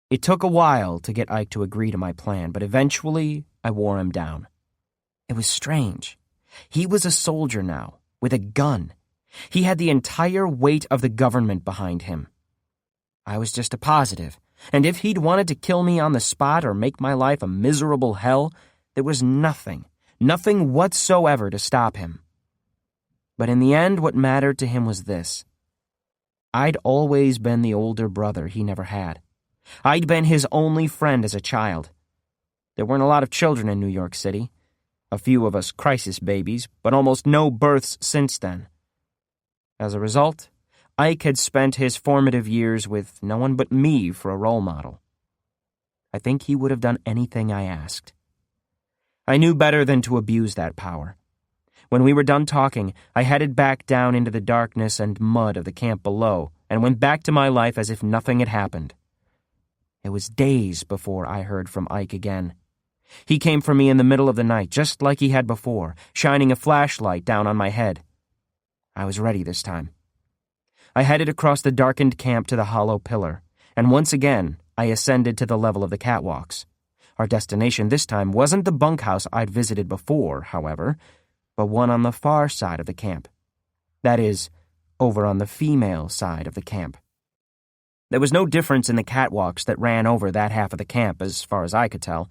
It took a while to get Ike to agree to my plan, but eventually I wore him down. It was strange. He was a soldier now, with a gun. He had the entire weight of the government behind him. I was just a positive, and if he'd wanted to kill me on the spot or make my life a miserable hell, there was nothing whatsoever to stop him. But in the end, what mattered to him was this. I'd always been the older brother he never had. I'd been his only friend as a child. There weren't a lot of children in New York City. A few of us crisis babies, but almost no births since then. As a result, Ike had spent his formative years with no one but me for a role model. I think he would have done anything I asked. I knew better than to abuse that power. When we were done talking, I headed back down into the darkness and mud of the camp below and went back to my life as if nothing had happened. It was days before I heard from Ike again. He came for me in the middle of the night, just like he had before, shining a flashlight down on my head. I was ready this time. I headed across the darkened camp to the hollow pillar, and once again I ascended to the level of the catwalks. Our destination this time wasn't the bunkhouse I'd visited before, however, but one on the far side of the camp. That is, over on the female side of the camp. There was no difference in the catwalks that ran over that half of the camp as far as I could tell,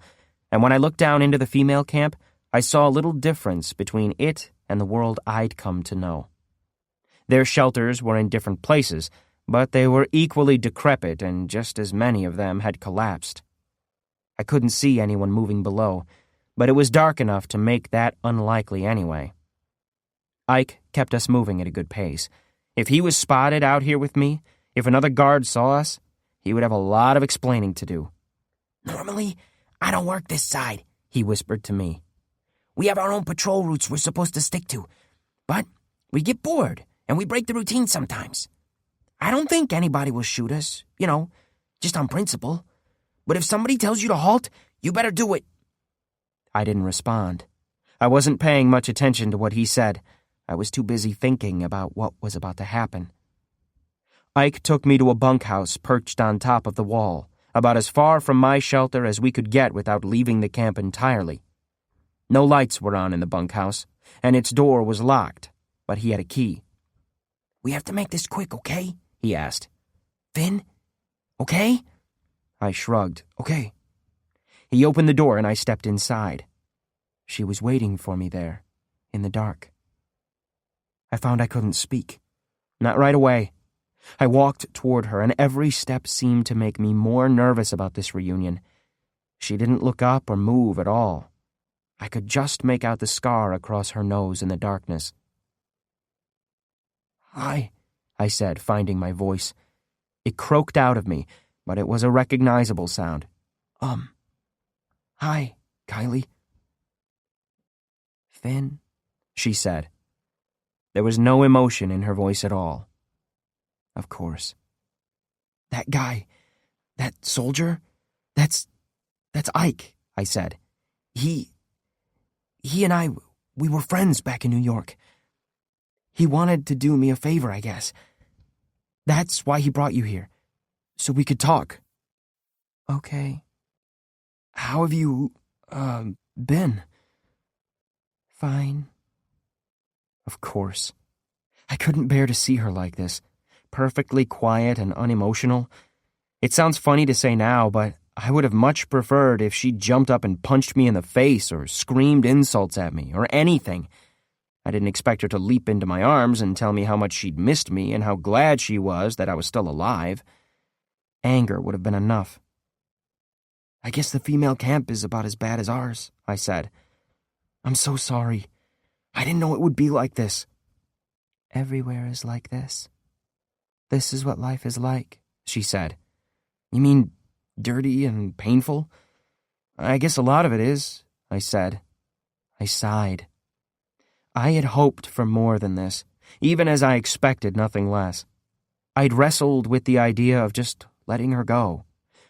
and when I looked down into the female camp, I saw a little difference between it and the world I'd come to know. Their shelters were in different places, but they were equally decrepit and just as many of them had collapsed. I couldn't see anyone moving below, but it was dark enough to make that unlikely anyway. Ike kept us moving at a good pace. If he was spotted out here with me, if another guard saw us, he would have a lot of explaining to do. "Normally, I don't work this side," he whispered to me. "We have our own patrol routes we're supposed to stick to, but we get bored and we break the routine sometimes. I don't think anybody will shoot us, just on principle. But if somebody tells you to halt, you better do it." I didn't respond. I wasn't paying much attention to what he said. I was too busy thinking about what was about to happen. Ike took me to a bunkhouse perched on top of the wall, about as far from my shelter as we could get without leaving the camp entirely. No lights were on in the bunkhouse, and its door was locked, but he had a key. "We have to make this quick, okay?" he asked. "Finn, okay?" I shrugged. "Okay." He opened the door and I stepped inside. She was waiting for me there, in the dark. I found I couldn't speak. Not right away. I walked toward her, and every step seemed to make me more nervous about this reunion. She didn't look up or move at all. I could just make out the scar across her nose in the darkness. "Hi," I said, finding my voice. It croaked out of me, but it was a recognizable sound. Hi, Kylie." "Finn," she said. There was no emotion in her voice at all. "Of course." "That guy, that soldier, that's Ike," I said. He and I, we were friends back in New York. He wanted to do me a favor, I guess. That's why he brought you here, so we could talk." "Okay. How have you, been?" "Fine." Of course. I couldn't bear to see her like this, perfectly quiet and unemotional. It sounds funny to say now, but I would have much preferred if she jumped up and punched me in the face or screamed insults at me or anything. I didn't expect her to leap into my arms and tell me how much she'd missed me and how glad she was that I was still alive. Anger would have been enough. "I guess the female camp is about as bad as ours," I said. "I'm so sorry. I didn't know it would be like this." "Everywhere is like this. This is what life is like," she said. "You mean dirty and painful?" "I guess a lot of it is," I said. I sighed. I had hoped for more than this, even as I expected nothing less. I'd wrestled with the idea of just letting her go,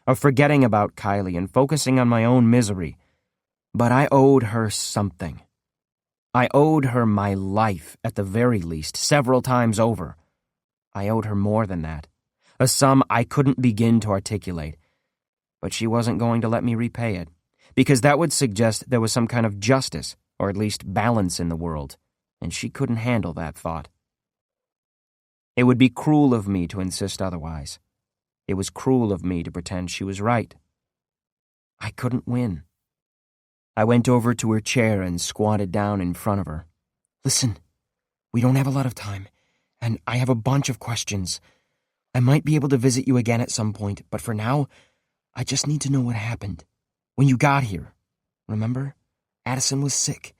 of forgetting about Kylie and focusing on my own misery. But I owed her something. I owed her my life, at the very least, several times over. I owed her more than that, a sum I couldn't begin to articulate. but she wasn't going to let me repay it, because that would suggest there was some kind of justice, or at least balance in the world, and she couldn't handle that thought. It would be cruel of me to insist otherwise. It was cruel of me to pretend she was right. I couldn't win. I went over to her chair and squatted down in front of her. Listen, we don't have a lot of time, and I have a bunch of questions. I might be able to visit you again at some point, but for now, I just need to know what happened. When you got here, remember? Addison was sick.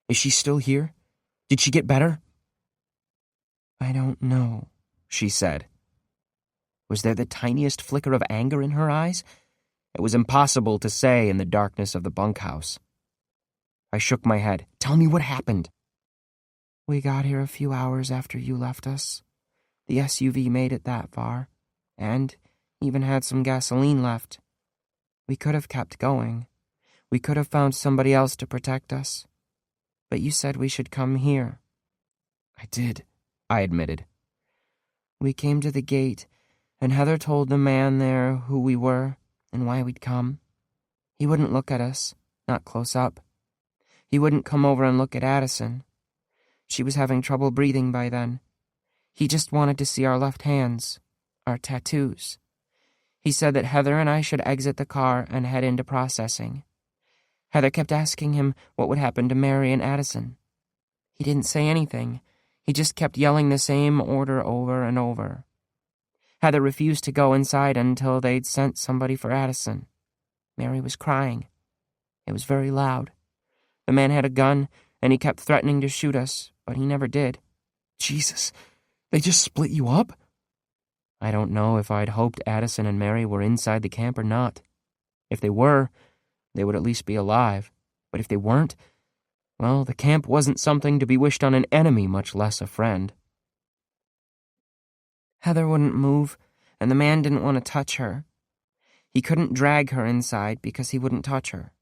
Is she still here? Did she get better? I don't know, she said. Was there the tiniest flicker of anger in her eyes? It was impossible to say in the darkness of the bunkhouse. I shook my head. Tell me what happened. We got here a few hours after you left us. The SUV made it that far, and even had some gasoline left. We could have kept going. We could have found somebody else to protect us. But you said we should come here. I did, I admitted. We came to the gate, and Heather told the man there who we were and why we'd come. He wouldn't look at us, not close up. He wouldn't come over and look at Addison. She was having trouble breathing by then. He just wanted to see our left hands, our tattoos. He said that Heather and I should exit the car and head into processing. Heather kept asking him what would happen to Mary and Addison. He didn't say anything. He just kept yelling the same order over and over. Heather refused to go inside until they'd sent somebody for Addison. Mary was crying. It was very loud. The man had a gun, and he kept threatening to shoot us, but he never did. Jesus, they just split you up? I don't know if I'd hoped Addison and Mary were inside the camp or not. If they were, they would at least be alive. But if they weren't, well, the camp wasn't something to be wished on an enemy, much less a friend. Heather wouldn't move, and the man didn't want to touch her. He couldn't drag her inside because he wouldn't touch her.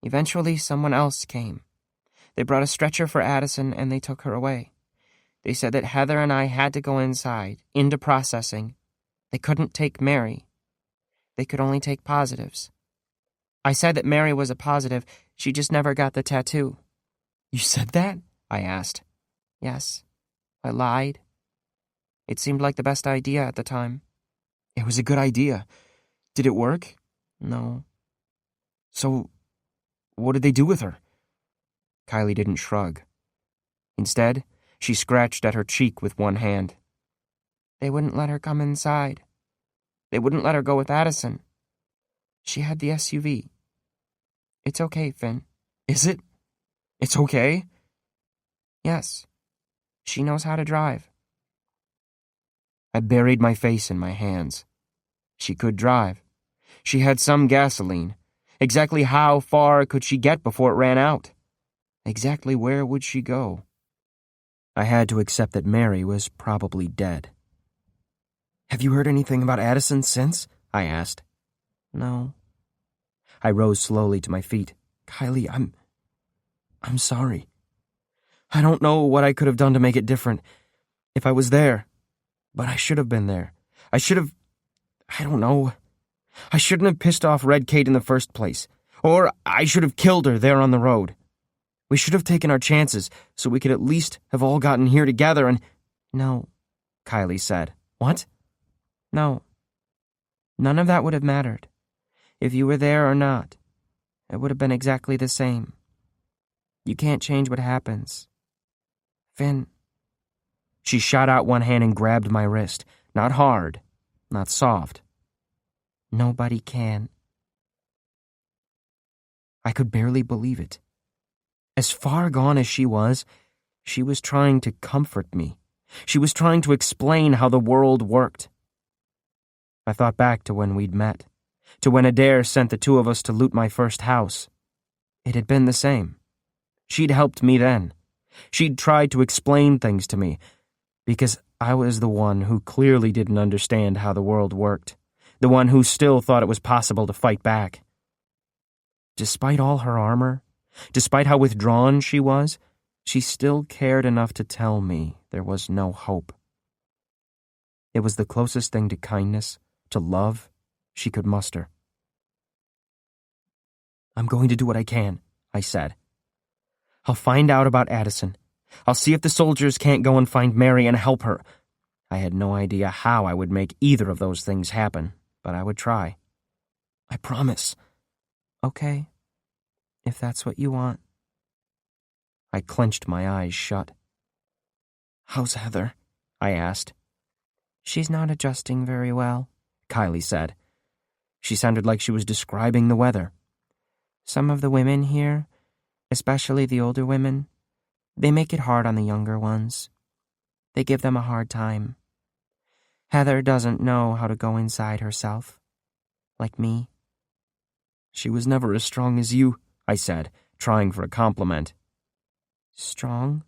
Eventually, someone else came. They brought a stretcher for Addison, and they took her away. They said that Heather and I had to go inside, into processing. They couldn't take Mary. They could only take positives. I said that Mary was a positive. She just never got the tattoo. You said that? I asked. Yes. I lied. It seemed like the best idea at the time. It was a good idea. Did it work? No. So, what did they do with her? Kylie didn't shrug. Instead, she scratched at her cheek with one hand. They wouldn't let her come inside. They wouldn't let her go with Addison. She had the SUV. It's okay, Finn. Is it? It's okay? Yes. She knows how to drive. I buried my face in my hands. She could drive. She had some gasoline. Exactly how far could she get before it ran out? Exactly where would she go? I had to accept that Mary was probably dead. Have you heard anything about Addison since? I asked. No. I rose slowly to my feet. Kylie, I'm sorry. I don't know what I could have done to make it different. If I was there. But I should have been there. I don't know. I shouldn't have pissed off Red Kate in the first place. Or I should have killed her there on the road. We should have taken our chances so we could at least have all gotten here together and... No, Kylie said. What? No. None of that would have mattered. If you were there or not, it would have been exactly the same. You can't change what happens. Finn. She shot out one hand and grabbed my wrist. Not hard, not soft. Nobody can. I could barely believe it. As far gone as she was trying to comfort me. She was trying to explain how the world worked. I thought back to when we'd met, to when Adair sent the two of us to loot my first house. It had been the same. She'd helped me then. She'd tried to explain things to me, because I was the one who clearly didn't understand how the world worked, the one who still thought it was possible to fight back. Despite all her armor, despite how withdrawn she was, she still cared enough to tell me there was no hope. It was the closest thing to kindness, to love, she could muster. I'm going to do what I can, I said. I'll find out about Addison. I'll see if the soldiers can't go and find Mary and help her. I had no idea how I would make either of those things happen, but I would try. I promise. Okay, if that's what you want. I clenched my eyes shut. How's Heather? I asked. She's not adjusting very well, Kylie said. She sounded like she was describing the weather. Some of the women here, especially the older women, they make it hard on the younger ones. They give them a hard time. Heather doesn't know how to go inside herself, like me. She was never as strong as you, I said, trying for a compliment. Strong?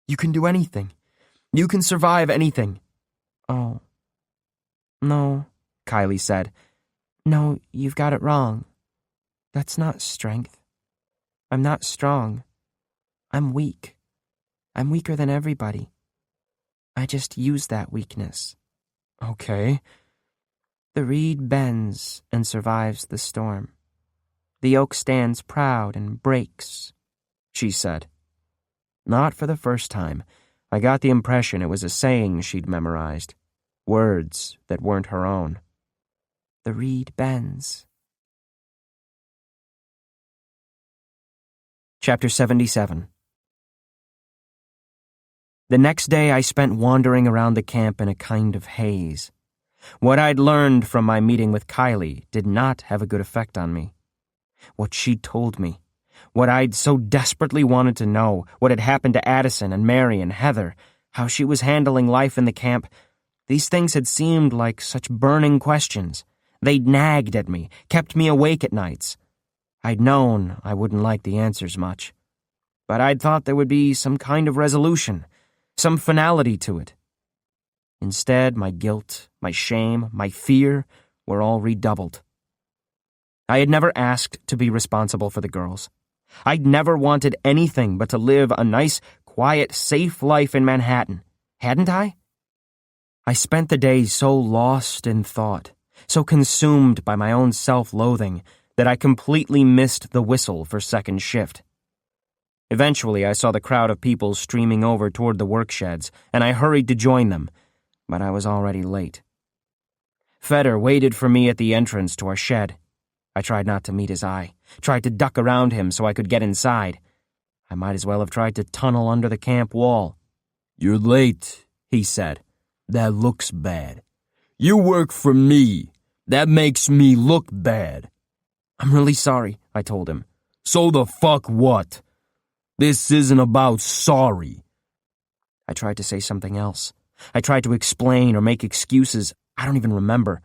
You can do anything. You can survive anything. Oh. No, Kylie said. No, you've got it wrong. That's not strength. I'm not strong. I'm weak. I'm weaker than everybody. I just use that weakness. Okay. The reed bends and survives the storm. The oak stands proud and breaks, she said. Not for the first time. I got the impression it was a saying she'd memorized. Words that weren't her own. The reed bends. Chapter 77. The next day I spent wandering around the camp in a kind of haze. What I'd learned from my meeting with Kylie did not have a good effect on me. What she'd told me, what I'd so desperately wanted to know, what had happened to Addison and Mary and Heather, how she was handling life in the camp, these things had seemed like such burning questions. They'd nagged at me, kept me awake at nights. I'd known I wouldn't like the answers much. But I'd thought there would be some kind of resolution, some finality to it. Instead, my guilt, my shame, my fear were all redoubled. I had never asked to be responsible for the girls. I'd never wanted anything but to live a nice, quiet, safe life in Manhattan, hadn't I? I spent the days so lost in thought, so consumed by my own self-loathing, that I completely missed the whistle for second shift. Eventually, I saw the crowd of people streaming over toward the work sheds, and I hurried to join them, but I was already late. Feder waited for me at the entrance to our shed. I tried not to meet his eye, tried to duck around him so I could get inside. I might as well have tried to tunnel under the camp wall. "You're late," he said. "That looks bad. You work for me. That makes me look bad." I'm really sorry, I told him. So the fuck what? This isn't about sorry. I tried to say something else. I tried to explain or make excuses. I don't even remember.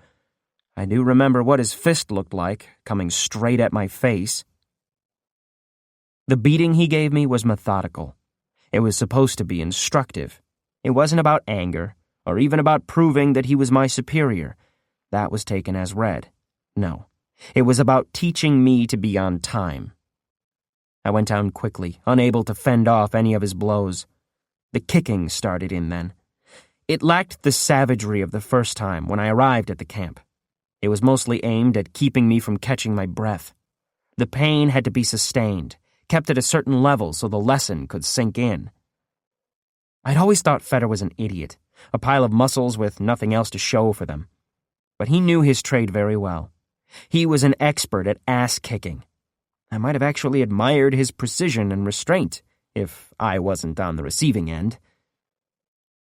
I do remember what his fist looked like, coming straight at my face. The beating he gave me was methodical. It was supposed to be instructive. It wasn't about anger, or even about proving that he was my superior. That was taken as read. No, it was about teaching me to be on time. I went down quickly, unable to fend off any of his blows. The kicking started in then. It lacked the savagery of the first time when I arrived at the camp. It was mostly aimed at keeping me from catching my breath. The pain had to be sustained, kept at a certain level so the lesson could sink in. I'd always thought Feder was an idiot, a pile of muscles with nothing else to show for them. But he knew his trade very well. He was an expert at ass-kicking. I might have actually admired his precision and restraint, if I wasn't on the receiving end.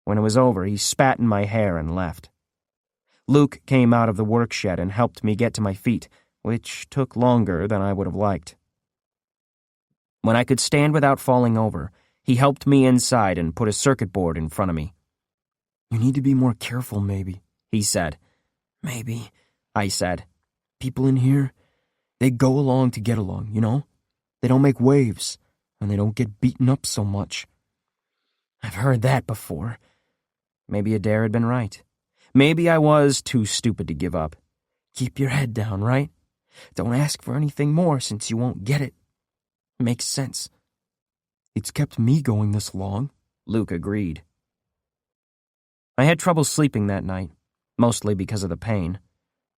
When it was over, he spat in my hair and left. Luke came out of the work shed and helped me get to my feet, which took longer than I would have liked. When I could stand without falling over, he helped me inside and put a circuit board in front of me. "You need to be more careful, maybe," he said. "Maybe," I said. "People in here, they go along to get along, you know? They don't make waves, and they don't get beaten up so much." I've heard that before. Maybe Adair had been right. Maybe I was too stupid to give up. Keep your head down, right? Don't ask for anything more since you won't get it. Makes sense. It's kept me going this long, Luke agreed. I had trouble sleeping that night, mostly because of the pain.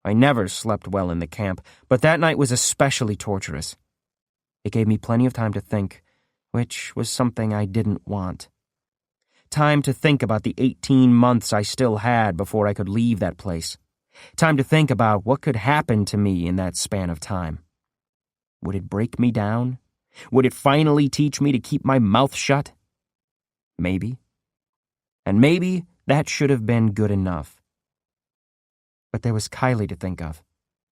I never slept well in the camp, but that night was especially torturous. It gave me plenty of time to think, which was something I didn't want. Time to think about the 18 months I still had before I could leave that place. Time to think about what could happen to me in that span of time. Would it break me down? Would it finally teach me to keep my mouth shut? Maybe. And maybe that should have been good enough. But there was Kylie to think of,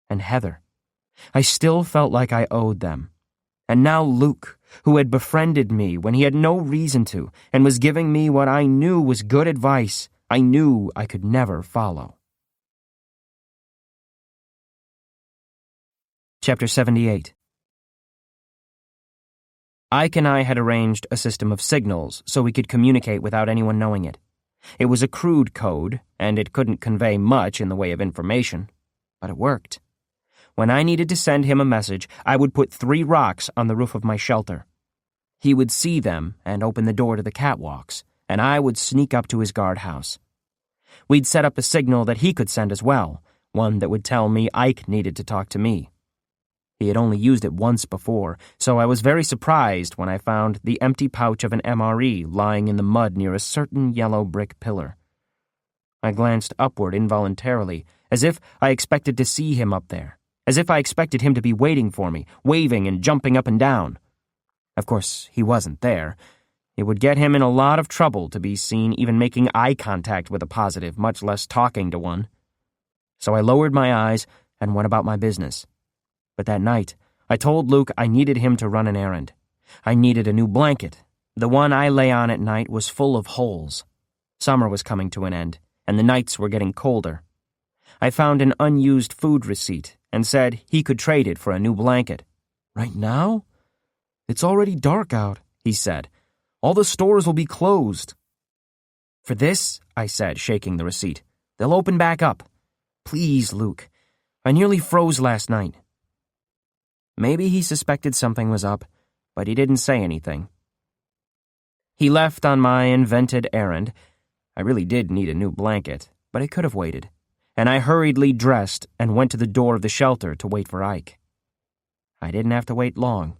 and Heather. I still felt like I owed them. And now Luke, who had befriended me when he had no reason to, and was giving me what I knew was good advice I knew I could never follow. Chapter 78. Ike and I had arranged a system of signals so we could communicate without anyone knowing it. It was a crude code, and it couldn't convey much in the way of information, but it worked. When I needed to send him a message, I would put 3 rocks on the roof of my shelter. He would see them and open the door to the catwalks, and I would sneak up to his guardhouse. We'd set up a signal that he could send as well, one that would tell me Ike needed to talk to me. He had only used it once before, so I was very surprised when I found the empty pouch of an MRE lying in the mud near a certain yellow brick pillar. I glanced upward involuntarily, as if I expected to see him up there, as if I expected him to be waiting for me, waving and jumping up and down. Of course, he wasn't there. It would get him in a lot of trouble to be seen even making eye contact with a positive, much less talking to one. So I lowered my eyes and went about my business. But that night, I told Luke I needed him to run an errand. I needed a new blanket. The one I lay on at night was full of holes. Summer was coming to an end, and the nights were getting colder. I found an unused food receipt and said he could trade it for a new blanket. Right now? It's already dark out, he said. All the stores will be closed. For this, I said, shaking the receipt, they'll open back up. Please, Luke. I nearly froze last night. Maybe he suspected something was up, but he didn't say anything. He left on my invented errand. I really did need a new blanket, but it could have waited, and I hurriedly dressed and went to the door of the shelter to wait for Ike. I didn't have to wait long.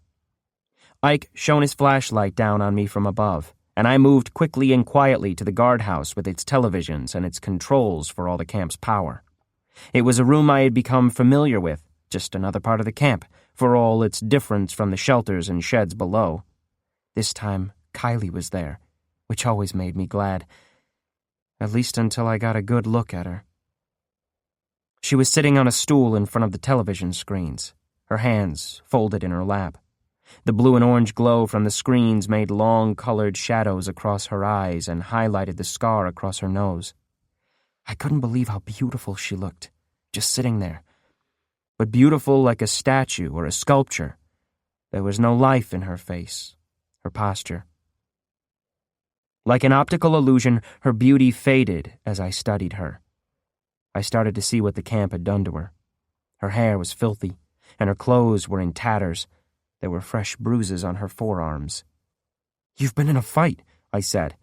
Ike shone his flashlight down on me from above, and I moved quickly and quietly to the guardhouse with its televisions and its controls for all the camp's power. It was a room I had become familiar with, just another part of the camp, for all its difference from the shelters and sheds below. This time, Kylie was there, which always made me glad, at least until I got a good look at her. She was sitting on a stool in front of the television screens, her hands folded in her lap. The blue and orange glow from the screens made long colored shadows across her eyes and highlighted the scar across her nose. I couldn't believe how beautiful she looked, just sitting there. But beautiful like a statue or a sculpture. There was no life in her face, her posture. Like an optical illusion, her beauty faded as I studied her. I started to see what the camp had done to her. Her hair was filthy, and her clothes were in tatters. There were fresh bruises on her forearms. "You've been in a fight," I said.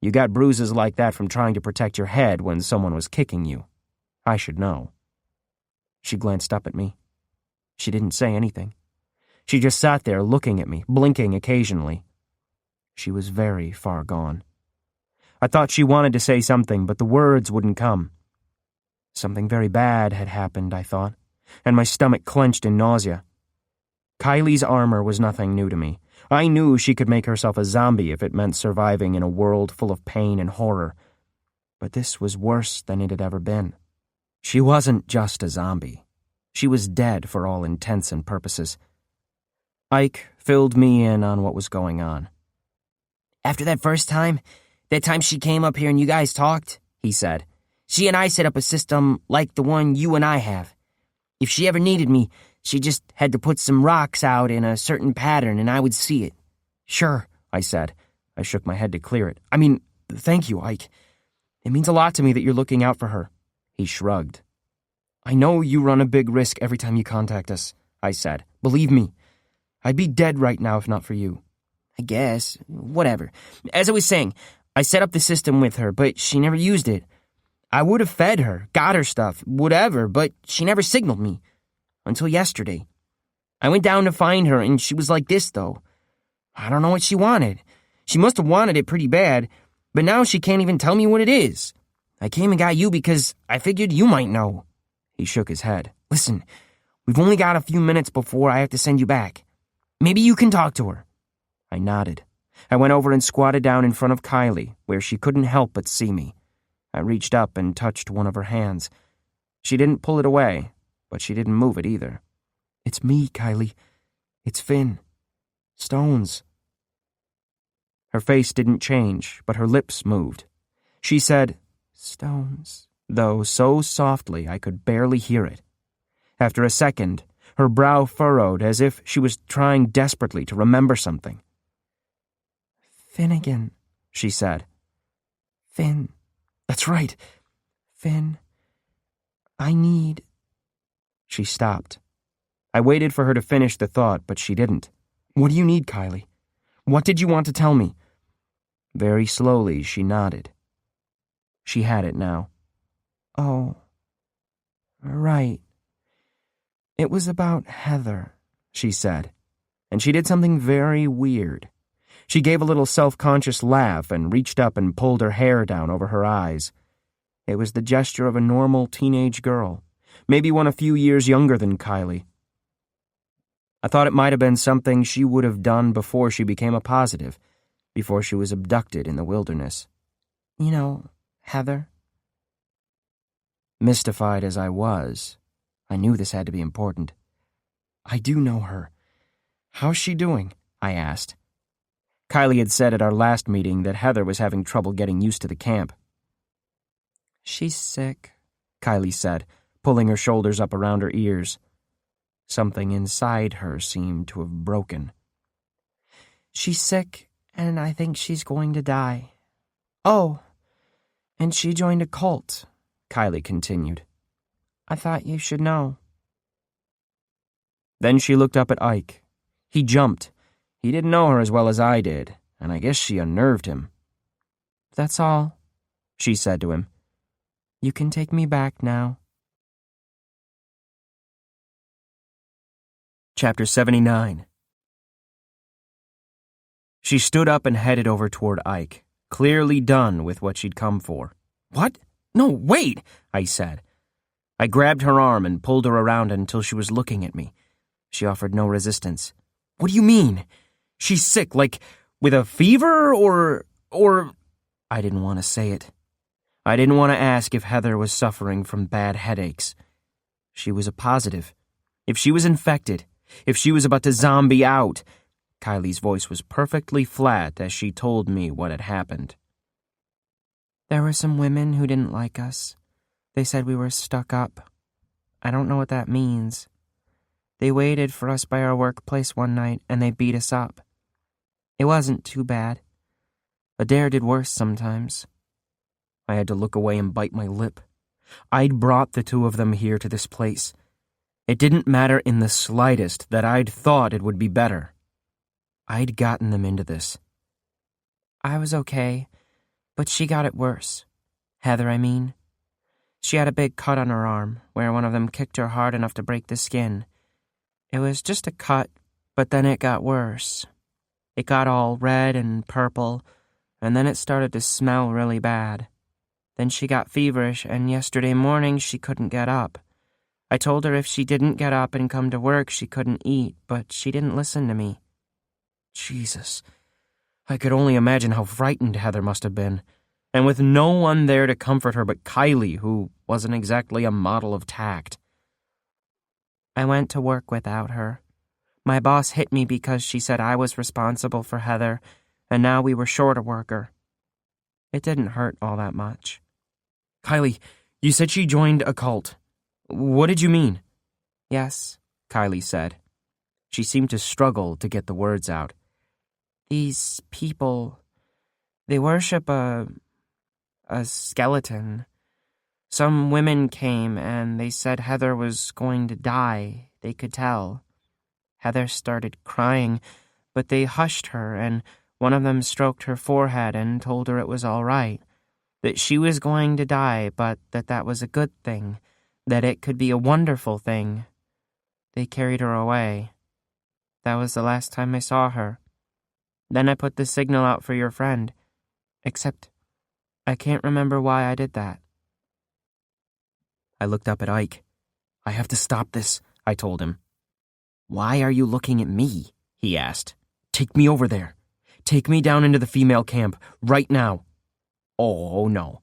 "You got bruises like that from trying to protect your head when someone was kicking you. I should know." She glanced up at me. She didn't say anything. She just sat there looking at me, blinking occasionally. She was very far gone. I thought she wanted to say something, but the words wouldn't come. Something very bad had happened, I thought, and my stomach clenched in nausea. Kylie's armor was nothing new to me. I knew she could make herself a zombie if it meant surviving in a world full of pain and horror. But this was worse than it had ever been. She wasn't just a zombie. She was dead for all intents and purposes. Ike filled me in on what was going on. "After that first time, that time she came up here and you guys talked," he said, "she and I set up a system like the one you and I have. If she ever needed me, she just had to put some rocks out in a certain pattern and I would see it." "Sure," I said. I shook my head to clear it. Thank you, Ike. It means a lot to me that you're looking out for her." He shrugged. "I know you run a big risk every time you contact us," I said. "Believe me, I'd be dead right now if not for you." "I guess. Whatever. As I was saying, I set up the system with her, but she never used it. I would have fed her, got her stuff, whatever, but she never signaled me. Until yesterday. I went down to find her, and she was like this, though. I don't know what she wanted. She must have wanted it pretty bad, but now she can't even tell me what it is. I came and got you because I figured you might know. He shook his head. Listen, we've only got a few minutes before I have to send you back. Maybe you can talk to her. I nodded. I went over and squatted down in front of Kylie, where she couldn't help but see me. I reached up and touched one of her hands. She didn't pull it away, but she didn't move it either. It's me, Kylie. It's Finn. Stones. Her face didn't change, but her lips moved. She said, Stones, though so softly I could barely hear it. After a second, her brow furrowed as if she was trying desperately to remember something. Finnegan, she said. Finn. That's right. Finn. I need... She stopped. I waited for her to finish the thought, but she didn't. What do you need, Kylie? What did you want to tell me? Very slowly, she nodded. She had it now. Oh, right. It was about Heather, she said, and she did something very weird. She gave a little self-conscious laugh and reached up and pulled her hair down over her eyes. It was the gesture of a normal teenage girl, maybe one a few years younger than Kylie. I thought it might have been something she would have done before she became a positive, before she was abducted in the wilderness. You know, Heather? Mystified as I was, I knew this had to be important. I do know her. How's she doing? I asked. Kylie had said at our last meeting that Heather was having trouble getting used to the camp. She's sick, Kylie said, pulling her shoulders up around her ears. Something inside her seemed to have broken. She's sick, and I think she's going to die. Oh, and she joined a cult, Kylie continued. I thought you should know. Then she looked up at Ike. He jumped. He didn't know her as well as I did, and I guess she unnerved him. That's all, she said to him. You can take me back now. Chapter 79. She stood up and headed over toward Ike, clearly done with what she'd come for. What? No, wait, I said. I grabbed her arm and pulled her around until she was looking at me. She offered no resistance. What do you mean? She's sick, like with a fever or... I didn't want to say it. I didn't want to ask if Heather was suffering from bad headaches. She was a positive. If she was infected, if she was about to zombie out... Kylie's voice was perfectly flat as she told me what had happened. There were some women who didn't like us. They said we were stuck up. I don't know what that means. They waited for us by our workplace one night and they beat us up. It wasn't too bad. Adair did worse sometimes. I had to look away and bite my lip. I'd brought the two of them here to this place. It didn't matter in the slightest that I'd thought it would be better. I'd gotten them into this. I was okay, but she got it worse. Heather, I mean. She had a big cut on her arm, where one of them kicked her hard enough to break the skin. It was just a cut, but then it got worse. It got all red and purple, and then it started to smell really bad. Then she got feverish, and yesterday morning she couldn't get up. I told her if she didn't get up and come to work, she couldn't eat, but she didn't listen to me. Jesus. I could only imagine how frightened Heather must have been, and with no one there to comfort her but Kylie, who wasn't exactly a model of tact. I went to work without her. My boss hit me because she said I was responsible for Heather, and now we were short a worker. It didn't hurt all that much. Kylie, you said she joined a cult. What did you mean? Yes, Kylie said. She seemed to struggle to get the words out. These people, they worship a skeleton. Some women came and they said Heather was going to die. They could tell. Heather started crying, but they hushed her, and one of them stroked her forehead and told her it was all right. that she was going to die, but that was a good thing, that it could be a wonderful thing. They carried her away. That was the last time I saw her. Then I put the signal out for your friend, except I can't remember why I did that. I looked up at Ike. I have to stop this, I told him. Why are you looking at me? He asked. Take me over there. Take me down into the female camp, right now. Oh, no.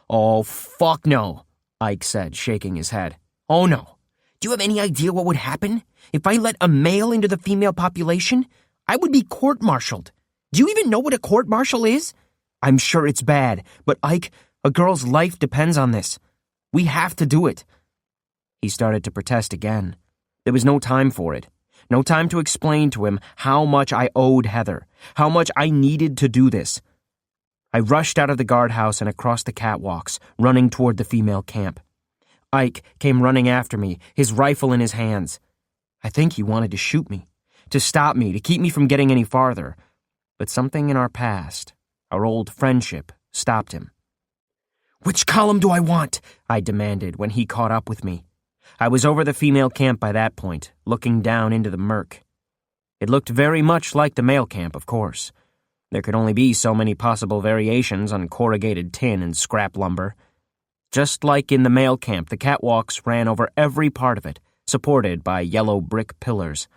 Oh, fuck no, Ike said, shaking his head. Oh, no. Do you have any idea what would happen? If I let a male into the female population, I would be court-martialed. Do you even know what a court-martial is? I'm sure it's bad, but Ike, a girl's life depends on this. We have to do it. He started to protest again. There was no time for it. No time to explain to him how much I owed Heather, how much I needed to do this. I rushed out of the guardhouse and across the catwalks, running toward the female camp. Ike came running after me, his rifle in his hands. I think he wanted to shoot me, to stop me, to keep me from getting any farther. But something in our past, our old friendship, stopped him. Which column do I want? I demanded when he caught up with me. I was over the female camp by that point, looking down into the murk. It looked very much like the male camp, of course. There could only be so many possible variations on corrugated tin and scrap lumber. Just like in the male camp, the catwalks ran over every part of it, supported by yellow brick pillars.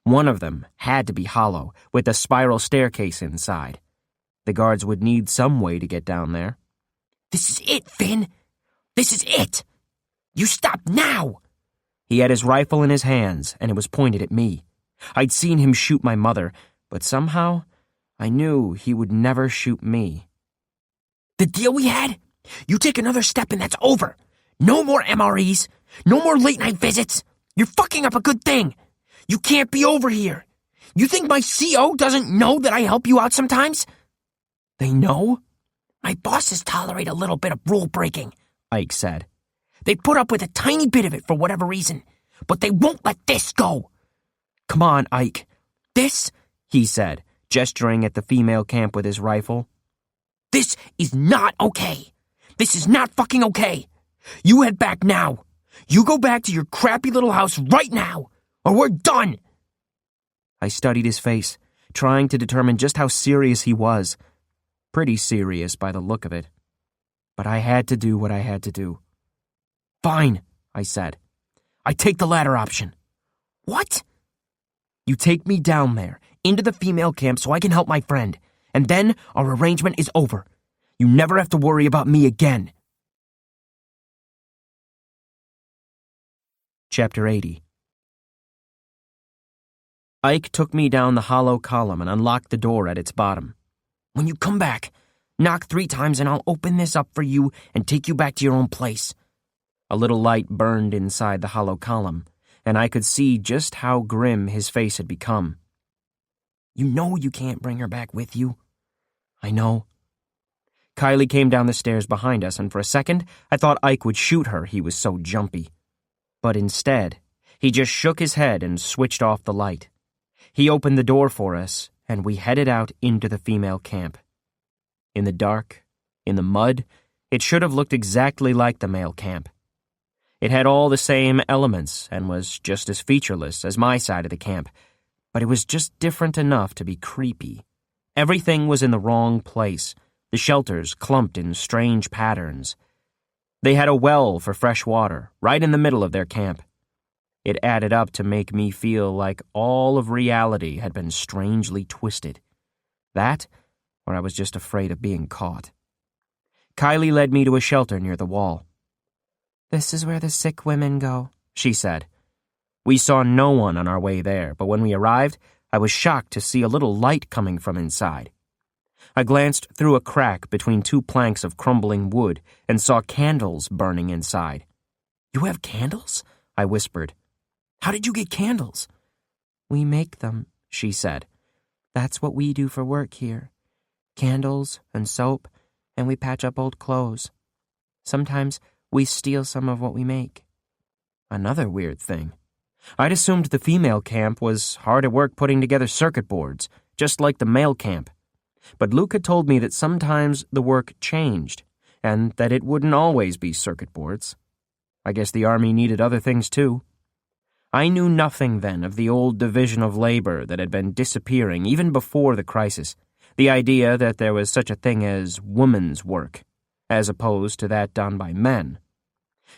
One of them had to be hollow, with a spiral staircase inside. The guards would need some way to get down there. This is it, Finn. This is it. You stop now! He had his rifle in his hands, and it was pointed at me. I'd seen him shoot my mother, but somehow I knew he would never shoot me. The deal we had? You take another step and that's over. No more MREs. No more late-night visits. You're fucking up a good thing. You can't be over here. You think my CO doesn't know that I help you out sometimes? They know? My bosses tolerate a little bit of rule-breaking, Ike said. They put up with a tiny bit of it for whatever reason, but they won't let this go. Come on, Ike. This, he said, gesturing at the female camp with his rifle. This is not okay. This is not fucking okay. You head back now. You go back to your crappy little house right now, or we're done. I studied his face, trying to determine just how serious he was. Pretty serious by the look of it. But I had to do what I had to do. Fine, I said. I take the latter option. What? You take me down there, into the female camp so I can help my friend, and then our arrangement is over. You never have to worry about me again. Chapter 80. Ike took me down the hollow column and unlocked the door at its bottom. When you come back, knock 3 times and I'll open this up for you and take you back to your own place. A little light burned inside the hollow column, and I could see just how grim his face had become. You know you can't bring her back with you. I know. Kylie came down the stairs behind us, and for a second, I thought Ike would shoot her, he was so jumpy. But instead, he just shook his head and switched off the light. He opened the door for us, and we headed out into the female camp. In the dark, in the mud, it should have looked exactly like the male camp. It had all the same elements and was just as featureless as my side of the camp, but it was just different enough to be creepy. Everything was in the wrong place, the shelters clumped in strange patterns. They had a well for fresh water right in the middle of their camp. It added up to make me feel like all of reality had been strangely twisted. That, or I was just afraid of being caught. Kylie led me to a shelter near the wall. This is where the sick women go, she said. We saw no one on our way there, but when we arrived, I was shocked to see a little light coming from inside. I glanced through a crack between 2 planks of crumbling wood and saw candles burning inside. You have candles? I whispered. How did you get candles? We make them, she said. That's what we do for work here. Candles and soap, and we patch up old clothes. Sometimes we steal some of what we make. Another weird thing. I'd assumed the female camp was hard at work putting together circuit boards, just like the male camp. But Luke had told me that sometimes the work changed, and that it wouldn't always be circuit boards. I guess the Army needed other things too. I knew nothing then of the old division of labor that had been disappearing even before the crisis, the idea that there was such a thing as woman's work, as opposed to that done by men.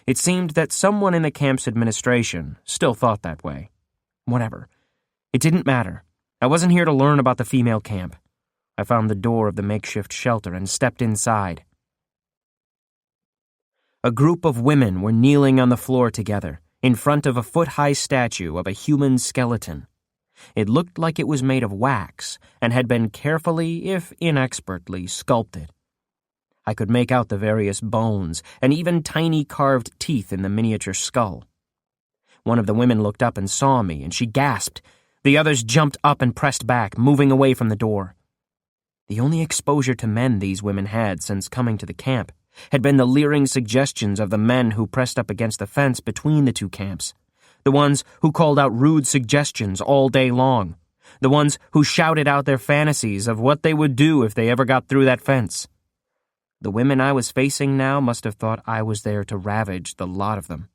It seemed that someone in the camp's administration still thought that way. Whatever. It didn't matter. I wasn't here to learn about the female camp. I found the door of the makeshift shelter and stepped inside. A group of women were kneeling on the floor together, in front of a foot-high statue of a human skeleton. It looked like it was made of wax and had been carefully, if inexpertly, sculpted. I could make out the various bones and even tiny carved teeth in the miniature skull. One of the women looked up and saw me, and she gasped. The others jumped up and pressed back, moving away from the door. The only exposure to men these women had since coming to the camp had been the leering suggestions of the men who pressed up against the fence between the two camps, the ones who called out rude suggestions all day long, the ones who shouted out their fantasies of what they would do if they ever got through that fence. The women I was facing now must have thought I was there to ravage the lot of them.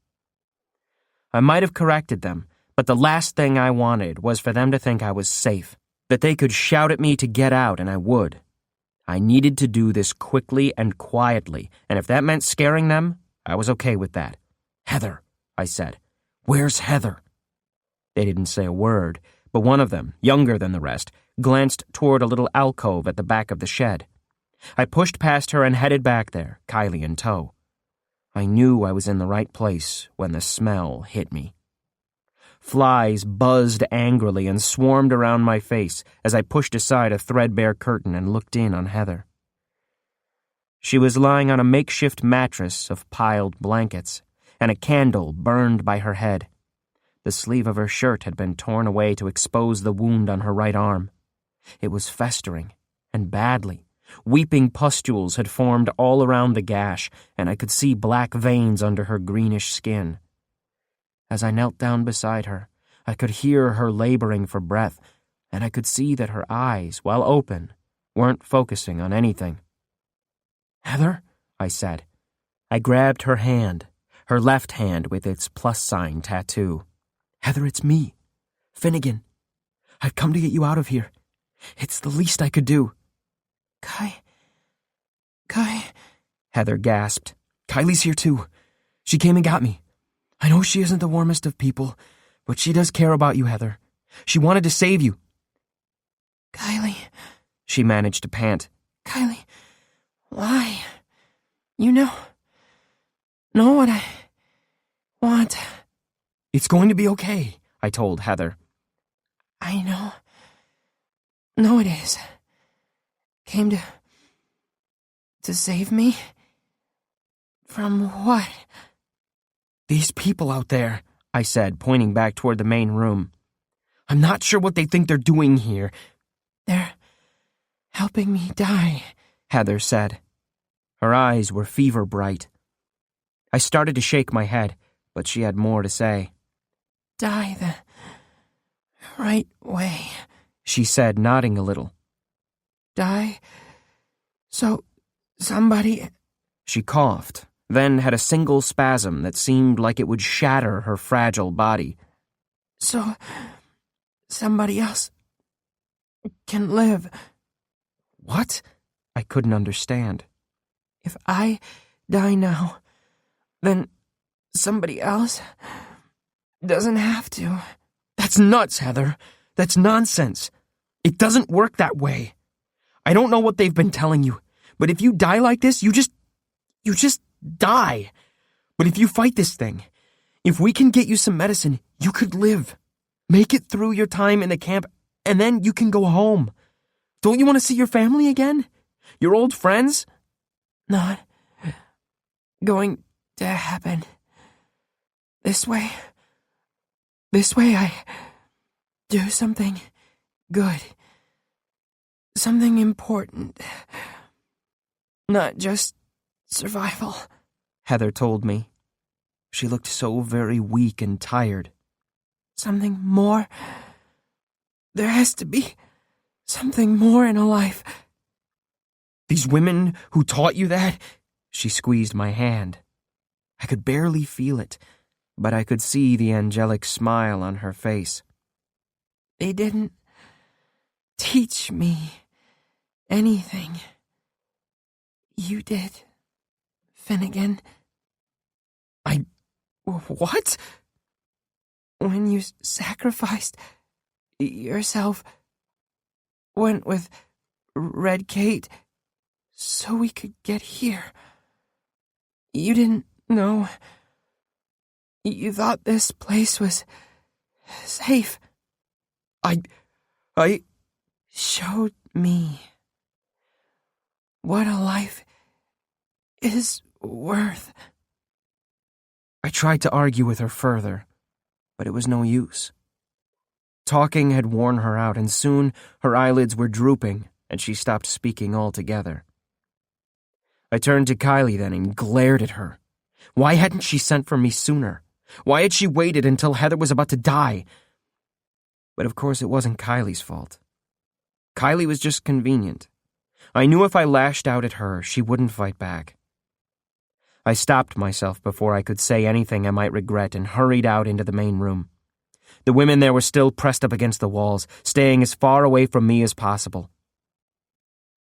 I might have corrected them, but the last thing I wanted was for them to think I was safe, that they could shout at me to get out, and I would. I needed to do this quickly and quietly, and if that meant scaring them, I was okay with that. "Heather," I said. "Where's Heather?" They didn't say a word, but one of them, younger than the rest, glanced toward a little alcove at the back of the shed. I pushed past her and headed back there, Kylie in tow. I knew I was in the right place when the smell hit me. Flies buzzed angrily and swarmed around my face as I pushed aside a threadbare curtain and looked in on Heather. She was lying on a makeshift mattress of piled blankets, and a candle burned by her head. The sleeve of her shirt had been torn away to expose the wound on her right arm. It was festering, and badly. Weeping pustules had formed all around the gash, and I could see black veins under her greenish skin. As I knelt down beside her, I could hear her laboring for breath, and I could see that her eyes, while open, weren't focusing on anything. "Heather?" I said. I grabbed her hand, her left hand with its plus sign tattoo. "Heather, it's me. Finnegan. I've come to get you out of here. It's the least I could do." Kai, Heather gasped. "Kylie's here too. She came and got me. I know she isn't the warmest of people, but she does care about you, Heather. She wanted to save you." "Kylie," she managed to pant. "Kylie, why? You know what I want." "It's going to be okay," I told Heather. "I know. No, it is. Came to save me? From what?" "These people out there," I said, pointing back toward the main room. "I'm not sure what they think they're doing here." "They're helping me die," Heather said. Her eyes were fever bright. I started to shake my head, but she had more to say. "Die the right way," she said, nodding a little. "Die so somebody—" She coughed, then had a single spasm that seemed like it would shatter her fragile body. "So somebody else can live." "What?" I couldn't understand. "If I die now, then somebody else doesn't have to." "That's nuts, Heather. That's nonsense. It doesn't work that way. I don't know what they've been telling you, but if you die like this, you just die. But if you fight this thing, if we can get you some medicine, you could live. Make it through your time in the camp, and then you can go home. Don't you want to see your family again? Your old friends?" "Not going to happen. This way I do something good. Something important. Not just survival," Heather told me. She looked so very weak and tired. "Something more. There has to be something more in a life." "These women who taught you that, She squeezed my hand. I could barely feel it, but I could see the angelic smile on her face. They didn't teach me anything. You did, Finnegan. What? When you sacrificed yourself, went with Red Kate so we could get here. You didn't know. You thought this place was safe. I showed me what a life is worth. I tried to argue with her further, but it was no use. Talking had worn her out, and soon her eyelids were drooping, and she stopped speaking altogether. I turned to Kylie then and glared at her. Why hadn't she sent for me sooner? Why had she waited until Heather was about to die? But of course it wasn't Kylie's fault. Kylie was just convenient. I knew if I lashed out at her, she wouldn't fight back. I stopped myself before I could say anything I might regret and hurried out into the main room. The women there were still pressed up against the walls, staying as far away from me as possible.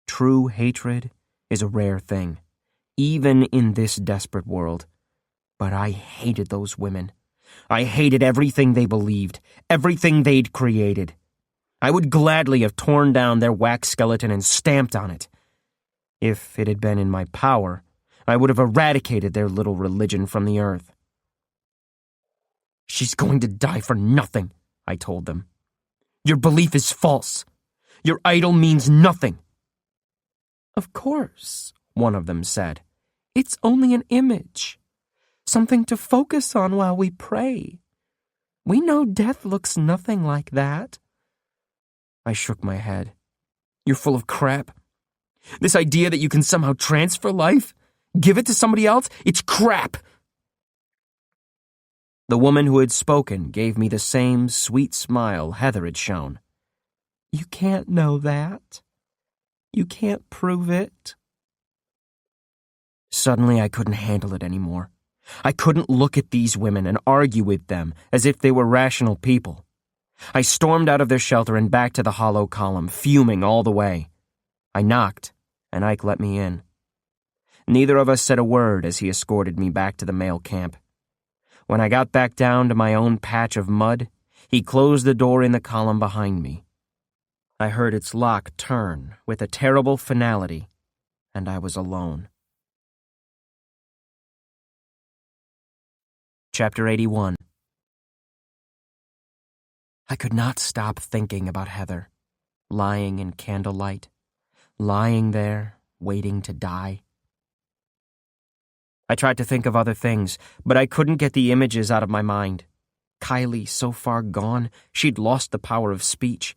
True hatred is a rare thing, even in this desperate world. But I hated those women. I hated everything they believed, everything they'd created. I would gladly have torn down their wax skeleton and stamped on it. If it had been in my power, I would have eradicated their little religion from the earth. She's going to die for nothing, I told them. Your belief is false. Your idol means nothing. Of course, one of them said. It's only an image. Something to focus on while we pray. We know death looks nothing like that. I shook my head. You're full of crap. This idea that you can somehow transfer life, give it to somebody else, it's crap. The woman who had spoken gave me the same sweet smile Heather had shown. You can't know that. You can't prove it. Suddenly I couldn't handle it anymore. I couldn't look at these women and argue with them as if they were rational people. I stormed out of their shelter and back to the hollow column, fuming all the way. I knocked, and Ike let me in. Neither of us said a word as he escorted me back to the male camp. When I got back down to my own patch of mud, he closed the door in the column behind me. I heard its lock turn with a terrible finality, and I was alone. Chapter 81. I could not stop thinking about Heather, lying in candlelight, lying there, waiting to die. I tried to think of other things, but I couldn't get the images out of my mind. Kylie so far gone, she'd lost the power of speech.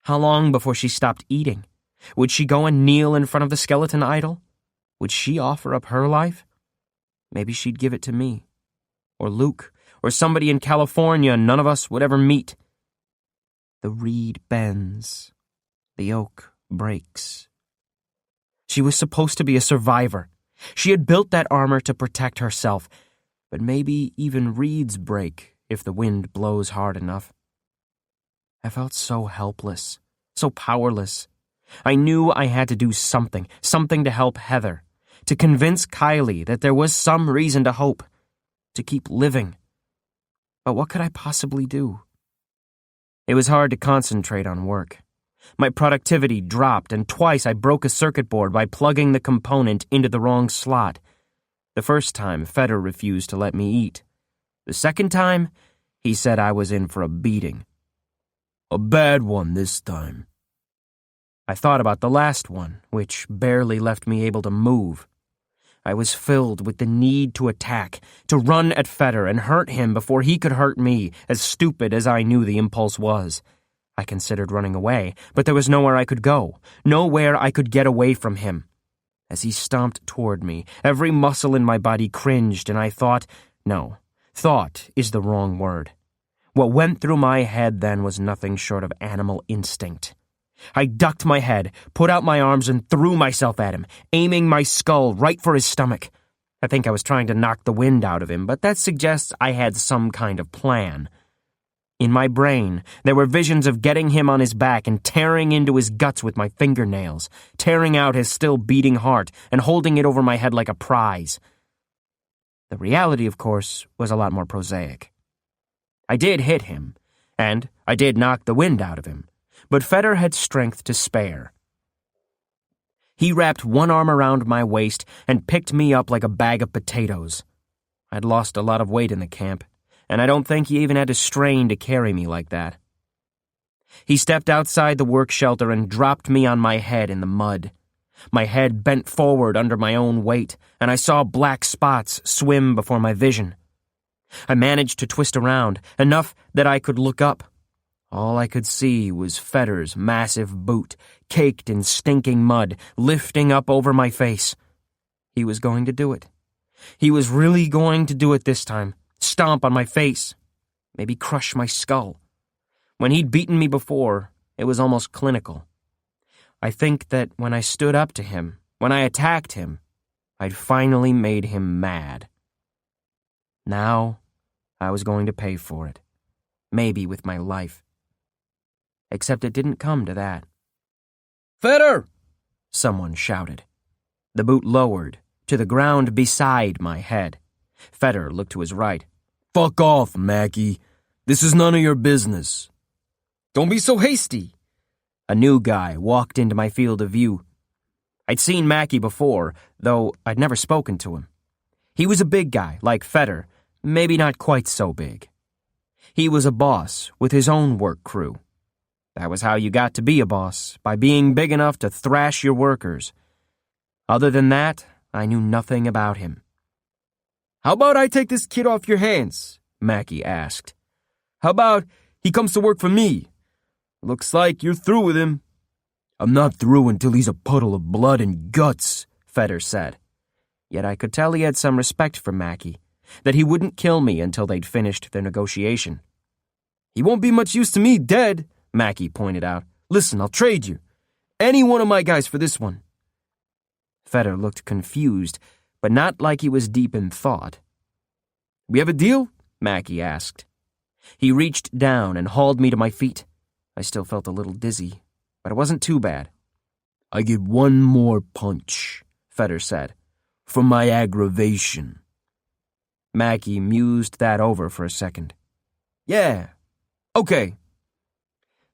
How long before she stopped eating? Would she go and kneel in front of the skeleton idol? Would she offer up her life? Maybe she'd give it to me. Or Luke, or somebody in California none of us would ever meet. The reed bends. The oak breaks. She was supposed to be a survivor. She had built that armor to protect herself, but maybe even reeds break if the wind blows hard enough. I felt so helpless, so powerless. I knew I had to do something to help Heather, to convince Kylie that there was some reason to hope, to keep living. But what could I possibly do? It was hard to concentrate on work. My productivity dropped, and twice I broke a circuit board by plugging the component into the wrong slot. The first time, Feder refused to let me eat. The second time, he said I was in for a beating. A bad one this time. I thought about the last one, which barely left me able to move. I was filled with the need to attack, to run at Feder and hurt him before he could hurt me, as stupid as I knew the impulse was. I considered running away, but there was nowhere I could go, nowhere I could get away from him. As he stomped toward me, every muscle in my body cringed, and I thought, no, thought is the wrong word. What went through my head then was nothing short of animal instinct. I ducked my head, put out my arms, and threw myself at him, aiming my skull right for his stomach. I think I was trying to knock the wind out of him, but that suggests I had some kind of plan. In my brain, there were visions of getting him on his back and tearing into his guts with my fingernails, tearing out his still beating heart and holding it over my head like a prize. The reality, of course, was a lot more prosaic. I did hit him, and I did knock the wind out of him, but Feder had strength to spare. He wrapped one arm around my waist and picked me up like a bag of potatoes. I'd lost a lot of weight in the camp, and I don't think he even had to strain to carry me like that. He stepped outside the work shelter and dropped me on my head in the mud. My head bent forward under my own weight, and I saw black spots swim before my vision. I managed to twist around, enough that I could look up. All I could see was Feder's massive boot, caked in stinking mud, lifting up over my face. He was going to do it. He was really going to do it this time. Stomp on my face. Maybe crush my skull. When he'd beaten me before, it was almost clinical. I think that when I stood up to him, when I attacked him, I'd finally made him mad. Now, I was going to pay for it. Maybe with my life. Except it didn't come to that. Feder! Someone shouted. The boot lowered to the ground beside my head. Feder looked to his right. Fuck off, Mackie. This is none of your business. Don't be so hasty. A new guy walked into my field of view. I'd seen Mackie before, though I'd never spoken to him. He was a big guy, like Feder, maybe not quite so big. He was a boss with his own work crew. That was how you got to be a boss, by being big enough to thrash your workers. Other than that, I knew nothing about him. How about I take this kid off your hands? Mackie asked. How about he comes to work for me? Looks like you're through with him. I'm not through until he's a puddle of blood and guts, Feder said. Yet I could tell he had some respect for Mackie, that he wouldn't kill me until they'd finished their negotiation. He won't be much use to me dead, Mackie pointed out. Listen, I'll trade you. Any one of my guys for this one. Feder looked confused, but not like he was deep in thought. We have a deal? Mackie asked. He reached down and hauled me to my feet. I still felt a little dizzy, but it wasn't too bad. I get one more punch, Feder said, for my aggravation. Mackie mused that over for a second. Yeah, okay.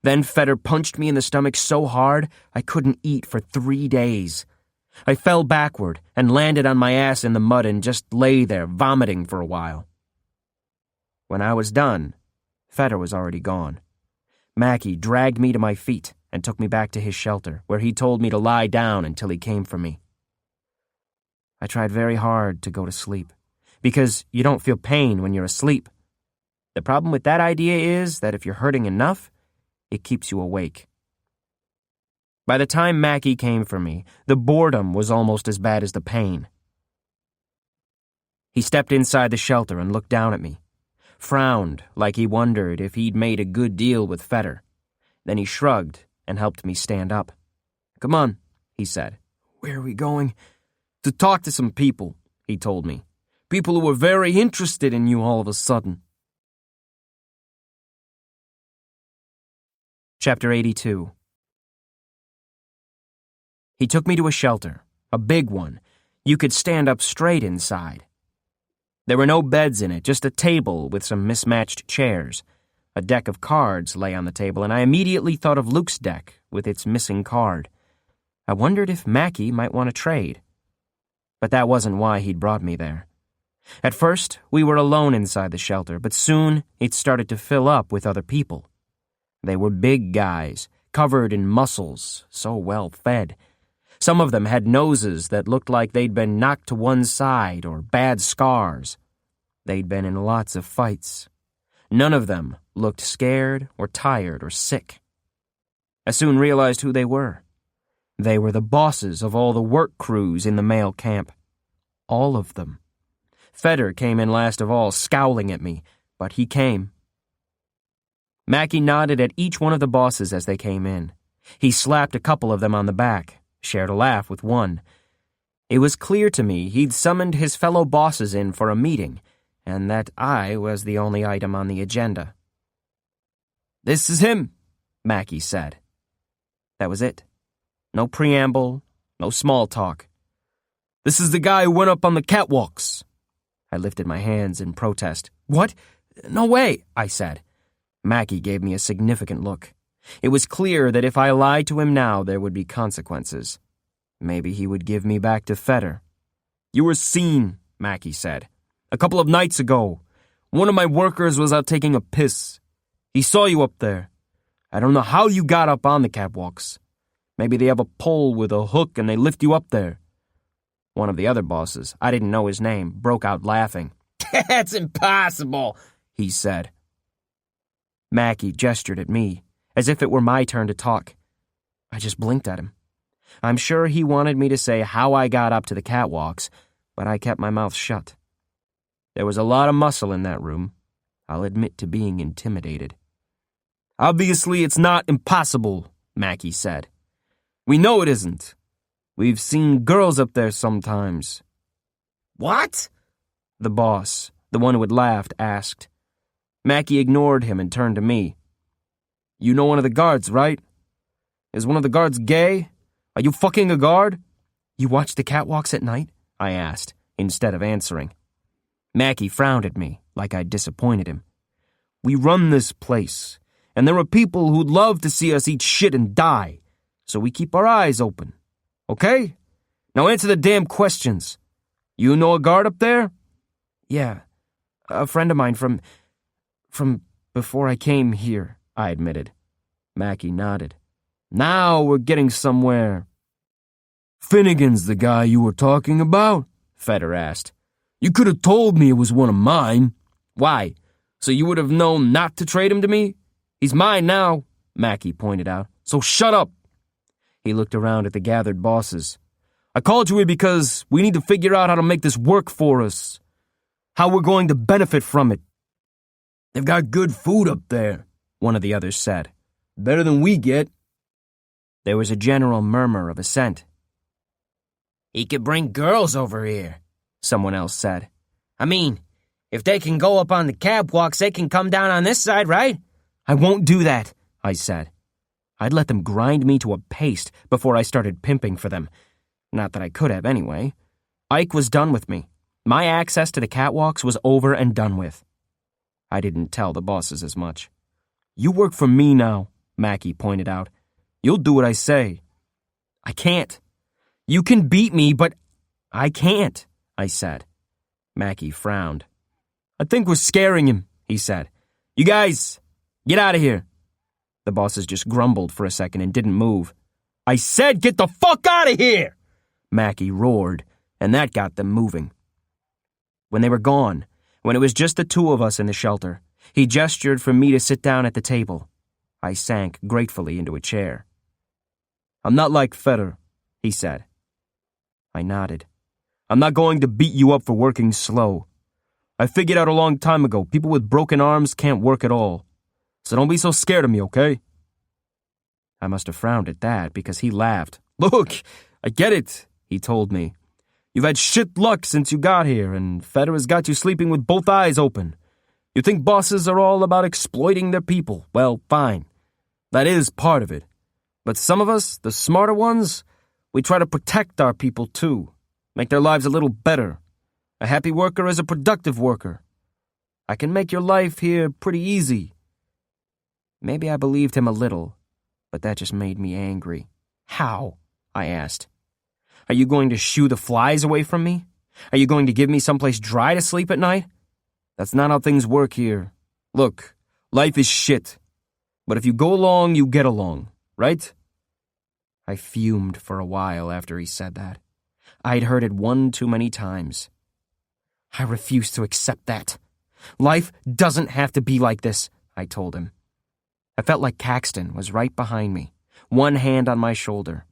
Then Feder punched me in the stomach so hard I couldn't eat for 3 days. I fell backward and landed on my ass in the mud and just lay there vomiting for a while. When I was done, Feder was already gone. Mackie dragged me to my feet and took me back to his shelter, where he told me to lie down until he came for me. I tried very hard to go to sleep, because you don't feel pain when you're asleep. The problem with that idea is that if you're hurting enough, it keeps you awake. By the time Mackie came for me, the boredom was almost as bad as the pain. He stepped inside the shelter and looked down at me, frowned like he wondered if he'd made a good deal with Feder. Then he shrugged and helped me stand up. Come on, he said. Where are we going? To talk to some people, he told me. People who are very interested in you all of a sudden. Chapter 82. He took me to a shelter, a big one. You could stand up straight inside. There were no beds in it, just a table with some mismatched chairs. A deck of cards lay on the table, and I immediately thought of Luke's deck with its missing card. I wondered if Mackie might want to trade. But that wasn't why he'd brought me there. At first, we were alone inside the shelter, but soon it started to fill up with other people. They were big guys, covered in muscles, so well fed. Some of them had noses that looked like they'd been knocked to one side or bad scars. They'd been in lots of fights. None of them looked scared or tired or sick. I soon realized who they were. They were the bosses of all the work crews in the male camp. All of them. Feder came in last of all, scowling at me, but he came. Mackie nodded at each one of the bosses as they came in. He slapped a couple of them on the back, shared a laugh with one. It was clear to me he'd summoned his fellow bosses in for a meeting, and that I was the only item on the agenda. "This is him," Mackie said. That was it. No preamble, no small talk. "This is the guy who went up on the catwalks." I lifted my hands in protest. "What? No way," I said. Mackie gave me a significant look. It was clear that if I lied to him now, there would be consequences. Maybe he would give me back to Feder. "You were seen," Mackie said. "A couple of nights ago. One of my workers was out taking a piss. He saw you up there. I don't know how you got up on the catwalks. Maybe they have a pole with a hook and they lift you up there." One of the other bosses, I didn't know his name, broke out laughing. "That's impossible," he said. Mackie gestured at me, as if it were my turn to talk. I just blinked at him. I'm sure he wanted me to say how I got up to the catwalks, but I kept my mouth shut. There was a lot of muscle in that room. I'll admit to being intimidated. "Obviously, it's not impossible," Mackie said. "We know it isn't. We've seen girls up there sometimes." "What?" The boss, the one who had laughed, asked. Mackie ignored him and turned to me. "You know one of the guards, right? Is one of the guards gay? Are you fucking a guard?" "You watch the catwalks at night?" I asked, instead of answering. Mackie frowned at me, like I'd disappointed him. "We run this place, and there are people who'd love to see us eat shit and die, so we keep our eyes open. Okay? Now answer the damn questions. You know a guard up there?" "Yeah, a friend of mine from before I came here," I admitted. Mackie nodded. "Now we're getting somewhere." "Finnegan's the guy you were talking about?" Feder asked. "You could have told me it was one of mine." "Why? So you would have known not to trade him to me? He's mine now," Mackie pointed out. "So shut up." He looked around at the gathered bosses. "I called you here because we need to figure out how to make this work for us. How we're going to benefit from it." "They've got good food up there," one of the others said. "Better than we get." There was a general murmur of assent. "He could bring girls over here," someone else said. "I mean, if they can go up on the catwalks, they can come down on this side, right?" "I won't do that," I said. I'd let them grind me to a paste before I started pimping for them. Not that I could have anyway. Ike was done with me. My access to the catwalks was over and done with. I didn't tell the bosses as much. "You work for me now," Mackie pointed out. "You'll do what I say." "I can't. You can beat me, but I can't," I said. Mackie frowned. "I think we're scaring him," he said. "You guys, get out of here." The bosses just grumbled for a second and didn't move. "I said get the fuck out of here!" Mackie roared, and that got them moving. When they were gone, when it was just the two of us in the shelter, he gestured for me to sit down at the table. I sank gratefully into a chair. "I'm not like Feder," he said. I nodded. "I'm not going to beat you up for working slow. I figured out a long time ago people with broken arms can't work at all. So don't be so scared of me, okay?" I must have frowned at that because he laughed. "Look, I get it," he told me. "You've had shit luck since you got here, and Feder has got you sleeping with both eyes open. You think bosses are all about exploiting their people. Well, fine. That is part of it. But some of us, the smarter ones, we try to protect our people too, make their lives a little better. A happy worker is a productive worker. I can make your life here pretty easy." Maybe I believed him a little, but that just made me angry. "How?" I asked. "Are you going to shoo the flies away from me? Are you going to give me someplace dry to sleep at night?" "That's not how things work here. Look, life is shit. But if you go along, you get along, right?" I fumed for a while after he said that. I'd heard it one too many times. I refuse to accept that. Life doesn't have to be like this, I told him. I felt like Caxton was right behind me, one hand on my shoulder.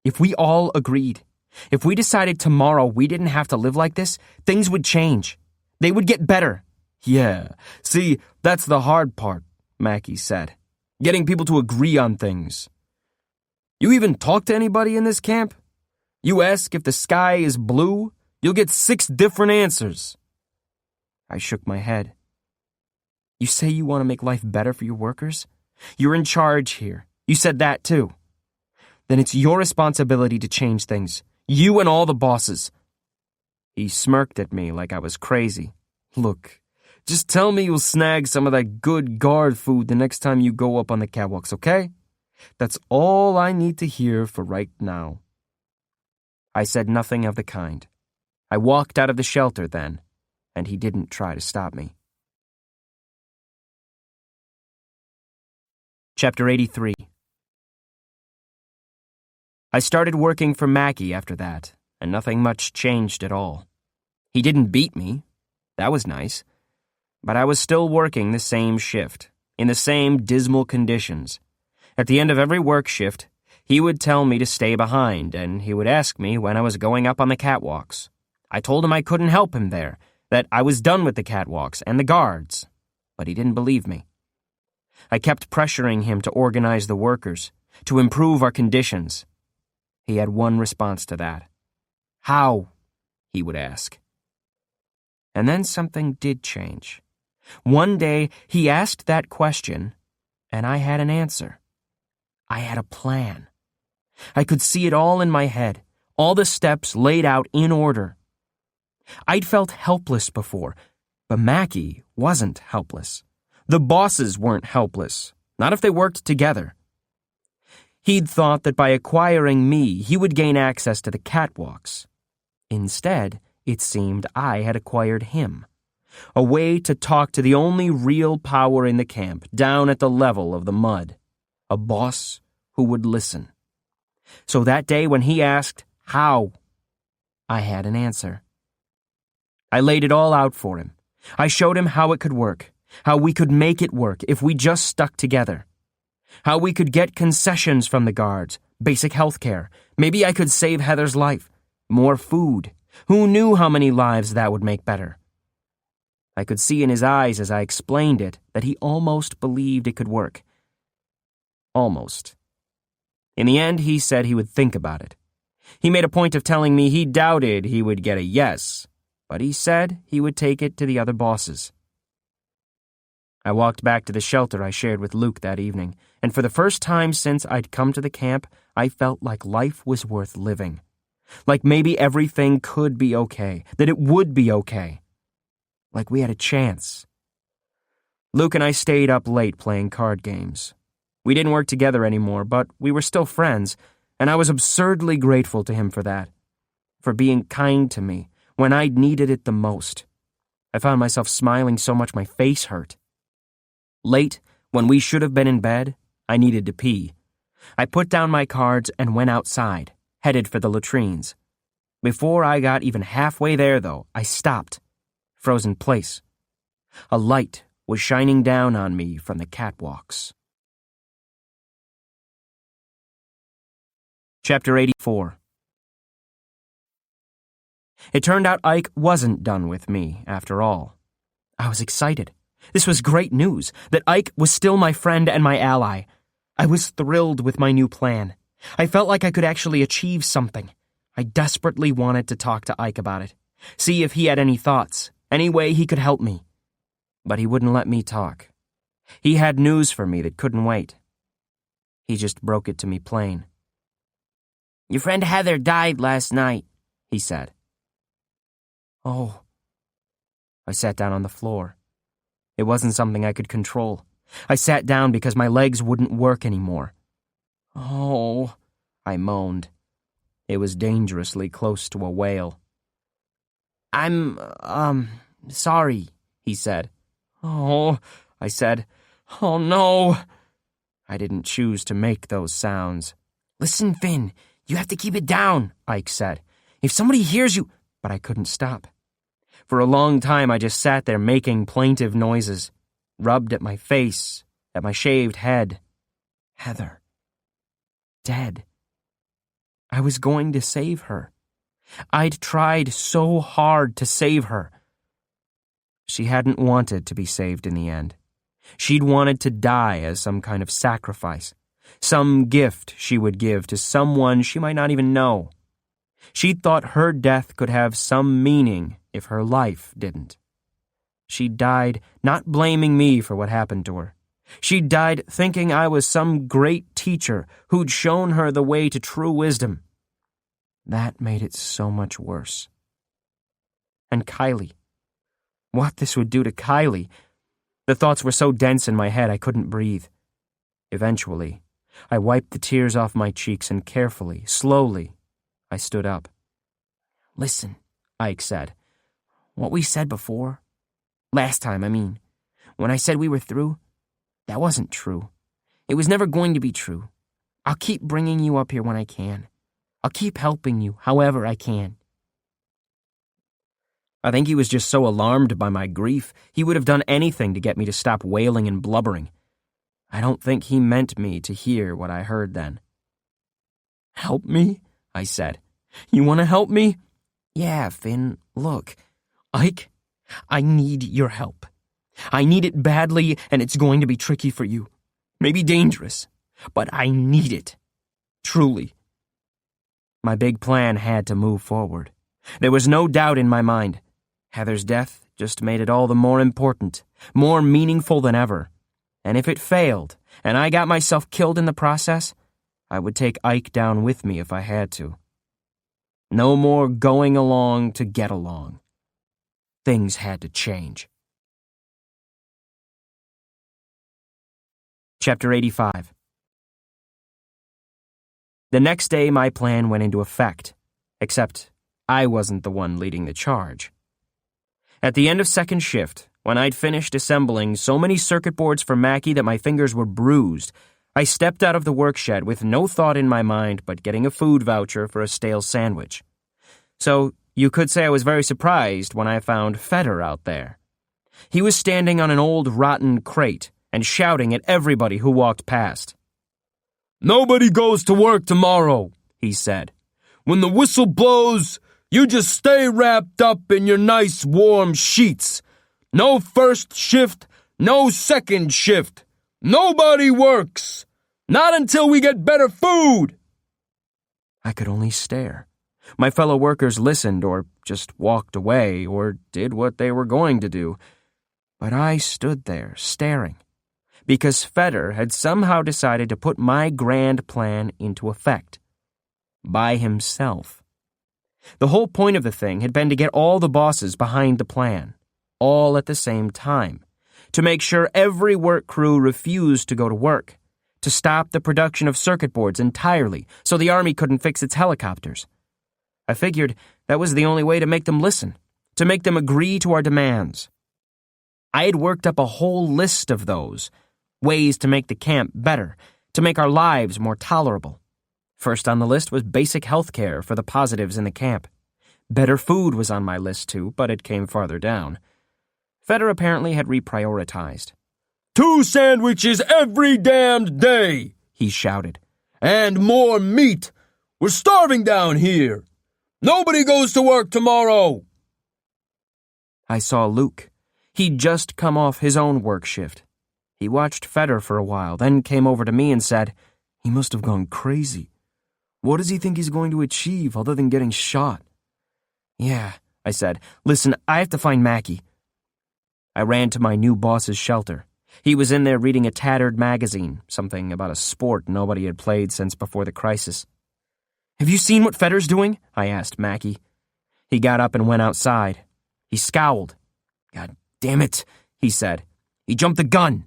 If we all agreed, if we decided tomorrow we didn't have to live like this, things would change. They would get better. "Yeah, see, that's the hard part," Mackie said. "Getting people to agree on things. You even talk to anybody in this camp? You ask if the sky is blue, you'll get 6 different answers. I shook my head. You say you want to make life better for your workers? You're in charge here. You said that too. Then it's your responsibility to change things. You and all the bosses. He smirked at me like I was crazy. Look, just tell me you'll snag some of that good guard food the next time you go up on the catwalks, okay? That's all I need to hear for right now. I said nothing of the kind. I walked out of the shelter then, and he didn't try to stop me. Chapter 83. I started working for Mackie after that, and nothing much changed at all. He didn't beat me. That was nice. But I was still working the same shift, in the same dismal conditions. At the end of every work shift, he would tell me to stay behind, and he would ask me when I was going up on the catwalks. I told him I couldn't help him there, that I was done with the catwalks and the guards, but he didn't believe me. I kept pressuring him to organize the workers, to improve our conditions. He had one response to that. How? He would ask. And then something did change. One day, he asked that question, and I had an answer. I had a plan. I could see it all in my head, all the steps laid out in order. I'd felt helpless before, but Mackie wasn't helpless. The bosses weren't helpless, not if they worked together. He'd thought that by acquiring me, he would gain access to the catwalks. Instead, it seemed I had acquired him. A way to talk to the only real power in the camp, down at the level of the mud. A boss who would listen. So that day when he asked, how? I had an answer. I laid it all out for him. I showed him how it could work, how we could make it work if we just stuck together. How we could get concessions from the guards, basic health care. Maybe I could save Heather's life. More food. Who knew how many lives that would make better? I could see in his eyes as I explained it that he almost believed it could work. Almost. In the end, he said he would think about it. He made a point of telling me he doubted he would get a yes, but he said he would take it to the other bosses. I walked back to the shelter I shared with Luke that evening, and for the first time since I'd come to the camp, I felt like life was worth living. Like maybe everything could be okay, that it would be okay. Like we had a chance. Luke and I stayed up late playing card games. We didn't work together anymore, but we were still friends, and I was absurdly grateful to him for that. For being kind to me when I'd needed it the most. I found myself smiling so much my face hurt. Late, when we should have been in bed, I needed to pee. I put down my cards and went outside, headed for the latrines. Before I got even halfway there, though, I stopped, froze in place. A light was shining down on me from the catwalks. Chapter 84. It turned out Ike wasn't done with me, after all. I was excited. This was great news, that Ike was still my friend and my ally. I was thrilled with my new plan. I felt like I could actually achieve something. I desperately wanted to talk to Ike about it, see if he had any thoughts, any way he could help me. But he wouldn't let me talk. He had news for me that couldn't wait. He just broke it to me plain. Your friend Heather died last night, he said. Oh. I sat down on the floor. It wasn't something I could control. I sat down because my legs wouldn't work anymore. Oh, I moaned. It was dangerously close to a wail. I'm, sorry, he said. Oh, I said. Oh, no. I didn't choose to make those sounds. Listen, Finn, you have to keep it down, Ike said. If somebody hears you... But I couldn't stop. For a long time, I just sat there making plaintive noises, rubbed at my face, at my shaved head. Heather. Dead. I was going to save her. I'd tried so hard to save her. She hadn't wanted to be saved in the end. She'd wanted to die as some kind of sacrifice, Some gift she would give to someone she might not even know. She thought her death could have some meaning if her life didn't. She died not blaming me for what happened to her. She died thinking I was some great teacher who'd shown her the way to true wisdom. That made it so much worse. And Kylie. What this would do to Kylie. The thoughts were so dense in my head I couldn't breathe. Eventually, I wiped the tears off my cheeks and carefully, slowly, I stood up. Listen, Ike said. what we said before, last time, I mean, when I said we were through, that wasn't true. It was never going to be true. I'll keep bringing you up here when I can. I'll keep helping you however I can. I think he was just so alarmed by my grief, he would have done anything to get me to stop wailing and blubbering. I don't think he meant me to hear what I heard then. "Help me?" I said. "You want to help me?" Yeah, Finn, look. "Ike, I need your help. I need it badly, and it's going to be tricky for you. Maybe dangerous, but I need it. Truly." My big plan had to move forward. There was no doubt in my mind. Heather's death just made it all the more important, more meaningful than ever. And if it failed, and I got myself killed in the process, I would take Ike down with me if I had to. No more going along to get along. Things had to change. Chapter 85. The next day my plan went into effect, except I wasn't the one leading the charge. At the end of second shift, when I'd finished assembling so many circuit boards for Mackie that my fingers were bruised, I stepped out of the workshed with no thought in my mind but getting a food voucher for a stale sandwich. So you could say I was very surprised when I found Feder out there. He was standing on an old rotten crate and shouting at everybody who walked past. "Nobody goes to work tomorrow," he said. "When the whistle blows, you just stay wrapped up in your nice warm sheets. No first shift, no second shift. Nobody works. Not until we get better food." I could only stare. My fellow workers listened or just walked away or did what they were going to do. But I stood there, staring, because Feder had somehow decided to put my grand plan into effect. By himself. The whole point of the thing had been to get all the bosses behind the plan, all at the same time, to make sure every work crew refused to go to work, to stop the production of circuit boards entirely so the Army couldn't fix its helicopters. I figured that was the only way to make them listen, to make them agree to our demands. I had worked up a whole list of those, ways to make the camp better, to make our lives more tolerable. First on the list was basic health care for the positives in the camp. Better food was on my list too, but it came farther down. Feder apparently had reprioritized. 2 sandwiches every damned day," he shouted. "And more meat. We're starving down here. Nobody goes to work tomorrow." I saw Luke. He'd just come off his own work shift. He watched Feder for a while, then came over to me and said, "He must have gone crazy. What does he think he's going to achieve other than getting shot?" "Yeah," I said. "Listen, I have to find Mackie." I ran to my new boss's shelter. He was in there reading a tattered magazine, something about a sport nobody had played since before the crisis. "Have you seen what Feder's doing?" I asked Mackie. He got up and went outside. He scowled. "God damn it," he said. "He jumped the gun.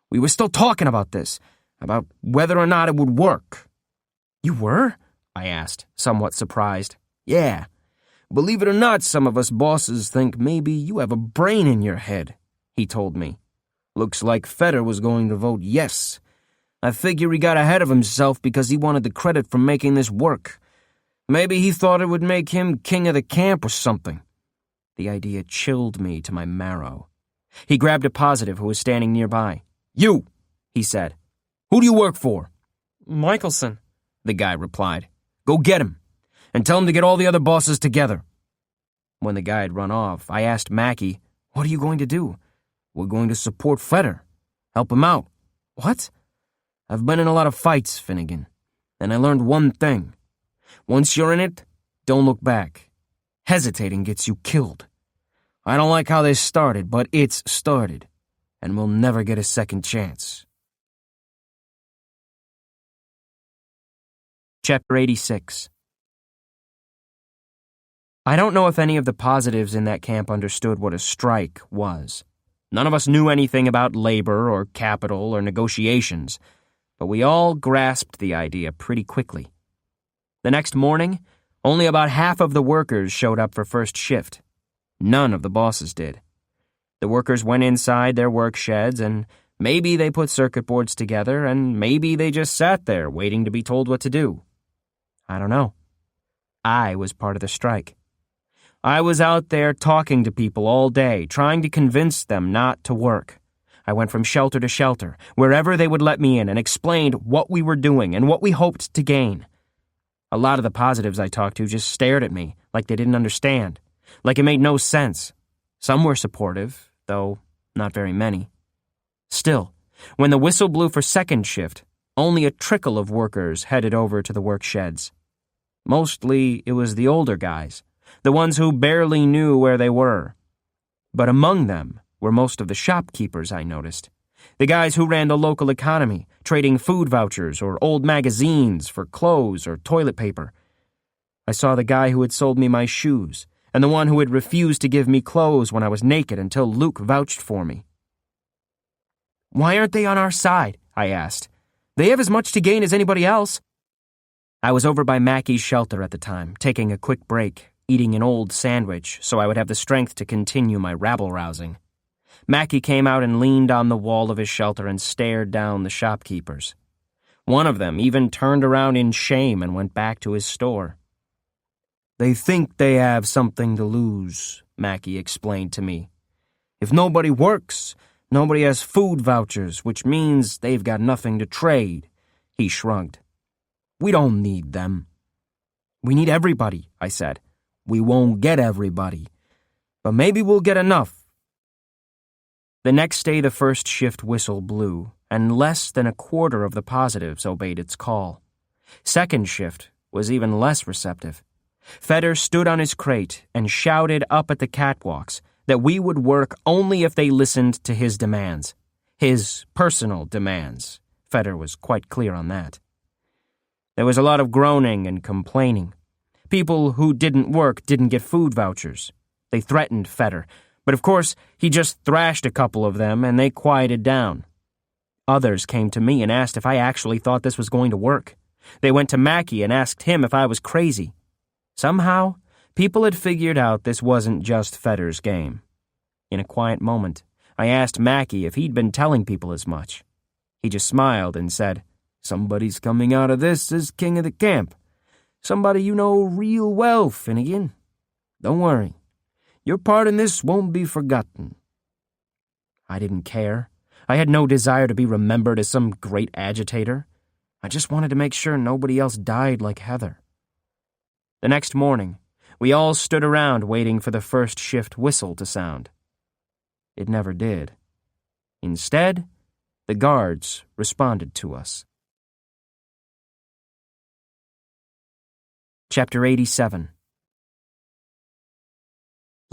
We were still talking about this, about whether or not it would work." "You were?" I asked, somewhat surprised. "Yeah. Believe it or not, some of us bosses think maybe you have a brain in your head," he told me. "Looks like Feder was going to vote yes. I figure he got ahead of himself because he wanted the credit for making this work. Maybe he thought it would make him king of the camp or something." The idea chilled me to my marrow. He grabbed a positive who was standing nearby. "You," he said. "Who do you work for?" "Michelson," the guy replied. "Go get him, and tell him to get all the other bosses together." When the guy had run off, I asked Mackie, "What are you going to do?" "We're going to support Feder. Help him out." "What?" I've been in a lot of fights, Finnegan, and I learned one thing. Once you're in it, don't look back. Hesitating gets you killed. I don't like how this started, but it's started, and we'll never get a second chance. Chapter 86. I don't know if any of the positives in that camp understood what a strike was. None of us knew anything about labor or capital or negotiations, but we all grasped the idea pretty quickly. The next morning, only about half of the workers showed up for first shift. None of the bosses did. The workers went inside their work sheds, and maybe they put circuit boards together, and maybe they just sat there waiting to be told what to do. I don't know. I was part of the strike. I was out there talking to people all day, trying to convince them not to work. I went from shelter to shelter, wherever they would let me in, and explained what we were doing and what we hoped to gain. A lot of the positives I talked to just stared at me like they didn't understand, like it made no sense. Some were supportive, though not very many. Still, when the whistle blew for second shift, only a trickle of workers headed over to the work sheds. Mostly, it was the older guys, the ones who barely knew where they were. But among them were most of the shopkeepers, I noticed. The guys who ran the local economy, trading food vouchers or old magazines for clothes or toilet paper. I saw the guy who had sold me my shoes, and the one who had refused to give me clothes when I was naked until Luke vouched for me. "Why aren't they on our side?" I asked. "They have as much to gain as anybody else." I was over by Mackie's shelter at the time, taking a quick break, eating an old sandwich so I would have the strength to continue my rabble-rousing. Mackie came out and leaned on the wall of his shelter and stared down the shopkeepers. One of them even turned around in shame and went back to his store. "They think they have something to lose," Mackie explained to me. "If nobody works, nobody has food vouchers, which means they've got nothing to trade." He shrugged. "We don't need them." "We need everybody," I said. "We won't get everybody, but maybe we'll get enough." The next day the first shift whistle blew, and less than a quarter of the positives obeyed its call. Second shift was even less receptive. Feder stood on his crate and shouted up at the catwalks that we would work only if they listened to his demands. His personal demands. Feder was quite clear on that. There was a lot of groaning and complaining. People who didn't work didn't get food vouchers. They threatened Feder, but of course he just thrashed a couple of them and they quieted down. Others came to me and asked if I actually thought this was going to work. They went to Mackie and asked him if I was crazy. Somehow, people had figured out this wasn't just Feder's game. In a quiet moment, I asked Mackie if he'd been telling people as much. He just smiled and said, "Somebody's coming out of this as king of the camp. Somebody you know real well, Finnegan. Don't worry. Your part in this won't be forgotten." I didn't care. I had no desire to be remembered as some great agitator. I just wanted to make sure nobody else died like Heather. The next morning, we all stood around waiting for the first shift whistle to sound. It never did. Instead, the guards responded to us. Chapter 87.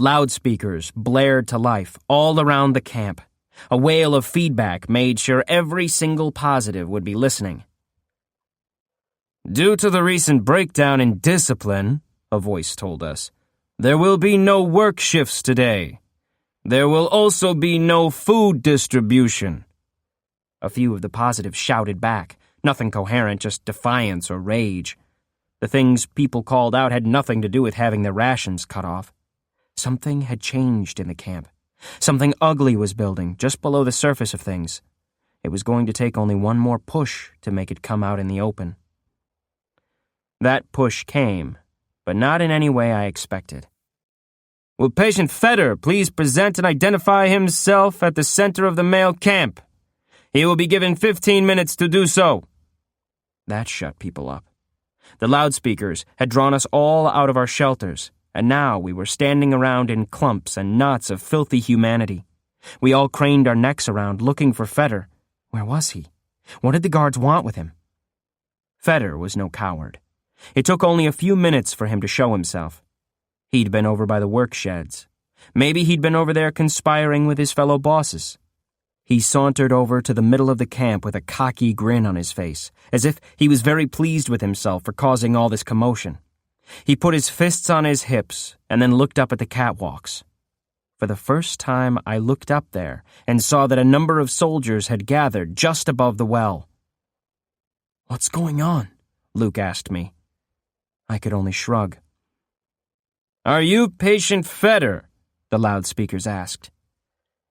Loudspeakers blared to life all around the camp. A wail of feedback made sure every single positive would be listening. "Due to the recent breakdown in discipline," a voice told us, "there will be no work shifts today. There will also be no food distribution." A few of the positives shouted back, nothing coherent, just defiance or rage. The things people called out had nothing to do with having their rations cut off. Something had changed in the camp. Something ugly was building just below the surface of things. It was going to take only one more push to make it come out in the open. That push came, but not in any way I expected. "Will Patient Feder please present and identify himself at the center of the male camp? He will be given 15 minutes to do so." That shut people up. The loudspeakers had drawn us all out of our shelters, and now we were standing around in clumps and knots of filthy humanity. We all craned our necks around looking for Feder. Where was he? What did the guards want with him? Feder was no coward. It took only a few minutes for him to show himself. He'd been over by the work sheds. Maybe he'd been over there conspiring with his fellow bosses. He sauntered over to the middle of the camp with a cocky grin on his face, as if he was very pleased with himself for causing all this commotion. He put his fists on his hips and then looked up at the catwalks. For the first time, I looked up there and saw that a number of soldiers had gathered just above the well. "What's going on?" Luke asked me. I could only shrug. "Are you Patient Feder?" the loudspeakers asked.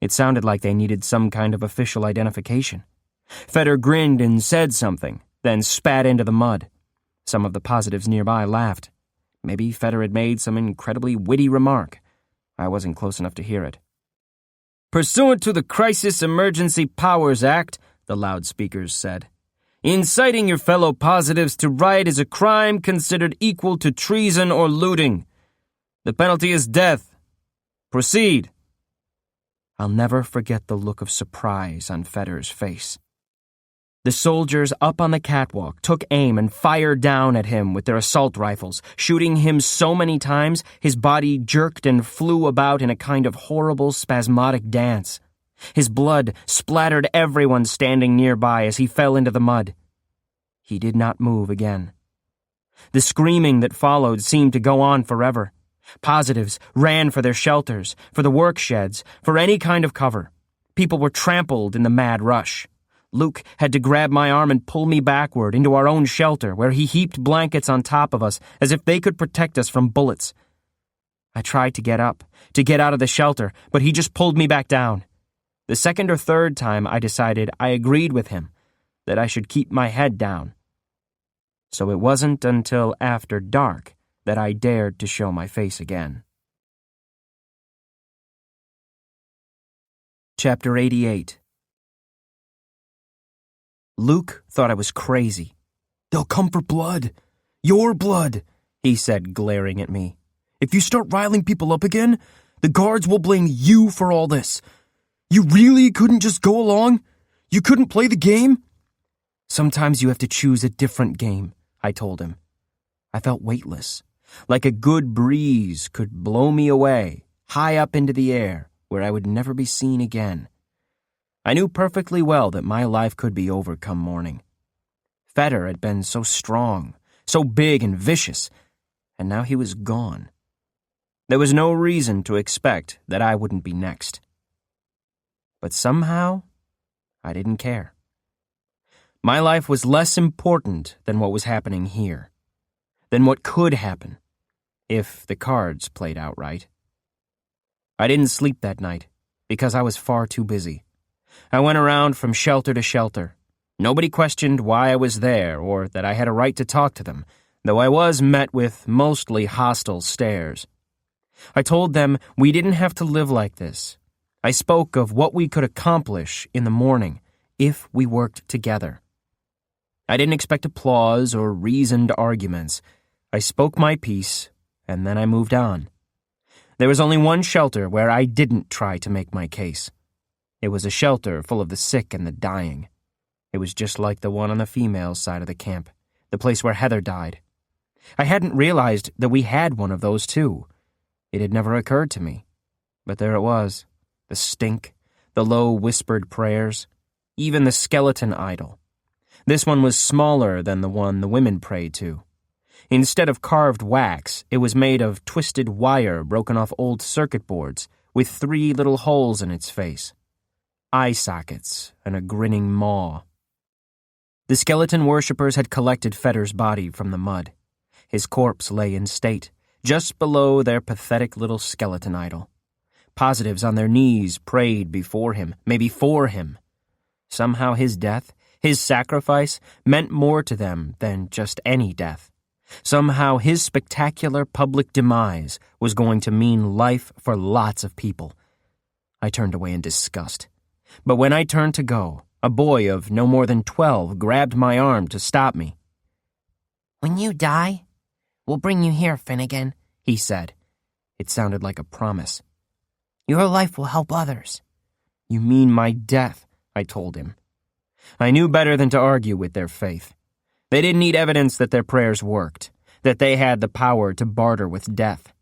It sounded like they needed some kind of official identification. Feder grinned and said something, then spat into the mud. Some of the positives nearby laughed. Maybe Feder had made some incredibly witty remark. I wasn't close enough to hear it. "Pursuant to the Crisis Emergency Powers Act," the loudspeakers said, "inciting your fellow positives to riot is a crime considered equal to treason or looting. The penalty is death. Proceed." I'll never forget the look of surprise on Feder's face. The soldiers up on the catwalk took aim and fired down at him with their assault rifles, shooting him so many times his body jerked and flew about in a kind of horrible spasmodic dance. His blood splattered everyone standing nearby as he fell into the mud. He did not move again. The screaming that followed seemed to go on forever. Positives ran for their shelters, for the work sheds, for any kind of cover. People were trampled in the mad rush. Luke had to grab my arm and pull me backward into our own shelter, where he heaped blankets on top of us as if they could protect us from bullets. I tried to get up, to get out of the shelter, but he just pulled me back down. The second or third time I decided I agreed with him that I should keep my head down. So it wasn't until after dark that I dared to show my face again. Chapter 88. Luke thought I was crazy. "They'll come for blood. Your blood," he said, glaring at me. "If you start riling people up again, the guards will blame you for all this. You really couldn't just go along? You couldn't play the game?" "Sometimes you have to choose a different game," I told him. I felt weightless, like a good breeze could blow me away, high up into the air, where I would never be seen again. I knew perfectly well that my life could be over come morning. Feder had been so strong, so big and vicious, and now he was gone. There was no reason to expect that I wouldn't be next. But somehow, I didn't care. My life was less important than what was happening here, than what could happen, if the cards played out right. I didn't sleep that night, because I was far too busy. I went around from shelter to shelter. Nobody questioned why I was there or that I had a right to talk to them, though I was met with mostly hostile stares. I told them we didn't have to live like this. I spoke of what we could accomplish in the morning if we worked together. I didn't expect applause or reasoned arguments. I spoke my piece, and then I moved on. There was only one shelter where I didn't try to make my case. It was a shelter full of the sick and the dying. It was just like the one on the female side of the camp, the place where Heather died. I hadn't realized that we had one of those too. It had never occurred to me. But there it was, the stink, the low whispered prayers, even the skeleton idol. This one was smaller than the one the women prayed to. Instead of carved wax, it was made of twisted wire broken off old circuit boards with 3 little holes in its face. Eye sockets and a grinning maw. The skeleton worshippers had collected Feder's body from the mud. His corpse lay in state, just below their pathetic little skeleton idol. Positives on their knees prayed before him, maybe for him. Somehow his death, his sacrifice, meant more to them than just any death. Somehow his spectacular public demise was going to mean life for lots of people. I turned away in disgust. But when I turned to go, a boy of no more than 12 grabbed my arm to stop me. "When you die, we'll bring you here, Finnegan," he said. It sounded like a promise. "Your life will help others." "You mean my death," I told him. I knew better than to argue with their faith. They didn't need evidence that their prayers worked, that they had the power to barter with death.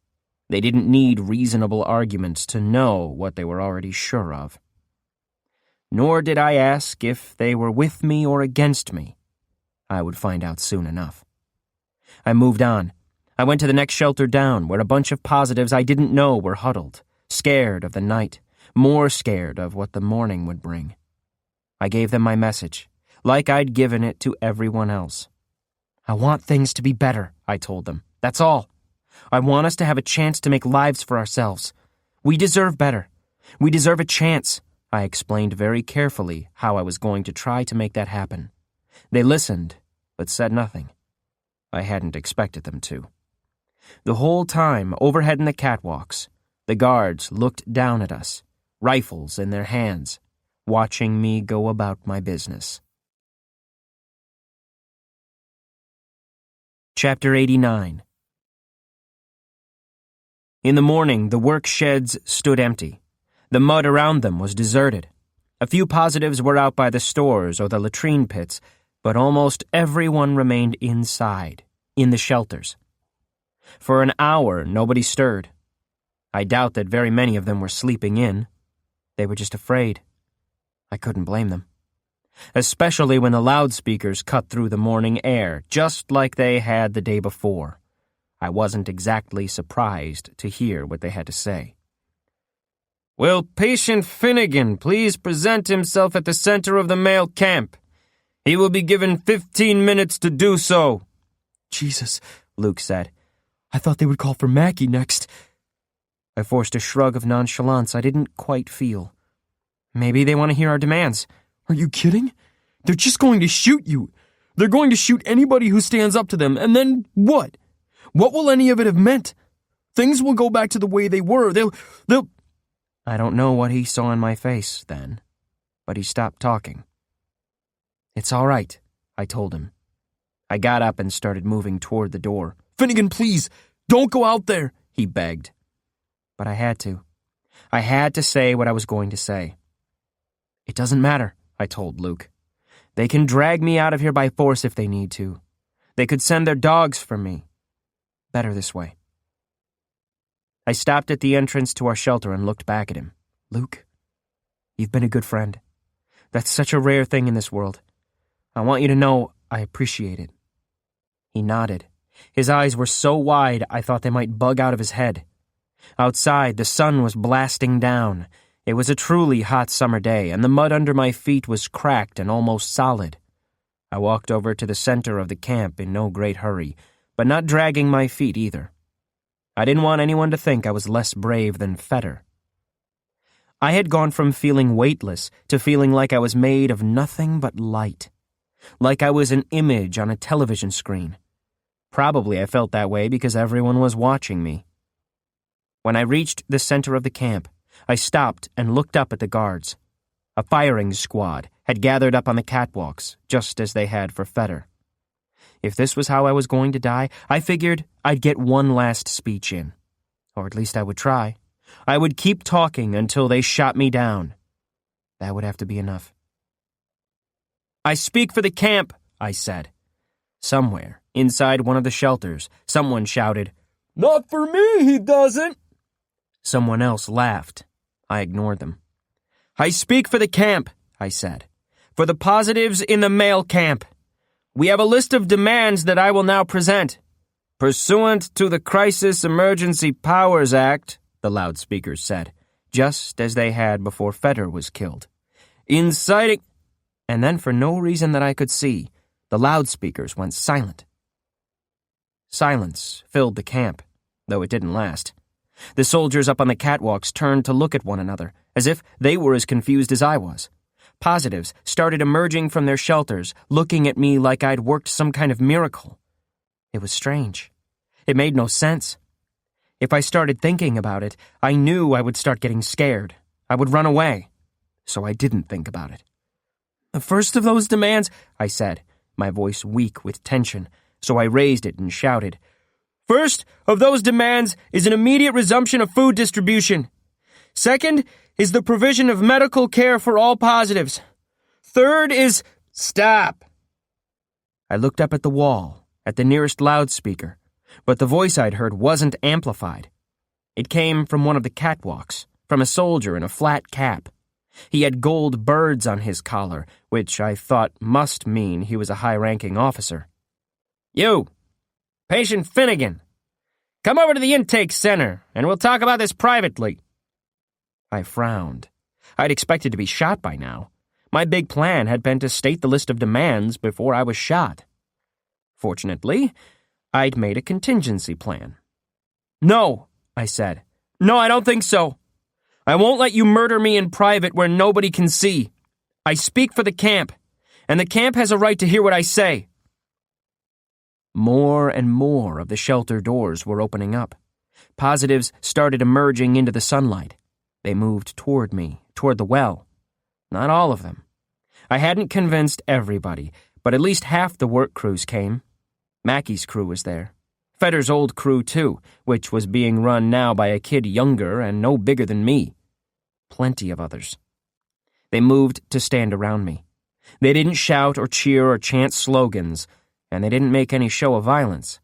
They didn't need reasonable arguments to know what they were already sure of. Nor did I ask if they were with me or against me. I would find out soon enough. I moved on. I went to the next shelter down, where a bunch of positives I didn't know were huddled, scared of the night, more scared of what the morning would bring. I gave them my message, like I'd given it to everyone else. I want things to be better, I told them. That's all. I want us to have a chance to make lives for ourselves. We deserve better. We deserve a chance. I explained very carefully how I was going to try to make that happen. They listened, but said nothing. I hadn't expected them to. The whole time, overhead in the catwalks, the guards looked down at us, rifles in their hands, watching me go about my business. Chapter 89. In the morning, the work sheds stood empty. The mud around them was deserted. A few positives were out by the stores or the latrine pits, but almost everyone remained inside, in the shelters. For an hour, nobody stirred. I doubt that very many of them were sleeping in. They were just afraid. I couldn't blame them. Especially when the loudspeakers cut through the morning air, just like they had the day before. I wasn't exactly surprised to hear what they had to say. "Will Patient Finnegan please present himself at the center of the male camp? He will be given 15 minutes to do so." Jesus, Luke said. I thought they would call for Mackie next. I forced a shrug of nonchalance I didn't quite feel. Maybe they want to hear our demands. Are you kidding? They're just going to shoot you. They're going to shoot anybody who stands up to them, and then what? What will any of it have meant? Things will go back to the way they were. They'll... I don't know what he saw in my face then, but he stopped talking. "It's all right," I told him. I got up and started moving toward the door. "Finnegan, please, don't go out there," he begged. But I had to. I had to say what I was going to say. "It doesn't matter," I told Luke. "They can drag me out of here by force if they need to. They could send their dogs for me. Better this way." I stopped at the entrance to our shelter and looked back at him. "Luke, you've been a good friend. That's such a rare thing in this world. I want you to know I appreciate it." He nodded. His eyes were so wide I thought they might bug out of his head. Outside, the sun was blasting down. It was a truly hot summer day, and the mud under my feet was cracked and almost solid. I walked over to the center of the camp in no great hurry, but not dragging my feet either. I didn't want anyone to think I was less brave than Fetter. I had gone from feeling weightless to feeling like I was made of nothing but light, like I was an image on a television screen. Probably I felt that way because everyone was watching me. When I reached the center of the camp, I stopped and looked up at the guards. A firing squad had gathered up on the catwalks, just as they had for Fetter. If this was how I was going to die, I figured I'd get one last speech in. Or at least I would try. I would keep talking until they shot me down. That would have to be enough. "I speak for the camp," I said. Somewhere, inside one of the shelters, someone shouted, "Not for me, he doesn't!" Someone else laughed. I ignored them. "I speak for the camp," I said. "For the positives in the male camp. We have a list of demands that I will now present. Pursuant to the Crisis Emergency Powers Act," the loudspeakers said, just as they had before Fetter was killed. "Inciting..." And then, for no reason that I could see, the loudspeakers went silent. Silence filled the camp, though it didn't last. The soldiers up on the catwalks turned to look at one another, as if they were as confused as I was. Positives started emerging from their shelters, looking at me like I'd worked some kind of miracle. It was strange. It made no sense. If I started thinking about it, I knew I would start getting scared. I would run away. So I didn't think about it. "The first of those demands," I said, my voice weak with tension, so I raised it and shouted, "First of those demands is an immediate resumption of food distribution. Second is the provision of medical care for all positives. third is... Stop! I looked up at the wall, at the nearest loudspeaker, but the voice I'd heard wasn't amplified. It came from one of the catwalks, from a soldier in a flat cap. He had gold birds on his collar, which I thought must mean he was a high-ranking officer. You, Patient Finnegan, come over to the intake center, and we'll talk about this privately. I frowned. I'd expected to be shot by now. My big plan had been to state the list of demands before I was shot. Fortunately, I'd made a contingency plan. No, I said. No, I don't think so. I won't let you murder me in private where nobody can see. I speak for the camp, and the camp has a right to hear what I say. More and more of the shelter doors were opening up. Positives started emerging into the sunlight. They moved toward me, toward the well. Not all of them. I hadn't convinced everybody, but at least half the work crews came. Mackey's crew was there. Fetter's old crew, too, which was being run now by a kid younger and no bigger than me. Plenty of others. They moved to stand around me. They didn't shout or cheer or chant slogans, and they didn't make any show of violence.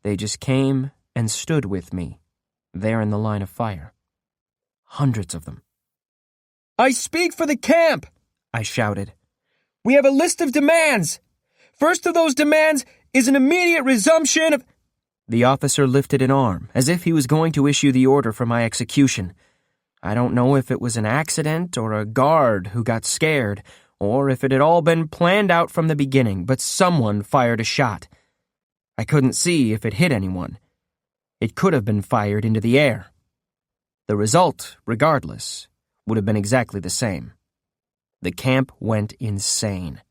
They just came and stood with me, there in the line of fire. Hundreds of them. I speak for the camp, I shouted. We have a list of demands. First of those demands is an immediate resumption of... The officer lifted an arm, as if he was going to issue the order for my execution. I don't know if it was an accident or a guard who got scared, or if it had all been planned out from the beginning, but someone fired a shot. I couldn't see if it hit anyone. It could have been fired into the air. The result, regardless, would have been exactly the same. The camp went insane.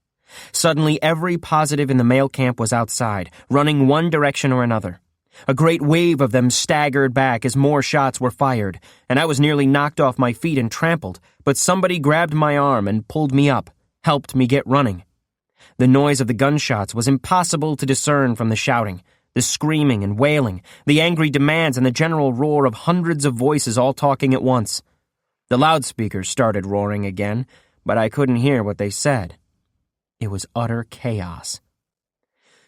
Suddenly, every positive in the male camp was outside, running one direction or another. A great wave of them staggered back as more shots were fired, and I was nearly knocked off my feet and trampled, but somebody grabbed my arm and pulled me up, helped me get running. The noise of the gunshots was impossible to discern from the shouting, the screaming and wailing, the angry demands and the general roar of hundreds of voices all talking at once. The loudspeakers started roaring again, but I couldn't hear what they said. It was utter chaos.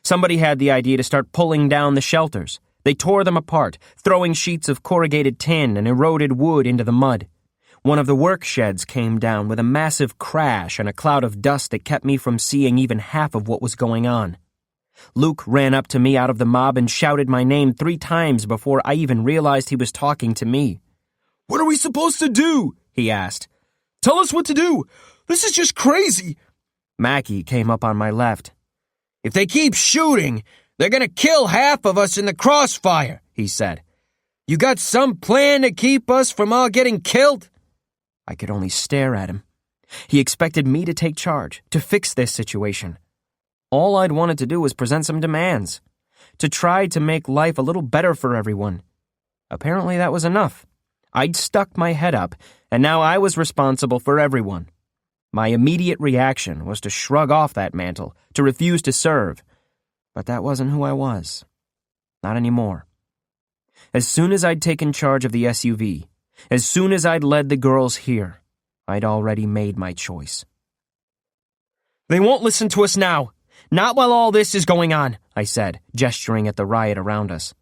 Somebody had the idea to start pulling down the shelters. They tore them apart, throwing sheets of corrugated tin and eroded wood into the mud. One of the work sheds came down with a massive crash and a cloud of dust that kept me from seeing even half of what was going on. Luke ran up to me out of the mob and shouted my name 3 times before I even realized he was talking to me. What are we supposed to do? He asked. Tell us what to do. This is just crazy. Mackey came up on my left. If they keep shooting, they're going to kill half of us in the crossfire, he said. You got some plan to keep us from all getting killed? I could only stare at him. He expected me to take charge, to fix this situation. All I'd wanted to do was present some demands, to try to make life a little better for everyone. Apparently that was enough. I'd stuck my head up, and now I was responsible for everyone. My immediate reaction was to shrug off that mantle, to refuse to serve. But that wasn't who I was. Not anymore. As soon as I'd taken charge of the SUV, as soon as I'd led the girls here, I'd already made my choice. They won't listen to us now. Not while all this is going on, I said, gesturing at the riot around us.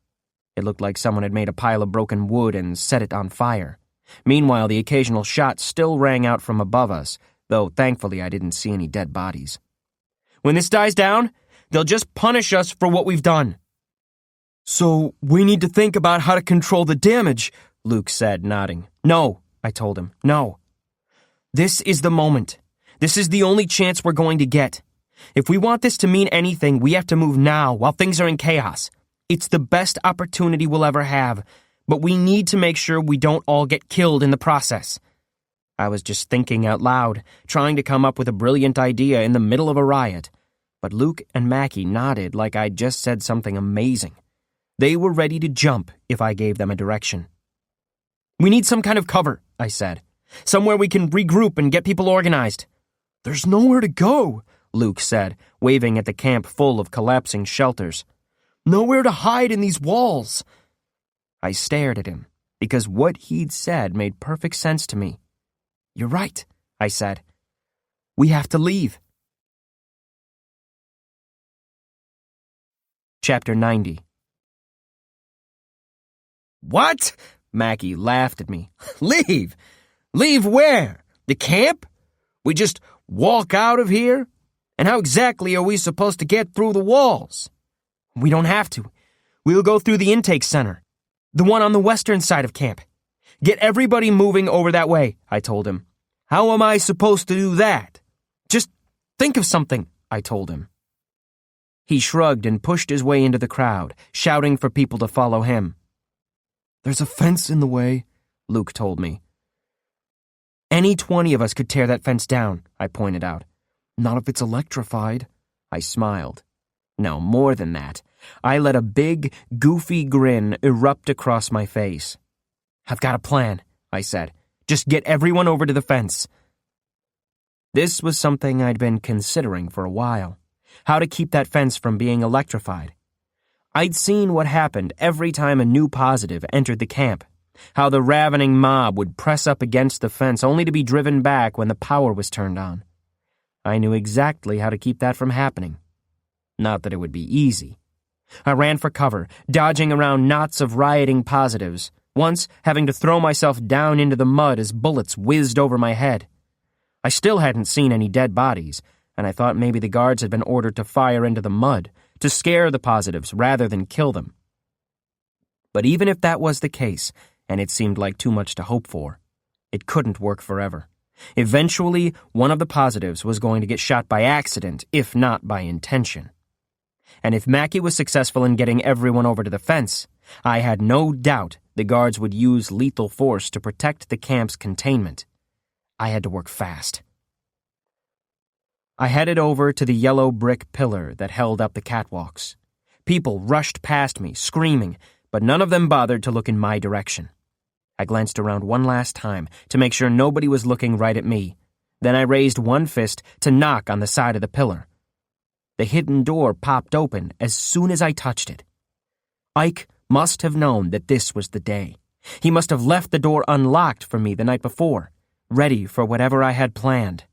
It looked like someone had made a pile of broken wood and set it on fire. Meanwhile, the occasional shot still rang out from above us, though thankfully I didn't see any dead bodies. When this dies down, they'll just punish us for what we've done. So we need to think about how to control the damage, Luke said, nodding. No, I told him, no. This is the moment. This is the only chance we're going to get. If we want this to mean anything, we have to move now while things are in chaos. It's the best opportunity we'll ever have, but we need to make sure we don't all get killed in the process. I was just thinking out loud, trying to come up with a brilliant idea in the middle of a riot, but Luke and Mackey nodded like I'd just said something amazing. They were ready to jump if I gave them a direction. We need some kind of cover, I said. Somewhere we can regroup and get people organized. There's nowhere to go, Luke said, waving at the camp full of collapsing shelters. Nowhere to hide in these walls. I stared at him, because what he'd said made perfect sense to me. You're right, I said. We have to leave. Chapter 90. What? Mackie laughed at me. Leave? Leave where? The camp? We just walk out of here? And how exactly are we supposed to get through the walls? We don't have to. We'll go through the intake center, the one on the western side of camp. Get everybody moving over that way, I told him. How am I supposed to do that? Just think of something, I told him. He shrugged and pushed his way into the crowd, shouting for people to follow him. There's a fence in the way, Luke told me. Any 20 of us could tear that fence down, I pointed out. Not if it's electrified. I smiled. No, more than that. I let a big, goofy grin erupt across my face. I've got a plan, I said. Just get everyone over to the fence. This was something I'd been considering for a while. How to keep that fence from being electrified. I'd seen what happened every time a new positive entered the camp. How the ravening mob would press up against the fence only to be driven back when the power was turned on. I knew exactly how to keep that from happening. Not that it would be easy. I ran for cover, dodging around knots of rioting positives, once having to throw myself down into the mud as bullets whizzed over my head. I still hadn't seen any dead bodies, and I thought maybe the guards had been ordered to fire into the mud, to scare the positives rather than kill them. But even if that was the case, and it seemed like too much to hope for, it couldn't work forever. Eventually, one of the positives was going to get shot by accident, if not by intention. And if Mackie was successful in getting everyone over to the fence, I had no doubt the guards would use lethal force to protect the camp's containment. I had to work fast. I headed over to the yellow brick pillar that held up the catwalks. People rushed past me, screaming, but none of them bothered to look in my direction. I glanced around one last time to make sure nobody was looking right at me. Then I raised one fist to knock on the side of the pillar. The hidden door popped open as soon as I touched it. Ike must have known that this was the day. He must have left the door unlocked for me the night before, ready for whatever I had planned.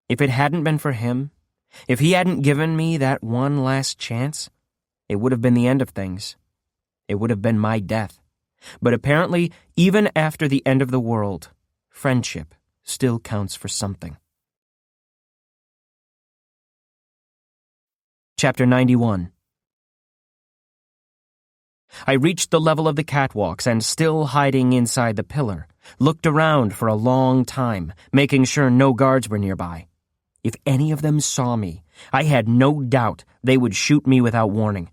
If it hadn't been for him, if he hadn't given me that one last chance, it would have been the end of things. It would have been my death. But apparently, even after the end of the world, friendship still counts for something. Chapter 91. I reached the level of the catwalks and, still hiding inside the pillar, looked around for a long time, making sure no guards were nearby. If any of them saw me, I had no doubt they would shoot me without warning.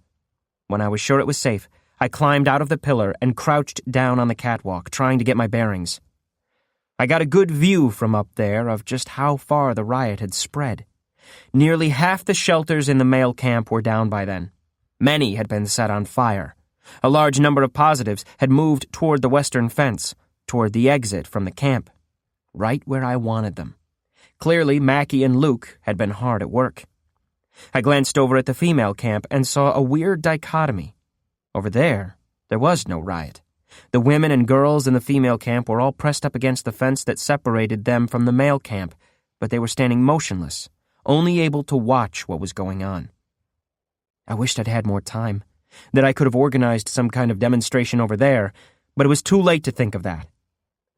When I was sure it was safe, I climbed out of the pillar and crouched down on the catwalk, trying to get my bearings. I got a good view from up there of just how far the riot had spread. Nearly half the shelters in the male camp were down by then. Many had been set on fire. A large number of positives had moved toward the western fence, toward the exit from the camp, right where I wanted them. Clearly, Mackie and Luke had been hard at work. I glanced over at the female camp and saw a weird dichotomy. Over there was no riot. The women and girls in the female camp were all pressed up against the fence that separated them from the male camp, but they were standing motionless, only able to watch what was going on. I wished I'd had more time, that I could have organized some kind of demonstration over there, but it was too late to think of that.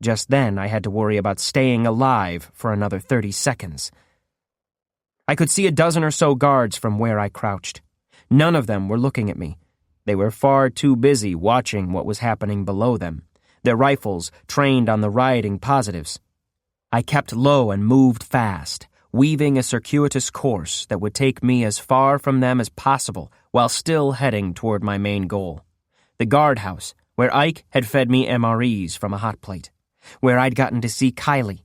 Just then, I had to worry about staying alive for another 30 seconds. I could see a dozen or so guards from where I crouched. None of them were looking at me. They were far too busy watching what was happening below them, their rifles trained on the rioting positives. I kept low and moved fast, weaving a circuitous course that would take me as far from them as possible while still heading toward my main goal, the guardhouse, where Ike had fed me MREs from a hot plate, where I'd gotten to see Kylie.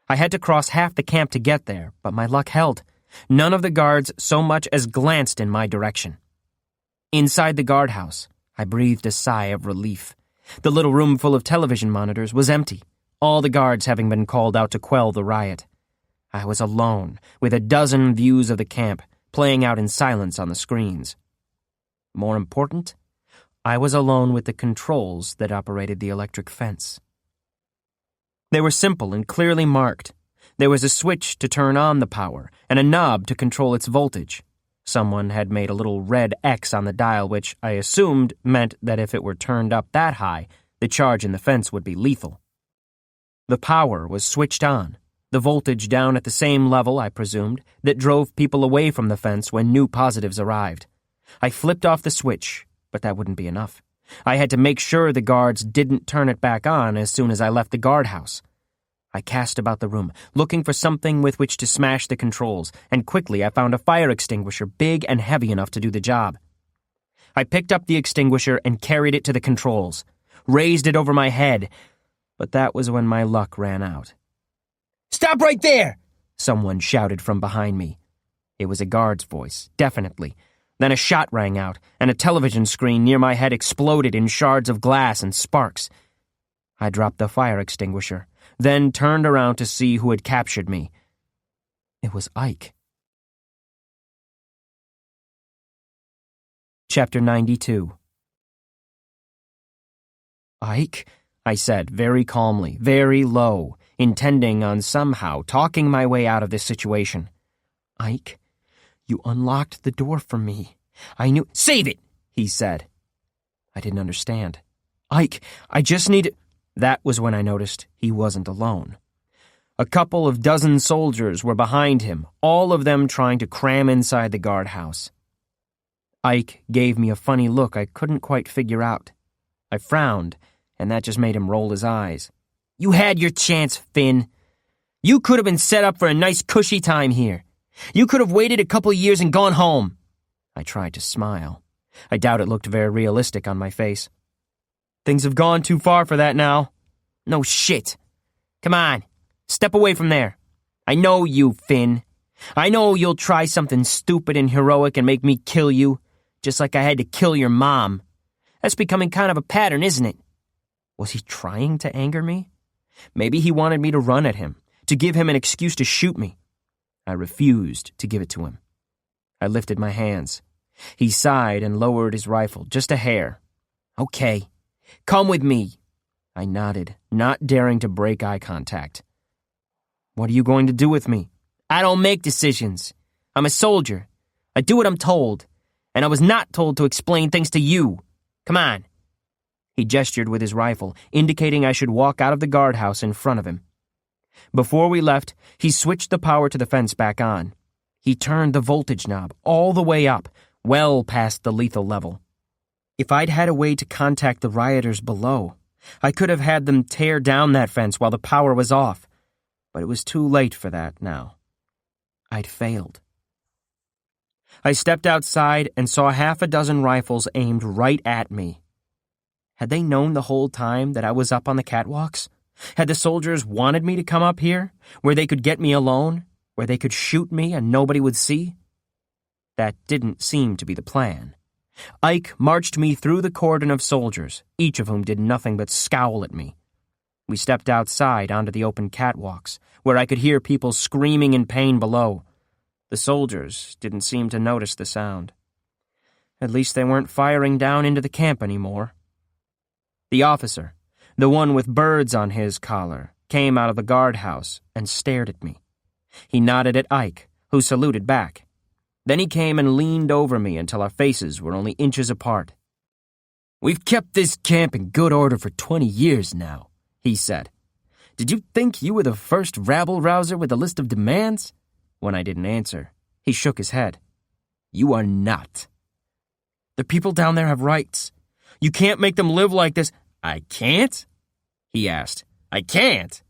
I had to cross half the camp to get there, but my luck held. None of the guards so much as glanced in my direction. Inside the guardhouse, I breathed a sigh of relief. The little room full of television monitors was empty, all the guards having been called out to quell the riot. I was alone, with a dozen views of the camp playing out in silence on the screens. More important, I was alone with the controls that operated the electric fence. They were simple and clearly marked. There was a switch to turn on the power and a knob to control its voltage. Someone had made a little red X on the dial, which I assumed meant that if it were turned up that high, the charge in the fence would be lethal. The power was switched on, the voltage down at the same level, I presumed, that drove people away from the fence when new positives arrived. I flipped off the switch, but that wouldn't be enough. I had to make sure the guards didn't turn it back on as soon as I left the guardhouse. I cast about the room, looking for something with which to smash the controls, and quickly I found a fire extinguisher big and heavy enough to do the job. I picked up the extinguisher and carried it to the controls, raised it over my head, but that was when my luck ran out. "Stop right there!" Someone shouted from behind me. It was a guard's voice, definitely. Then a shot rang out, and a television screen near my head exploded in shards of glass and sparks. I dropped the fire extinguisher, then turned around to see who had captured me. It was Ike. Chapter 92. "Ike," I said very calmly, very low, intending on somehow talking my way out of this situation. "Ike, you unlocked the door for me. I knew—" "Save it!" he said. I didn't understand. "Ike, I just need—" That was when I noticed he wasn't alone. A couple of dozen soldiers were behind him, all of them trying to cram inside the guardhouse. Ike gave me a funny look I couldn't quite figure out. I frowned, and that just made him roll his eyes. "You had your chance, Finn. You could have been set up for a nice cushy time here. You could have waited a couple years and gone home." I tried to smile. I doubt it looked very realistic on my face. "Things have gone too far for that now." "No shit. Come on, step away from there. I know you, Finn. I know you'll try something stupid and heroic and make me kill you, just like I had to kill your mom. That's becoming kind of a pattern, isn't it?" Was he trying to anger me? Maybe he wanted me to run at him, to give him an excuse to shoot me. I refused to give it to him. I lifted my hands. He sighed and lowered his rifle, just a hair. "Okay, come with me." I nodded, not daring to break eye contact. "What are you going to do with me?" "I don't make decisions. I'm a soldier. I do what I'm told, and I was not told to explain things to you. Come on." He gestured with his rifle, indicating I should walk out of the guardhouse in front of him. Before we left, he switched the power to the fence back on. He turned the voltage knob all the way up, well past the lethal level. If I'd had a way to contact the rioters below, I could have had them tear down that fence while the power was off, but it was too late for that now. I'd failed. I stepped outside and saw half a dozen rifles aimed right at me. Had they known the whole time that I was up on the catwalks? Had the soldiers wanted me to come up here, where they could get me alone, where they could shoot me and nobody would see? That didn't seem to be the plan. Ike marched me through the cordon of soldiers, each of whom did nothing but scowl at me. We stepped outside onto the open catwalks, where I could hear people screaming in pain below. The soldiers didn't seem to notice the sound. At least they weren't firing down into the camp anymore. The officer, the one with birds on his collar, came out of the guardhouse and stared at me. He nodded at Ike, who saluted back. Then he came and leaned over me until our faces were only inches apart. "We've kept this camp in good order for 20 years now," he said. "Did you think you were the first rabble-rouser with a list of demands?" When I didn't answer, he shook his head. "You are not. The people down there have rights. You can't make them live like this." "I can't?" he asked. "I can't?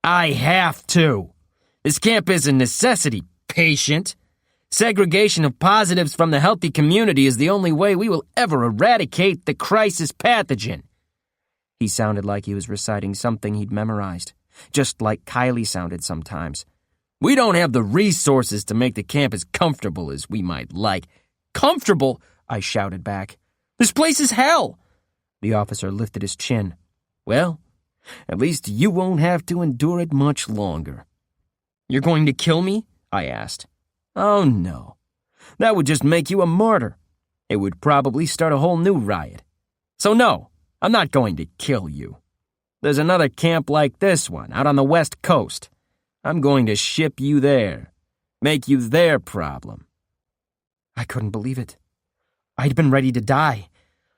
I have to. This camp is a necessity, patient. Segregation of positives from the healthy community is the only way we will ever eradicate the crisis pathogen." He sounded like he was reciting something he'd memorized, just like Kylie sounded sometimes. "We don't have the resources to make the camp as comfortable as we might like." "Comfortable?" I shouted back. "This place is hell." The officer lifted his chin. "Well, at least you won't have to endure it much longer." "You're going to kill me?" I asked. "Oh, no. That would just make you a martyr. It would probably start a whole new riot. So no, I'm not going to kill you. There's another camp like this one out on the West Coast. I'm going to ship you there. Make you their problem. I couldn't believe it. I'd been ready to die.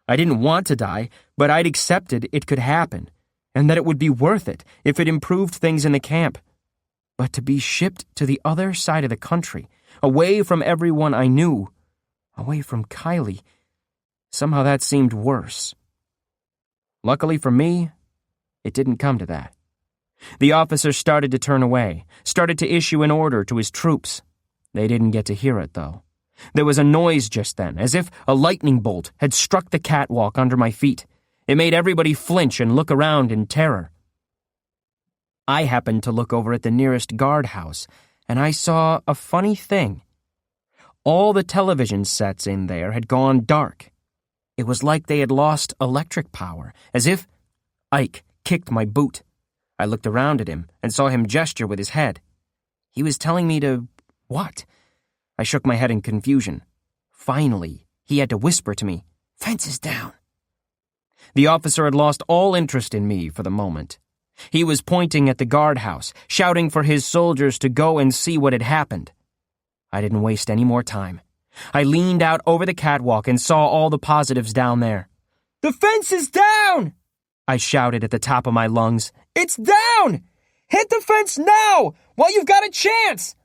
I didn't want to die, but I'd accepted it could happen, and that it would be worth it if it improved things in the camp. But to be shipped to the other side of the country, away from everyone I knew, away from Kylie, somehow that seemed worse. Luckily for me, it didn't come to that. The officer started to turn away, started to issue an order to his troops. They didn't get to hear it, though. There was a noise just then, as if a lightning bolt had struck the catwalk under my feet. It made everybody flinch and look around in terror. I happened to look over at the nearest guardhouse, and I saw a funny thing. All the television sets in there had gone dark. It was like they had lost electric power, as if Ike kicked my boot. I looked around at him and saw him gesture with his head. He was telling me to... what? I shook my head in confusion. Finally, he had to whisper to me, "Fence is down." The officer had lost all interest in me for the moment. He was pointing at the guardhouse, shouting for his soldiers to go and see what had happened. I didn't waste any more time. I leaned out over the catwalk and saw all the positives down there. "The fence is down!" I shouted at the top of my lungs. "It's down! Hit the fence now, while you've got a chance!"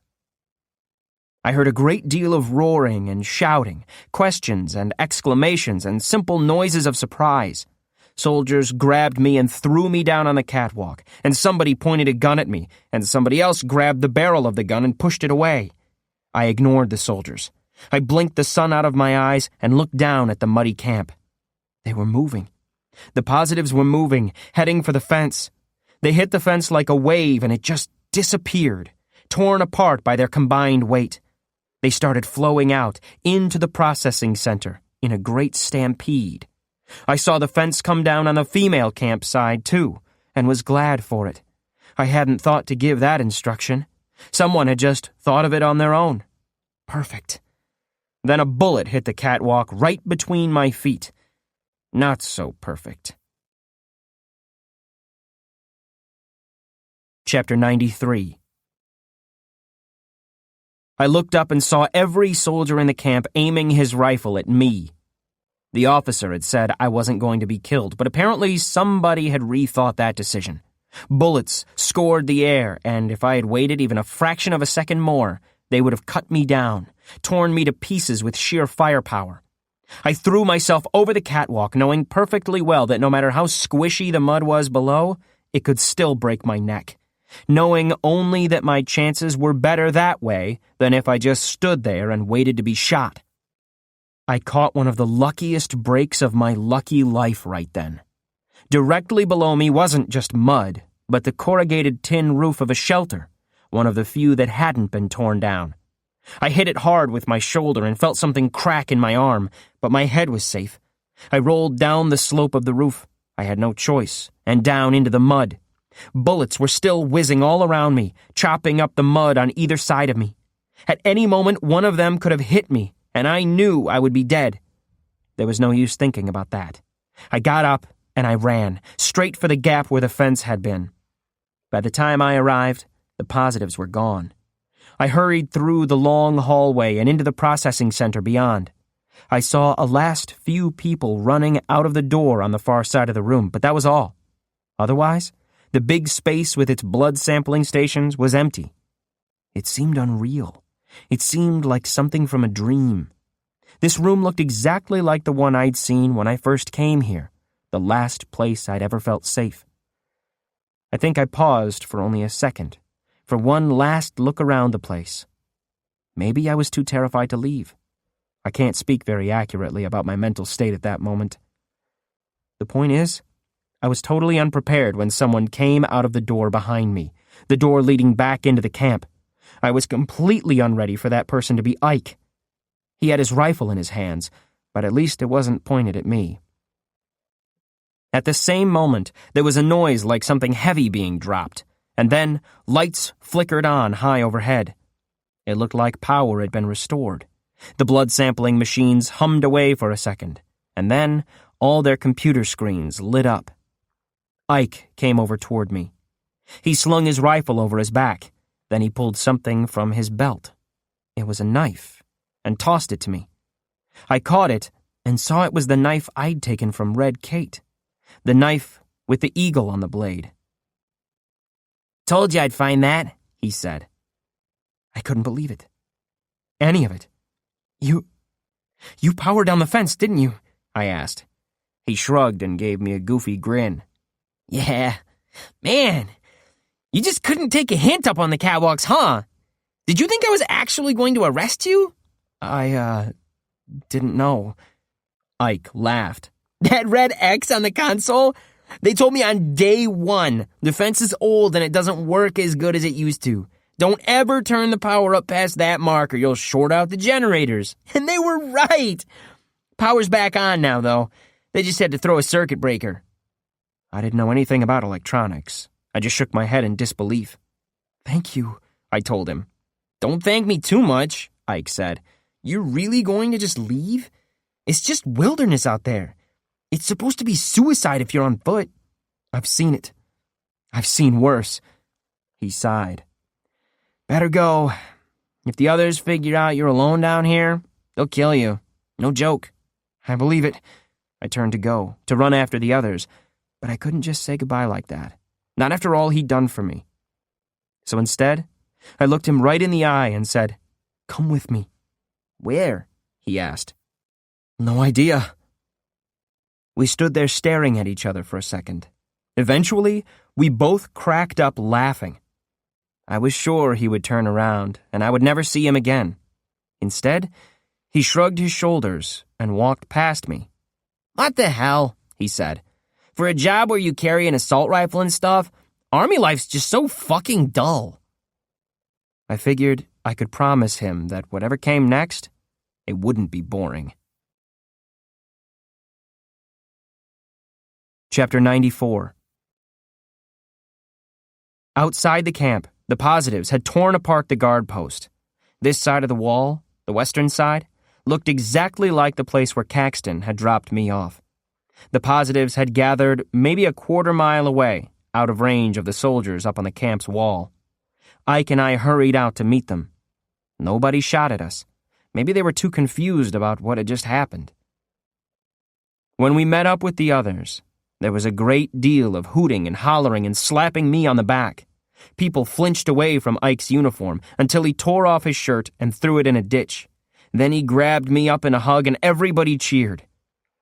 I heard a great deal of roaring and shouting, questions and exclamations and simple noises of surprise. Soldiers grabbed me and threw me down on the catwalk, and somebody pointed a gun at me, and somebody else grabbed the barrel of the gun and pushed it away. I ignored the soldiers. I blinked the sun out of my eyes and looked down at the muddy camp. They were moving. The positives were moving, heading for the fence. They hit the fence like a wave, and it just disappeared, torn apart by their combined weight. They started flowing out into the processing center in a great stampede. I saw the fence come down on the female camp side, too, and was glad for it. I hadn't thought to give that instruction. Someone had just thought of it on their own. Perfect. Then a bullet hit the catwalk right between my feet. Not so perfect. Chapter 93. I looked up and saw every soldier in the camp aiming his rifle at me. The officer had said I wasn't going to be killed, but apparently somebody had rethought that decision. Bullets scored the air, and if I had waited even a fraction of a second more, they would have cut me down, torn me to pieces with sheer firepower. I threw myself over the catwalk, knowing perfectly well that no matter how squishy the mud was below, it could still break my neck. Knowing only that my chances were better that way than if I just stood there and waited to be shot. I caught one of the luckiest breaks of my lucky life right then. Directly below me wasn't just mud, but the corrugated tin roof of a shelter, one of the few that hadn't been torn down. I hit it hard with my shoulder and felt something crack in my arm, but my head was safe. I rolled down the slope of the roof. I had no choice, and down into the mud. Bullets were still whizzing all around me, chopping up the mud on either side of me. At any moment, one of them could have hit me, and I knew I would be dead. There was no use thinking about that. I got up, and I ran, straight for the gap where the fence had been. By the time I arrived, the positives were gone. I hurried through the long hallway and into the processing center beyond. I saw a last few people running out of the door on the far side of the room, but that was all. Otherwise, the big space with its blood sampling stations was empty. It seemed unreal. It seemed like something from a dream. This room looked exactly like the one I'd seen when I first came here, the last place I'd ever felt safe. I think I paused for only a second, for one last look around the place. Maybe I was too terrified to leave. I can't speak very accurately about my mental state at that moment. The point is, I was totally unprepared when someone came out of the door behind me, the door leading back into the camp. I was completely unready for that person to be Ike. He had his rifle in his hands, but at least it wasn't pointed at me. At the same moment, there was a noise like something heavy being dropped, and then lights flickered on high overhead. It looked like power had been restored. The blood sampling machines hummed away for a second, and then all their computer screens lit up. Ike came over toward me. He slung his rifle over his back. Then he pulled something from his belt. It was a knife, and tossed it to me. I caught it and saw it was the knife I'd taken from Red Kate. The knife with the eagle on the blade. "Told you I'd find that," he said. I couldn't believe it. Any of it. You powered down the fence, didn't you? I asked. He shrugged and gave me a goofy grin. "Yeah. Man, you just couldn't take a hint up on the catwalks, huh? Did you think I was actually going to arrest you?" I didn't know. Ike laughed. "That red X on the console? They told me on day one, the fence is old and it doesn't work as good as it used to. Don't ever turn the power up past that mark or you'll short out the generators." And they were right. Power's back on now, though. They just had to throw a circuit breaker. I didn't know anything about electronics. I just shook my head in disbelief. "Thank you," I told him. "Don't thank me too much," Ike said. "You're really going to just leave? It's just wilderness out there. It's supposed to be suicide if you're on foot." "I've seen it. I've seen worse." He sighed. "Better go. If the others figure out you're alone down here, they'll kill you. No joke." I believe it. I turned to go, to run after the others, but I couldn't just say goodbye like that. Not after all he'd done for me. So instead, I looked him right in the eye and said, "Come with me." "Where?" he asked. "No idea." We stood there staring at each other for a second. Eventually, we both cracked up laughing. I was sure he would turn around and I would never see him again. Instead, he shrugged his shoulders and walked past me. "What the hell?" he said. "For a job where you carry an assault rifle and stuff, Army life's just so fucking dull." I figured I could promise him that whatever came next, it wouldn't be boring. Chapter 94. Outside the camp, the positives had torn apart the guard post. This side of the wall, the western side, looked exactly like the place where Caxton had dropped me off. The positives had gathered maybe a quarter-mile away, out of range of the soldiers up on the camp's wall. Ike and I hurried out to meet them. Nobody shot at us. Maybe they were too confused about what had just happened. When we met up with the others, there was a great deal of hooting and hollering and slapping me on the back. People flinched away from Ike's uniform until he tore off his shirt and threw it in a ditch. Then he grabbed me up in a hug and everybody cheered.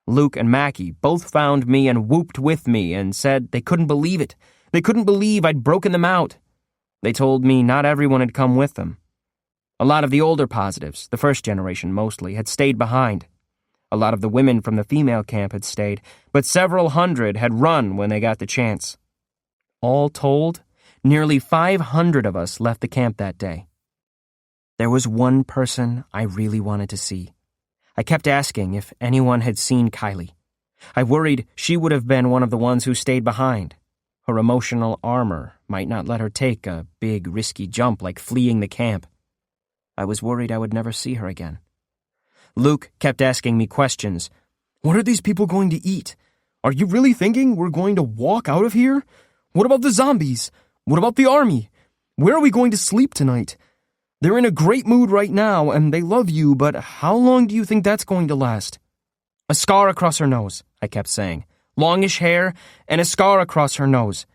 Luke and Mackie both found me and whooped with me and said they couldn't believe it. They couldn't believe I'd broken them out. They told me not everyone had come with them. A lot of the older positives, the first generation mostly, had stayed behind. A lot of the women from the female camp had stayed, but several hundred had run when they got the chance. All told, nearly 500 of us left the camp that day. There was one person I really wanted to see. I kept asking if anyone had seen Kylie. I worried she would have been one of the ones who stayed behind. Her emotional armor might not let her take a big, risky jump like fleeing the camp. I was worried I would never see her again. Luke kept asking me questions. "What are these people going to eat? Are you really thinking we're going to walk out of here? What about the zombies? What about the army? Where are we going to sleep tonight? They're in a great mood right now, and they love you, but how long do you think that's going to last?" "A scar across her nose," I kept saying. "Longish hair, and a scar across her nose.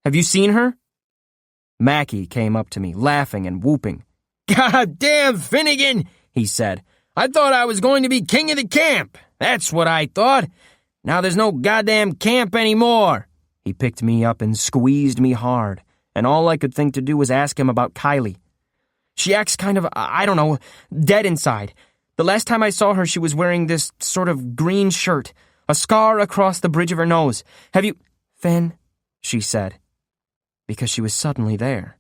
Have you seen her?" Mackie came up to me, laughing and whooping. "God damn, Finnegan," he said. "I thought I was going to be king of the camp. That's what I thought. Now there's no goddamn camp anymore." He picked me up and squeezed me hard, and all I could think to do was ask him about Kylie. "She acts kind of, I don't know, dead inside. The last time I saw her, she was wearing this sort of green shirt, a scar across the bridge of her nose. Have you—" "Finn," she said, because she was suddenly there,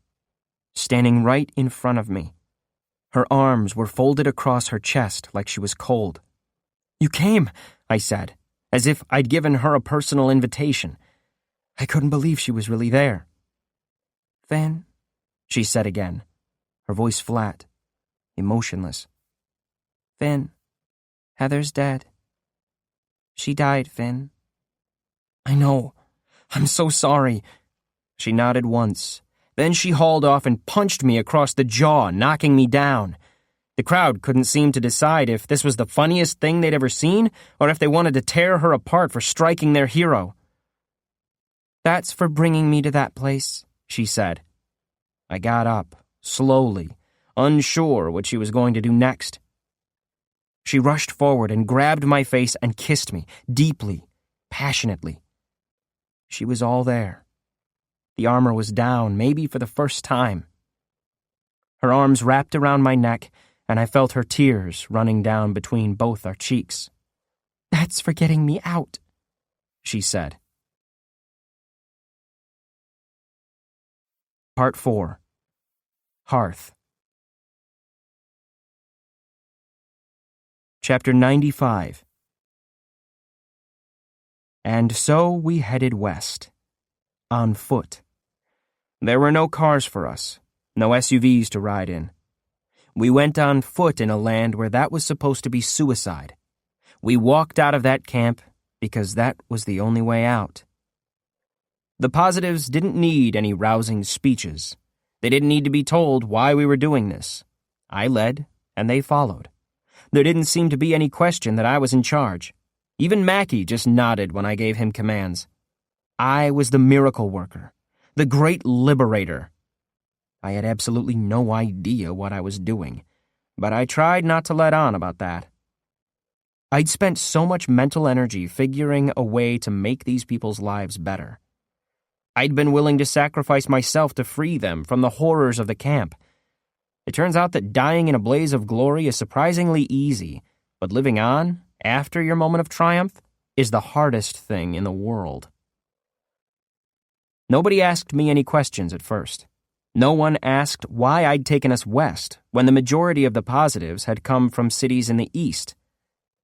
standing right in front of me. Her arms were folded across her chest like she was cold. "You came," I said, as if I'd given her a personal invitation. I couldn't believe she was really there. "Finn," she said again, her voice flat, emotionless. "Finn, Heather's dead. She died, Finn." "I know. I'm so sorry." She nodded once, Then she hauled off and punched me across the jaw, knocking me down. The crowd couldn't seem to decide if this was the funniest thing they'd ever seen or if they wanted to tear her apart for striking their hero. "That's for bringing me to that place," she said. I got up, slowly, unsure what she was going to do next. She rushed forward and grabbed my face and kissed me, deeply, passionately. She was all there. The armor was down, maybe for the first time. Her arms wrapped around my neck, and I felt her tears running down between both our cheeks. "That's for getting me out," she said. Part 4. Hearth. Chapter 95. And so we headed west. On foot. There were no cars for us, no SUVs to ride in. We went on foot in a land where that was supposed to be suicide. We walked out of that camp because that was the only way out. The positives didn't need any rousing speeches. They didn't need to be told why we were doing this. I led, and they followed. There didn't seem to be any question that I was in charge. Even Mackie just nodded when I gave him commands. I was the miracle worker, the great liberator. I had absolutely no idea what I was doing, but I tried not to let on about that. I'd spent so much mental energy figuring a way to make these people's lives better. I'd been willing to sacrifice myself to free them from the horrors of the camp. It turns out that dying in a blaze of glory is surprisingly easy, but living on, after your moment of triumph, is the hardest thing in the world. Nobody asked me any questions at first. No one asked why I'd taken us west when the majority of the positives had come from cities in the east.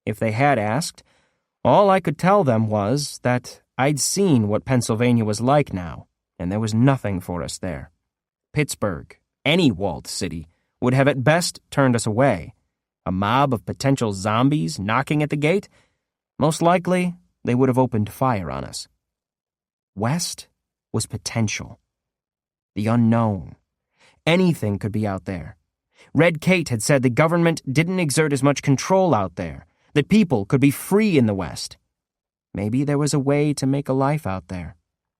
If they had asked, all I could tell them was that I'd seen what Pennsylvania was like now, and there was nothing for us there. Pittsburgh, any walled city, would have at best turned us away. A mob of potential zombies knocking at the gate? Most likely, they would have opened fire on us. West was potential. The unknown. Anything could be out there. Red Kate had said the government didn't exert as much control out there, that people could be free in the West. Maybe there was a way to make a life out there.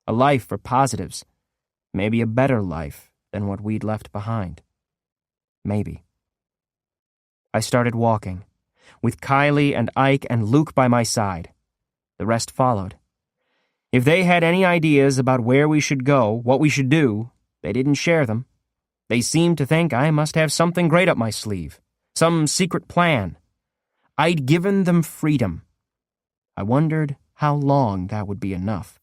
A life for positives. Maybe a better life than what we'd left behind. Maybe. I started walking, with Kylie and Ike and Luke by my side. The rest followed. If they had any ideas about where we should go, what we should do, they didn't share them. They seemed to think I must have something great up my sleeve, some secret plan. I'd given them freedom. I wondered how long that would be enough.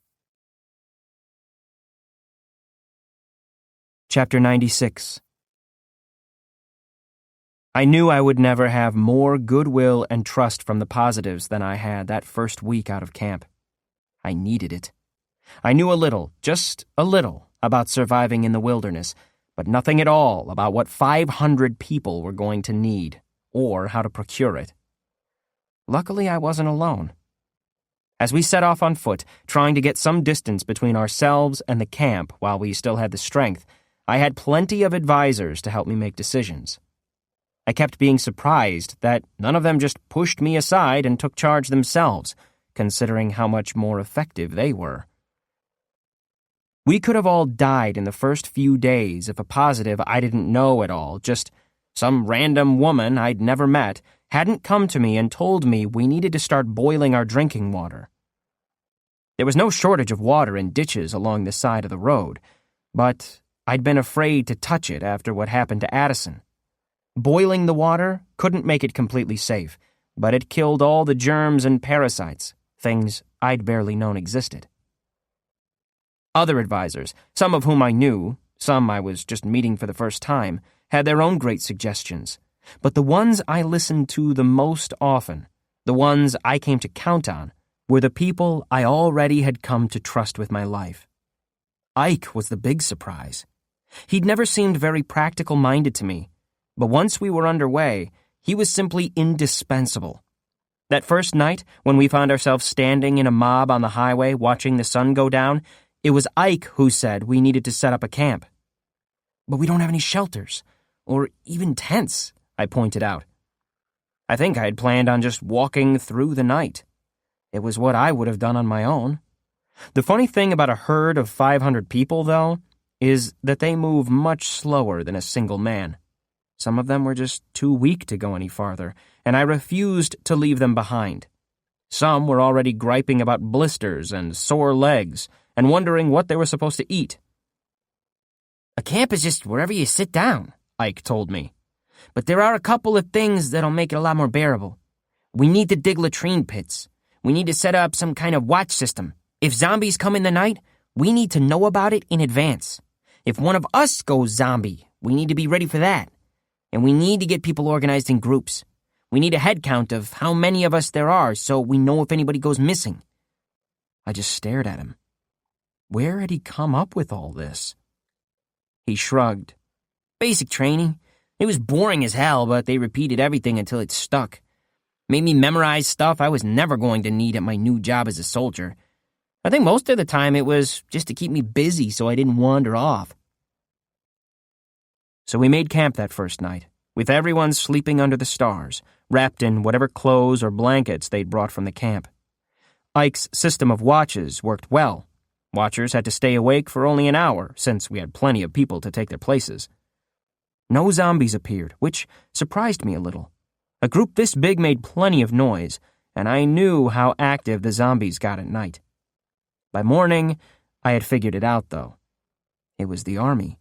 Chapter 96. I knew I would never have more goodwill and trust from the positives than I had that first week out of camp. I needed it. I knew a little, just a little, about surviving in the wilderness, but nothing at all about what 500 people were going to need, or how to procure it. Luckily, I wasn't alone. As we set off on foot, trying to get some distance between ourselves and the camp while we still had the strength, I had plenty of advisors to help me make decisions. I kept being surprised that none of them just pushed me aside and took charge themselves, considering how much more effective they were. We could have all died in the first few days if a positive I didn't know at all, just some random woman I'd never met, hadn't come to me and told me we needed to start boiling our drinking water. There was no shortage of water in ditches along the side of the road, but I'd been afraid to touch it after what happened to Addison. Boiling the water couldn't make it completely safe, but it killed all the germs and parasites, things I'd barely known existed. Other advisors, some of whom I knew, some I was just meeting for the first time, had their own great suggestions. But the ones I listened to the most often, the ones I came to count on, were the people I already had come to trust with my life. Ike was the big surprise. He'd never seemed very practical-minded to me, but once we were underway, he was simply indispensable. That first night, when we found ourselves standing in a mob on the highway watching the sun go down, it was Ike who said we needed to set up a camp. But we don't have any shelters, or even tents, I pointed out. I think I had planned on just walking through the night. It was what I would have done on my own. The funny thing about a herd of 500 people, though, is that they move much slower than a single man. Some of them were just too weak to go any farther, and I refused to leave them behind. Some were already griping about blisters and sore legs and wondering what they were supposed to eat. A camp is just wherever you sit down, Ike told me. But there are a couple of things that'll make it a lot more bearable. We need to dig latrine pits. We need to set up some kind of watch system. If zombies come in the night, we need to know about it in advance. If one of us goes zombie, we need to be ready for that. And we need to get people organized in groups. We need a head count of how many of us there are so we know if anybody goes missing. I just stared at him. Where had he come up with all this? He shrugged. Basic training. It was boring as hell, but they repeated everything until it stuck. Made me memorize stuff I was never going to need at my new job as a soldier. I think most of the time it was just to keep me busy so I didn't wander off. So we made camp that first night, with everyone sleeping under the stars, wrapped in whatever clothes or blankets they'd brought from the camp. Ike's system of watches worked well. Watchers had to stay awake for only an hour, since we had plenty of people to take their places. No zombies appeared, which surprised me a little. A group this big made plenty of noise, and I knew how active the zombies got at night. By morning, I had figured it out, though. It was the army.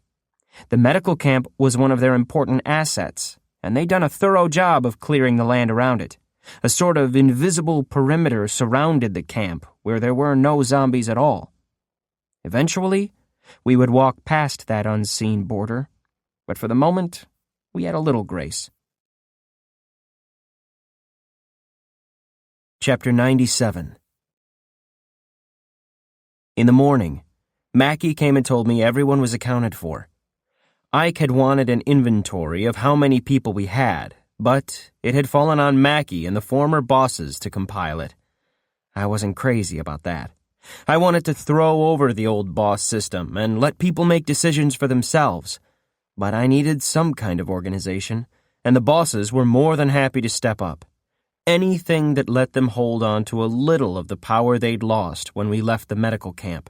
The medical camp was one of their important assets, and they'd done a thorough job of clearing the land around it. A sort of invisible perimeter surrounded the camp where there were no zombies at all. Eventually, we would walk past that unseen border, but for the moment, we had a little grace. Chapter 97. In the morning, Mackie came and told me everyone was accounted for. Ike had wanted an inventory of how many people we had, but it had fallen on Mackie and the former bosses to compile it. I wasn't crazy about that. I wanted to throw over the old boss system and let people make decisions for themselves. But I needed some kind of organization, and the bosses were more than happy to step up. Anything that let them hold on to a little of the power they'd lost when we left the medical camp.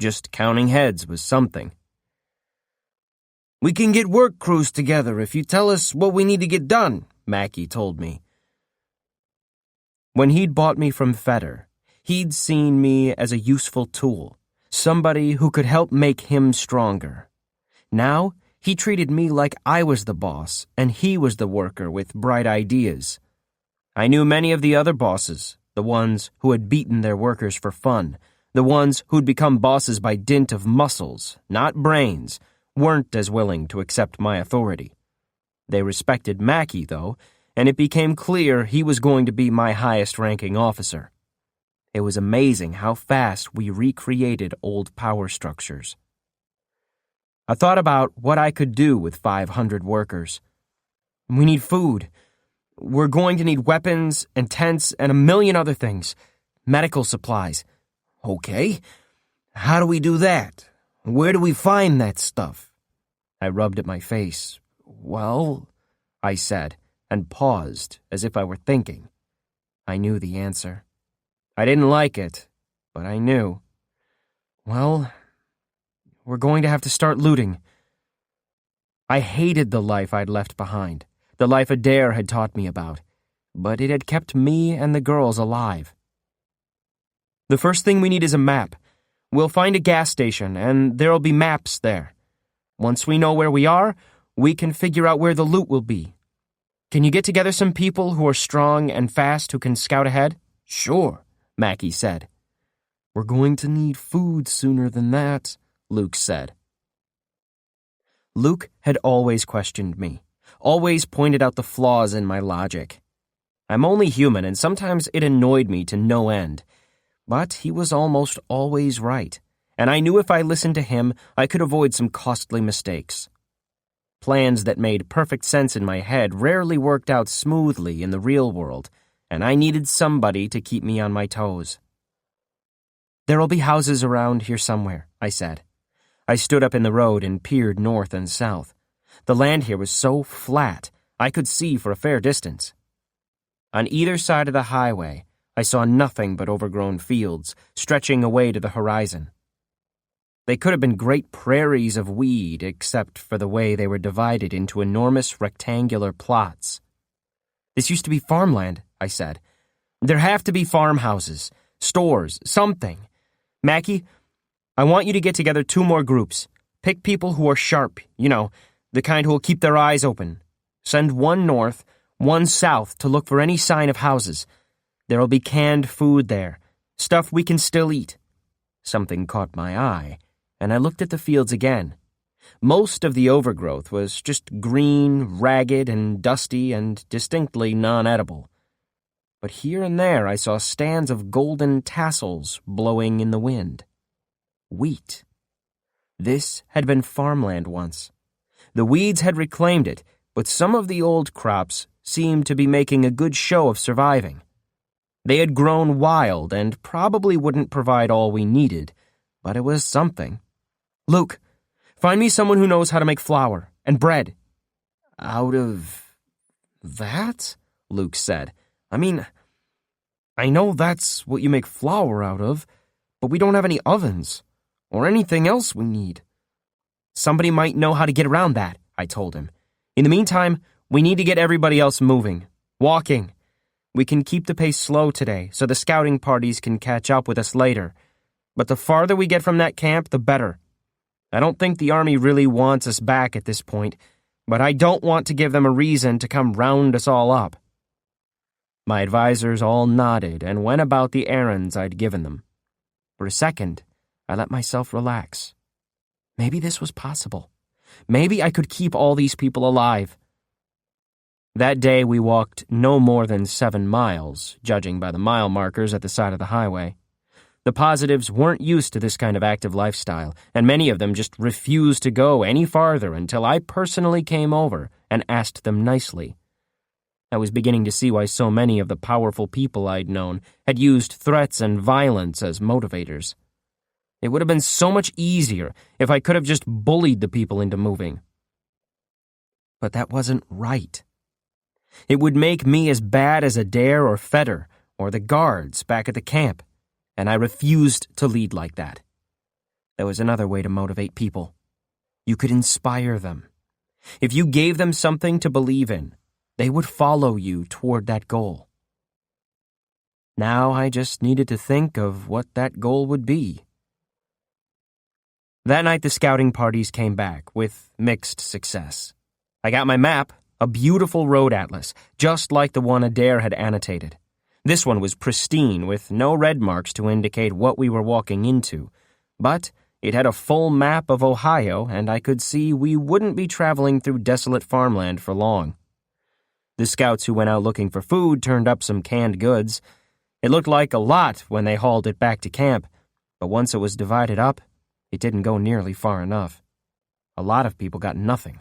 Just counting heads was something. "We can get work crews together if you tell us what we need to get done," Mackie told me. When he'd bought me from Feder, he'd seen me as a useful tool, somebody who could help make him stronger. Now, he treated me like I was the boss, and he was the worker with bright ideas. I knew many of the other bosses, the ones who had beaten their workers for fun, the ones who'd become bosses by dint of muscles, not brains, weren't as willing to accept my authority. They respected Mackie, though, and it became clear he was going to be my highest-ranking officer. It was amazing how fast we recreated old power structures. I thought about what I could do with 500 workers. We need food. We're going to need weapons and tents and a million other things. Medical supplies. Okay. How do we do that? Where do we find that stuff? I rubbed at my face. Well, I said, and paused as if I were thinking. I knew the answer. I didn't like it, but I knew. Well, we're going to have to start looting. I hated the life I'd left behind, the life Adair had taught me about, but it had kept me and the girls alive. The first thing we need is a map. We'll find a gas station, and there'll be maps there. Once we know where we are, we can figure out where the loot will be. Can you get together some people who are strong and fast who can scout ahead? Sure, Mackie said. We're going to need food sooner than that, Luke said. Luke had always questioned me, always pointed out the flaws in my logic. I'm only human, and sometimes it annoyed me to no end. But he was almost always right, and I knew if I listened to him, I could avoid some costly mistakes. Plans that made perfect sense in my head rarely worked out smoothly in the real world, and I needed somebody to keep me on my toes. There'll be houses around here somewhere, I said. I stood up in the road and peered north and south. The land here was so flat, I could see for a fair distance. On either side of the highway, I saw nothing but overgrown fields, stretching away to the horizon. They could have been great prairies of weed, except for the way they were divided into enormous rectangular plots. "This used to be farmland," I said. "There have to be farmhouses, stores, something. Mackie, I want you to get together 2 more groups. Pick people who are sharp, the kind who will keep their eyes open. Send 1 north, 1 south to look for any sign of houses. There'll be canned food there, stuff we can still eat." Something caught my eye, and I looked at the fields again. Most of the overgrowth was just green, ragged, and dusty, and distinctly non-edible. But here and there I saw stands of golden tassels blowing in the wind. Wheat. This had been farmland once. The weeds had reclaimed it, but some of the old crops seemed to be making a good show of surviving. They had grown wild and probably wouldn't provide all we needed, but it was something. "Luke, find me someone who knows how to make flour and bread." "Out of that?" Luke said. I know that's what you make flour out of, but we don't have any ovens or anything else we need." "Somebody might know how to get around that," I told him. "In the meantime, we need to get everybody else moving, walking. We can keep the pace slow today so the scouting parties can catch up with us later. But the farther we get from that camp, the better. I don't think the army really wants us back at this point, but I don't want to give them a reason to come round us all up." My advisors all nodded and went about the errands I'd given them. For a second, I let myself relax. Maybe this was possible. Maybe I could keep all these people alive. That day we walked no more than 7 miles, judging by the mile markers at the side of the highway. The positives weren't used to this kind of active lifestyle, and many of them just refused to go any farther until I personally came over and asked them nicely. I was beginning to see why so many of the powerful people I'd known had used threats and violence as motivators. It would have been so much easier if I could have just bullied the people into moving. But that wasn't right. It would make me as bad as Adair or Feder or the guards back at the camp, and I refused to lead like that. There was another way to motivate people. You could inspire them. If you gave them something to believe in, they would follow you toward that goal. Now I just needed to think of what that goal would be. That night the scouting parties came back, with mixed success. I got my map, a beautiful road atlas, just like the one Adair had annotated. This one was pristine, with no red marks to indicate what we were walking into, but it had a full map of Ohio, and I could see we wouldn't be traveling through desolate farmland for long. The scouts who went out looking for food turned up some canned goods. It looked like a lot when they hauled it back to camp, but once it was divided up, it didn't go nearly far enough. A lot of people got nothing.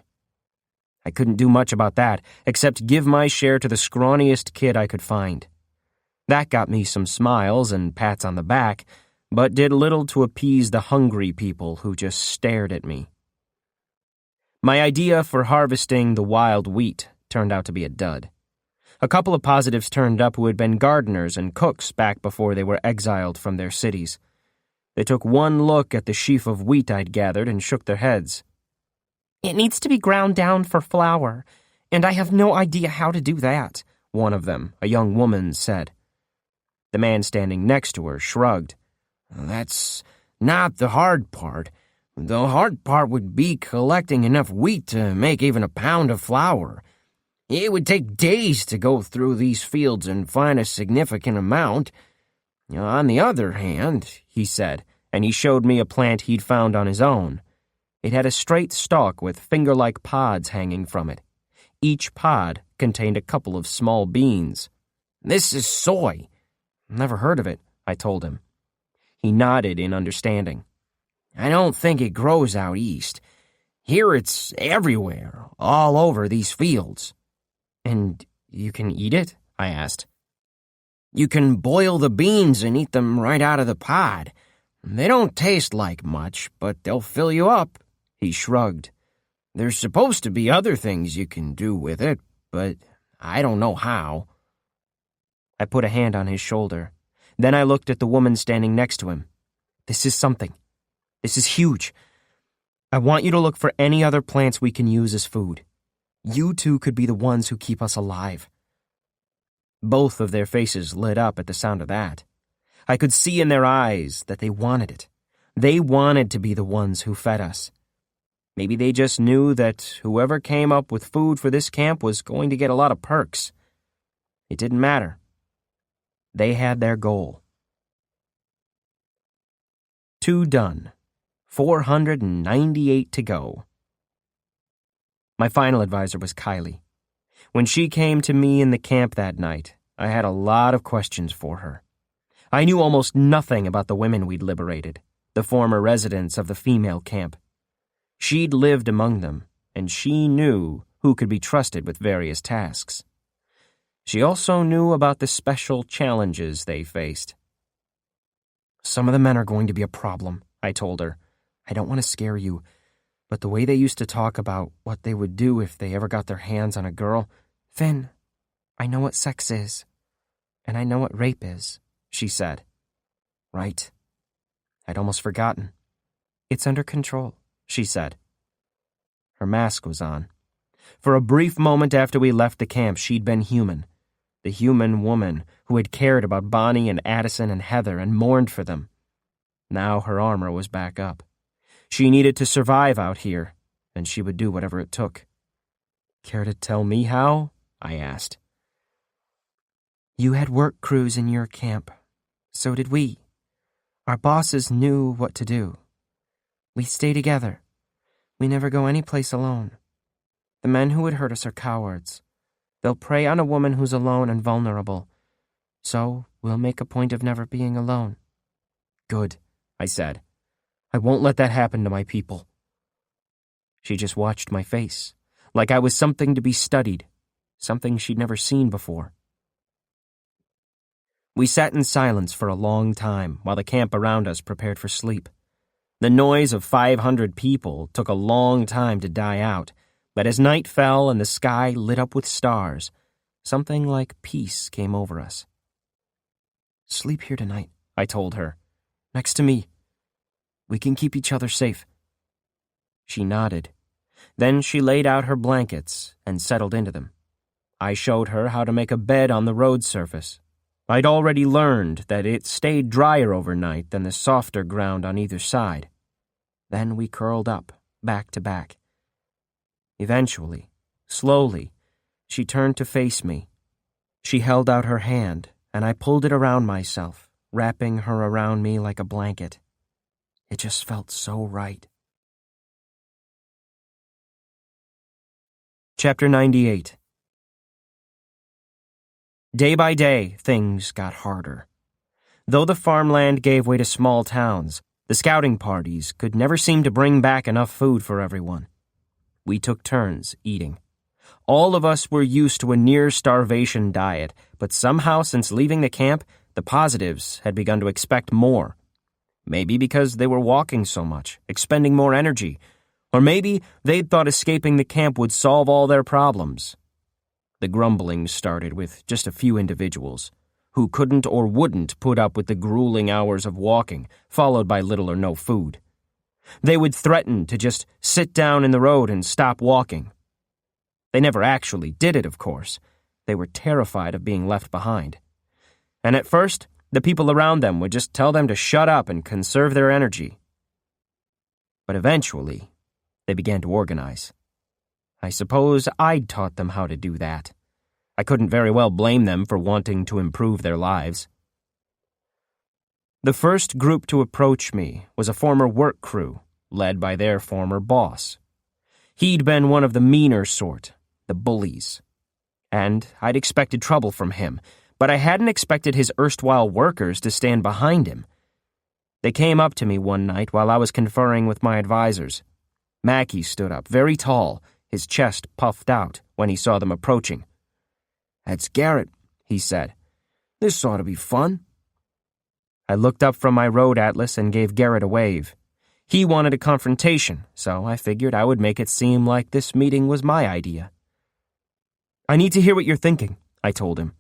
I couldn't do much about that, except give my share to the scrawniest kid I could find. That got me some smiles and pats on the back, but did little to appease the hungry people who just stared at me. My idea for harvesting the wild wheat turned out to be a dud. A couple of positives turned up who had been gardeners and cooks back before they were exiled from their cities. They took one look at the sheaf of wheat I'd gathered and shook their heads. "It needs to be ground down for flour, and I have no idea how to do that," one of them, a young woman, said. The man standing next to her shrugged. "That's not the hard part. The hard part would be collecting enough wheat to make even a pound of flour. It would take days to go through these fields and find a significant amount. On the other hand," he said, and he showed me a plant he'd found on his own. It had a straight stalk with finger-like pods hanging from it. Each pod contained a couple of small beans. "This is soy." "Never heard of it," I told him. He nodded in understanding. "I don't think it grows out east. Here it's everywhere, all over these fields." "And you can eat it?" I asked. "You can boil the beans and eat them right out of the pod. They don't taste like much, but they'll fill you up. He shrugged. There's supposed to be other things you can do with it, but I don't know how. I put a hand on his shoulder. Then I looked at the woman standing next to him. This is something. This is huge. I want you to look for any other plants we can use as food. You two could be the ones who keep us alive. Both of their faces lit up at the sound of that. I could see in their eyes that they wanted it. They wanted to be the ones who fed us. Maybe they just knew that whoever came up with food for this camp was going to get a lot of perks. It didn't matter. They had their goal. 2 done. 498 to go. My final advisor was Kylie. When she came to me in the camp that night, I had a lot of questions for her. I knew almost nothing about the women we'd liberated, the former residents of the female camp. She'd lived among them, and she knew who could be trusted with various tasks. She also knew about the special challenges they faced. Some of the men are going to be a problem, I told her. I don't want to scare you, but the way they used to talk about what they would do if they ever got their hands on a girl... Finn, I know what sex is, and I know what rape is, she said. Right. I'd almost forgotten. It's under control, she said. Her mask was on. For a brief moment after we left the camp, she'd been human. The human woman who had cared about Bonnie and Addison and Heather and mourned for them. Now her armor was back up. She needed to survive out here, and she would do whatever it took. Care to tell me how? I asked. You had work crews in your camp. So did we. Our bosses knew what to do. We stay together. We never go anyplace alone. The men who would hurt us are cowards. They'll prey on a woman who's alone and vulnerable. So we'll make a point of never being alone. Good, I said. I won't let that happen to my people. She just watched my face, like I was something to be studied, something she'd never seen before. We sat in silence for a long time while the camp around us prepared for sleep. The noise of 500 people took a long time to die out, but as night fell and the sky lit up with stars, something like peace came over us. Sleep here tonight, I told her. Next to me. We can keep each other safe. She nodded. Then she laid out her blankets and settled into them. I showed her how to make a bed on the road surface. I'd already learned that it stayed drier overnight than the softer ground on either side. Then we curled up, back to back. Eventually, slowly, she turned to face me. She held out her hand, and I pulled it around myself, wrapping her around me like a blanket. It just felt so right. Chapter 98. Day by day, things got harder. Though the farmland gave way to small towns, the scouting parties could never seem to bring back enough food for everyone. We took turns eating. All of us were used to a near-starvation diet, but somehow since leaving the camp, the positives had begun to expect more. Maybe because they were walking so much, expending more energy, or maybe they'd thought escaping the camp would solve all their problems. The grumbling started with just a few individuals who couldn't or wouldn't put up with the grueling hours of walking, followed by little or no food. They would threaten to just sit down in the road and stop walking. They never actually did it, of course. They were terrified of being left behind. And at first, the people around them would just tell them to shut up and conserve their energy. But eventually, they began to organize. I suppose I'd taught them how to do that. I couldn't very well blame them for wanting to improve their lives. The first group to approach me was a former work crew, led by their former boss. He'd been one of the meaner sort, the bullies. And I'd expected trouble from him, but I hadn't expected his erstwhile workers to stand behind him. They came up to me one night while I was conferring with my advisors. Mackie stood up, very tall, his chest puffed out when he saw them approaching. "That's Garrett," he said. "This ought to be fun." I looked up from my road atlas and gave Garrett a wave. He wanted a confrontation, so I figured I would make it seem like this meeting was my idea. I need to hear what you're thinking, I told him.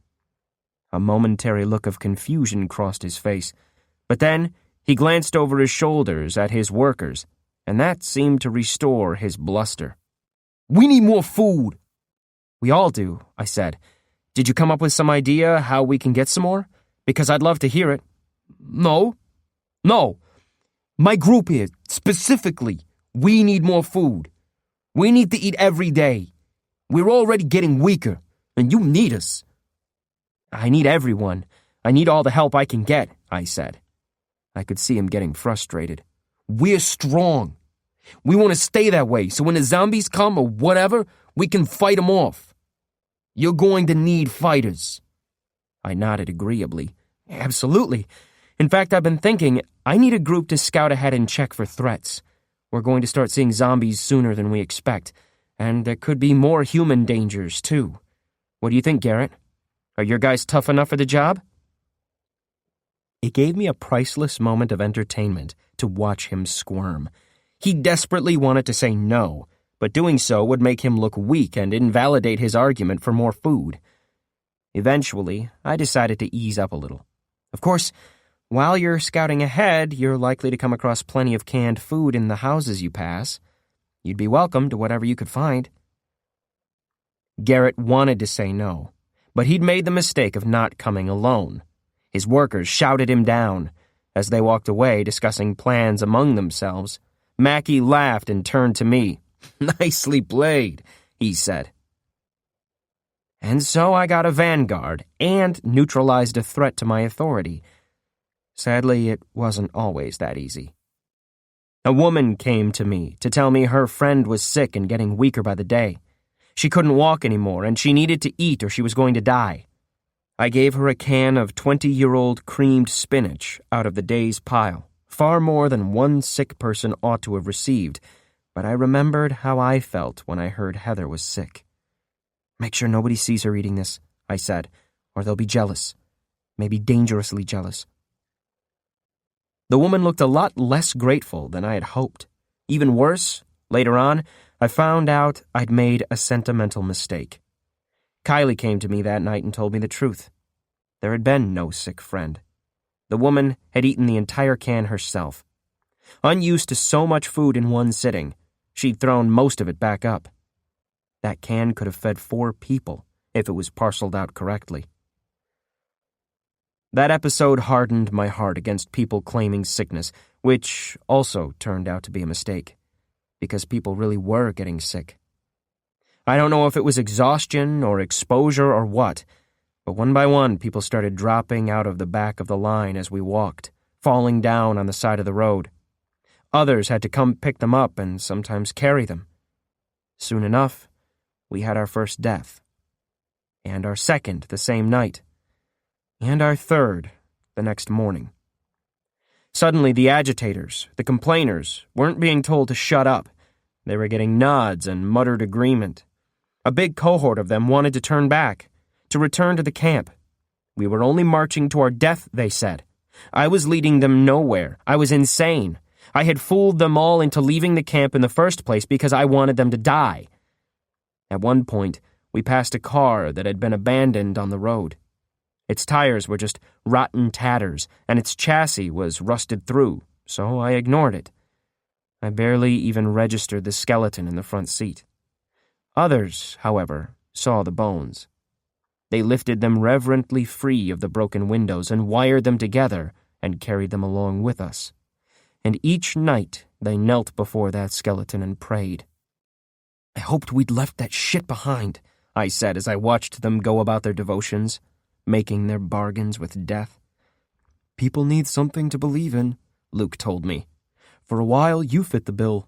A momentary look of confusion crossed his face, but then he glanced over his shoulders at his workers, and that seemed to restore his bluster. We need more food. We all do, I said. Did you come up with some idea how we can get some more? Because I'd love to hear it. No. My group here, specifically, we need more food. We need to eat every day. We're already getting weaker, and you need us. I need everyone. I need all the help I can get, I said. I could see him getting frustrated. We're strong. We want to stay that way, so when the zombies come or whatever, we can fight them off. You're going to need fighters. I nodded agreeably. Absolutely. In fact, I've been thinking I need a group to scout ahead and check for threats. We're going to start seeing zombies sooner than we expect, and there could be more human dangers, too. What do you think, Garrett? Are your guys tough enough for the job? It gave me a priceless moment of entertainment to watch him squirm. He desperately wanted to say no, but doing so would make him look weak and invalidate his argument for more food. Eventually, I decided to ease up a little. Of course, while you're scouting ahead, you're likely to come across plenty of canned food in the houses you pass. You'd be welcome to whatever you could find. Garrett wanted to say no, but he'd made the mistake of not coming alone. His workers shouted him down. As they walked away, discussing plans among themselves, Mackie laughed and turned to me. Nicely played, he said. And so I got a vanguard and neutralized a threat to my authority. Sadly, it wasn't always that easy. A woman came to me to tell me her friend was sick and getting weaker by the day. She couldn't walk anymore, and she needed to eat or she was going to die. I gave her a can of 20-year-old creamed spinach out of the day's pile, far more than one sick person ought to have received, but I remembered how I felt when I heard Heather was sick. Make sure nobody sees her eating this, I said, or they'll be jealous, maybe dangerously jealous. The woman looked a lot less grateful than I had hoped. Even worse, later on, I found out I'd made a sentimental mistake. Kylie came to me that night and told me the truth. There had been no sick friend. The woman had eaten the entire can herself. Unused to so much food in one sitting, she'd thrown most of it back up. That can could have fed 4 people if it was parceled out correctly. That episode hardened my heart against people claiming sickness, which also turned out to be a mistake, because people really were getting sick. I don't know if it was exhaustion or exposure or what, but one by one people started dropping out of the back of the line as we walked, falling down on the side of the road. Others had to come pick them up and sometimes carry them. Soon enough, we had our first death, and our second the same night, and our third the next morning. Suddenly, the agitators, the complainers, weren't being told to shut up. They were getting nods and muttered agreement. A big cohort of them wanted to turn back, to return to the camp. We were only marching to our death, they said. I was leading them nowhere. I was insane. I had fooled them all into leaving the camp in the first place because I wanted them to die. At one point, we passed a car that had been abandoned on the road. Its tires were just rotten tatters, and its chassis was rusted through, so I ignored it. I barely even registered the skeleton in the front seat. Others, however, saw the bones. They lifted them reverently free of the broken windows and wired them together and carried them along with us. And each night they knelt before that skeleton and prayed. I hoped we'd left that shit behind, I said as I watched them go about their devotions, making their bargains with death. People need something to believe in, Luke told me. For a while you fit the bill,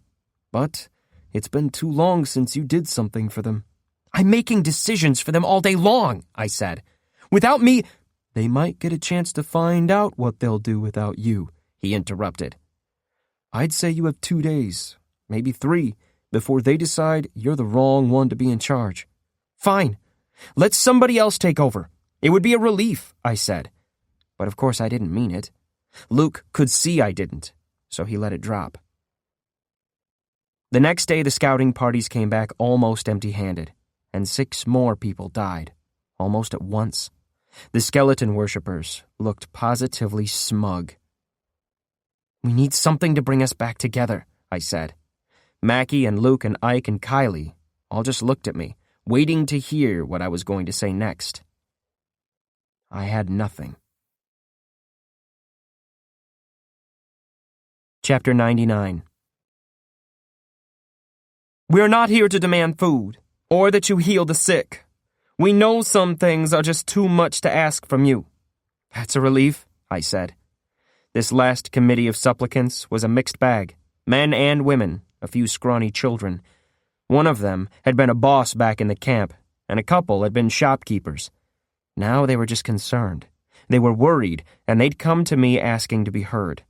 but it's been too long since you did something for them. I'm making decisions for them all day long, I said. Without me, they might get a chance to find out what they'll do without you, he interrupted. I'd say you have 2 days, maybe 3, before they decide you're the wrong one to be in charge. Fine. Let somebody else take over. It would be a relief, I said. But of course I didn't mean it. Luke could see I didn't, so he let it drop. The next day, the scouting parties came back almost empty-handed, and 6 more people died, almost at once. The skeleton worshippers looked positively smug. "We need something to bring us back together," I said. Mackie and Luke and Ike and Kylie all just looked at me, waiting to hear what I was going to say next. I had nothing. Chapter 99. "We're not here to demand food, or that you heal the sick. We know some things are just too much to ask from you." "That's a relief," I said. This last committee of supplicants was a mixed bag, men and women, a few scrawny children. One of them had been a boss back in the camp, and a couple had been shopkeepers. Now they were just concerned. They were worried, and they'd come to me asking to be heard.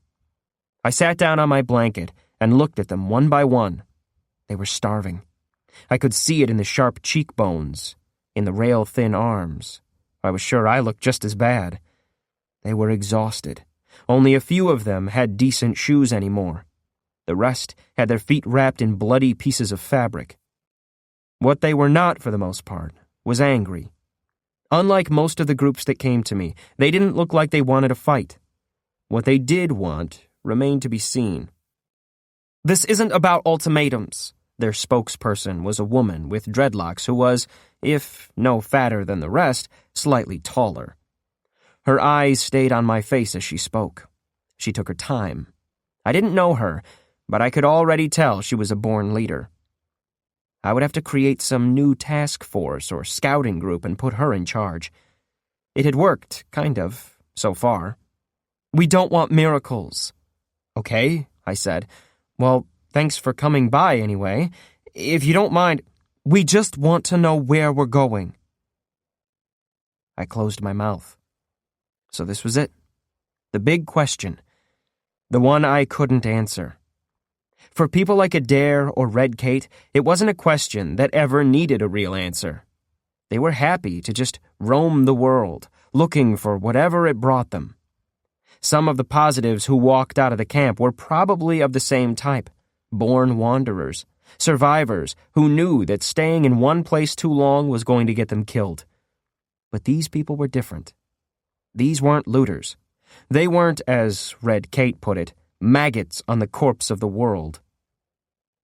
I sat down on my blanket and looked at them one by one. They were starving. I could see it in the sharp cheekbones, in the rail-thin arms. I was sure I looked just as bad. They were exhausted. Only a few of them had decent shoes anymore. The rest had their feet wrapped in bloody pieces of fabric. What they were not, for the most part, was angry. Unlike most of the groups that came to me, they didn't look like they wanted a fight. What they did want remained to be seen. "This isn't about ultimatums." Their spokesperson was a woman with dreadlocks who was, if no fatter than the rest, slightly taller. Her eyes stayed on my face as she spoke. She took her time. I didn't know her, but I could already tell she was a born leader. I would have to create some new task force or scouting group and put her in charge. It had worked, kind of, so far. "We don't want miracles." "Okay," I said. "Well, thanks for coming by anyway. If you don't mind, we just want to know where we're going." I closed my mouth. So this was it. The big question. The one I couldn't answer. For people like Adair or Red Kate, it wasn't a question that ever needed a real answer. They were happy to just roam the world, looking for whatever it brought them. Some of the positives who walked out of the camp were probably of the same type, born wanderers, survivors who knew that staying in one place too long was going to get them killed. But these people were different. These weren't looters. They weren't, as Red Kate put it, maggots on the corpse of the world.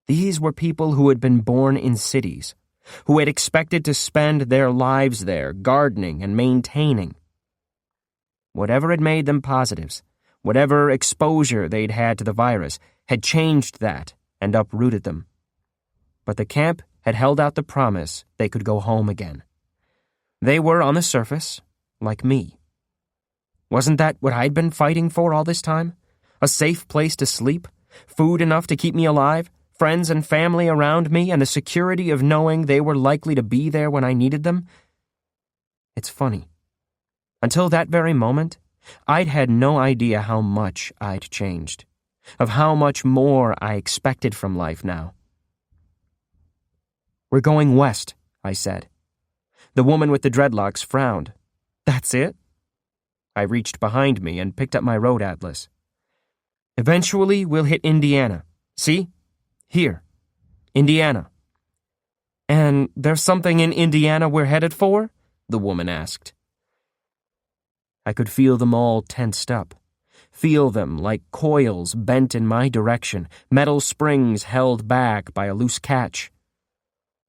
These were people who had been born in cities, who had expected to spend their lives there gardening and maintaining. Whatever had made them positives, whatever exposure they'd had to the virus, had changed that and uprooted them. But the camp had held out the promise they could go home again. They were, on the surface, like me. Wasn't that what I'd been fighting for all this time? A safe place to sleep, food enough to keep me alive, friends and family around me, and the security of knowing they were likely to be there when I needed them? It's funny. Until that very moment, I'd had no idea how much I'd changed, of how much more I expected from life now. "We're going west," I said. The woman with the dreadlocks frowned. "That's it?" I reached behind me and picked up my road atlas. "Eventually, we'll hit Indiana. See? Here. Indiana." "And there's something in Indiana we're headed for?" the woman asked. I could feel them all tensed up. Feel them like coils bent in my direction, metal springs held back by a loose catch.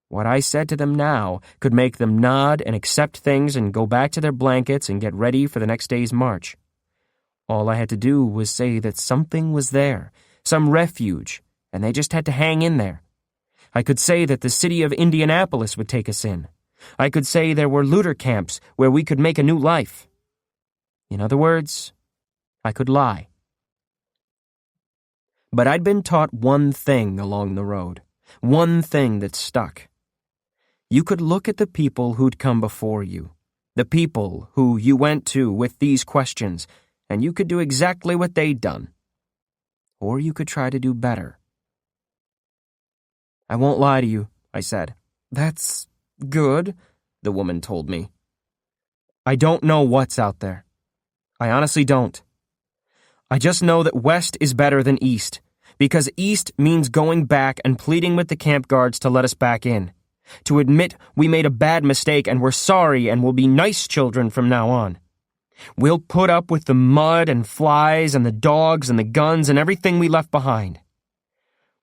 What I said to them now could make them nod and accept things and go back to their blankets and get ready for the next day's march. All I had to do was say that something was there, some refuge, and they just had to hang in there. I could say that the city of Indianapolis would take us in. I could say there were looter camps where we could make a new life. In other words, I could lie. But I'd been taught one thing along the road, one thing that stuck. You could look at the people who'd come before you, the people who you went to with these questions, and you could do exactly what they'd done. Or you could try to do better. "I won't lie to you," I said. "That's good," the woman told me. "I don't know what's out there. I honestly don't. I just know that west is better than east, because east means going back and pleading with the camp guards to let us back in, to admit we made a bad mistake and we're sorry and we'll be nice children from now on. We'll put up with the mud and flies and the dogs and the guns and everything we left behind.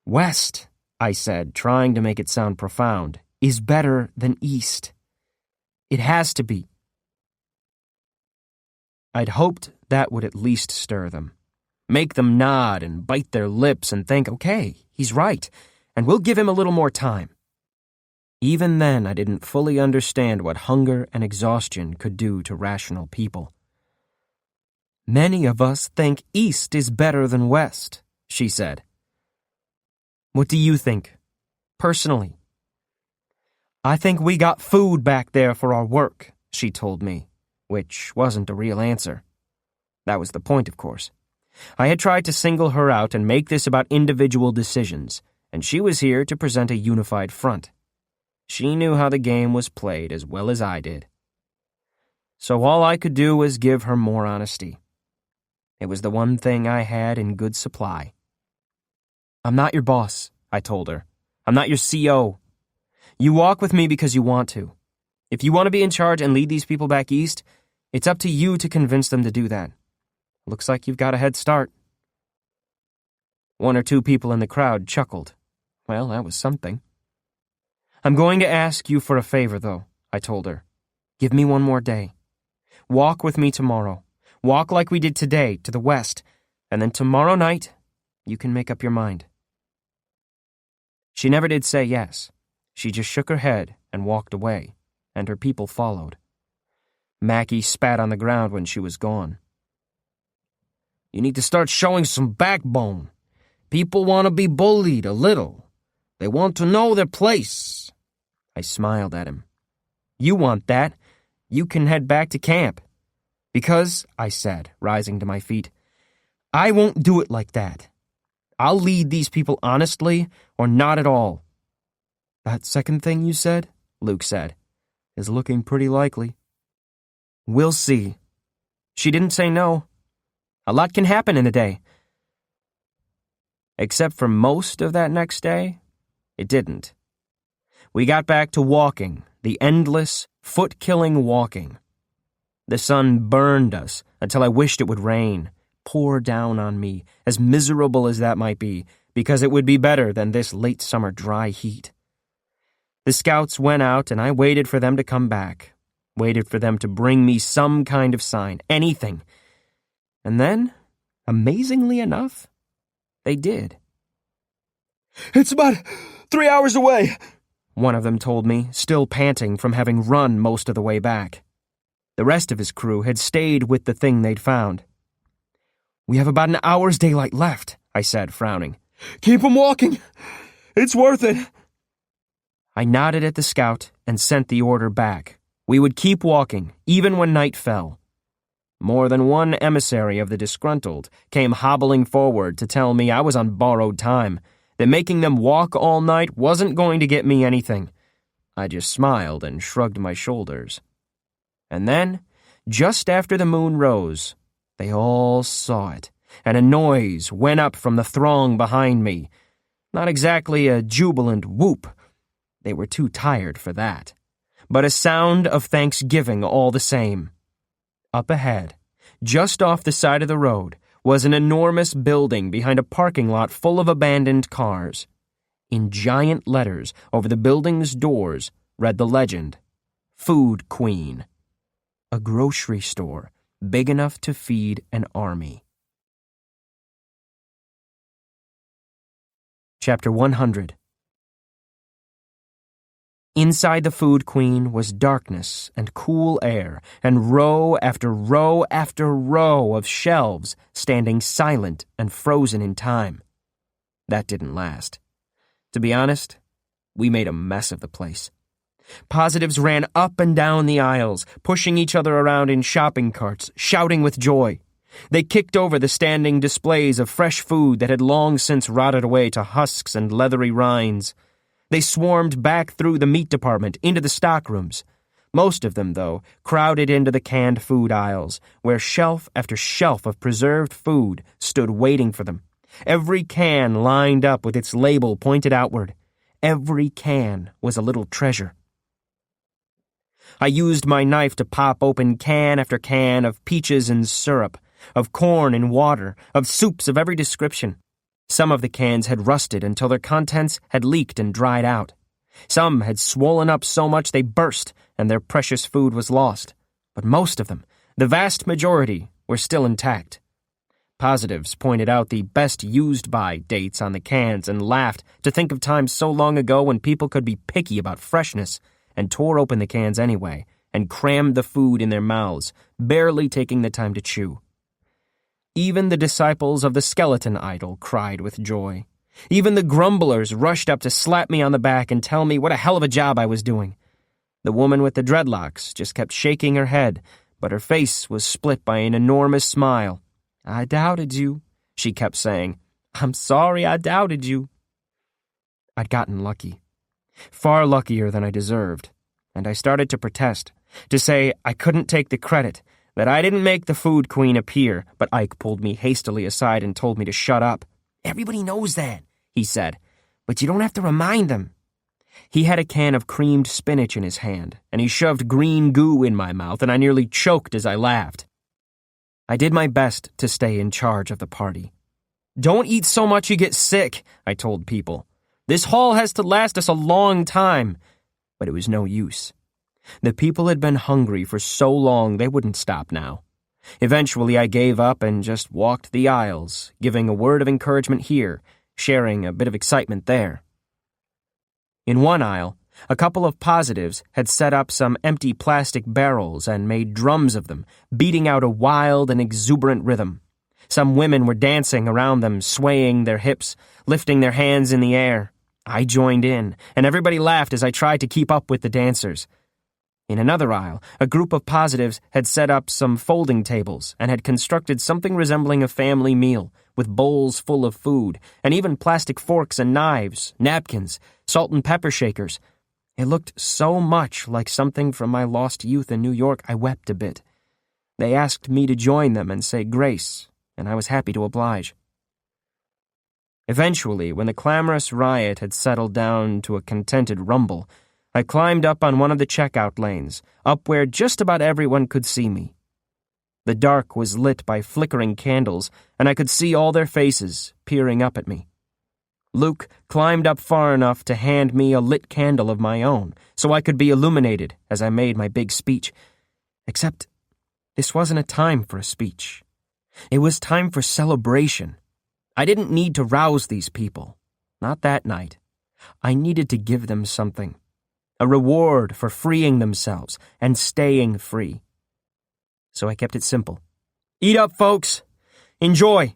West, I said, trying to make it sound profound, is better than east. It has to be. I'd hoped that would at least stir them, make them nod and bite their lips and think, okay, he's right, and we'll give him a little more time. Even then, I didn't fully understand what hunger and exhaustion could do to rational people. Many of us think east is better than west, she said. What do you think, personally? I think we got food back there for our work, she told me, which wasn't a real answer. That was the point, of course. I had tried to single her out and make this about individual decisions, and she was here to present a unified front. She knew how the game was played as well as I did. So all I could do was give her more honesty. It was the one thing I had in good supply. I'm not your boss, I told her. I'm not your CO. You walk with me because you want to. If you want to be in charge and lead these people back east, it's up to you to convince them to do that. Looks like you've got a head start. One or two people in the crowd chuckled. Well, that was something. I'm going to ask you for a favor, though, I told her. Give me one more day. Walk with me tomorrow. Walk like we did today, to the west, and then tomorrow night, you can make up your mind. She never did say yes. She just shook her head and walked away, and her people followed. Mackie spat on the ground when she was gone. You need to start showing some backbone. People want to be bullied a little. They want to know their place. I smiled at him. You want that? You can head back to camp. Because, I said, rising to my feet, I won't do it like that. I'll lead these people honestly or not at all. That second thing you said, Luke said, is looking pretty likely. We'll see. She didn't say no. A lot can happen in a day. Except for most of that next day, it didn't. We got back to walking, the endless, foot-killing walking. The sun burned us until I wished it would rain, pour down on me, as miserable as that might be, because it would be better than this late summer dry heat. The scouts went out and I waited for them to come back, waited for them to bring me some kind of sign, anything. And then, amazingly enough, they did. It's about 3 hours away, one of them told me, still panting from having run most of the way back. The rest of his crew had stayed with the thing they'd found. We have about an hour's daylight left, I said, frowning. Keep 'em walking. It's worth it. I nodded at the scout and sent the order back. We would keep walking, even when night fell. More than one emissary of the disgruntled came hobbling forward to tell me I was on borrowed time, that making them walk all night wasn't going to get me anything. I just smiled and shrugged my shoulders. And then, just after the moon rose, they all saw it, and a noise went up from the throng behind me. Not exactly a jubilant whoop. They were too tired for that. But a sound of thanksgiving all the same. Up ahead, just off the side of the road, was an enormous building behind a parking lot full of abandoned cars. In giant letters over the building's doors read the legend, Food Queen. A grocery store big enough to feed an army. Chapter 100. Inside the Food Queen was darkness and cool air, and row after row after row of shelves standing silent and frozen in time. That didn't last. To be honest, we made a mess of the place. Positives ran up and down the aisles, pushing each other around in shopping carts, shouting with joy. They kicked over the standing displays of fresh food that had long since rotted away to husks and leathery rinds. They swarmed back through the meat department into the stockrooms. Most of them, though, crowded into the canned food aisles, where shelf after shelf of preserved food stood waiting for them. Every can lined up with its label pointed outward. Every can was a little treasure. I used my knife to pop open can after can of peaches and syrup, of corn and water, of soups of every description. Some of the cans had rusted until their contents had leaked and dried out. Some had swollen up so much they burst, and their precious food was lost. But most of them, the vast majority, were still intact. Positives pointed out the best used-by dates on the cans and laughed to think of times so long ago when people could be picky about freshness and tore open the cans anyway and crammed the food in their mouths, barely taking the time to chew. Even the disciples of the skeleton idol cried with joy. Even the grumblers rushed up to slap me on the back and tell me what a hell of a job I was doing. The woman with the dreadlocks just kept shaking her head, but her face was split by an enormous smile. "I doubted you," she kept saying. "I'm sorry I doubted you." I'd gotten lucky. Far luckier than I deserved, and I started to protest, to say I couldn't take the credit, that I didn't make the food queen appear, but Ike pulled me hastily aside and told me to shut up. "Everybody knows that," he said, "but you don't have to remind them." He had a can of creamed spinach in his hand, and he shoved green goo in my mouth, and I nearly choked as I laughed. I did my best to stay in charge of the party. "Don't eat so much you get sick," I told people. "This haul has to last us a long time." But it was no use. The people had been hungry for so long they wouldn't stop now. Eventually I gave up and just walked the aisles, giving a word of encouragement here, sharing a bit of excitement there. In one aisle, a couple of positives had set up some empty plastic barrels and made drums of them, beating out a wild and exuberant rhythm. Some women were dancing around them, swaying their hips, lifting their hands in the air. I joined in, and everybody laughed as I tried to keep up with the dancers. In another aisle, a group of positives had set up some folding tables and had constructed something resembling a family meal, with bowls full of food, and even plastic forks and knives, napkins, salt and pepper shakers. It looked so much like something from my lost youth in New York, I wept a bit. They asked me to join them and say grace, and I was happy to oblige. Eventually, when the clamorous riot had settled down to a contented rumble, I climbed up on one of the checkout lanes, up where just about everyone could see me. The dark was lit by flickering candles, and I could see all their faces peering up at me. Luke climbed up far enough to hand me a lit candle of my own, so I could be illuminated as I made my big speech. Except, this wasn't a time for a speech. It was time for celebration. I didn't need to rouse these people. Not that night. I needed to give them something. A reward for freeing themselves and staying free. So I kept it simple. "Eat up, folks. Enjoy.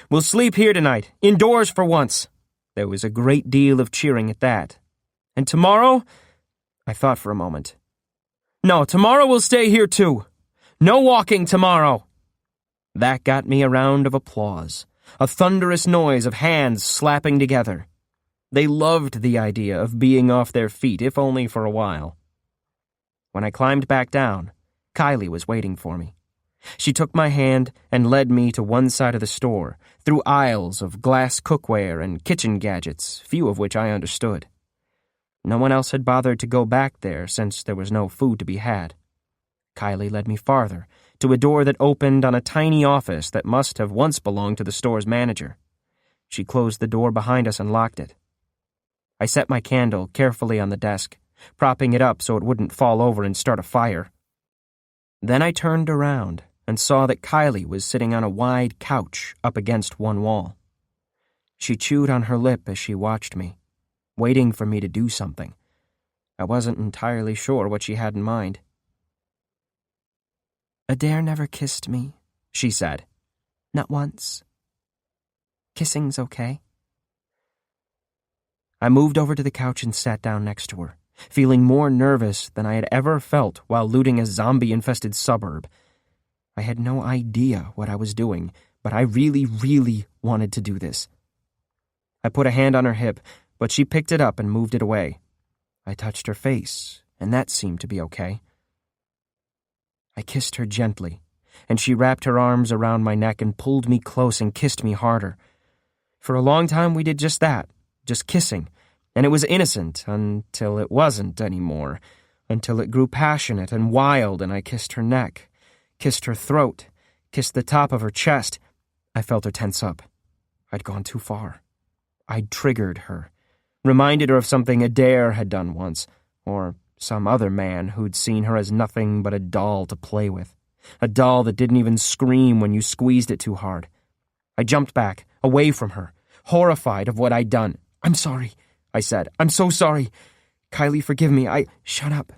We'll sleep here tonight, indoors for once." There was a great deal of cheering at that. "And tomorrow?" I thought for a moment. "No, tomorrow we'll stay here too. No walking tomorrow." That got me a round of applause, a thunderous noise of hands slapping together. They loved the idea of being off their feet, if only for a while. When I climbed back down, Kylie was waiting for me. She took my hand and led me to one side of the store, through aisles of glass cookware and kitchen gadgets, few of which I understood. No one else had bothered to go back there since there was no food to be had. Kylie led me farther, to a door that opened on a tiny office that must have once belonged to the store's manager. She closed the door behind us and locked it. I set my candle carefully on the desk, propping it up so it wouldn't fall over and start a fire. Then I turned around and saw that Kylie was sitting on a wide couch up against one wall. She chewed on her lip as she watched me, waiting for me to do something. I wasn't entirely sure what she had in mind. "Adair never kissed me," she said. "Not once. Kissing's okay." I moved over to the couch and sat down next to her, feeling more nervous than I had ever felt while looting a zombie-infested suburb. I had no idea what I was doing, but I really, really wanted to do this. I put a hand on her hip, but she picked it up and moved it away. I touched her face, and that seemed to be okay. I kissed her gently, and she wrapped her arms around my neck and pulled me close and kissed me harder. For a long time we did just that, just kissing, and it was innocent until it wasn't anymore, until it grew passionate and wild, and I kissed her neck, kissed her throat, kissed the top of her chest. I felt her tense up. I'd gone too far. I'd triggered her, reminded her of something Adair had done once, or some other man who'd seen her as nothing but a doll to play with, a doll that didn't even scream when you squeezed it too hard. I jumped back, away from her, horrified of what I'd done. "I'm sorry," I said. "I'm so sorry. Kylie, forgive me. Shut up,"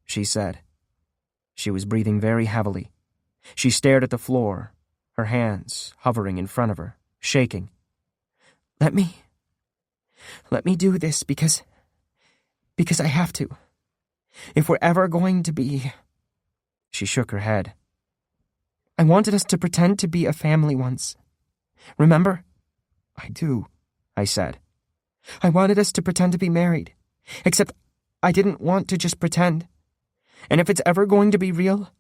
she said. She was breathing very heavily. She stared at the floor, her hands hovering in front of her, shaking. Let me do this because I have to. If we're ever going to be..." She shook her head. "I wanted us to pretend to be a family once. Remember?" "I do," I said. "I wanted us to pretend to be married. Except I didn't want to just pretend. And if it's ever going to be real,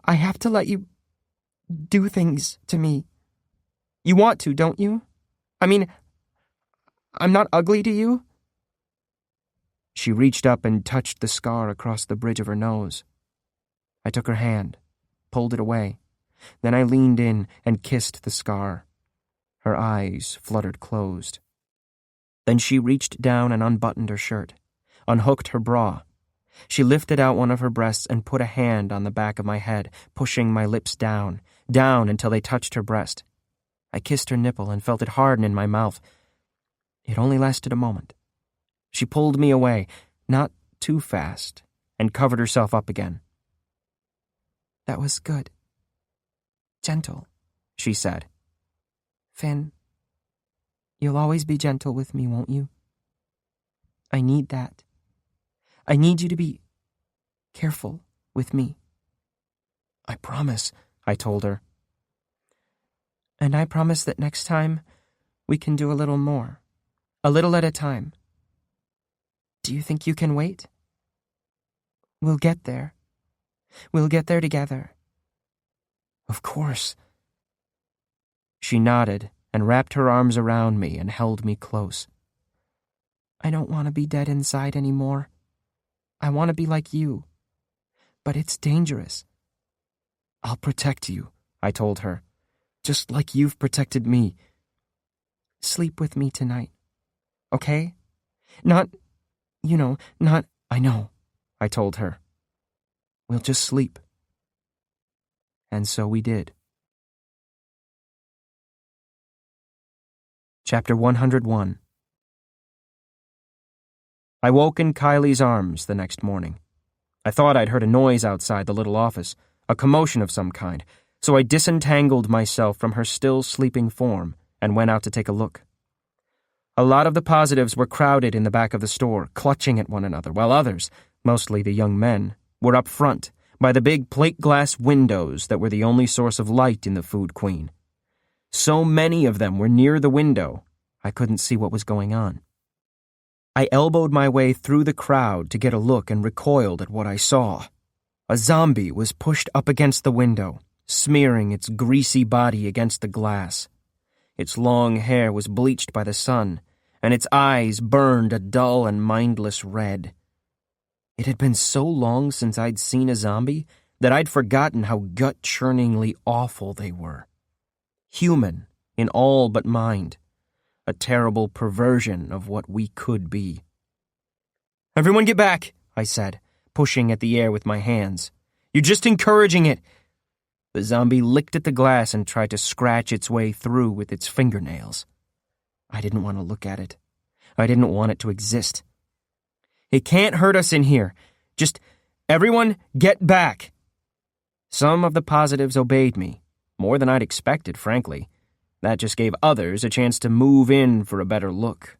I have to let you do things to me. You want to, don't you? I mean, I'm not ugly to you?" She reached up and touched the scar across the bridge of her nose. I took her hand, pulled it away. Then I leaned in and kissed the scar. Her eyes fluttered closed. Then she reached down and unbuttoned her shirt, unhooked her bra. She lifted out one of her breasts and put a hand on the back of my head, pushing my lips down until they touched her breast. I kissed her nipple and felt it harden in my mouth. It only lasted a moment. She pulled me away, not too fast, and covered herself up again. "That was good. Gentle," she said. "Finn, you'll always be gentle with me, won't you? I need that. I need you to be careful with me." "I promise," I told her. "And I promise that next time we can do a little more, a little at a time. Do you think you can wait? We'll get there. We'll get there together." "Of course." She nodded and wrapped her arms around me and held me close. "I don't want to be dead inside anymore. I want to be like you. But it's dangerous." "I'll protect you," I told her, "just like you've protected me." "Sleep with me tonight, okay? Not, not..." "I know," I told her. "We'll just sleep." And so we did. Chapter 101. I woke in Kylie's arms the next morning. I thought I'd heard a noise outside the little office, a commotion of some kind, so I disentangled myself from her still sleeping form and went out to take a look. A lot of the positives were crowded in the back of the store, clutching at one another, while others, mostly the young men, were up front, by the big plate glass windows that were the only source of light in the Food Queen. So many of them were near the window, I couldn't see what was going on. I elbowed my way through the crowd to get a look and recoiled at what I saw. A zombie was pushed up against the window, smearing its greasy body against the glass. Its long hair was bleached by the sun, and its eyes burned a dull and mindless red. It had been so long since I'd seen a zombie that I'd forgotten how gut-churningly awful they were. Human in all but mind, a terrible perversion of what we could be. "Everyone get back," I said, pushing at the air with my hands. "You're just encouraging it." The zombie licked at the glass and tried to scratch its way through with its fingernails. I didn't want to look at it. I didn't want it to exist. "It can't hurt us in here. Just, everyone get back." Some of the positives obeyed me, more than I'd expected, frankly. That just gave others a chance to move in for a better look.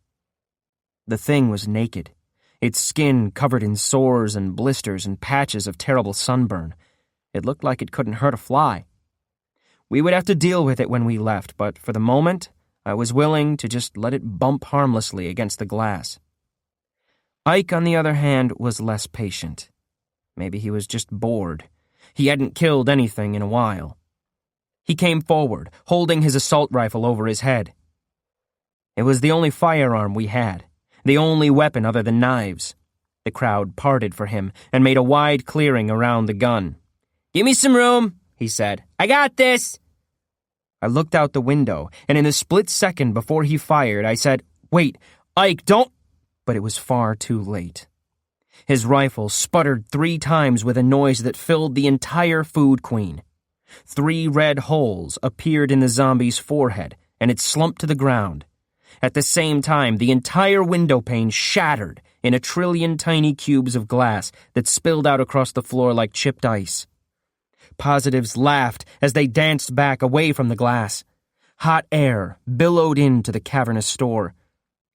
The thing was naked, its skin covered in sores and blisters and patches of terrible sunburn. It looked like it couldn't hurt a fly. We would have to deal with it when we left, but for the moment, I was willing to just let it bump harmlessly against the glass. Ike, on the other hand, was less patient. Maybe he was just bored. He hadn't killed anything in a while. He came forward, holding his assault rifle over his head. It was the only firearm we had, the only weapon other than knives. The crowd parted for him and made a wide clearing around the gun. "Give me some room," he said. "I got this." I looked out the window, and in the split second before he fired, I said, "Wait, Ike, don't—" But it was far too late. His rifle sputtered 3 times with a noise that filled the entire Food Queen. 3 red holes appeared in the zombie's forehead, and it slumped to the ground. At the same time, the entire window pane shattered in a trillion tiny cubes of glass that spilled out across the floor like chipped ice. Positives laughed as they danced back away from the glass. Hot air billowed into the cavernous store.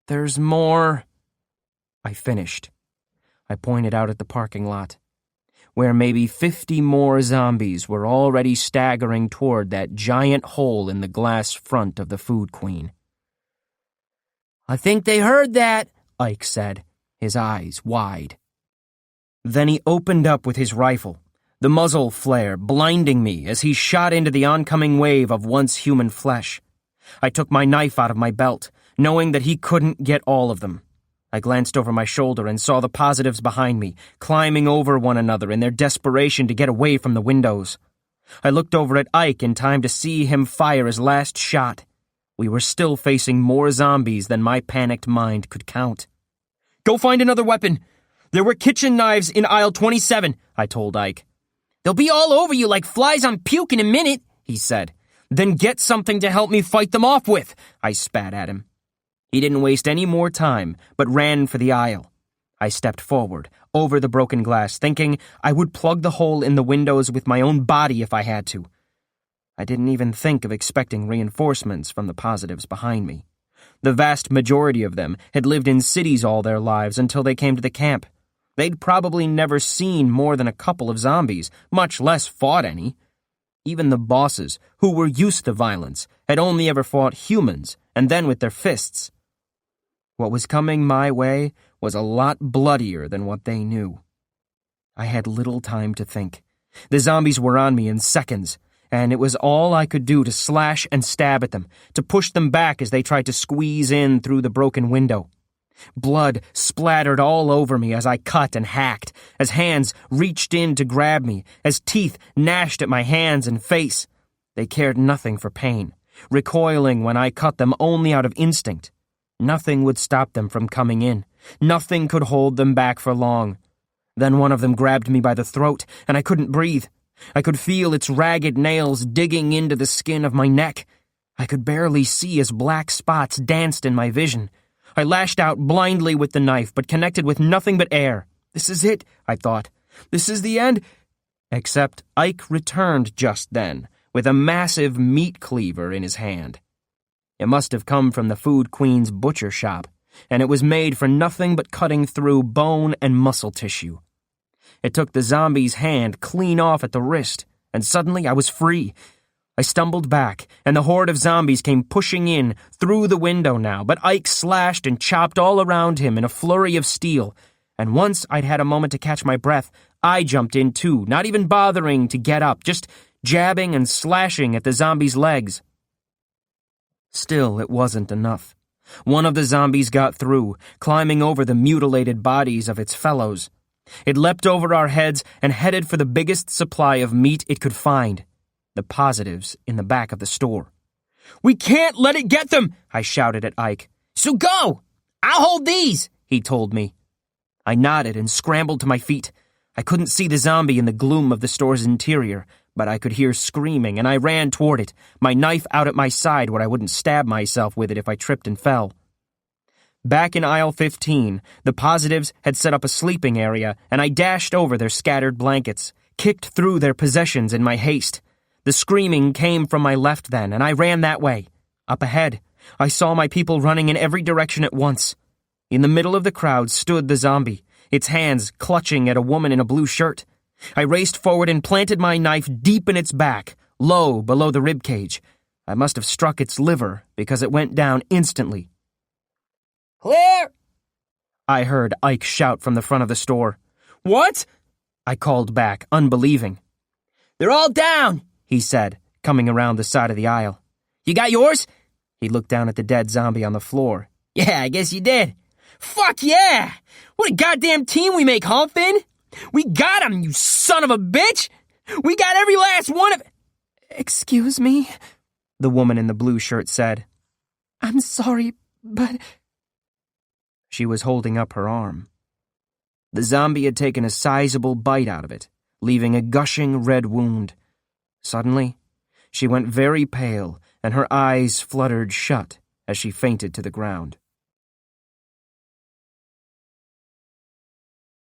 "There's more." I finished. I pointed out at the parking lot, where maybe 50 more zombies were already staggering toward that giant hole in the glass front of the Food Queen. "I think they heard that," Ike said, his eyes wide. Then he opened up with his rifle, the muzzle flare blinding me as he shot into the oncoming wave of once human flesh. I took my knife out of my belt, knowing that he couldn't get all of them. I glanced over my shoulder and saw the positives behind me, climbing over one another in their desperation to get away from the windows. I looked over at Ike in time to see him fire his last shot. We were still facing more zombies than my panicked mind could count. "Go find another weapon. There were kitchen knives in aisle 27, I told Ike. "They'll be all over you like flies on puke in a minute," he said. "Then get something to help me fight them off with," I spat at him. He didn't waste any more time, but ran for the aisle. I stepped forward, over the broken glass, thinking I would plug the hole in the windows with my own body if I had to. I didn't even think of expecting reinforcements from the positives behind me. The vast majority of them had lived in cities all their lives until they came to the camp. They'd probably never seen more than a couple of zombies, much less fought any. Even the bosses, who were used to violence, had only ever fought humans, and then with their fists. What was coming my way was a lot bloodier than what they knew. I had little time to think. The zombies were on me in seconds, and it was all I could do to slash and stab at them, to push them back as they tried to squeeze in through the broken window. Blood splattered all over me as I cut and hacked, as hands reached in to grab me, as teeth gnashed at my hands and face. They cared nothing for pain, recoiling when I cut them only out of instinct. Nothing would stop them from coming in. Nothing could hold them back for long. Then one of them grabbed me by the throat, and I couldn't breathe. I could feel its ragged nails digging into the skin of my neck. I could barely see as black spots danced in my vision. I lashed out blindly with the knife, but connected with nothing but air. This is it, I thought. This is the end. Except Ike returned just then, with a massive meat cleaver in his hand. It must have come from the Food Queen's butcher shop, and it was made for nothing but cutting through bone and muscle tissue. It took the zombie's hand clean off at the wrist, and suddenly I was free. I stumbled back, and the horde of zombies came pushing in through the window now, but Ike slashed and chopped all around him in a flurry of steel, and once I'd had a moment to catch my breath, I jumped in too, not even bothering to get up, just jabbing and slashing at the zombie's legs. Still, it wasn't enough. One of the zombies got through, climbing over the mutilated bodies of its fellows. It leapt over our heads and headed for the biggest supply of meat it could find. The positives in the back of the store. "We can't let it get them!" I shouted at Ike. "So go! I'll hold these," he told me. I nodded and scrambled to my feet. I couldn't see the zombie in the gloom of the store's interior, but I could hear screaming, and I ran toward it, my knife out at my side where I wouldn't stab myself with it if I tripped and fell. Back in aisle 15, the positives had set up a sleeping area, and I dashed over their scattered blankets, kicked through their possessions in my haste. The screaming came from my left then, and I ran that way. Up ahead, I saw my people running in every direction at once. In the middle of the crowd stood the zombie, its hands clutching at a woman in a blue shirt. I raced forward and planted my knife deep in its back, low below the ribcage. I must have struck its liver because it went down instantly. "Clear!" I heard Ike shout from the front of the store. "What?" I called back, unbelieving. They're all down, he said, coming around the side of the aisle. You got yours? He looked down at the dead zombie on the floor. Yeah, I guess you did. Fuck yeah! What a goddamn team we make, huh, Finn? We got him, you son of a bitch! We got every last one of... Excuse me, the woman in the blue shirt said. I'm sorry, but... She was holding up her arm. The zombie had taken a sizable bite out of it, leaving a gushing red wound. Suddenly, she went very pale, and her eyes fluttered shut as she fainted to the ground.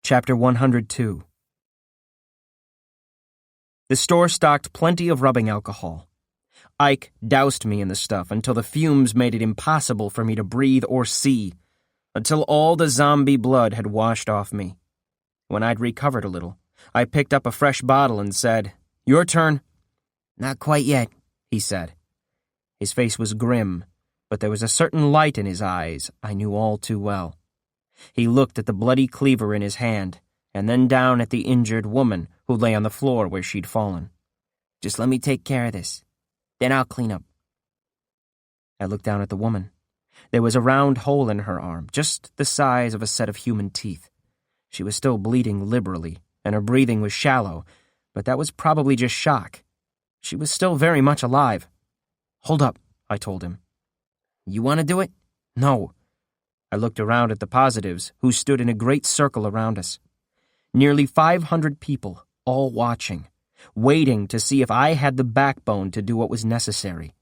Chapter 102. The store stocked plenty of rubbing alcohol. Ike doused me in the stuff until the fumes made it impossible for me to breathe or see, until all the zombie blood had washed off me. When I'd recovered a little, I picked up a fresh bottle and said, "Your turn." Not quite yet, he said. His face was grim, but there was a certain light in his eyes I knew all too well. He looked at the bloody cleaver in his hand, and then down at the injured woman who lay on the floor where she'd fallen. Just let me take care of this. Then I'll clean up. I looked down at the woman. There was a round hole in her arm, just the size of a set of human teeth. She was still bleeding liberally, and her breathing was shallow, but that was probably just shock. She was still very much alive. "Hold up," I told him. You want to do it? No. I looked around at the positives, who stood in a great circle around us. Nearly 500 people, all watching, waiting to see if I had the backbone to do what was necessary.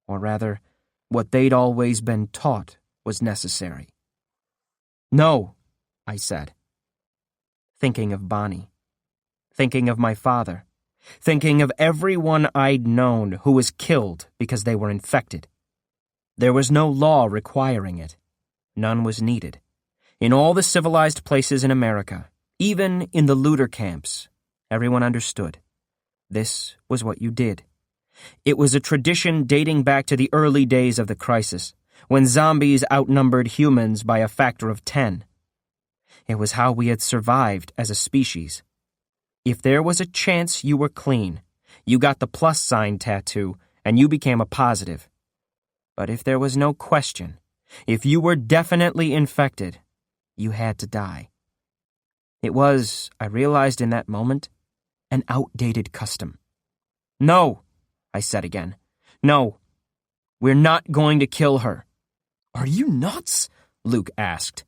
Or rather, what they'd always been taught was necessary. "No," I said. Thinking of Bonnie. Thinking of my father. Thinking of everyone I'd known who was killed because they were infected. There was no law requiring it. None was needed. In all the civilized places in America, even in the looter camps, everyone understood. This was what you did. It was a tradition dating back to the early days of the crisis, when zombies outnumbered humans by a factor of 10. It was how we had survived as a species. If there was a chance you were clean, you got the plus sign tattoo, and you became a positive. But if there was no question, if you were definitely infected, you had to die. It was, I realized in that moment, an outdated custom. "No," I said again. "No, we're not going to kill her." "Are you nuts?" Luke asked.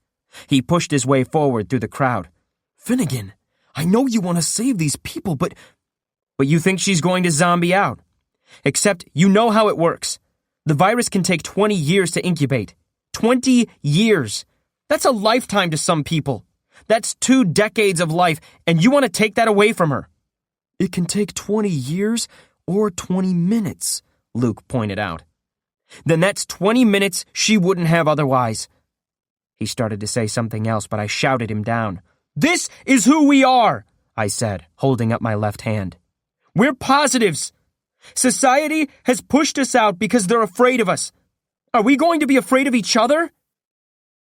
He pushed his way forward through the crowd. "Finnegan, I know you want to save these people, but you think she's going to zombie out. Except you know how it works. The virus can take 20 years to incubate. 20 years. That's a lifetime to some people. That's 2 decades of life, and you want to take that away from her." "It can take 20 years or 20 minutes, Luke pointed out. "Then that's 20 minutes she wouldn't have otherwise." He started to say something else, but I shouted him down. "This is who we are," I said, holding up my left hand. "We're positives. Society has pushed us out because they're afraid of us. Are we going to be afraid of each other?"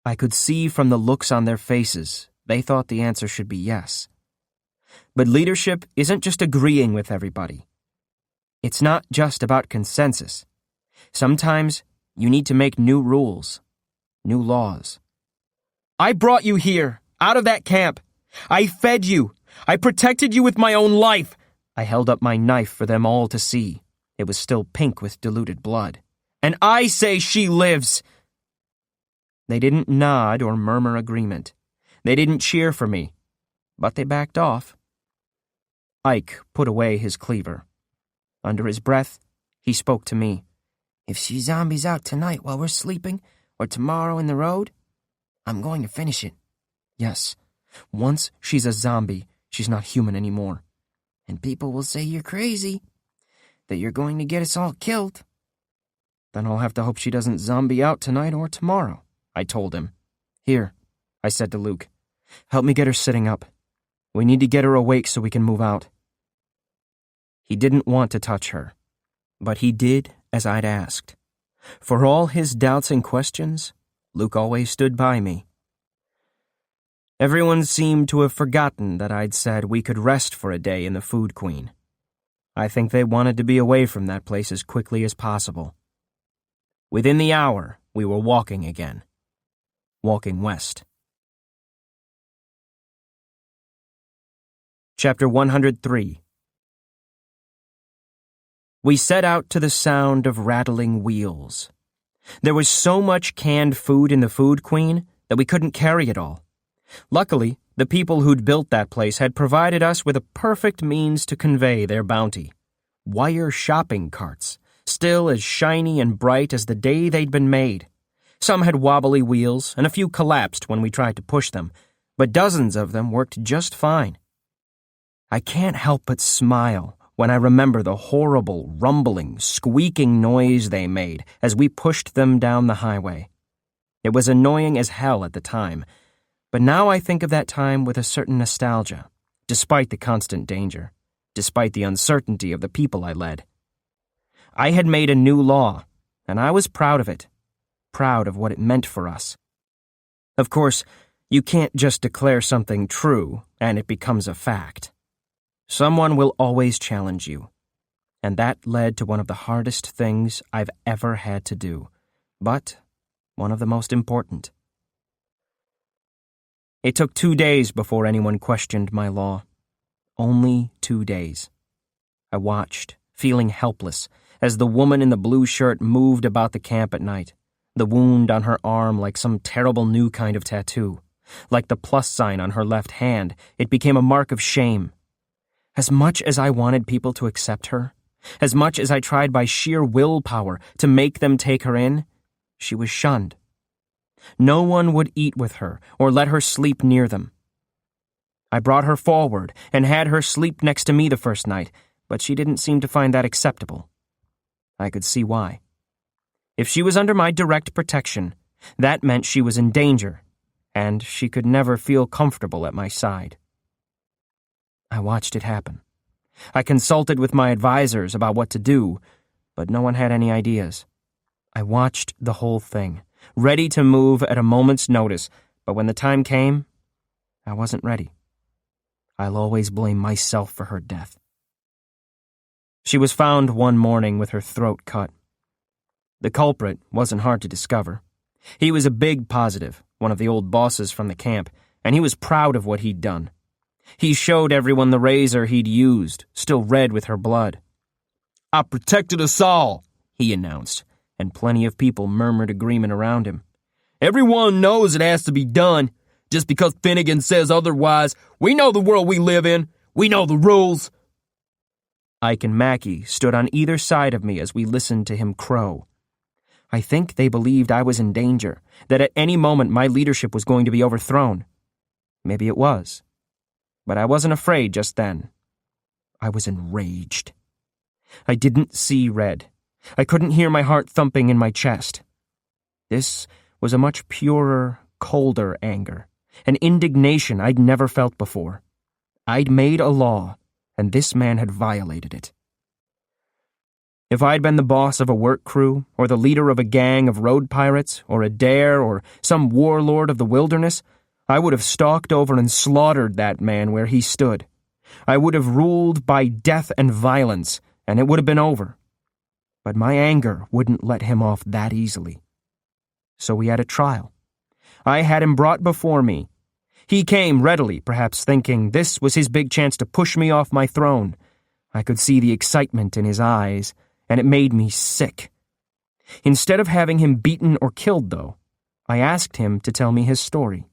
I could see from the looks on their faces, they thought the answer should be yes. But leadership isn't just agreeing with everybody. It's not just about consensus. Sometimes you need to make new rules, new laws. "I brought you here, out of that camp. I fed you. I protected you with my own life." I held up my knife for them all to see. It was still pink with diluted blood. "And I say she lives." They didn't nod or murmur agreement. They didn't cheer for me, but they backed off. Ike put away his cleaver. Under his breath, he spoke to me. "If she zombies out tonight while we're sleeping, or tomorrow in the road, I'm going to finish it." "Yes, once she's a zombie, she's not human anymore." "And people will say you're crazy, that you're going to get us all killed." "Then I'll have to hope she doesn't zombie out tonight or tomorrow," I told him. "Here," I said to Luke, "help me get her sitting up. We need to get her awake so we can move out." He didn't want to touch her, but he did as I'd asked. For all his doubts and questions, Luke always stood by me. Everyone seemed to have forgotten that I'd said we could rest for a day in the Food Queen, I think they wanted to be away from that place as quickly as possible. Within the hour, we were walking again. Walking west. Chapter 103. We set out to the sound of rattling wheels. There was so much canned food in the Food Queen that we couldn't carry it all. Luckily, the people who'd built that place had provided us with a perfect means to convey their bounty. Wire shopping carts, still as shiny and bright as the day they'd been made. Some had wobbly wheels, and a few collapsed when we tried to push them, but dozens of them worked just fine. I can't help but smile when I remember the horrible, rumbling, squeaking noise they made as we pushed them down the highway. It was annoying as hell at the time, but now I think of that time with a certain nostalgia, despite the constant danger, despite the uncertainty of the people I led. I had made a new law, and I was proud of it, proud of what it meant for us. Of course, you can't just declare something true and it becomes a fact. Someone will always challenge you, and that led to one of the hardest things I've ever had to do, but one of the most important. It took 2 days before anyone questioned my law. Only 2 days. I watched, feeling helpless, as the woman in the blue shirt moved about the camp at night, the wound on her arm like some terrible new kind of tattoo. Like the plus sign on her left hand, it became a mark of shame. As much as I wanted people to accept her, as much as I tried by sheer willpower to make them take her in, she was shunned. No one would eat with her or let her sleep near them. I brought her forward and had her sleep next to me the first night, but she didn't seem to find that acceptable. I could see why. If she was under my direct protection, that meant she was in danger, and she could never feel comfortable at my side. I watched it happen. I consulted with my advisors about what to do, but no one had any ideas. I watched the whole thing, ready to move at a moment's notice, but when the time came, I wasn't ready. I'll always blame myself for her death. She was found one morning with her throat cut. The culprit wasn't hard to discover. He was a big positive, one of the old bosses from the camp, and he was proud of what he'd done. He showed everyone the razor he'd used, still red with her blood. "I protected us all," he announced, and plenty of people murmured agreement around him. "Everyone knows it has to be done. Just because Finnegan says otherwise, we know the world we live in. We know the rules." Ike and Mackie stood on either side of me as we listened to him crow. I think they believed I was in danger, that at any moment my leadership was going to be overthrown. Maybe it was. But I wasn't afraid just then. I was enraged. I didn't see red. I couldn't hear my heart thumping in my chest. This was a much purer, colder anger, an indignation I'd never felt before. I'd made a law, and this man had violated it. If I'd been the boss of a work crew, or the leader of a gang of road pirates, or a dare, or some warlord of the wilderness, I would have stalked over and slaughtered that man where he stood. I would have ruled by death and violence, and it would have been over. But my anger wouldn't let him off that easily. So we had a trial. I had him brought before me. He came readily, perhaps thinking this was his big chance to push me off my throne. I could see the excitement in his eyes, and it made me sick. Instead of having him beaten or killed, though, I asked him to tell me his story,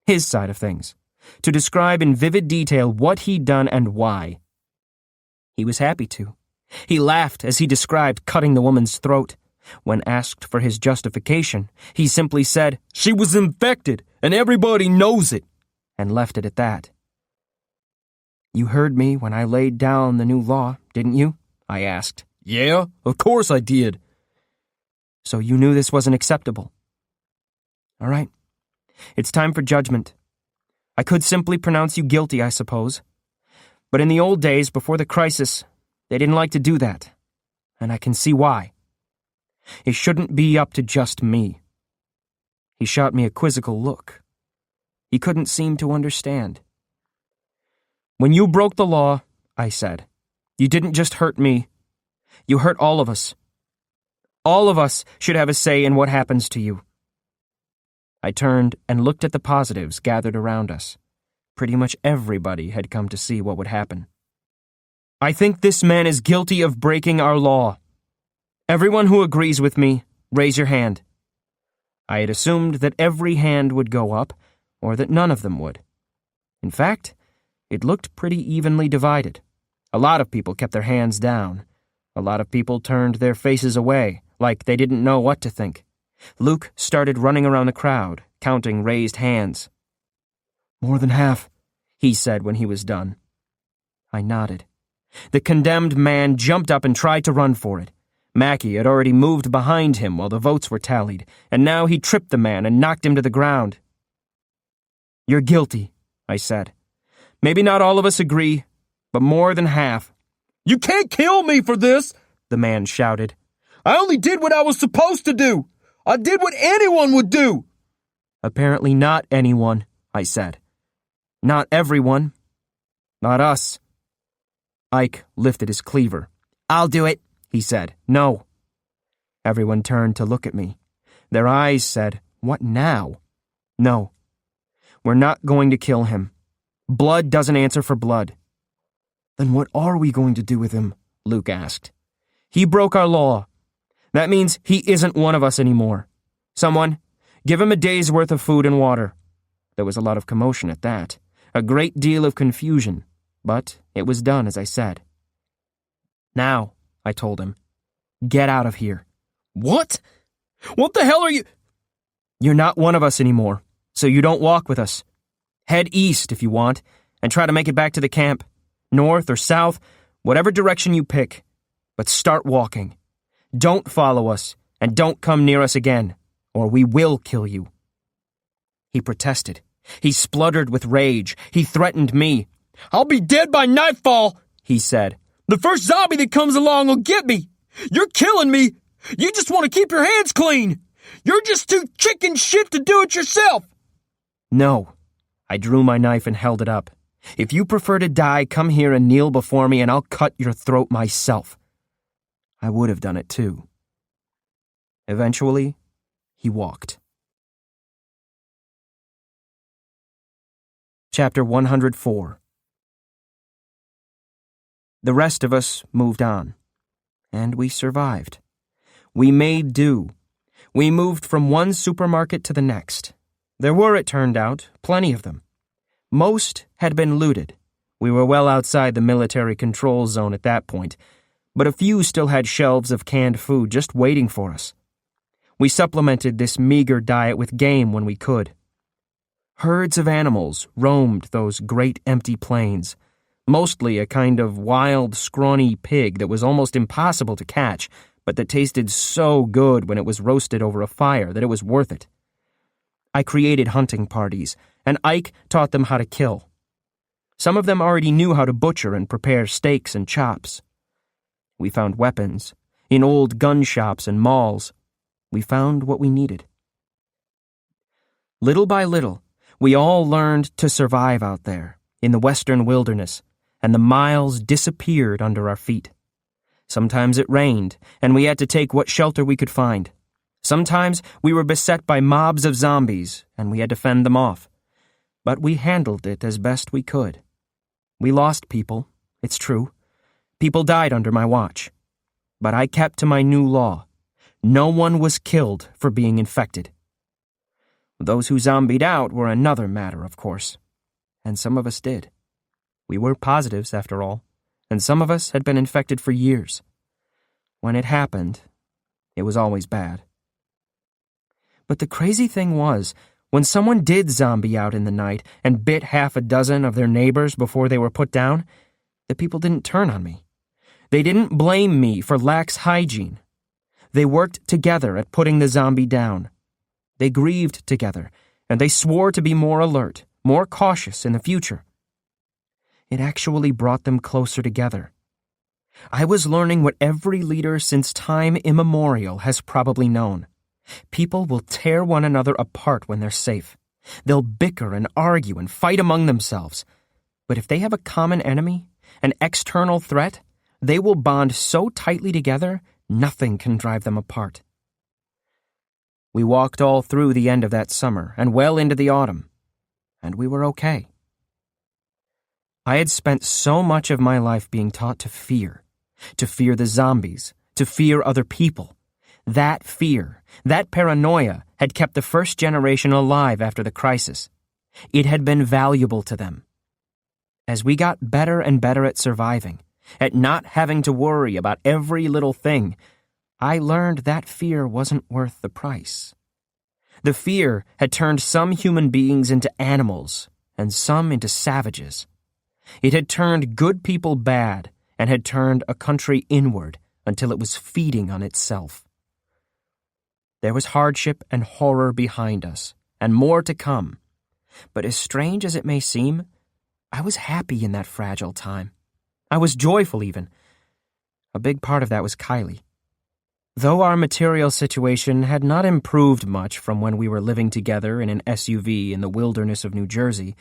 his side of things, to describe in vivid detail what he'd done and why. He was happy to. He laughed as he described cutting the woman's throat. When asked for his justification, he simply said, "She was infected, and everybody knows it," and left it at that. "You heard me when I laid down the new law, didn't you?" I asked. "Yeah, of course I did." "So you knew this wasn't acceptable?" "All right. It's time for judgment. I could simply pronounce you guilty, I suppose. But in the old days, before the crisis, they didn't like to do that. And I can see why. It shouldn't be up to just me." He shot me a quizzical look. He couldn't seem to understand. "When you broke the law," I said, You didn't just hurt me. You hurt all of us. All of us should have a say in what happens to you. I turned and looked at the positives gathered around us. Pretty much everybody had come to see what would happen. I think this man is guilty of breaking our law. Everyone who agrees with me, raise your hand. I had assumed that every hand would go up, or that none of them would. In fact, it looked pretty evenly divided. A lot of people kept their hands down. A lot of people turned their faces away, like they didn't know what to think. Luke started running around the crowd, counting raised hands. "More than half," he said when he was done. I nodded. The condemned man jumped up and tried to run for it. Mackie had already moved behind him while the votes were tallied, and now he tripped the man and knocked him to the ground. "You're guilty," I said. "Maybe not all of us agree, but more than half." "You can't kill me for this," the man shouted. "I only did what I was supposed to do. I did what anyone would do." "Apparently not anyone," I said. "Not everyone. Not us." Ike lifted his cleaver. "I'll do it," he said. "No." Everyone turned to look at me. Their eyes said, "What now?" "No. We're not going to kill him. Blood doesn't answer for blood." "Then what are we going to do with him?" Luke asked. "He broke our law. That means he isn't one of us anymore. Someone, give him a day's worth of food and water." There was a lot of commotion at that, a great deal of confusion, but it was done as I said. "Now," I told him, "get out of here." "What? What the hell are you—" "You're not one of us anymore, so you don't walk with us. Head east if you want, and try to make it back to the camp. North or south, whatever direction you pick. But start walking. Don't follow us, and don't come near us again, or we will kill you." He protested. He spluttered with rage. He threatened me. "I'll be dead by nightfall," he said. "The first zombie that comes along will get me. You're killing me. You just want to keep your hands clean. You're just too chicken shit to do it yourself." "No." I drew my knife and held it up. "If you prefer to die, come here and kneel before me, and I'll cut your throat myself." I would have done it too. Eventually, he walked. Chapter 104. The rest of us moved on, and we survived. We made do. We moved from one supermarket to the next. There were, it turned out, plenty of them. Most had been looted. We were well outside the military control zone at that point, but a few still had shelves of canned food just waiting for us. We supplemented this meager diet with game when we could. Herds of animals roamed those great empty plains, mostly a kind of wild, scrawny pig that was almost impossible to catch, but that tasted so good when it was roasted over a fire that it was worth it. I created hunting parties, and Ike taught them how to kill. Some of them already knew how to butcher and prepare steaks and chops. We found weapons in old gun shops and malls. We found what we needed. Little by little, we all learned to survive out there, in the western wilderness, and the miles disappeared under our feet. Sometimes it rained, and we had to take what shelter we could find. Sometimes we were beset by mobs of zombies, and we had to fend them off. But we handled it as best we could. We lost people, it's true. People died under my watch. But I kept to my new law. No one was killed for being infected. Those who zombied out were another matter, of course. And some of us did. We were positives, after all, and some of us had been infected for years. When it happened, it was always bad. But the crazy thing was, when someone did zombie out in the night and bit half a dozen of their neighbors before they were put down, the people didn't turn on me. They didn't blame me for lax hygiene. They worked together at putting the zombie down. They grieved together, and they swore to be more alert, more cautious in the future. It actually brought them closer together. I was learning what every leader since time immemorial has probably known. People will tear one another apart when they're safe. They'll bicker and argue and fight among themselves. But if they have a common enemy, an external threat, They will bond so tightly together, nothing can drive them apart. We walked all through the end of that summer and well into the autumn, and we were okay. I had spent so much of my life being taught to fear the zombies, to fear other people. That fear, that paranoia had kept the first generation alive after the crisis. It had been valuable to them. As we got better and better at surviving, at not having to worry about every little thing, I learned that fear wasn't worth the price. The fear had turned some human beings into animals and some into savages. It had turned good people bad and had turned a country inward until it was feeding on itself. There was hardship and horror behind us, and more to come. But as strange as it may seem, I was happy in that fragile time. I was joyful even. A big part of that was Kylie. Though our material situation had not improved much from when we were living together in an SUV in the wilderness of New Jersey,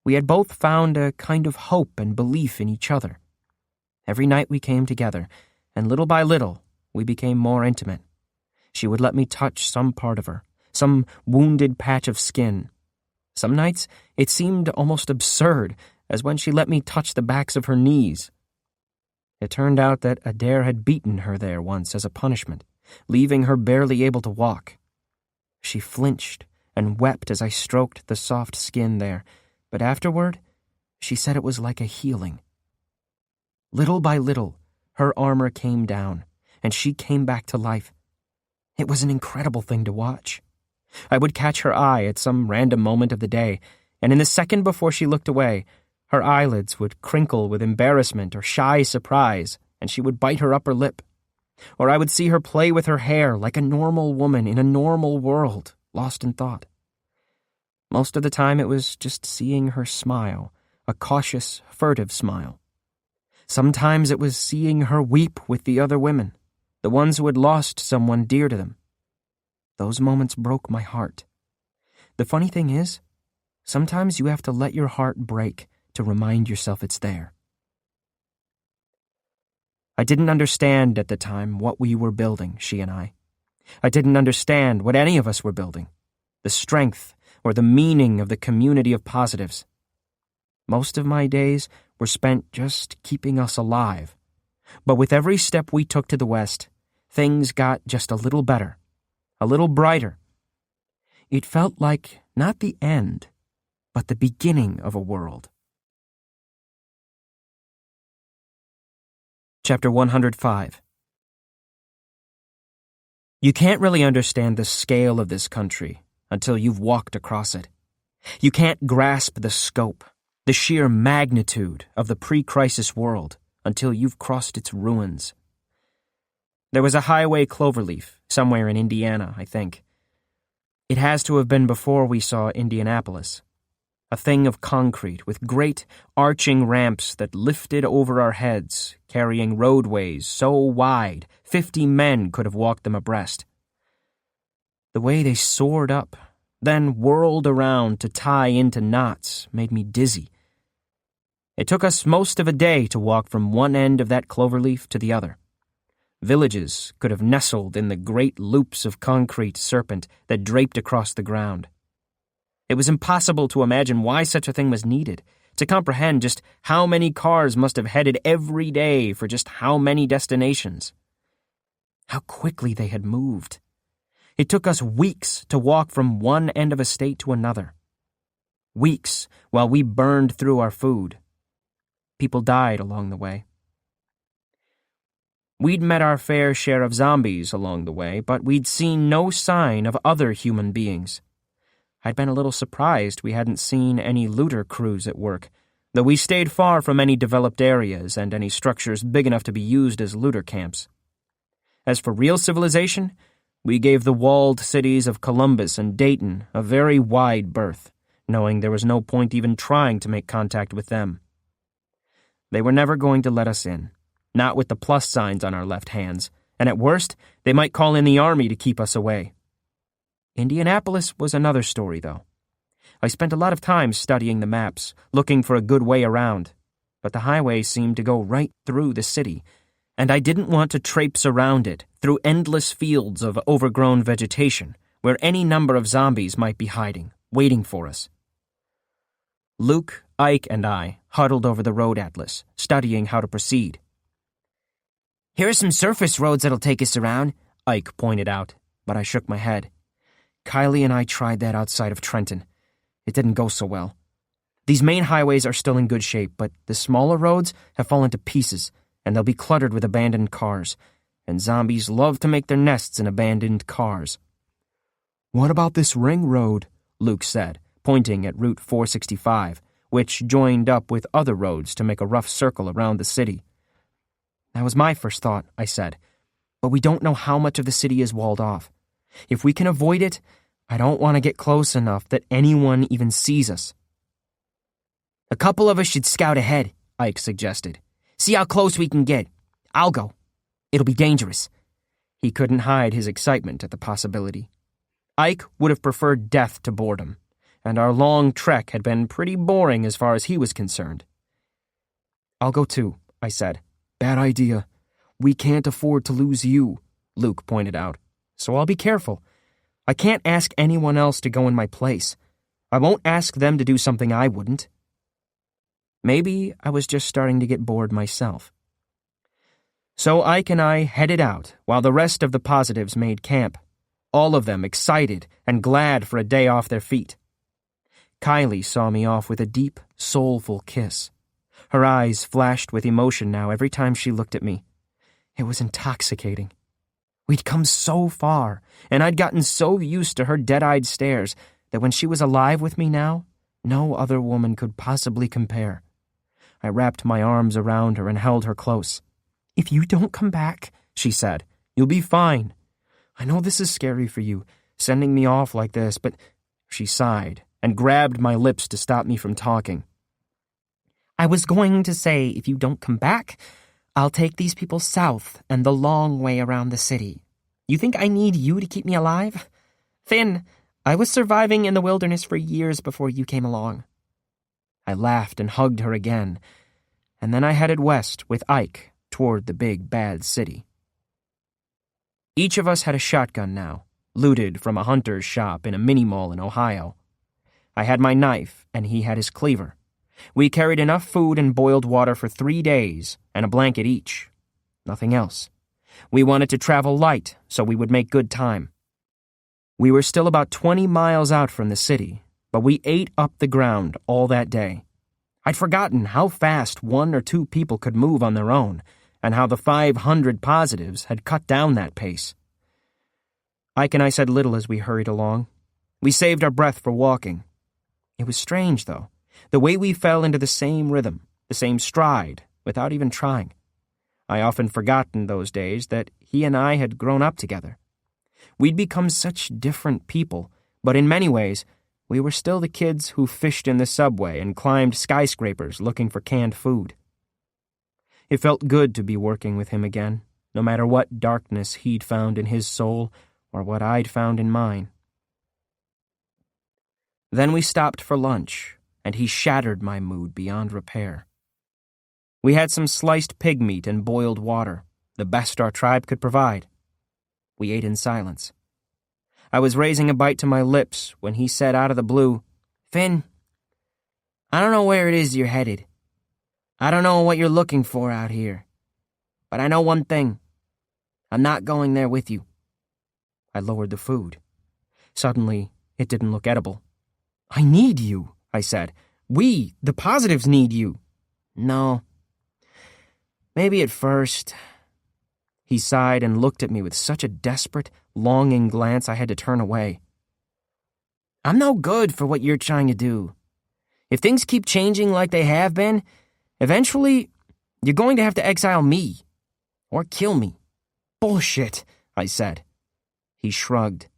we had both found a kind of hope and belief in each other. Every night we came together, and little by little, we became more intimate. She would let me touch some part of her, some wounded patch of skin. Some nights, it seemed almost absurd, as when she let me touch the backs of her knees. It turned out that Adair had beaten her there once as a punishment, leaving her barely able to walk. She flinched and wept as I stroked the soft skin there, but afterward, she said it was like a healing. Little by little, her armor came down, and she came back to life. It was an incredible thing to watch. I would catch her eye at some random moment of the day, and in the second before she looked away, her eyelids would crinkle with embarrassment or shy surprise, and she would bite her upper lip. Or I would see her play with her hair like a normal woman in a normal world, lost in thought. Most of the time it was just seeing her smile, a cautious, furtive smile. Sometimes it was seeing her weep with the other women, the ones who had lost someone dear to them. Those moments broke my heart. The funny thing is, sometimes you have to let your heart break to remind yourself it's there. I didn't understand at the time what we were building, she and I. I didn't understand what any of us were building, the strength or the meaning of the community of positives. Most of my days were spent just keeping us alive. But with every step we took to the west, things got just a little better, a little brighter. It felt like not the end, but the beginning of a world. Chapter 105. You can't really understand the scale of this country until you've walked across it. You can't grasp the scope, the sheer magnitude of the pre-crisis world until you've crossed its ruins. There was a highway cloverleaf somewhere in Indiana, I think. It has to have been before we saw Indianapolis. A thing of concrete with great arching ramps that lifted over our heads, carrying roadways so wide 50 men could have walked them abreast. The way they soared up, then whirled around to tie into knots, made me dizzy. It took us most of a day to walk from one end of that cloverleaf to the other. Villages could have nestled in the great loops of concrete serpent that draped across the ground. It was impossible to imagine why such a thing was needed, to comprehend just how many cars must have headed every day for just how many destinations. How quickly they had moved. It took us weeks to walk from one end of a state to another. Weeks while we burned through our food. People died along the way. We'd met our fair share of zombies along the way, but we'd seen no sign of other human beings. I'd been a little surprised we hadn't seen any looter crews at work, though we stayed far from any developed areas and any structures big enough to be used as looter camps. As for real civilization, we gave the walled cities of Columbus and Dayton a very wide berth, knowing there was no point even trying to make contact with them. They were never going to let us in, not with the plus signs on our left hands, and at worst, they might call in the army to keep us away. Indianapolis was another story, though. I spent a lot of time studying the maps, looking for a good way around. but the highway seemed to go right through the city, and I didn't want to traipse around it through endless fields of overgrown vegetation where any number of zombies might be hiding, waiting for us. Luke, Ike, and I huddled over the road atlas, studying how to proceed. Here are some surface roads that'll take us around, Ike pointed out, but I shook my head. Kylie and I tried that outside of Trenton. It didn't go so well. These main highways are still in good shape, but the smaller roads have fallen to pieces, and they'll be cluttered with abandoned cars, and zombies love to make their nests in abandoned cars. What about this ring road? Luke said, pointing at Route 465, which joined up with other roads to make a rough circle around the city. That was my first thought, I said, but we don't know how much of the city is walled off. If we can avoid it, I don't want to get close enough that anyone even sees us. A couple of us should scout ahead, Ike suggested. See how close we can get. I'll go. It'll be dangerous. He couldn't hide his excitement at the possibility. Ike would have preferred death to boredom, and our long trek had been pretty boring as far as he was concerned. I'll go too, I said. Bad idea. We can't afford to lose you, Luke pointed out, so I'll be careful. I can't ask anyone else to go in my place. I won't ask them to do something I wouldn't. Maybe I was just starting to get bored myself. So Ike and I headed out while the rest of the positives made camp, all of them excited and glad for a day off their feet. Kylie saw me off with a deep, soulful kiss. Her eyes flashed with emotion now every time she looked at me. It was intoxicating. We'd come so far, and I'd gotten so used to her dead-eyed stares that when she was alive with me now, no other woman could possibly compare. I wrapped my arms around her and held her close. "If you don't come back," she said, "you'll be fine. I know this is scary for you, sending me off like this, but..." She sighed and grabbed my lips to stop me from talking. "I was going to say, if you don't come back, I'll take these people south and the long way around the city. You think I need you to keep me alive? Finn, I was surviving in the wilderness for years before you came along." I laughed and hugged her again, and then I headed west with Ike toward the big, bad city. Each of us had a shotgun now, looted from a hunter's shop in a mini-mall in Ohio. I had my knife, and he had his cleaver. We carried enough food and boiled water for 3 days, and a blanket each. Nothing else. We wanted to travel light, so we would make good time. We were still about 20 miles out from the city, but we ate up the ground all that day. I'd forgotten how fast 1 or 2 people could move on their own, and how the 500 positives had cut down that pace. Ike and I said little as we hurried along. We saved our breath for walking. It was strange, though, the way we fell into the same rhythm, the same stride, without even trying. I often forgot in those days that he and I had grown up together. We'd become such different people, but in many ways, we were still the kids who fished in the subway and climbed skyscrapers looking for canned food. It felt good to be working with him again, no matter what darkness he'd found in his soul or what I'd found in mine. Then we stopped for lunch, and he shattered my mood beyond repair. We had some sliced pig meat and boiled water, the best our tribe could provide. We ate in silence. I was raising a bite to my lips when he said out of the blue, "Finn, I don't know where it is you're headed. I don't know what you're looking for out here. But I know one thing. I'm not going there with you." I lowered the food. Suddenly, it didn't look edible. "I need you," I said. "We, the positives, need you." "No. Maybe at first." He sighed and looked at me with such a desperate, longing glance I had to turn away. "I'm no good for what you're trying to do. If things keep changing like they have been, eventually, you're going to have to exile me. Or kill me." "Bullshit," I said. He shrugged.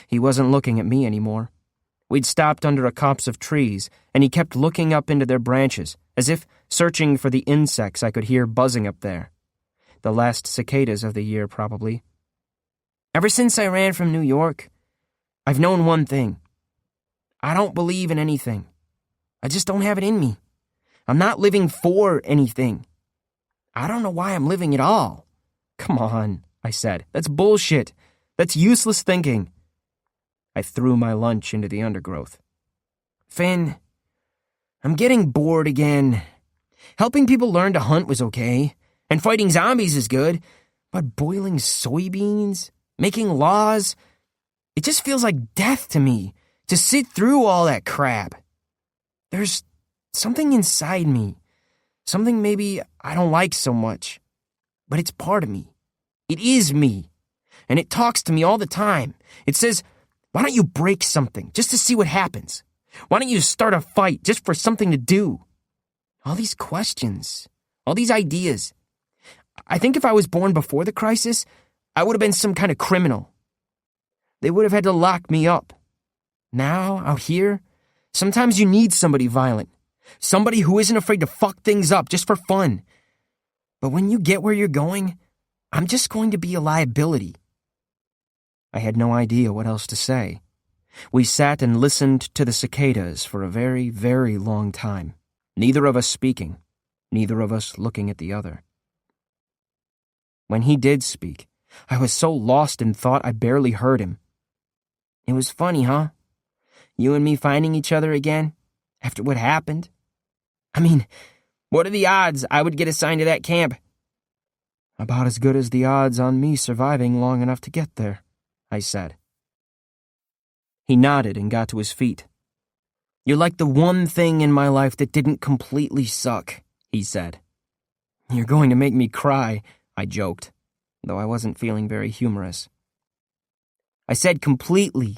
He wasn't looking at me anymore. We'd stopped under a copse of trees, and he kept looking up into their branches, as if searching for the insects I could hear buzzing up there. The last cicadas of the year, probably. "Ever since I ran from New York, I've known one thing. I don't believe in anything. I just don't have it in me. I'm not living for anything. I don't know why I'm living at all. Come on, I said. That's bullshit. That's useless thinking. I threw my lunch into the undergrowth. Finn, I'm getting bored again. Helping people learn to hunt was okay, and fighting zombies is good, but boiling soybeans, making laws, it just feels like death to me to sit through all that crap. There's something inside me, something maybe I don't like so much, but it's part of me. It is me, and it talks to me all the time. It says, why don't you break something just to see what happens? Why don't you start a fight just for something to do? All these questions, all these ideas. I think if I was born before the crisis, I would have been some kind of criminal. They would have had to lock me up. Now, out here, sometimes you need somebody violent. Somebody who isn't afraid to fuck things up just for fun. But when you get where you're going, I'm just going to be a liability. I had no idea what else to say. We sat and listened to the cicadas for a very, very long time. Neither of us speaking, neither of us looking at the other. When he did speak, I was so lost in thought I barely heard him. It was funny, huh? You and me finding each other again, after what happened. I mean, what are the odds I would get assigned to that camp? About as good as the odds on me surviving long enough to get there, I said. He nodded and got to his feet. You're like the one thing in my life that didn't completely suck, he said. You're going to make me cry, I joked, though I wasn't feeling very humorous. I said completely.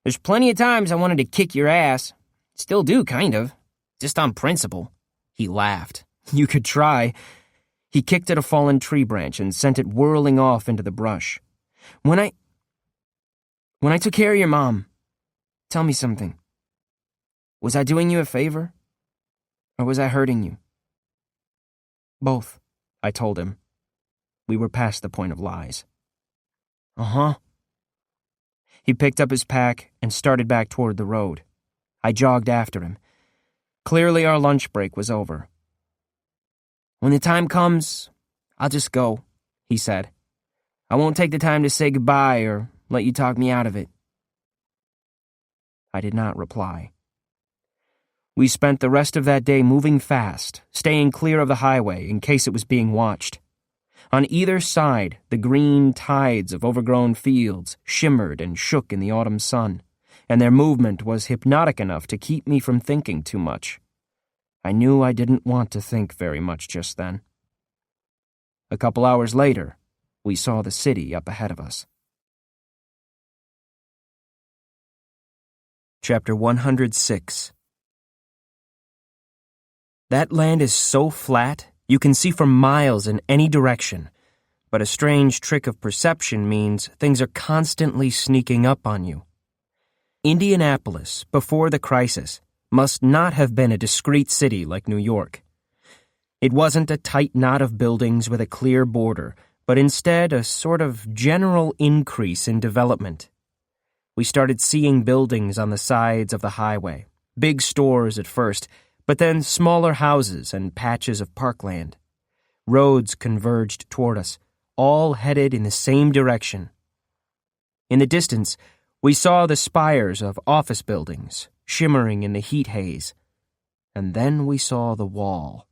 There's plenty of times I wanted to kick your ass. Still do, kind of. Just on principle. He laughed. You could try. He kicked at a fallen tree branch and sent it whirling off into the brush. When I took care of your mom, tell me something. Was I doing you a favor? Or was I hurting you? Both, I told him. We were past the point of lies. Uh-huh. He picked up his pack and started back toward the road. I jogged after him. Clearly our lunch break was over. When the time comes, I'll just go, he said. I won't take the time to say goodbye or let you talk me out of it. I did not reply. We spent the rest of that day moving fast, staying clear of the highway in case it was being watched. On either side, the green tides of overgrown fields shimmered and shook in the autumn sun, and their movement was hypnotic enough to keep me from thinking too much. I knew I didn't want to think very much just then. A couple hours later, we saw the city up ahead of us. Chapter 106. That land is so flat, you can see for miles in any direction, but a strange trick of perception means things are constantly sneaking up on you. Indianapolis, before the crisis, must not have been a discrete city like New York. It wasn't a tight knot of buildings with a clear border, but instead a sort of general increase in development. We started seeing buildings on the sides of the highway, big stores at first, but then smaller houses and patches of parkland. Roads converged toward us, all headed in the same direction. In the distance, we saw the spires of office buildings, shimmering in the heat haze. And then we saw the wall.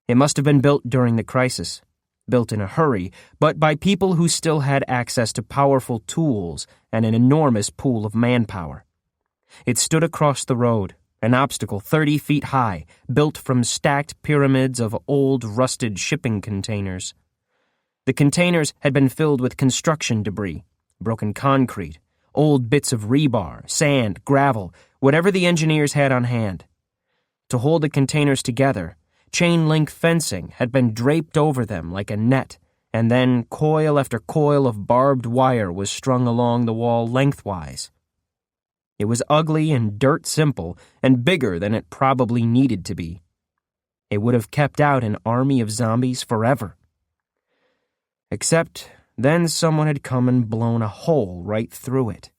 It must have been built during the crisis, built in a hurry, but by people who still had access to powerful tools and an enormous pool of manpower. It stood across the road, an obstacle 30 feet high, built from stacked pyramids of old, rusted shipping containers. The containers had been filled with construction debris, broken concrete, old bits of rebar, sand, gravel, whatever the engineers had on hand. To hold the containers together, chain-link fencing had been draped over them like a net, and then coil after coil of barbed wire was strung along the wall lengthwise. It was ugly and dirt simple, and bigger than it probably needed to be. It would have kept out an army of zombies forever. Except then someone had come and blown a hole right through it.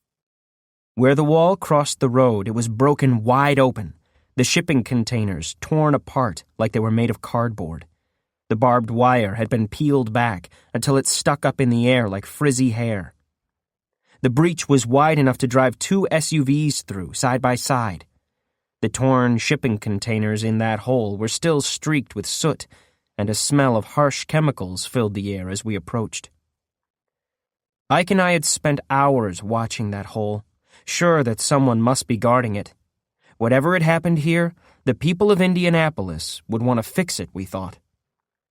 Where the wall crossed the road, it was broken wide open. The shipping containers torn apart like they were made of cardboard. The barbed wire had been peeled back until it stuck up in the air like frizzy hair. The breach was wide enough to drive 2 SUVs through, side by side. The torn shipping containers in that hole were still streaked with soot, and a smell of harsh chemicals filled the air as we approached. Ike and I had spent hours watching that hole, sure that someone must be guarding it. Whatever had happened here, the people of Indianapolis would want to fix it, we thought.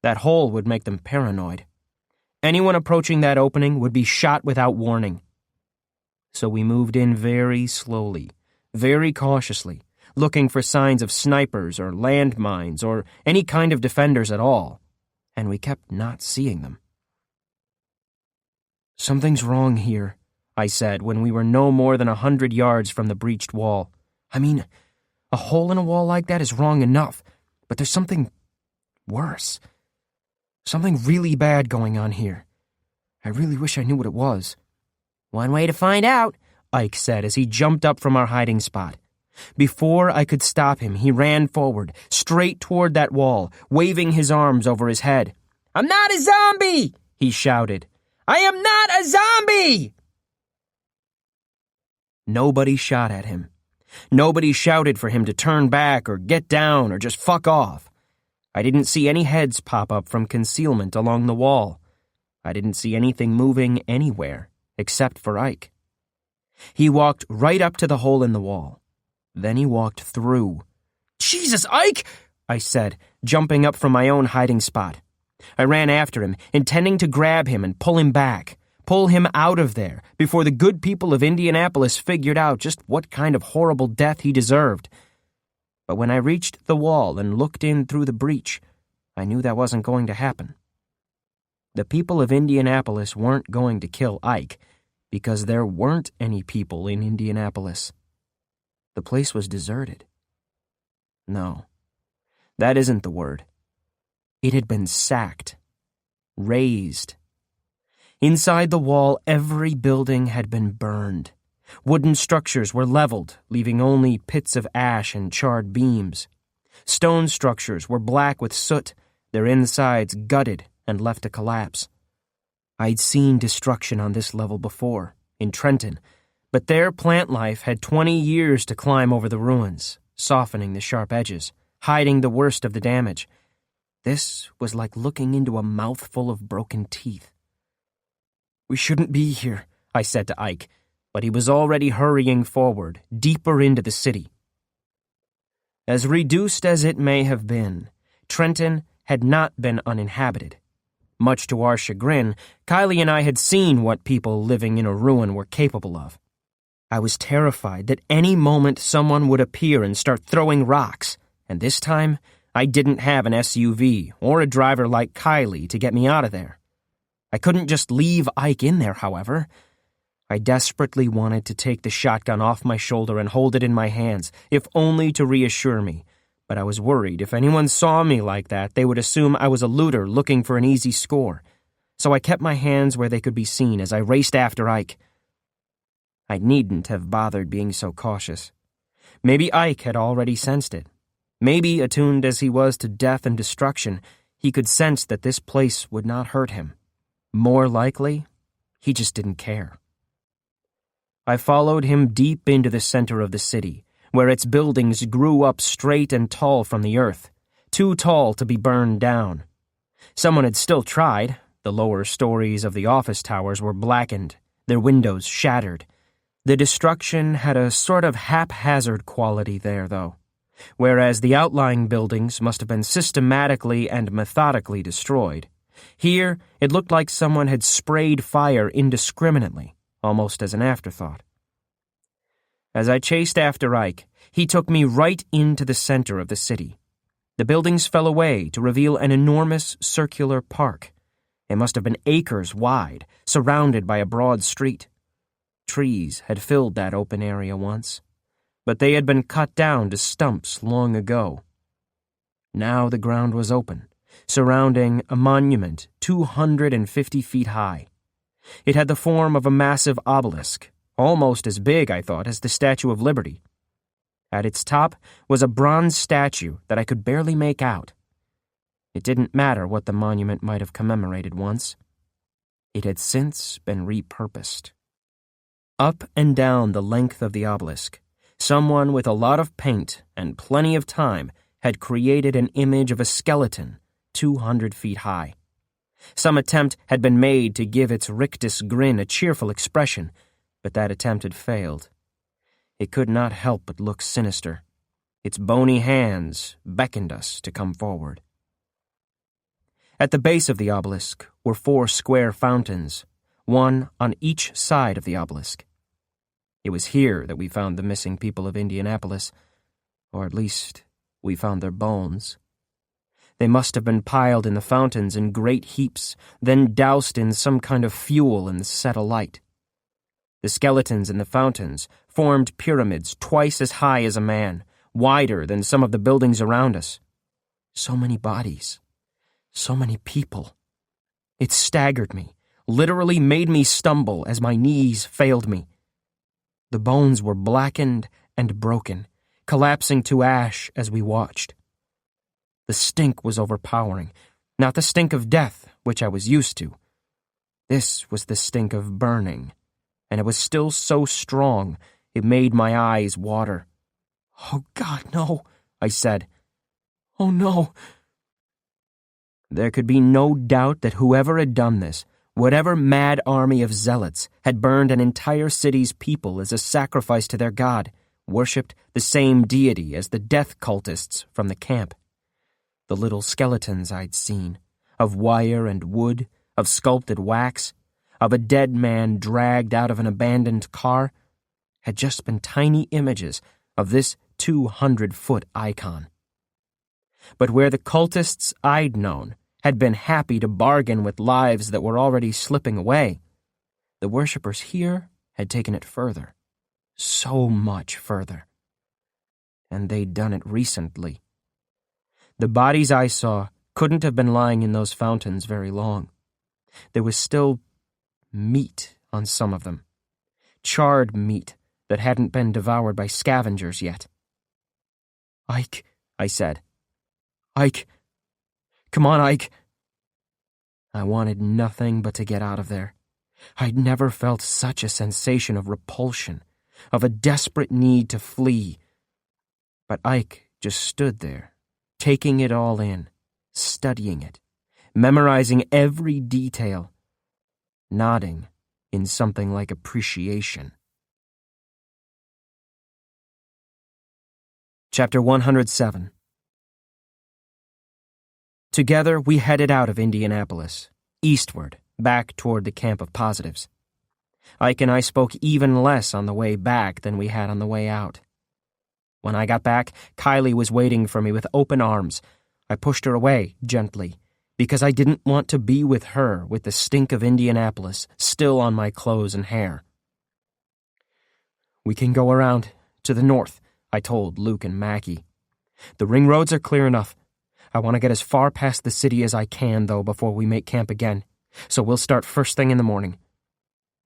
That hole would make them paranoid. Anyone approaching that opening would be shot without warning. So we moved in very slowly, very cautiously, looking for signs of snipers or landmines or any kind of defenders at all, and we kept not seeing them. "Something's wrong here," I said when we were no more than 100 yards from the breached wall. I mean, a hole in a wall like that is wrong enough, but there's something worse. Something really bad going on here. I really wish I knew what it was. "One way to find out," Ike said as he jumped up from our hiding spot. Before I could stop him, he ran forward, straight toward that wall, waving his arms over his head. "I'm not a zombie!" he shouted. "I am not a zombie!" Nobody shot at him. Nobody shouted for him to turn back or get down or just fuck off. I didn't see any heads pop up from concealment along the wall. I didn't see anything moving anywhere, except for Ike. He walked right up to the hole in the wall. Then he walked through. "Jesus, Ike!" I said, jumping up from my own hiding spot. I ran after him, intending to grab him and pull him back, pull him out of there, before the good people of Indianapolis figured out just what kind of horrible death he deserved. But when I reached the wall and looked in through the breach, I knew that wasn't going to happen. The people of Indianapolis weren't going to kill Ike, because there weren't any people in Indianapolis. The place was deserted. No, that isn't the word. It had been sacked, razed. Inside the wall, every building had been burned. Wooden structures were leveled, leaving only pits of ash and charred beams. Stone structures were black with soot, their insides gutted and left to collapse. I'd seen destruction on this level before, in Trenton, but their plant life had 20 years to climb over the ruins, softening the sharp edges, hiding the worst of the damage. This was like looking into a mouthful of broken teeth. "We shouldn't be here," I said to Ike, but he was already hurrying forward, deeper into the city. As reduced as it may have been, Trenton had not been uninhabited. Much to our chagrin, Kylie and I had seen what people living in a ruin were capable of. I was terrified that any moment someone would appear and start throwing rocks, and this time I didn't have an SUV or a driver like Kylie to get me out of there. I couldn't just leave Ike in there, however. I desperately wanted to take the shotgun off my shoulder and hold it in my hands, if only to reassure me, but I was worried if anyone saw me like that, they would assume I was a looter looking for an easy score. So I kept my hands where they could be seen as I raced after Ike. I needn't have bothered being so cautious. Maybe Ike had already sensed it. Maybe, attuned as he was to death and destruction, he could sense that this place would not hurt him. More likely, he just didn't care. I followed him deep into the center of the city, where its buildings grew up straight and tall from the earth, too tall to be burned down. Someone had still tried. The lower stories of the office towers were blackened, their windows shattered. The destruction had a sort of haphazard quality there, though, whereas the outlying buildings must have been systematically and methodically destroyed. Here, it looked like someone had sprayed fire indiscriminately, almost as an afterthought. As I chased after Ike, he took me right into the center of the city. The buildings fell away to reveal an enormous circular park. It must have been acres wide, surrounded by a broad street. Trees had filled that open area once, but they had been cut down to stumps long ago. Now the ground was open, surrounding a monument 250 feet high. It had the form of a massive obelisk, almost as big, I thought, as the Statue of Liberty. At its top was a bronze statue that I could barely make out. It didn't matter what the monument might have commemorated once. It had since been repurposed. Up and down the length of the obelisk, someone with a lot of paint and plenty of time had created an image of a skeleton 200 feet high. Some attempt had been made to give its rictus grin a cheerful expression, but that attempt had failed. It could not help but look sinister. Its bony hands beckoned us to come forward. At the base of the obelisk were 4 square fountains, one on each side of the obelisk. It was here that we found the missing people of Indianapolis, or at least we found their bones. They must have been piled in the fountains in great heaps, then doused in some kind of fuel and set alight. The skeletons in the fountains formed pyramids twice as high as a man, wider than some of the buildings around us. So many bodies. So many people. It staggered me, literally made me stumble as my knees failed me. The bones were blackened and broken, collapsing to ash as we watched. The stink was overpowering, not the stink of death, which I was used to. This was the stink of burning, and it was still so strong it made my eyes water. "Oh, God, no," I said. "Oh, no." There could be no doubt that whoever had done this, whatever mad army of zealots, had burned an entire city's people as a sacrifice to their god, worshipped the same deity as the death cultists from the camp. The little skeletons I'd seen, of wire and wood, of sculpted wax, of a dead man dragged out of an abandoned car, had just been tiny images of this 200-foot icon. But where the cultists I'd known had been happy to bargain with lives that were already slipping away, the worshippers here had taken it further, so much further. And they'd done it recently. The bodies I saw couldn't have been lying in those fountains very long. There was still meat on some of them, charred meat that hadn't been devoured by scavengers yet. "Ike," I said. "Ike. Come on, Ike." I wanted nothing but to get out of there. I'd never felt such a sensation of repulsion, of a desperate need to flee. But Ike just stood there, taking it all in, studying it, memorizing every detail, nodding in something like appreciation. Chapter 107. Together, we headed out of Indianapolis, eastward, back toward the camp of positives. Ike and I spoke even less on the way back than we had on the way out. When I got back, Kylie was waiting for me with open arms. I pushed her away, gently, because I didn't want to be with her with the stink of Indianapolis still on my clothes and hair. "We can go around to the north," I told Luke and Mackie. "The ring roads are clear enough. I want to get as far past the city as I can, though, before we make camp again, so we'll start first thing in the morning."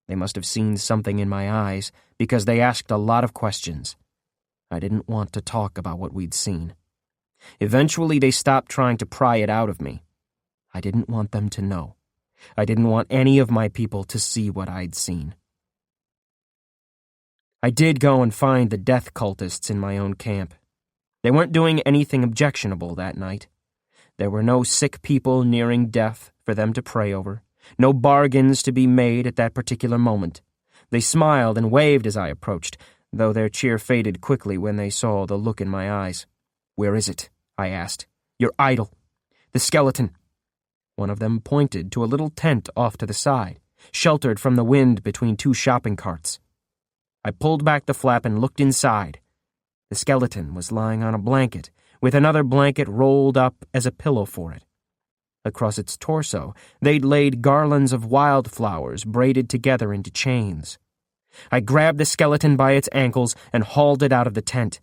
They must have seen something in my eyes, because they asked a lot of questions. I didn't want to talk about what we'd seen. Eventually, they stopped trying to pry it out of me. I didn't want them to know. I didn't want any of my people to see what I'd seen. I did go and find the death cultists in my own camp. They weren't doing anything objectionable that night. There were no sick people nearing death for them to pray over, no bargains to be made at that particular moment. They smiled and waved as I approached, though their cheer faded quickly when they saw the look in my eyes. "Where is it?" I asked. "Your idol. The skeleton." One of them pointed to a little tent off to the side, sheltered from the wind between 2 shopping carts. I pulled back the flap and looked inside. The skeleton was lying on a blanket, with another blanket rolled up as a pillow for it. Across its torso, they'd laid garlands of wildflowers braided together into chains. I grabbed the skeleton by its ankles and hauled it out of the tent.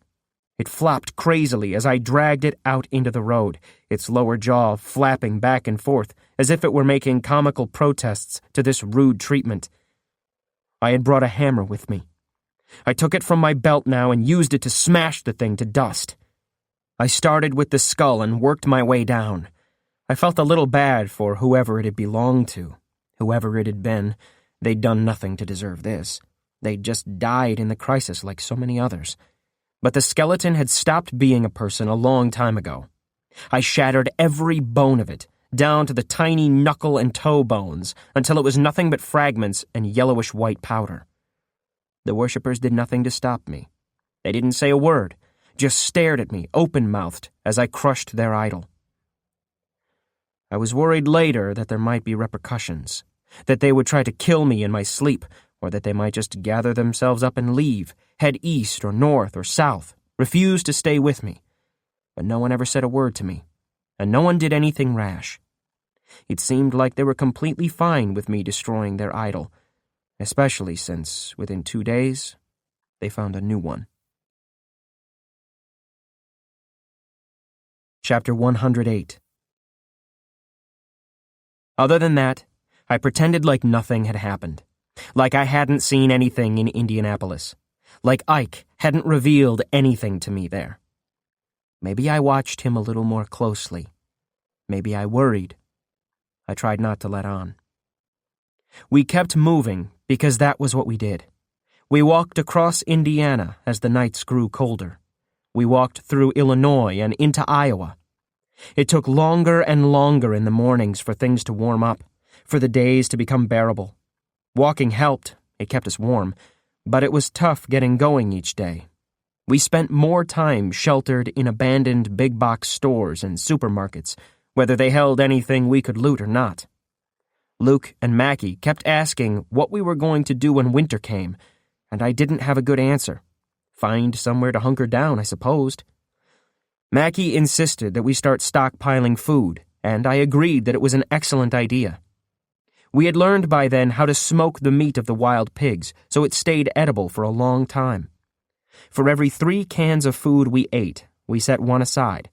It flopped crazily as I dragged it out into the road, its lower jaw flapping back and forth as if it were making comical protests to this rude treatment. I had brought a hammer with me. I took it from my belt now and used it to smash the thing to dust. I started with the skull and worked my way down. I felt a little bad for whoever it had belonged to. Whoever it had been, they'd done nothing to deserve this. They'd just died in the crisis like so many others. But the skeleton had stopped being a person a long time ago. I shattered every bone of it, down to the tiny knuckle and toe bones, until it was nothing but fragments and yellowish-white powder. The worshippers did nothing to stop me. They didn't say a word, just stared at me, open-mouthed, as I crushed their idol. I was worried later that there might be repercussions, that they would try to kill me in my sleep, or that they might just gather themselves up and leave, head east or north or south, refuse to stay with me. But no one ever said a word to me, and no one did anything rash. It seemed like they were completely fine with me destroying their idol, especially since, within 2 days, they found a new one. Chapter 108. Other than that, I pretended like nothing had happened, like I hadn't seen anything in Indianapolis, like Ike hadn't revealed anything to me there. Maybe I watched him a little more closely. Maybe I worried. I tried not to let on. We kept moving because that was what we did. We walked across Indiana as the nights grew colder. We walked through Illinois and into Iowa. It took longer and longer in the mornings for things to warm up, for the days to become bearable. Walking helped, it kept us warm, but it was tough getting going each day. We spent more time sheltered in abandoned big-box stores and supermarkets, whether they held anything we could loot or not. Luke and Mackie kept asking what we were going to do when winter came, and I didn't have a good answer. Find somewhere to hunker down, I supposed. Mackie insisted that we start stockpiling food, and I agreed that it was an excellent idea. We had learned by then how to smoke the meat of the wild pigs, so it stayed edible for a long time. For every 3 cans of food we ate, we set one aside.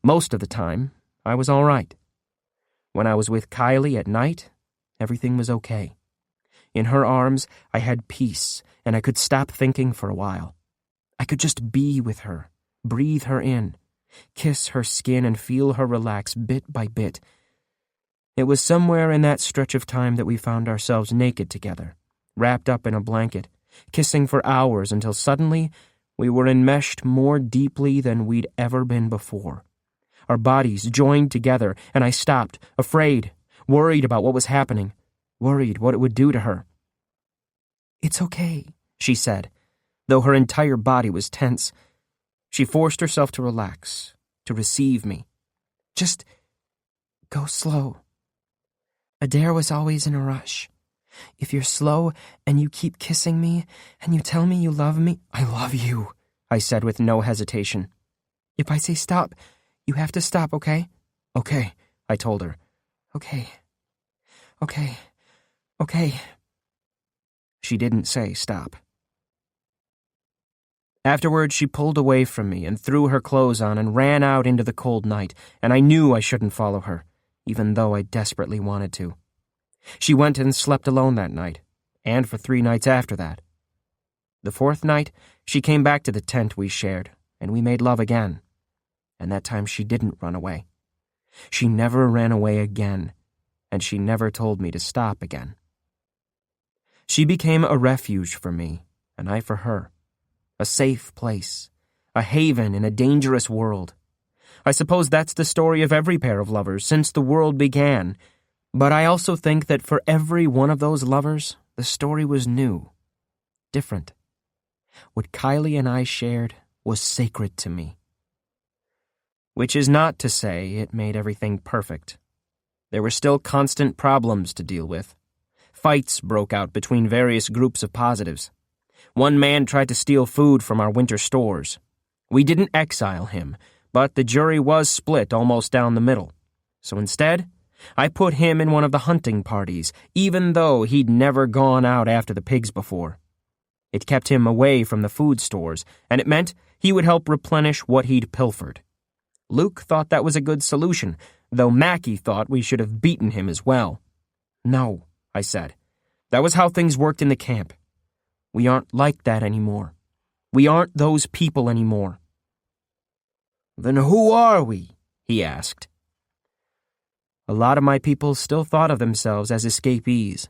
Most of the time, I was all right. When I was with Kylie at night, everything was okay. In her arms, I had peace, and I could stop thinking for a while. I could just be with her, breathe her in, kiss her skin and feel her relax bit by bit. It was somewhere in that stretch of time that we found ourselves naked together, wrapped up in a blanket, kissing for hours until suddenly we were enmeshed more deeply than we'd ever been before. Our bodies joined together, and I stopped, afraid, worried about what was happening, worried what it would do to her. "It's okay," she said, though her entire body was tense. She forced herself to relax, to receive me. "Just go slow. Adair was always in a rush. If you're slow and you keep kissing me and you tell me you love me—" "I love you," I said with no hesitation. "If I say stop, you have to stop, okay?" "Okay," I told her. Okay. She didn't say stop. Afterward, she pulled away from me and threw her clothes on and ran out into the cold night, and I knew I shouldn't follow her, even though I desperately wanted to. She went and slept alone that night, and for 3 nights after that. The 4th night, she came back to the tent we shared, and we made love again. And that time she didn't run away. She never ran away again, and she never told me to stop again. She became a refuge for me, and I for her. A safe place, a haven in a dangerous world. I suppose that's the story of every pair of lovers since the world began, but I also think that for every one of those lovers, the story was new, different. What Kylie and I shared was sacred to me. Which is not to say it made everything perfect. There were still constant problems to deal with. Fights broke out between various groups of positives. One man tried to steal food from our winter stores. We didn't exile him, but the jury was split almost down the middle. So instead, I put him in one of the hunting parties, even though he'd never gone out after the pigs before. It kept him away from the food stores, and it meant he would help replenish what he'd pilfered. Luke thought that was a good solution, though Mackie thought we should have beaten him as well. "No," I said. "That was how things worked in the camp. We aren't like that anymore. We aren't those people anymore." "Then who are we?" he asked. A lot of my people still thought of themselves as escapees,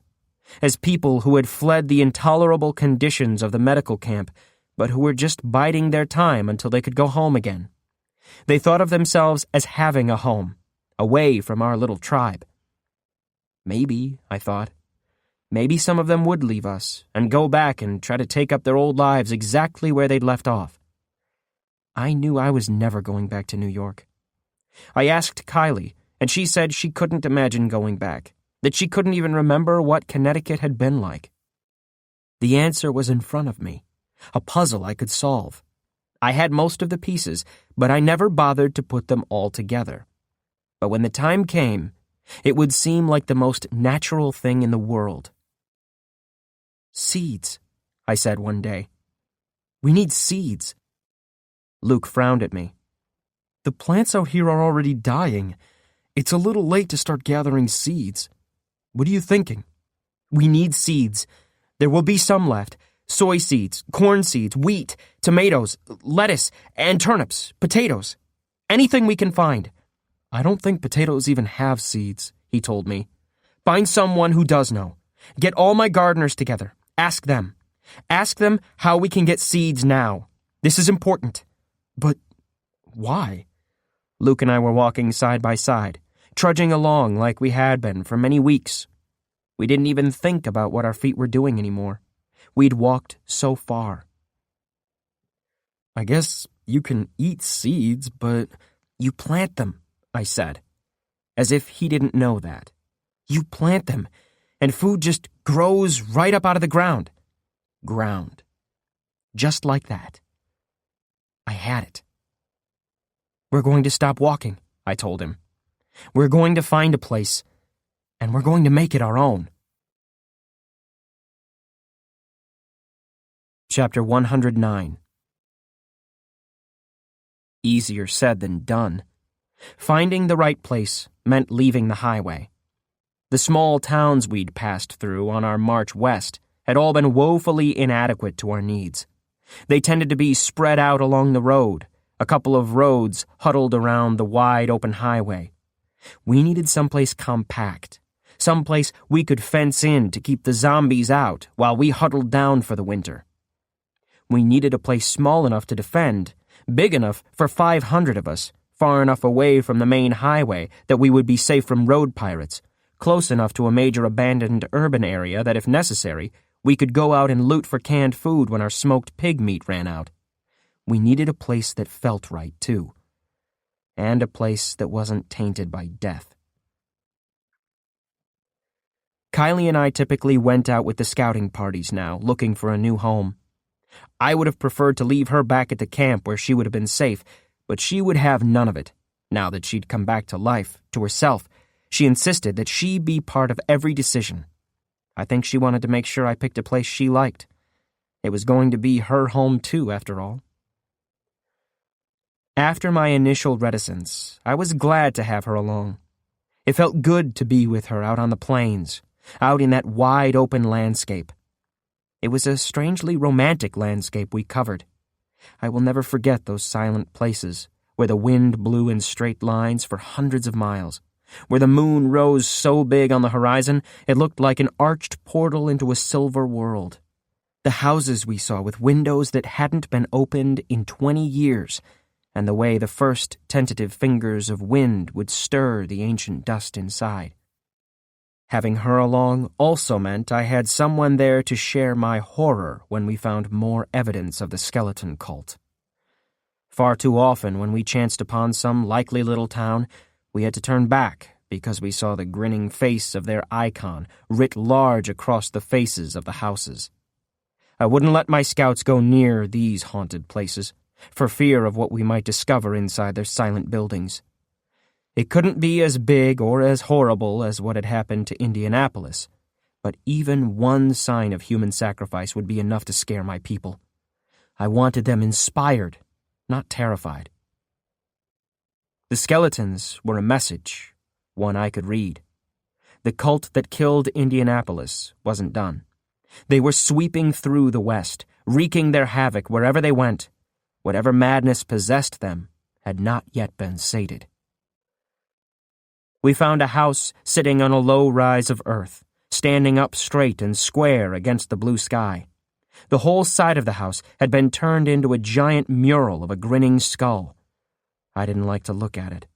as people who had fled the intolerable conditions of the medical camp, but who were just biding their time until they could go home again. They thought of themselves as having a home, away from our little tribe. Maybe, I thought, maybe some of them would leave us and go back and try to take up their old lives exactly where they'd left off. I knew I was never going back to New York. I asked Kylie, and she said she couldn't imagine going back, that she couldn't even remember what Connecticut had been like. The answer was in front of me, a puzzle I could solve. I had most of the pieces, but I never bothered to put them all together. But when the time came, it would seem like the most natural thing in the world. "Seeds," I said one day. "We need seeds." Luke frowned at me. "The plants out here are already dying. It's a little late to start gathering seeds. What are you thinking?" "We need seeds. There will be some left. Soy seeds, corn seeds, wheat, tomatoes, lettuce, and turnips, potatoes. Anything we can find." "I don't think potatoes even have seeds," he told me. "Find someone who does know. Get all my gardeners together. Ask them. Ask them how we can get seeds now. This is important." "But why?" Luke and I were walking side by side, trudging along like we had been for many weeks. We didn't even think about what our feet were doing anymore. We'd walked so far. "I guess you can eat seeds, but—" "You plant them," I said, as if he didn't know that. "You plant them, and food just grows right up out of the ground." Ground. Just like that. I had it. "We're going to stop walking," I told him. "We're going to find a place, and we're going to make it our own." Chapter 109. Easier said than done. Finding the right place meant leaving the highway. The small towns we'd passed through on our march west had all been woefully inadequate to our needs. They tended to be spread out along the road, a couple of roads huddled around the wide open highway. We needed someplace compact, someplace we could fence in to keep the zombies out while we huddled down for the winter. We needed a place small enough to defend, big enough for 500 of us, far enough away from the main highway that we would be safe from road pirates, close enough to a major abandoned urban area that if necessary, we could go out and loot for canned food when our smoked pig meat ran out. We needed a place that felt right, too. And a place that wasn't tainted by death. Kylie and I typically went out with the scouting parties now, looking for a new home. I would have preferred to leave her back at the camp where she would have been safe, but she would have none of it. Now that she'd come back to life, to herself, she insisted that she be part of every decision. I think she wanted to make sure I picked a place she liked. It was going to be her home too, after all. After my initial reticence, I was glad to have her along. It felt good to be with her out on the plains, out in that wide open landscape. It was a strangely romantic landscape we covered. I will never forget those silent places where the wind blew in straight lines for hundreds of miles, where the moon rose so big on the horizon it looked like an arched portal into a silver world. The houses we saw with windows that hadn't been opened in 20 years, and the way the first tentative fingers of wind would stir the ancient dust inside. Having her along also meant I had someone there to share my horror when we found more evidence of the skeleton cult. Far too often when we chanced upon some likely little town, we had to turn back because we saw the grinning face of their icon writ large across the faces of the houses. I wouldn't let my scouts go near these haunted places, for fear of what we might discover inside their silent buildings. It couldn't be as big or as horrible as what had happened to Indianapolis, but even one sign of human sacrifice would be enough to scare my people. I wanted them inspired, not terrified. The skeletons were a message, one I could read. The cult that killed Indianapolis wasn't done. They were sweeping through the west, wreaking their havoc wherever they went. Whatever madness possessed them had not yet been sated. We found a house sitting on a low rise of earth, standing up straight and square against the blue sky. The whole side of the house had been turned into a giant mural of a grinning skull. I didn't like to look at it.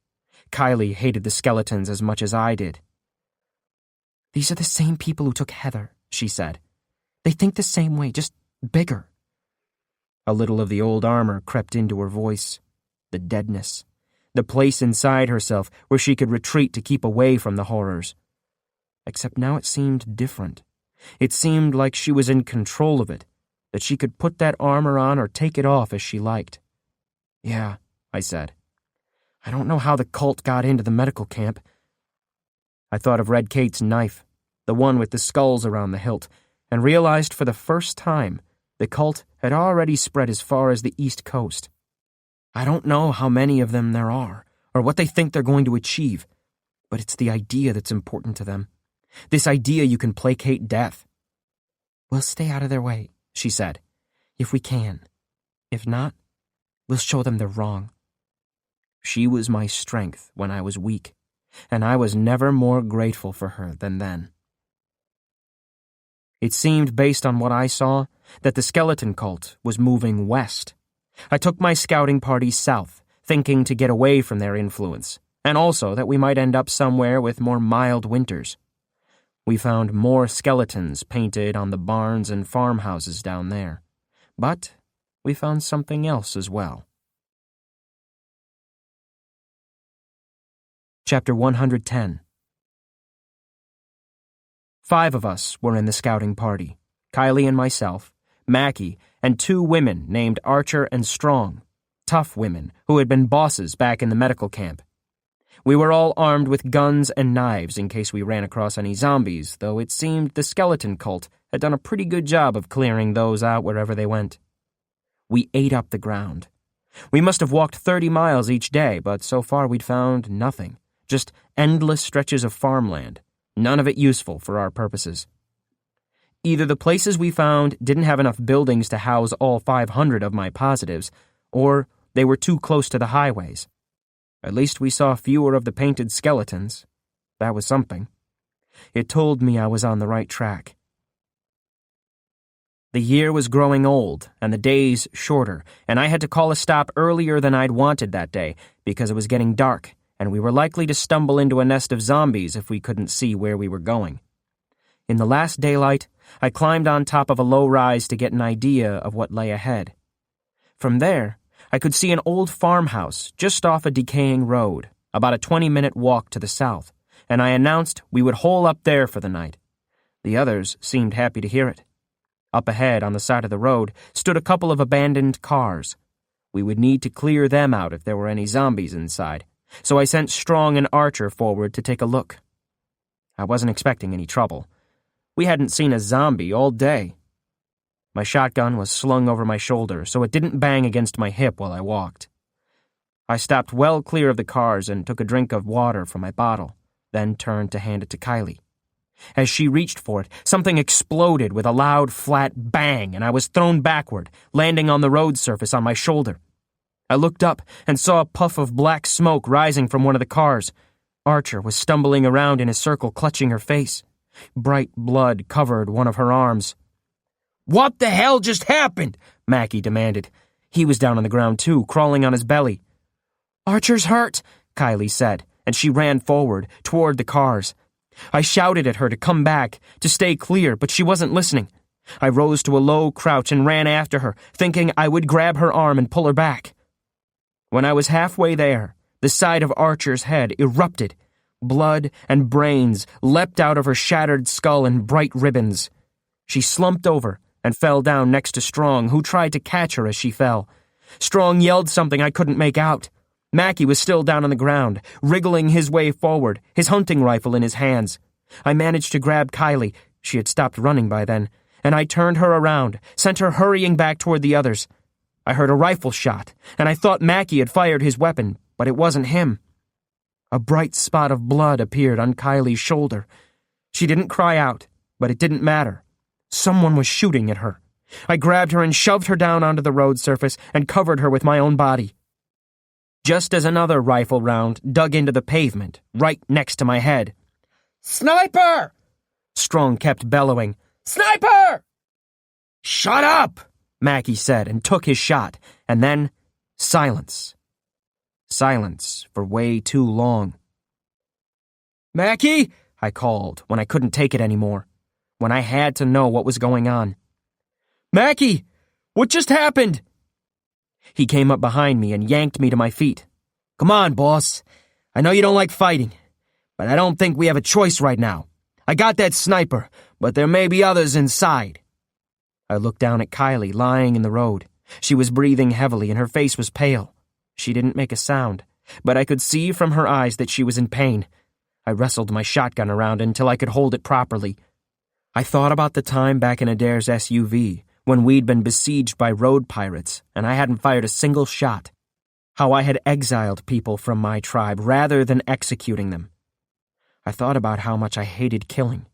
Kylie hated the skeletons as much as I did. "These are the same people who took Heather," she said. "They think the same way, just bigger." A little of the old armor crept into her voice. The deadness. The place inside herself where she could retreat to keep away from the horrors. Except now it seemed different. It seemed like she was in control of it, that she could put that armor on or take it off as she liked. "Yeah," I said. "I don't know how the cult got into the medical camp." I thought of Red Kate's knife, the one with the skulls around the hilt, and realized for the first time the cult had already spread as far as the East Coast. I don't know how many of them there are, or what they think they're going to achieve, but it's the idea that's important to them. This idea you can placate death. "We'll stay out of their way," she said, "if we can. If not, we'll show them they're wrong." She was my strength when I was weak, and I was never more grateful for her than then. It seemed, based on what I saw, that the skeleton cult was moving west. I took my scouting party south, thinking to get away from their influence, and also that we might end up somewhere with more mild winters. We found more skeletons painted on the barns and farmhouses down there, but we found something else as well. Chapter 110. 5 of us were in the scouting party, Kylie and myself, Mackie, and 2 women named Archer and Strong, tough women who had been bosses back in the medical camp. We were all armed with guns and knives in case we ran across any zombies, though it seemed the skeleton cult had done a pretty good job of clearing those out wherever they went. We ate up the ground. We must have walked 30 miles each day, but so far we'd found nothing, just endless stretches of farmland, none of it useful for our purposes. Either the places we found didn't have enough buildings to house all 500 of my positives, or they were too close to the highways. At least we saw fewer of the painted skeletons. That was something. It told me I was on the right track. The year was growing old, and the days shorter, and I had to call a stop earlier than I'd wanted that day because it was getting dark, and we were likely to stumble into a nest of zombies if we couldn't see where we were going. In the last daylight, I climbed on top of a low rise to get an idea of what lay ahead. From there, I could see an old farmhouse just off a decaying road, about a 20-minute walk to the south, and I announced we would hole up there for the night. The others seemed happy to hear it. Up ahead, on the side of the road, stood a couple of abandoned cars. We would need to clear them out if there were any zombies inside, so I sent Strong and Archer forward to take a look. I wasn't expecting any trouble. We hadn't seen a zombie all day. My shotgun was slung over my shoulder, so it didn't bang against my hip while I walked. I stopped well clear of the cars and took a drink of water from my bottle, then turned to hand it to Kylie. As she reached for it, something exploded with a loud, flat bang, and I was thrown backward, landing on the road surface on my shoulder. I looked up and saw a puff of black smoke rising from one of the cars. Archer was stumbling around in a circle, clutching her face. Bright blood covered one of her arms. "What the hell just happened?" Mackie demanded. He was down on the ground too, crawling on his belly. "Archer's hurt," Kylie said, and she ran forward, toward the cars. I shouted at her to come back, to stay clear, but she wasn't listening. I rose to a low crouch and ran after her, thinking I would grab her arm and pull her back. When I was halfway there, the side of Archer's head erupted. Blood and brains leapt out of her shattered skull in bright ribbons. She slumped over and fell down next to Strong, who tried to catch her as she fell. Strong yelled something I couldn't make out. Mackie was still down on the ground, wriggling his way forward, his hunting rifle in his hands. I managed to grab Kylie, she had stopped running by then, and I turned her around, sent her hurrying back toward the others. I heard a rifle shot, and I thought Mackie had fired his weapon, but it wasn't him. A bright spot of blood appeared on Kylie's shoulder. She didn't cry out, but it didn't matter. Someone was shooting at her. I grabbed her and shoved her down onto the road surface and covered her with my own body. Just as another rifle round dug into the pavement, right next to my head. "Sniper!" Strong kept bellowing. "Sniper!" "Shut up!" Mackie said and took his shot, and then silence. Silence for way too long. "Mackie!" I called when I couldn't take it anymore, when I had to know what was going on. "Mackie! What just happened?" He came up behind me and yanked me to my feet. "Come on, boss. I know you don't like fighting, but I don't think we have a choice right now. I got that sniper, but there may be others inside." I looked down at Kylie lying in the road. She was breathing heavily and her face was pale. She didn't make a sound, but I could see from her eyes that she was in pain. I wrestled my shotgun around until I could hold it properly. I thought about the time back in Adair's SUV, when we'd been besieged by road pirates and I hadn't fired a single shot. How I had exiled people from my tribe rather than executing them. I thought about how much I hated killing,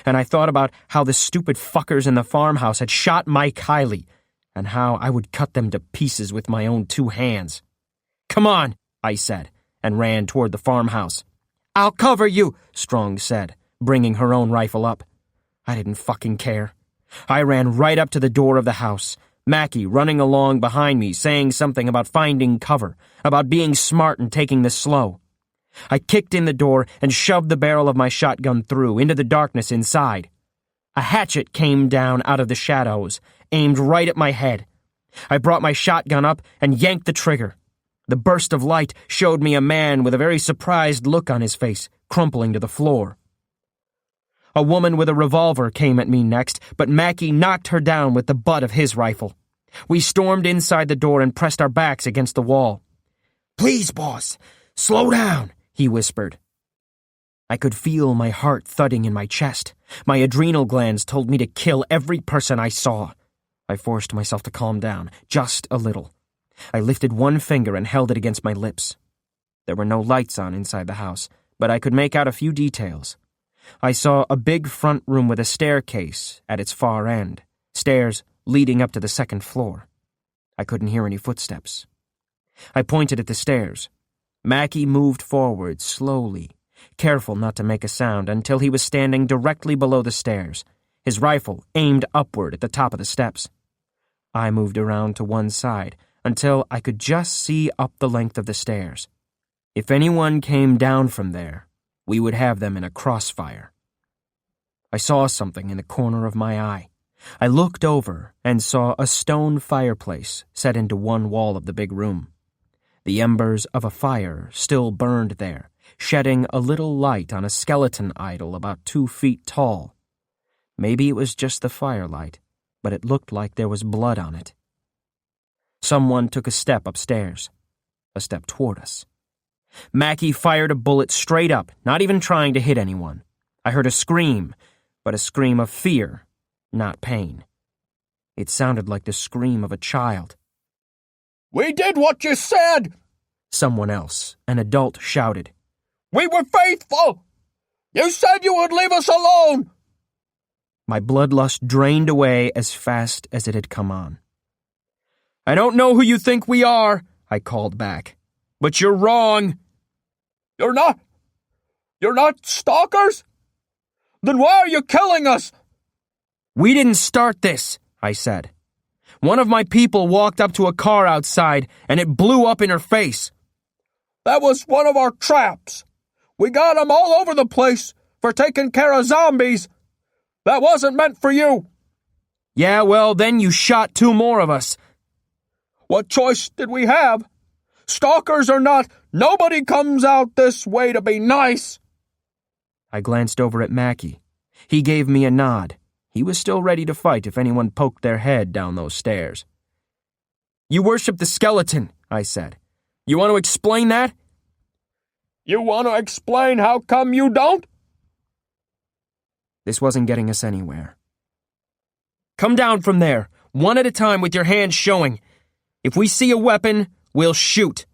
and I thought about how the stupid fuckers in the farmhouse had shot my Kylie, and how I would cut them to pieces with my own 2 hands. "Come on," I said, and ran toward the farmhouse. "I'll cover you," Strong said, bringing her own rifle up. I didn't fucking care. I ran right up to the door of the house, Mackie running along behind me saying something about finding cover, about being smart and taking this slow. I kicked in the door and shoved the barrel of my shotgun through into the darkness inside. A hatchet came down out of the shadows, aimed right at my head. I brought my shotgun up and yanked the trigger. The burst of light showed me a man with a very surprised look on his face, crumpling to the floor. A woman with a revolver came at me next, but Mackie knocked her down with the butt of his rifle. We stormed inside the door and pressed our backs against the wall. "Please, boss, slow down," he whispered. I could feel my heart thudding in my chest. My adrenal glands told me to kill every person I saw. I forced myself to calm down, just a little. I lifted one finger and held it against my lips. There were no lights on inside the house, but I could make out a few details. I saw a big front room with a staircase at its far end, stairs leading up to the 2nd floor. I couldn't hear any footsteps. I pointed at the stairs. Mackie moved forward slowly, careful not to make a sound until he was standing directly below the stairs, his rifle aimed upward at the top of the steps. I moved around to one side until I could just see up the length of the stairs. If anyone came down from there, we would have them in a crossfire. I saw something in the corner of my eye. I looked over and saw a stone fireplace set into one wall of the big room. The embers of a fire still burned there, shedding a little light on a skeleton idol about 2 feet tall. Maybe it was just the firelight, but it looked like there was blood on it. Someone took a step upstairs, a step toward us. Mackie fired a bullet straight up, not even trying to hit anyone. I heard a scream, but a scream of fear, not pain. It sounded like the scream of a child. "We did what you said!" Someone else, an adult, shouted. "We were faithful! You said you would leave us alone!" My bloodlust drained away as fast as it had come on. "I don't know who you think we are," I called back, "but you're wrong." You're not stalkers? Then why are you killing us?" "We didn't start this," I said. "One of my people walked up to a car outside, and it blew up in her face." "That was one of our traps. We got 'em all over the place for taking care of zombies. That wasn't meant for you." "Yeah, well, then you shot 2 more of us." "What choice did we have? Stalkers or not, nobody comes out this way to be nice." I glanced over at Mackie. He gave me a nod. He was still ready to fight if anyone poked their head down those stairs. "You worship the skeleton," I said. "You want to explain that?" "You want to explain how come you don't?" This wasn't getting us anywhere. "Come down from there, one at a time with your hands showing. If we see a weapon, we'll shoot."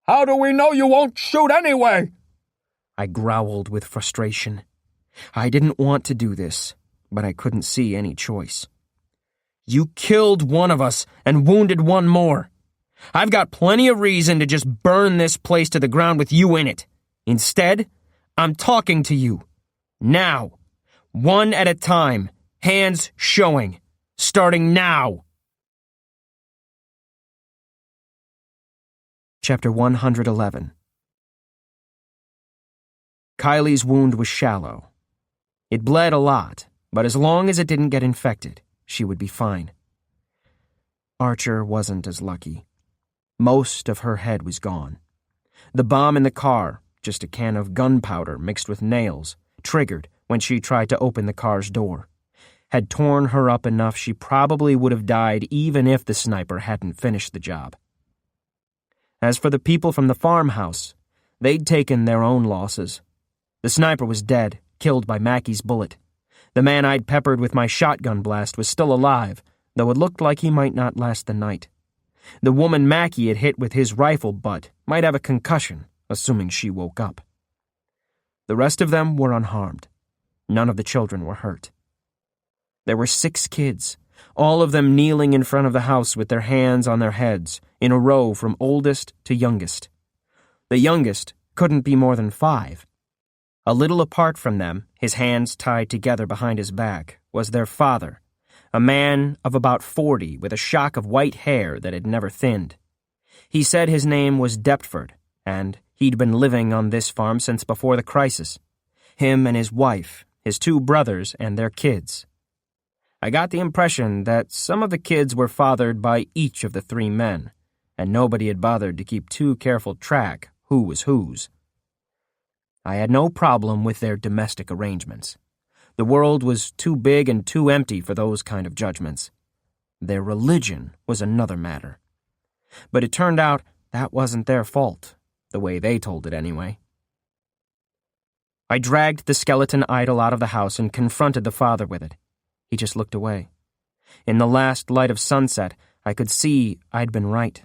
"How do we know you won't shoot anyway?" I growled with frustration. I didn't want to do this, but I couldn't see any choice. You killed one of us and wounded one more. I've got plenty of reason to just burn this place to the ground with you in it. Instead, I'm talking to you. Now. One at a time. Hands showing. Starting now. Chapter 111. Kylie's wound was shallow. It bled a lot, but as long as it didn't get infected, she would be fine. Archer wasn't as lucky. Most of her head was gone. The bomb in the car, just a can of gunpowder mixed with nails, triggered when she tried to open the car's door, had torn her up enough she probably would have died even if the sniper hadn't finished the job. As for the people from the farmhouse, they'd taken their own losses. The sniper was dead, killed by Mackey's bullet. The man I'd peppered with my shotgun blast was still alive, though it looked like he might not last the night. The woman Mackey had hit with his rifle butt might have a concussion, assuming she woke up. The rest of them were unharmed. None of the children were hurt. There were 6 kids, all of them kneeling in front of the house with their hands on their heads, in a row from oldest to youngest. The youngest couldn't be more than 5. A little apart from them, his hands tied together behind his back, was their father, a man of about 40 with a shock of white hair that had never thinned. He said his name was Deptford, and he'd been living on this farm since before the crisis. Him and his wife, his 2 brothers, and their kids. I got the impression that some of the kids were fathered by each of the 3 men, and nobody had bothered to keep too careful track who was whose. I had no problem with their domestic arrangements. The world was too big and too empty for those kind of judgments. Their religion was another matter. But it turned out that wasn't their fault, the way they told it anyway. I dragged the skeleton idol out of the house and confronted the father with it. He just looked away. In the last light of sunset, I could see I'd been right.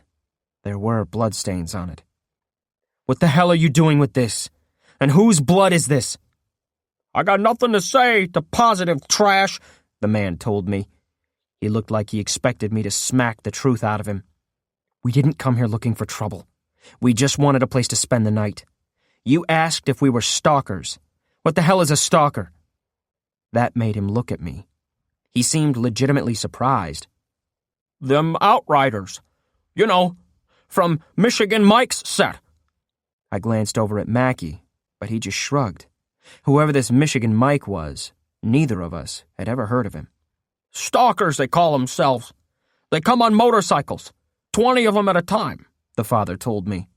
There were bloodstains on it. "What the hell are you doing with this? And whose blood is this?" "I got nothing to say to positive trash," the man told me. He looked like he expected me to smack the truth out of him. "We didn't come here looking for trouble. We just wanted a place to spend the night. You asked if we were stalkers. What the hell is a stalker?" That made him look at me. He seemed legitimately surprised. "Them outriders. You know, from Michigan Mike's set." I glanced over at Mackey, but he just shrugged. Whoever this Michigan Mike was, neither of us had ever heard of him. "Stalkers, they call themselves. They come on motorcycles, 20 of them at a time," the father told me.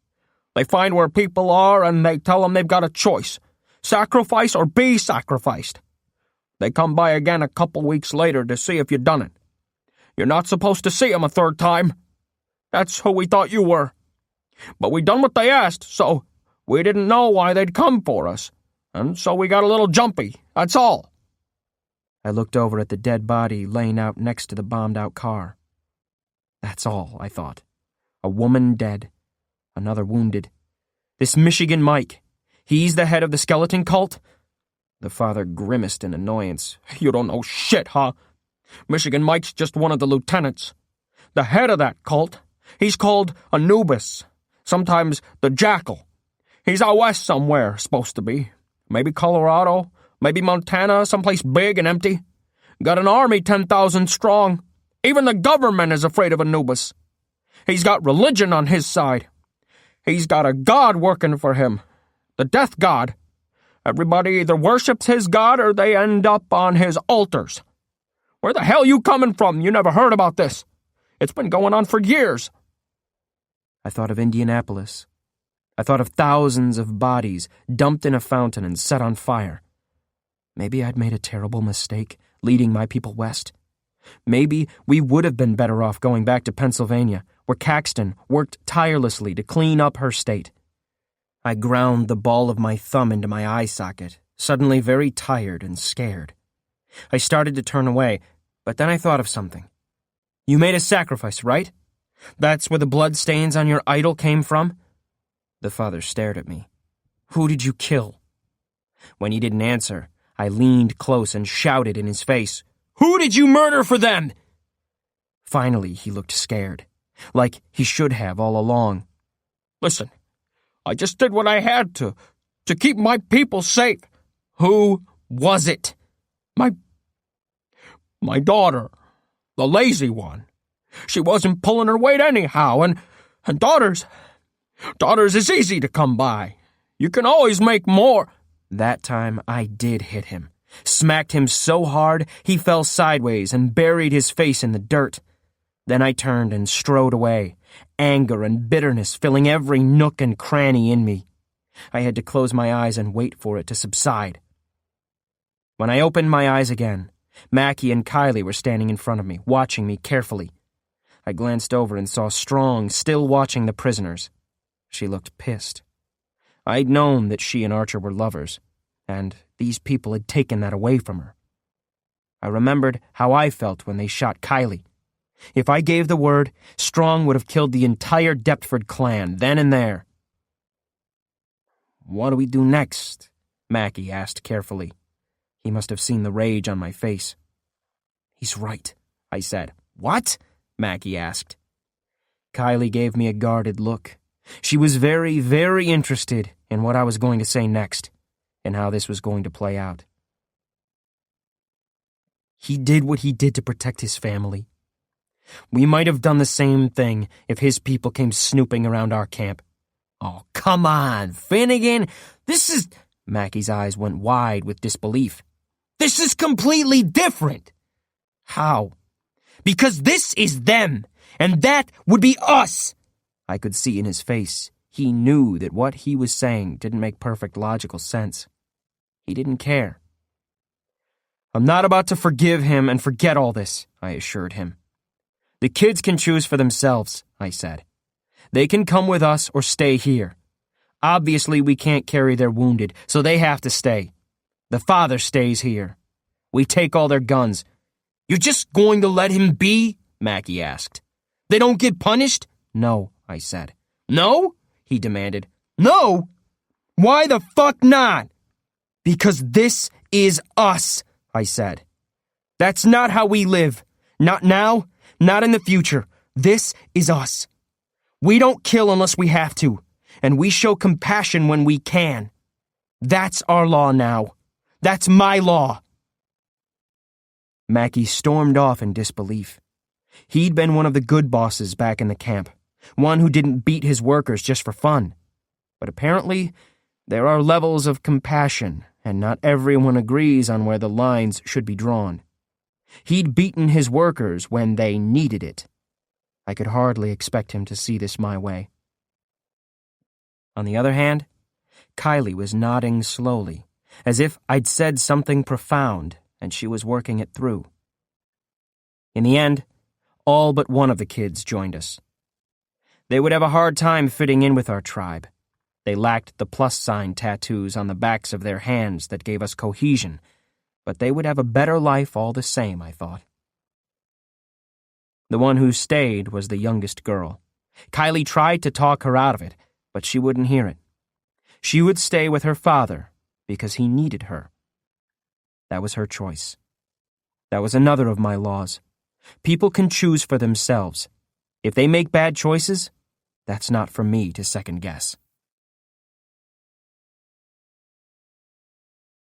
"They find where people are and they tell them they've got a choice, sacrifice or be sacrificed. They come by again a couple weeks later to see if you done it. You're not supposed to see them a 3rd time. That's who we thought you were. But we done what they asked, so we didn't know why they'd come for us. And so we got a little jumpy, that's all." I looked over at the dead body laying out next to the bombed-out car. That's all, I thought. A woman dead. Another wounded. This Michigan Mike, he's the head of the skeleton cult? The father grimaced in annoyance. "You don't know shit, huh? Michigan Mike's just one of the lieutenants. The head of that cult, he's called Anubis, sometimes the Jackal. He's out west somewhere, supposed to be. Maybe Colorado, maybe Montana, someplace big and empty. Got an army 10,000 strong. Even the government is afraid of Anubis. He's got religion on his side. He's got a god working for him, the death god. Everybody either worships his god or they end up on his altars. Where the hell you coming from? You never heard about this. It's been going on for years." I thought of Indianapolis. I thought of thousands of bodies dumped in a fountain and set on fire. Maybe I'd made a terrible mistake leading my people west. Maybe we would have been better off going back to Pennsylvania, where Caxton worked tirelessly to clean up her state. I ground the ball of my thumb into my eye socket, suddenly very tired and scared. I started to turn away, but then I thought of something. "You made a sacrifice, right? That's where the blood stains on your idol came from?" The father stared at me. "Who did you kill?" When he didn't answer, I leaned close and shouted in his face, "Who did you murder for them?" Finally, he looked scared, like he should have all along. "Listen, I just did what I had to keep my people safe." "Who was it?" My daughter, the lazy one. She wasn't pulling her weight anyhow, and daughters is easy to come by. You can always make more." That time I did hit him, smacked him so hard he fell sideways and buried his face in the dirt. Then I turned and strode away, anger and bitterness filling every nook and cranny in me. I had to close my eyes and wait for it to subside. When I opened my eyes again, Mackie and Kylie were standing in front of me, watching me carefully. I glanced over and saw Strong still watching the prisoners. She looked pissed. I'd known that she and Archer were lovers, and these people had taken that away from her. I remembered how I felt when they shot Kylie. If I gave the word, Strong would have killed the entire Deptford clan then and there. "What do we do next?" Mackie asked carefully. He must have seen the rage on my face. "He's right," I said. "What?" Mackie asked. Kylie gave me a guarded look. She was very, very interested in what I was going to say next, and how this was going to play out. "He did what he did to protect his family. We might have done the same thing if his people came snooping around our camp." "Oh, come on, Finnegan. This is..." Mackie's eyes went wide with disbelief. "This is completely different." "How?" "Because this is them, and that would be us." I could see in his face. He knew that what he was saying didn't make perfect logical sense. He didn't care. "I'm not about to forgive him and forget all this," I assured him. "The kids can choose for themselves," I said. "They can come with us or stay here. Obviously, we can't carry their wounded, so they have to stay. The father stays here. We take all their guns." "You're just going to let him be?" Mackie asked. "They don't get punished?" "No," I said. "No?" he demanded. "No? Why the fuck not?" "Because this is us," I said. "That's not how we live. Not now, not in the future. This is us. We don't kill unless we have to, and we show compassion when we can. That's our law now. That's my law." Mackie stormed off in disbelief. He'd been one of the good bosses back in the camp, one who didn't beat his workers just for fun. But apparently, there are levels of compassion, and not everyone agrees on where the lines should be drawn. He'd beaten his workers when they needed it. I could hardly expect him to see this my way. On the other hand, Kylie was nodding slowly, as if I'd said something profound and she was working it through. In the end, all but one of the kids joined us. They would have a hard time fitting in with our tribe. They lacked the plus sign tattoos on the backs of their hands that gave us cohesion, but they would have a better life all the same, I thought. The one who stayed was the youngest girl. Kylie tried to talk her out of it, but she wouldn't hear it. She would stay with her father because he needed her. That was her choice. That was another of my laws. People can choose for themselves. If they make bad choices, that's not for me to second guess.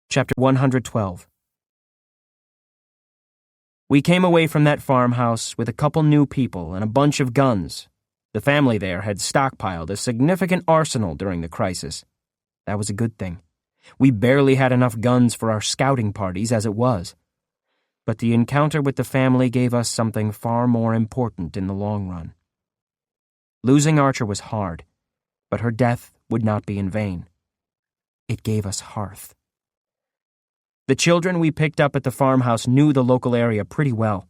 Chapter 112. We came away from that farmhouse with a couple new people and a bunch of guns. The family there had stockpiled a significant arsenal during the crisis. That was a good thing. We barely had enough guns for our scouting parties as it was. But the encounter with the family gave us something far more important in the long run. Losing Archer was hard, but her death would not be in vain. It gave us hearth. The children we picked up at the farmhouse knew the local area pretty well.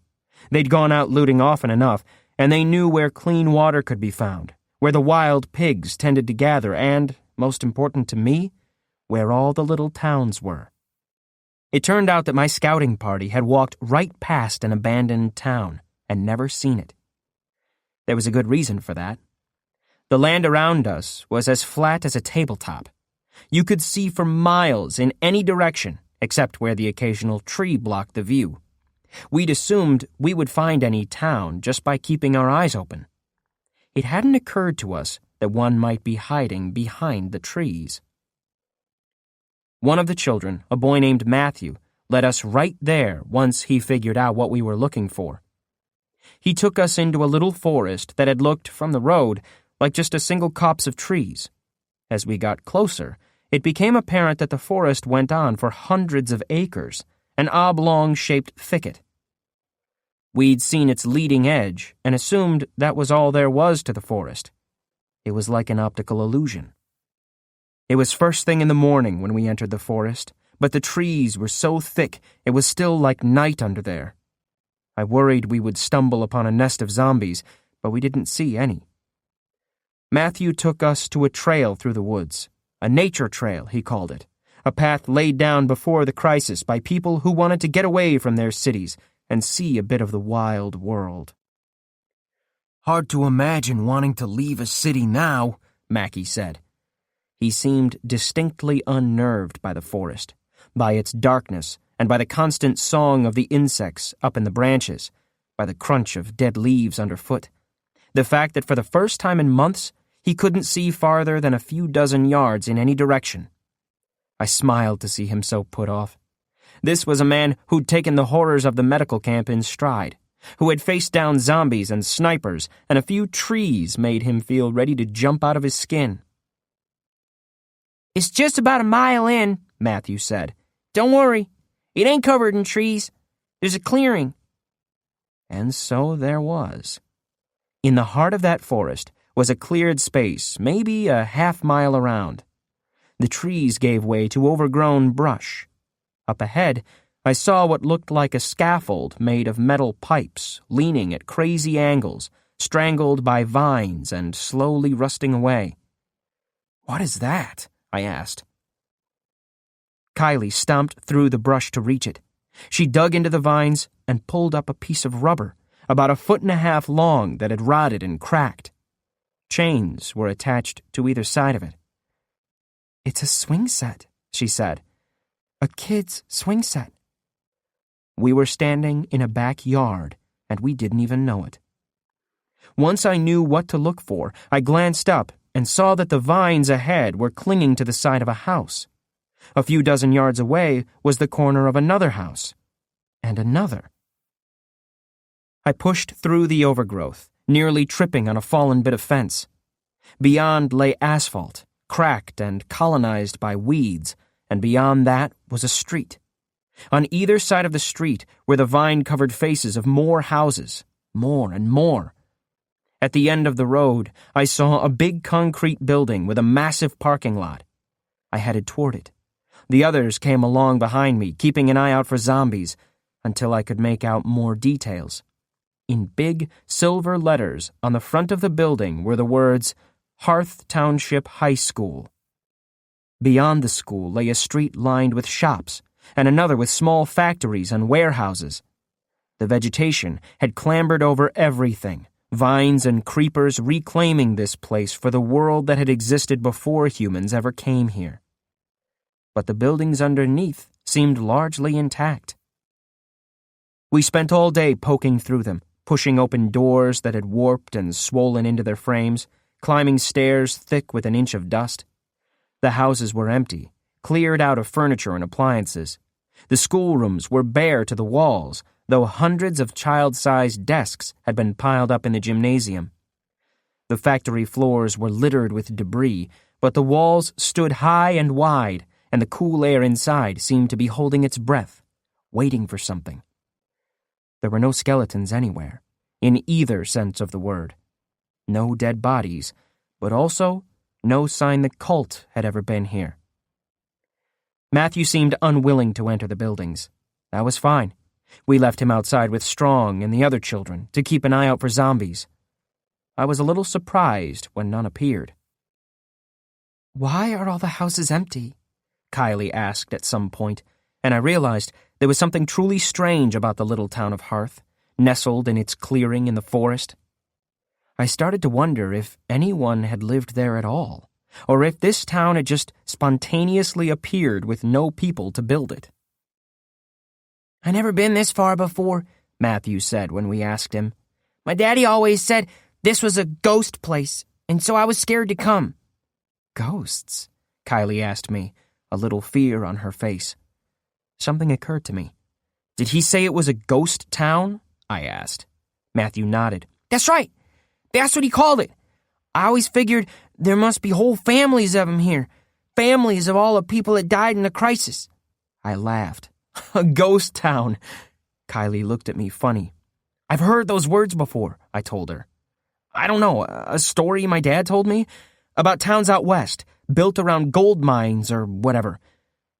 They'd gone out looting often enough, and they knew where clean water could be found, where the wild pigs tended to gather, and, most important to me, where all the little towns were. It turned out that my scouting party had walked right past an abandoned town and never seen it. There was a good reason for that. The land around us was as flat as a tabletop. You could see for miles in any direction, except where the occasional tree blocked the view. We'd assumed we would find any town just by keeping our eyes open. It hadn't occurred to us that one might be hiding behind the trees. One of the children, a boy named Matthew, led us right there once he figured out what we were looking for. He took us into a little forest that had looked, from the road, like just a single copse of trees. As we got closer, it became apparent that the forest went on for hundreds of acres, an oblong-shaped thicket. We'd seen its leading edge and assumed that was all there was to the forest. It was like an optical illusion. It was first thing in the morning when we entered the forest, but the trees were so thick it was still like night under there. I worried we would stumble upon a nest of zombies, but we didn't see any. Matthew took us to a trail through the woods, a nature trail, he called it, a path laid down before the crisis by people who wanted to get away from their cities and see a bit of the wild world. Hard to imagine wanting to leave a city now, Mackie said. He seemed distinctly unnerved by the forest, by its darkness, and by the constant song of the insects up in the branches, by the crunch of dead leaves underfoot. The fact that for the first time in months, he couldn't see farther than a few dozen yards in any direction. I smiled to see him so put off. This was a man who'd taken the horrors of the medical camp in stride, who had faced down zombies and snipers, and a few trees made him feel ready to jump out of his skin. "It's just about a mile in," Matthew said. "Don't worry. It ain't covered in trees. There's a clearing." And so there was. In the heart of that forest was a cleared space, maybe a half-mile around. The trees gave way to overgrown brush. Up ahead, I saw what looked like a scaffold made of metal pipes, leaning at crazy angles, strangled by vines and slowly rusting away. "What is that?" I asked. Kylie stomped through the brush to reach it. She dug into the vines and pulled up a piece of rubber, about 1.5 feet long, that had rotted and cracked. Chains were attached to either side of it. "It's a swing set," she said. "A kid's swing set." We were standing in a backyard, and we didn't even know it. Once I knew what to look for, I glanced up and saw that the vines ahead were clinging to the side of a house. A few dozen yards away was the corner of another house, and another. I pushed through the overgrowth, nearly tripping on a fallen bit of fence. Beyond lay asphalt, cracked and colonized by weeds, and beyond that was a street. On either side of the street were the vine-covered faces of more houses, more and more. At the end of the road, I saw a big concrete building with a massive parking lot. I headed toward it. The others came along behind me, keeping an eye out for zombies, until I could make out more details. In big, silver letters on the front of the building were the words, Hearth Township High School. Beyond the school lay a street lined with shops, and another with small factories and warehouses. The vegetation had clambered over everything, vines and creepers reclaiming this place for the world that had existed before humans ever came here. But the buildings underneath seemed largely intact. We spent all day poking through them, pushing open doors that had warped and swollen into their frames, climbing stairs thick with an inch of dust. The houses were empty, cleared out of furniture and appliances. The schoolrooms were bare to the walls, though hundreds of child-sized desks had been piled up in the gymnasium. The factory floors were littered with debris, but the walls stood high and wide, and the cool air inside seemed to be holding its breath, waiting for something. There were no skeletons anywhere, in either sense of the word. No dead bodies, but also no sign the cult had ever been here. Matthew seemed unwilling to enter the buildings. That was fine. We left him outside with Strong and the other children to keep an eye out for zombies. I was a little surprised when none appeared. "Why are all the houses empty?" Kylie asked at some point, and I realized there was something truly strange about the little town of Hearth, nestled in its clearing in the forest. I started to wonder if anyone had lived there at all, or if this town had just spontaneously appeared with no people to build it. "I never been this far before," Matthew said when we asked him. "My daddy always said this was a ghost place, and so I was scared to come." Ghosts? Kylie asked me, a little fear on her face. Something occurred to me. Did he say it was a ghost town? I asked. Matthew nodded. "That's right. That's what he called it. I always figured there must be whole families of them here. Families of all the people that died in the crisis." I laughed. A ghost town. Kylie looked at me funny. I've heard those words before, I told her. I don't know, a story my dad told me about towns out west, built around gold mines or whatever.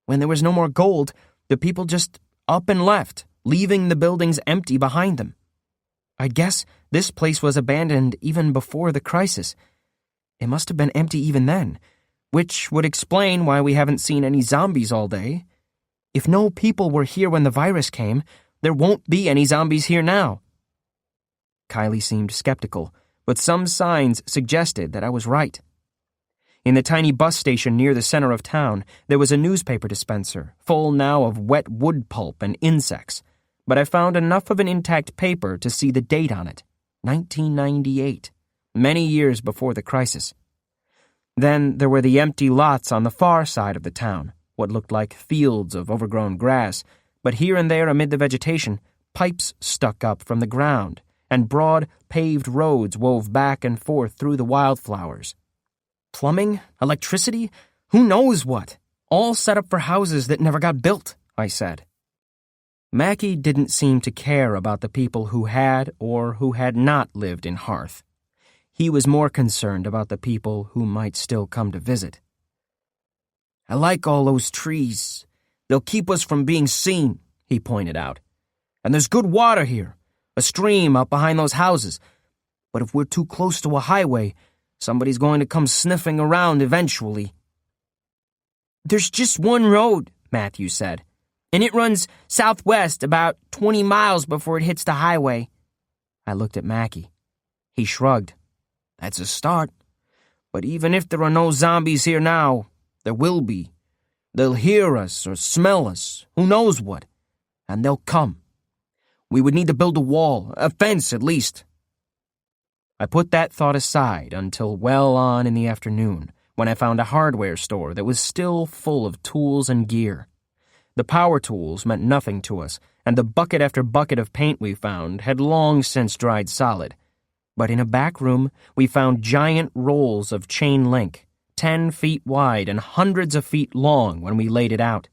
When there was no more gold, the people just up and left, leaving the buildings empty behind them. I guess this place was abandoned even before the crisis. It must have been empty even then, which would explain why we haven't seen any zombies all day. If no people were here when the virus came, there won't be any zombies here now. Kylie seemed skeptical, but some signs suggested that I was right. In the tiny bus station near the center of town, there was a newspaper dispenser, full now of wet wood pulp and insects, but I found enough of an intact paper to see the date on it, 1998, many years before the crisis. Then there were the empty lots on the far side of the town, what looked like fields of overgrown grass, but here and there amid the vegetation, pipes stuck up from the ground, and broad, paved roads wove back and forth through the wildflowers. Plumbing? Electricity? Who knows what? All set up for houses that never got built, I said. Mackie didn't seem to care about the people who had or who had not lived in Hearth. He was more concerned about the people who might still come to visit. "I like all those trees. They'll keep us from being seen," he pointed out. "And there's good water here, a stream up behind those houses. But if we're too close to a highway, somebody's going to come sniffing around eventually." "There's just one road," Matthew said, "and it runs southwest about 20 miles before it hits the highway." I looked at Mackie. He shrugged. "That's a start. But even if there are no zombies here now, there will be. They'll hear us or smell us, who knows what, and they'll come. We would need to build a wall, a fence at least." I put that thought aside until well on in the afternoon, when I found a hardware store that was still full of tools and gear. The power tools meant nothing to us, and the bucket after bucket of paint we found had long since dried solid. But in a back room, we found giant rolls of chain link, 10 feet wide and hundreds of feet long when we laid it out.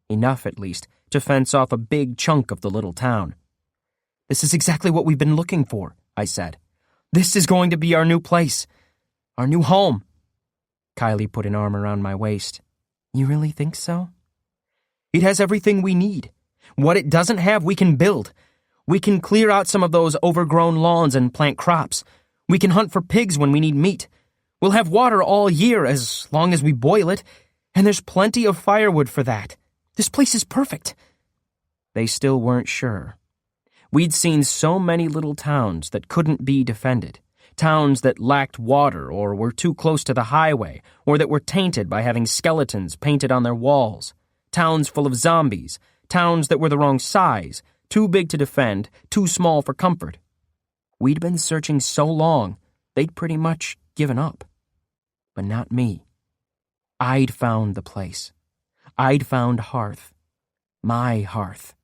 Enough, at least, to fence off a big chunk of the little town. "This is exactly what we've been looking for," I said. "This is going to be our new place. Our new home." Kylie put an arm around my waist. "You really think so?" "It has everything we need. What it doesn't have, we can build. We can clear out some of those overgrown lawns and plant crops. We can hunt for pigs when we need meat. We'll have water all year as long as we boil it, and there's plenty of firewood for that. This place is perfect." They still weren't sure. We'd seen so many little towns that couldn't be defended, towns that lacked water or were too close to the highway or that were tainted by having skeletons painted on their walls, towns full of zombies, towns that were the wrong size, too big to defend, too small for comfort. We'd been searching so long, they'd pretty much given up. But not me. I'd found the place. I'd found Hearth. My Hearth.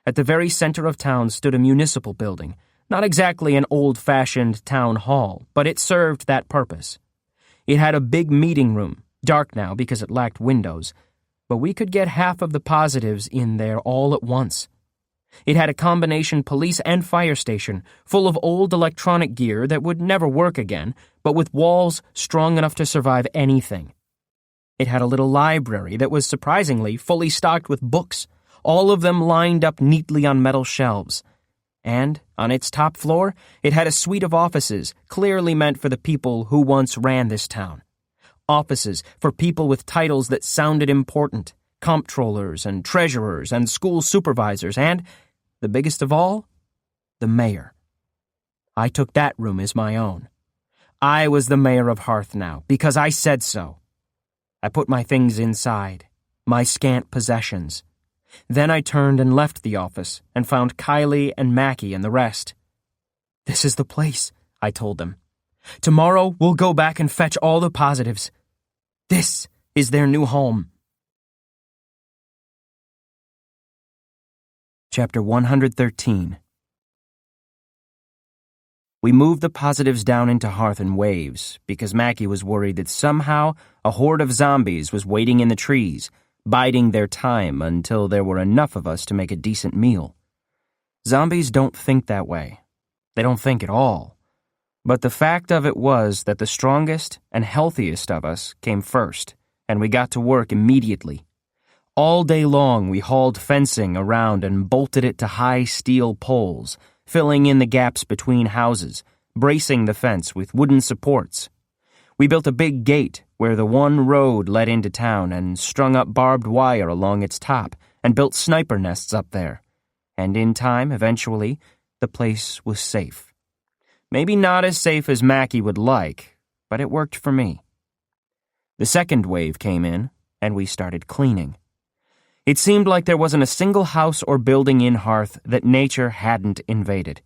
At the very center of town stood a municipal building, not exactly an old-fashioned town hall, but it served that purpose. It had a big meeting room, dark now because it lacked windows, but we could get half of the positives in there all at once. It had a combination police and fire station, full of old electronic gear that would never work again, but with walls strong enough to survive anything. It had a little library that was surprisingly fully stocked with books, all of them lined up neatly on metal shelves. And, on its top floor, it had a suite of offices clearly meant for the people who once ran this town. Offices for people with titles that sounded important, comptrollers and treasurers and school supervisors and, the biggest of all, the mayor. I took that room as my own. I was the mayor of Hearth now, because I said so. I put my things inside, my scant possessions. Then I turned and left the office and found Kylie and Mackie and the rest. "This is the place," I told them. "Tomorrow we'll go back and fetch all the positives. This is their new home." Chapter 113. We moved the positives down into Hearth in waves because Mackie was worried that somehow a horde of zombies was waiting in the trees, biding their time until there were enough of us to make a decent meal. Zombies don't think that way. They don't think at all. But the fact of it was that the strongest and healthiest of us came first, and we got to work immediately. All day long we hauled fencing around and bolted it to high steel poles, filling in the gaps between houses, bracing the fence with wooden supports. We built a big gate where the one road led into town and strung up barbed wire along its top and built sniper nests up there. And in time, eventually, the place was safe. Maybe not as safe as Mackie would like, but it worked for me. The second wave came in, and we started cleaning. It seemed like there wasn't a single house or building in Hearth that nature hadn't invaded.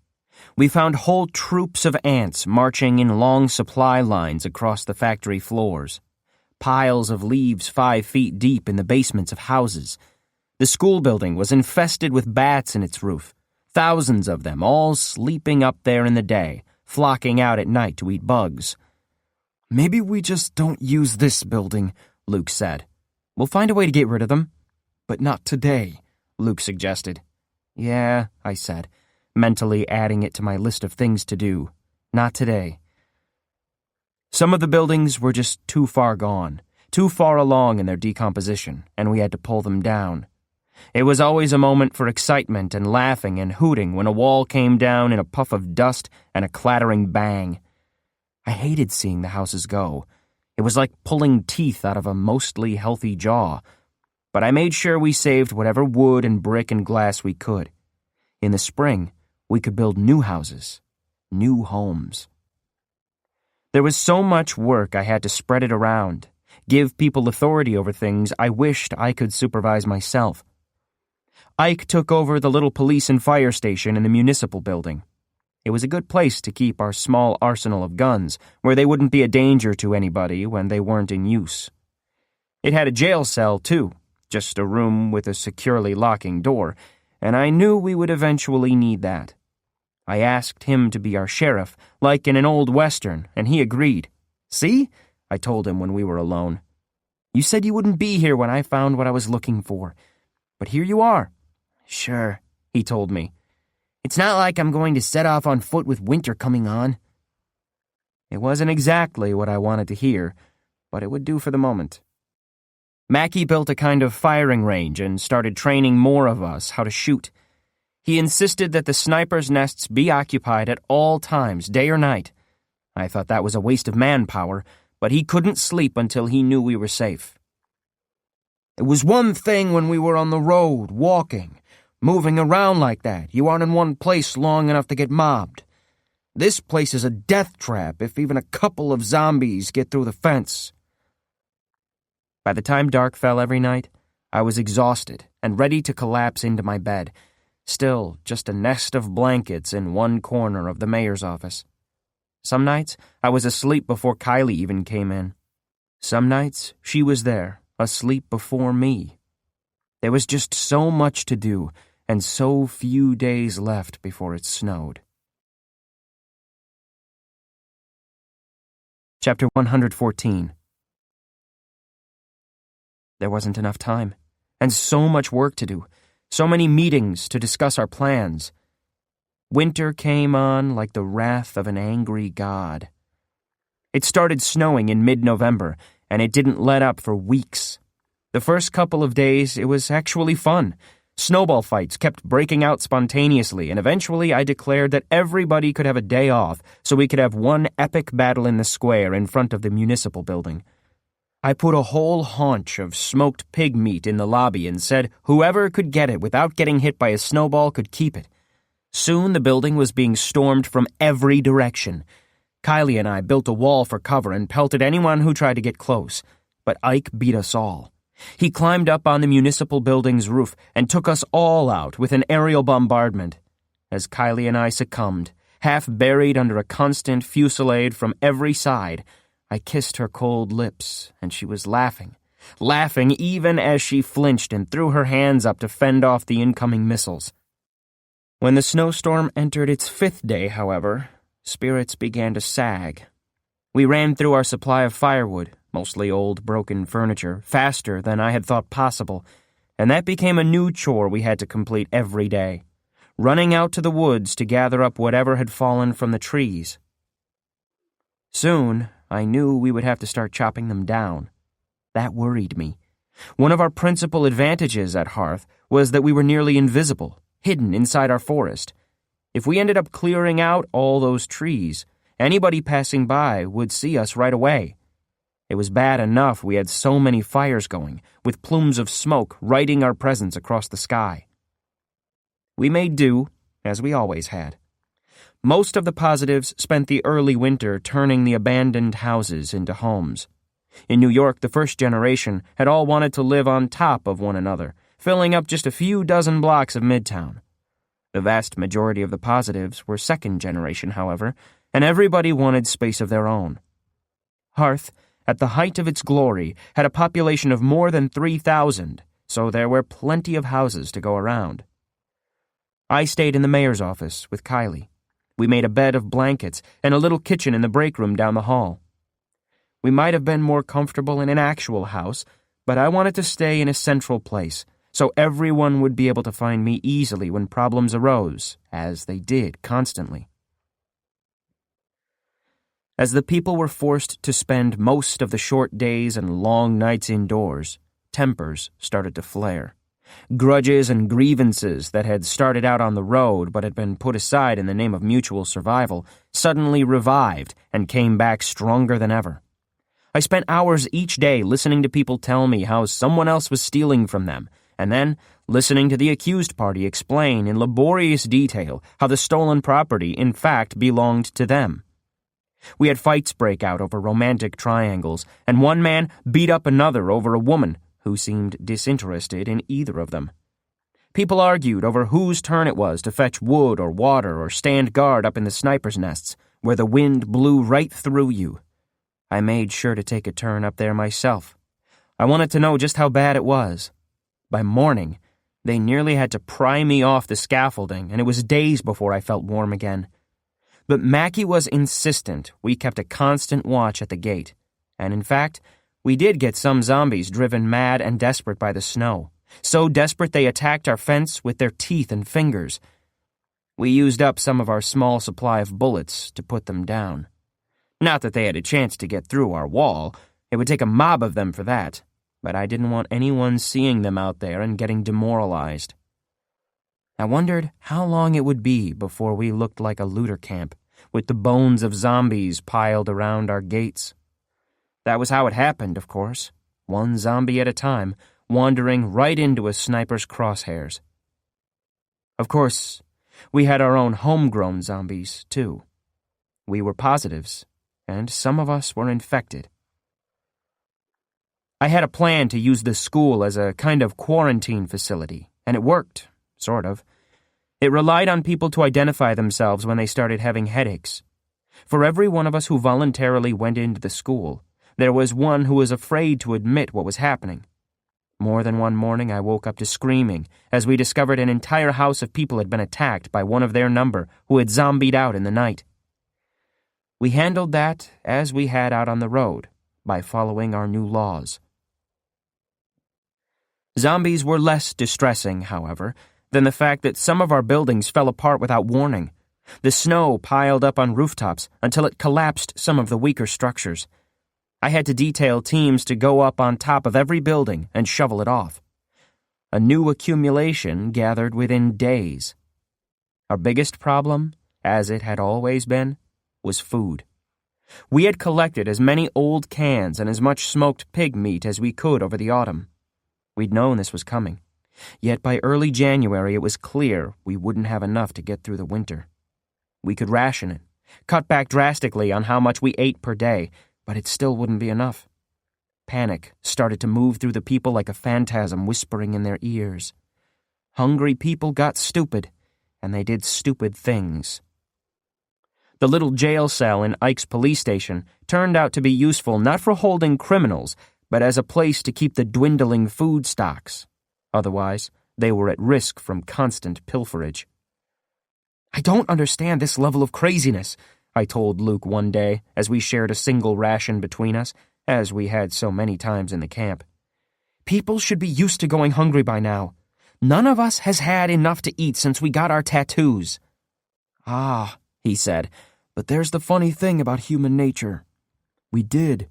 We found whole troops of ants marching in long supply lines across the factory floors. Piles of leaves 5 feet deep in the basements of houses. The school building was infested with bats in its roof. Thousands of them, all sleeping up there in the day, flocking out at night to eat bugs. "Maybe we just don't use this building," Luke said. "We'll find a way to get rid of them." "But not today," Luke suggested. "Yeah," I said, mentally adding it to my list of things to do. "Not today." Some of the buildings were just too far gone, too far along in their decomposition, and we had to pull them down. It was always a moment for excitement and laughing and hooting when a wall came down in a puff of dust and a clattering bang. I hated seeing the houses go. It was like pulling teeth out of a mostly healthy jaw. But I made sure we saved whatever wood and brick and glass we could. In the spring, we could build new houses, new homes. There was so much work I had to spread it around, give people authority over things I wished I could supervise myself. Ike took over the little police and fire station in the municipal building. It was a good place to keep our small arsenal of guns, where they wouldn't be a danger to anybody when they weren't in use. It had a jail cell, too. Just a room with a securely locking door, and I knew we would eventually need that. I asked him to be our sheriff, like in an old western, and he agreed. "See?" I told him when we were alone. "You said you wouldn't be here when I found what I was looking for. But here you are." "Sure," he told me. "It's not like I'm going to set off on foot with winter coming on." It wasn't exactly what I wanted to hear, but it would do for the moment. Mackie built a kind of firing range and started training more of us how to shoot. He insisted that the snipers' nests be occupied at all times, day or night. I thought that was a waste of manpower, but he couldn't sleep until he knew we were safe. "It was one thing when we were on the road, walking, moving around like that. You aren't in one place long enough to get mobbed. This place is a death trap if even a couple of zombies get through the fence." By the time dark fell every night, I was exhausted and ready to collapse into my bed, still just a nest of blankets in one corner of the mayor's office. Some nights, I was asleep before Kylie even came in. Some nights, she was there, asleep before me. There was just so much to do, and so few days left before it snowed. Chapter 114. There wasn't enough time, and so much work to do, so many meetings to discuss our plans. Winter came on like the wrath of an angry god. It started snowing in mid-November, and it didn't let up for weeks. The first couple of days, it was actually fun. Snowball fights kept breaking out spontaneously, and eventually I declared that everybody could have a day off so we could have one epic battle in the square in front of the municipal building. I put a whole haunch of smoked pig meat in the lobby and said whoever could get it without getting hit by a snowball could keep it. Soon the building was being stormed from every direction. Kylie and I built a wall for cover and pelted anyone who tried to get close, but Ike beat us all. He climbed up on the municipal building's roof and took us all out with an aerial bombardment. As Kylie and I succumbed, half buried under a constant fusillade from every side, I kissed her cold lips, and she was laughing even as she flinched and threw her hands up to fend off the incoming missiles. When the snowstorm entered its 5th day, however, spirits began to sag. We ran through our supply of firewood, mostly old, broken furniture, faster than I had thought possible, and that became a new chore we had to complete every day, running out to the woods to gather up whatever had fallen from the trees. Soon, I knew we would have to start chopping them down. That worried me. One of our principal advantages at Hearth was that we were nearly invisible, hidden inside our forest. If we ended up clearing out all those trees, anybody passing by would see us right away. It was bad enough we had so many fires going, with plumes of smoke writing our presence across the sky. We made do, as we always had. Most of the positives spent the early winter turning the abandoned houses into homes. In New York, the first generation had all wanted to live on top of one another, filling up just a few dozen blocks of Midtown. The vast majority of the positives were second generation, however, and everybody wanted space of their own. Hearth, at the height of its glory, had a population of more than 3,000, so there were plenty of houses to go around. I stayed in the mayor's office with Kylie. We made a bed of blankets and a little kitchen in the break room down the hall. We might have been more comfortable in an actual house, but I wanted to stay in a central place, so everyone would be able to find me easily when problems arose, as they did constantly. As the people were forced to spend most of the short days and long nights indoors, tempers started to flare. Grudges and grievances that had started out on the road but had been put aside in the name of mutual survival suddenly revived and came back stronger than ever. I spent hours each day listening to people tell me how someone else was stealing from them, and then listening to the accused party explain in laborious detail how the stolen property in fact belonged to them. We had fights break out over romantic triangles, and one man beat up another over a woman who seemed disinterested in either of them. People argued over whose turn it was to fetch wood or water or stand guard up in the snipers' nests, where the wind blew right through you. I made sure to take a turn up there myself. I wanted to know just how bad it was. By morning, they nearly had to pry me off the scaffolding, and it was days before I felt warm again. But Mackie was insistent we kept a constant watch at the gate, and in fact, we did get some zombies driven mad and desperate by the snow, so desperate they attacked our fence with their teeth and fingers. We used up some of our small supply of bullets to put them down. Not that they had a chance to get through our wall. It would take a mob of them for that, but I didn't want anyone seeing them out there and getting demoralized. I wondered how long it would be before we looked like a looter camp, with the bones of zombies piled around our gates. That was how it happened, of course, one zombie at a time, wandering right into a sniper's crosshairs. Of course, we had our own homegrown zombies, too. We were positives, and some of us were infected. I had a plan to use the school as a kind of quarantine facility, and it worked, sort of. It relied on people to identify themselves when they started having headaches. For every one of us who voluntarily went into the school, there was one who was afraid to admit what was happening. More than one morning I woke up to screaming as we discovered an entire house of people had been attacked by one of their number who had zombied out in the night. We handled that as we had out on the road, by following our new laws. Zombies were less distressing, however, than the fact that some of our buildings fell apart without warning. The snow piled up on rooftops until it collapsed some of the weaker structures. I had to detail teams to go up on top of every building and shovel it off. A new accumulation gathered within days. Our biggest problem, as it had always been, was food. We had collected as many old cans and as much smoked pig meat as we could over the autumn. We'd known this was coming. Yet by early January it was clear we wouldn't have enough to get through the winter. We could ration it, cut back drastically on how much we ate per day, but it still wouldn't be enough. panic started to move through the people like a phantasm whispering in their ears. Hungry people got stupid, and they did stupid things. The little jail cell in Ike's police station turned out to be useful not for holding criminals, but as a place to keep the dwindling food stocks. Otherwise, they were at risk from constant pilferage. "I don't understand this level of craziness," I told Luke one day as we shared a single ration between us, as we had so many times in the camp. "People should be used to going hungry by now. None of us has had enough to eat since we got our tattoos." "Ah," he said, "but there's the funny thing about human nature. We did.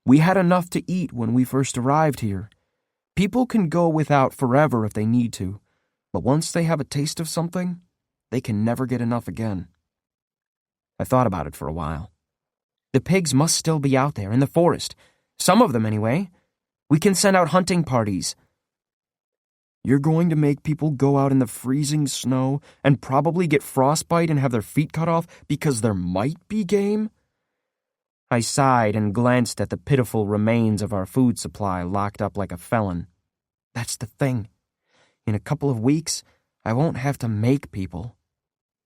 We had enough to eat when we first arrived here. People can go without forever if they need to, but once they have a taste of something, they can never get enough again." I thought about it for a while. The pigs must still be out there in the forest. Some of them, anyway. We can send out hunting parties. "You're going to make people go out in the freezing snow and probably get frostbite and have their feet cut off because there might be game?" I sighed and glanced at the pitiful remains of our food supply locked up like a felon. "That's the thing. In a couple of weeks, I won't have to make people.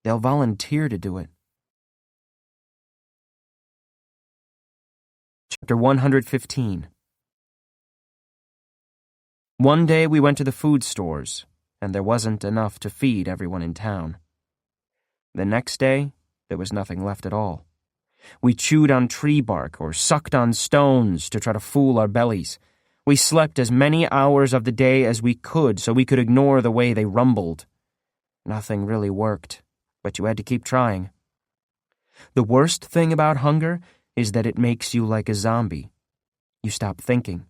They'll volunteer to do it." Chapter 115. One day we went to the food stores, and there wasn't enough to feed everyone in town. The next day, there was nothing left at all. We chewed on tree bark or sucked on stones to try to fool our bellies. We slept as many hours of the day as we could so we could ignore the way they rumbled. Nothing really worked, but you had to keep trying. The worst thing about hunger is that it makes you like a zombie. You stop thinking.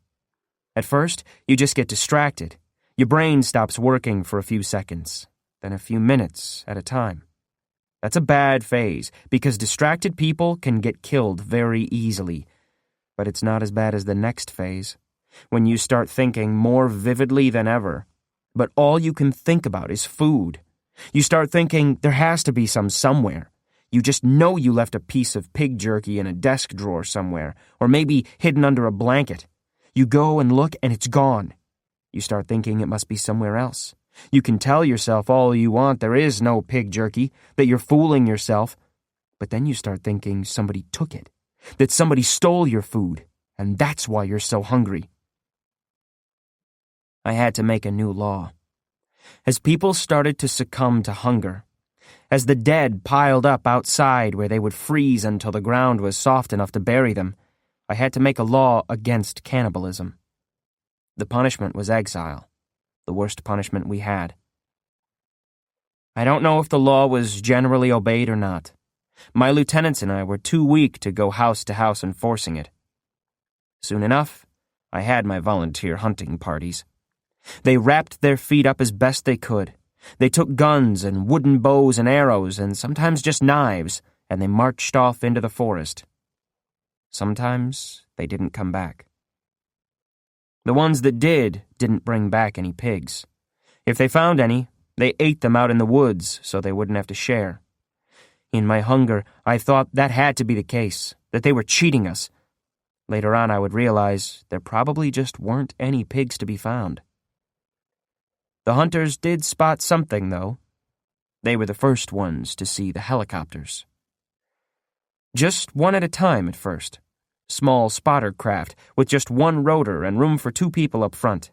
At first, you just get distracted. Your brain stops working for a few seconds, then a few minutes at a time. That's a bad phase, because distracted people can get killed very easily. But it's not as bad as the next phase, when you start thinking more vividly than ever, but all you can think about is food. You start thinking there has to be some somewhere. You just know you left a piece of pig jerky in a desk drawer somewhere, or maybe hidden under a blanket. You go and look and it's gone. You start thinking it must be somewhere else. You can tell yourself all you want there is no pig jerky, that you're fooling yourself, but then you start thinking somebody took it, that somebody stole your food, and that's why you're so hungry. I had to make a new law. As people started to succumb to hunger, as the dead piled up outside where they would freeze until the ground was soft enough to bury them, I had to make a law against cannibalism. The punishment was exile, the worst punishment we had. I don't know if the law was generally obeyed or not. My lieutenants and I were too weak to go house to house enforcing it. Soon enough, I had my volunteer hunting parties. They wrapped their feet up as best they could. They took guns and wooden bows and arrows and sometimes just knives, and they marched off into the forest. Sometimes they didn't come back. The ones that didn't bring back any pigs. If they found any, they ate them out in the woods so they wouldn't have to share. In my hunger, I thought that had to be the case, that they were cheating us. Later on, I would realize there probably just weren't any pigs to be found. The hunters did spot something, though. They were the first ones to see the helicopters. Just one at a time at first. Small spotter craft with just one rotor and room for 2 people up front.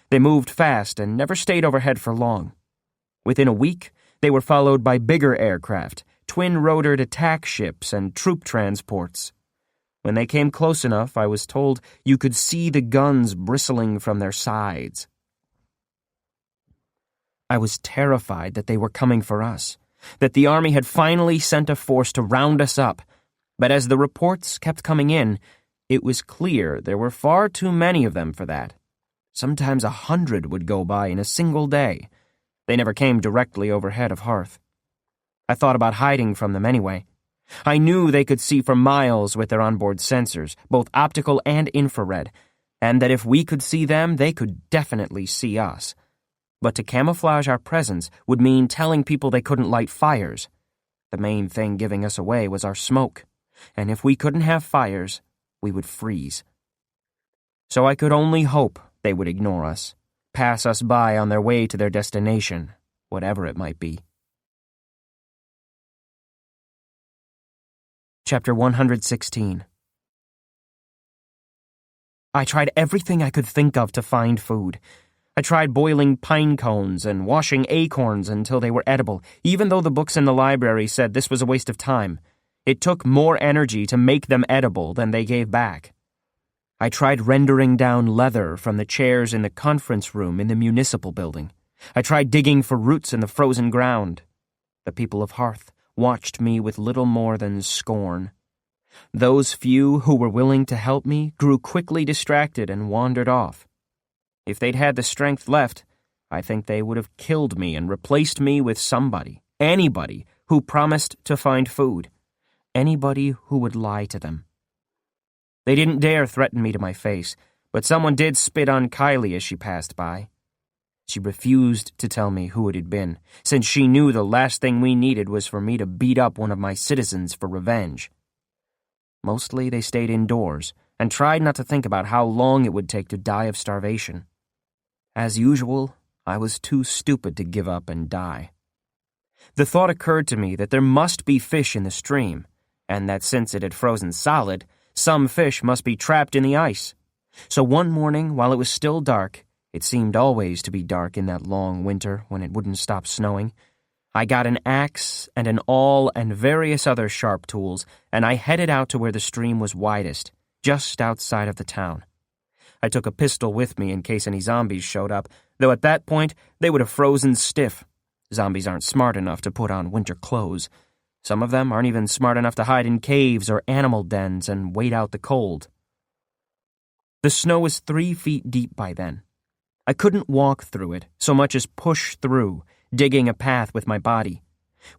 They moved fast and never stayed overhead for long. Within a week, they were followed by bigger aircraft, twin-rotored attack ships and troop transports. When they came close enough, I was told you could see the guns bristling from their sides. I was terrified that they were coming for us, that the army had finally sent a force to round us up. But as the reports kept coming in, it was clear there were far too many of them for that. Sometimes 100 would go by in a single day. They never came directly overhead of Hearth. I thought about hiding from them anyway. I knew they could see for miles with their onboard sensors, both optical and infrared, and that if we could see them, they could definitely see us. But to camouflage our presence would mean telling people they couldn't light fires. The main thing giving us away was our smoke. And if we couldn't have fires, we would freeze. So I could only hope they would ignore us, pass us by on their way to their destination, whatever it might be. Chapter 116. I tried everything I could think of to find food. I tried boiling pine cones and washing acorns until they were edible, even though the books in the library said this was a waste of time. It took more energy to make them edible than they gave back. I tried rendering down leather from the chairs in the conference room in the municipal building. I tried digging for roots in the frozen ground. The people of Hearth watched me with little more than scorn. Those few who were willing to help me grew quickly distracted and wandered off. If they'd had the strength left, I think they would have killed me and replaced me with somebody, anybody, who promised to find food, anybody who would lie to them. They didn't dare threaten me to my face, but someone did spit on Kylie as she passed by. She refused to tell me who it had been, since she knew the last thing we needed was for me to beat up one of my citizens for revenge. Mostly they stayed indoors and tried not to think about how long it would take to die of starvation. As usual, I was too stupid to give up and die. The thought occurred to me that there must be fish in the stream, and that since it had frozen solid, some fish must be trapped in the ice. So one morning, while it was still dark, it seemed always to be dark in that long winter when it wouldn't stop snowing, I got an axe and an awl and various other sharp tools, and I headed out to where the stream was widest, just outside of the town. I took a pistol with me in case any zombies showed up, though at that point they would have frozen stiff. Zombies aren't smart enough to put on winter clothes. Some of them aren't even smart enough to hide in caves or animal dens and wait out the cold. The snow was 3 feet deep by then. I couldn't walk through it so much as push through, digging a path with my body.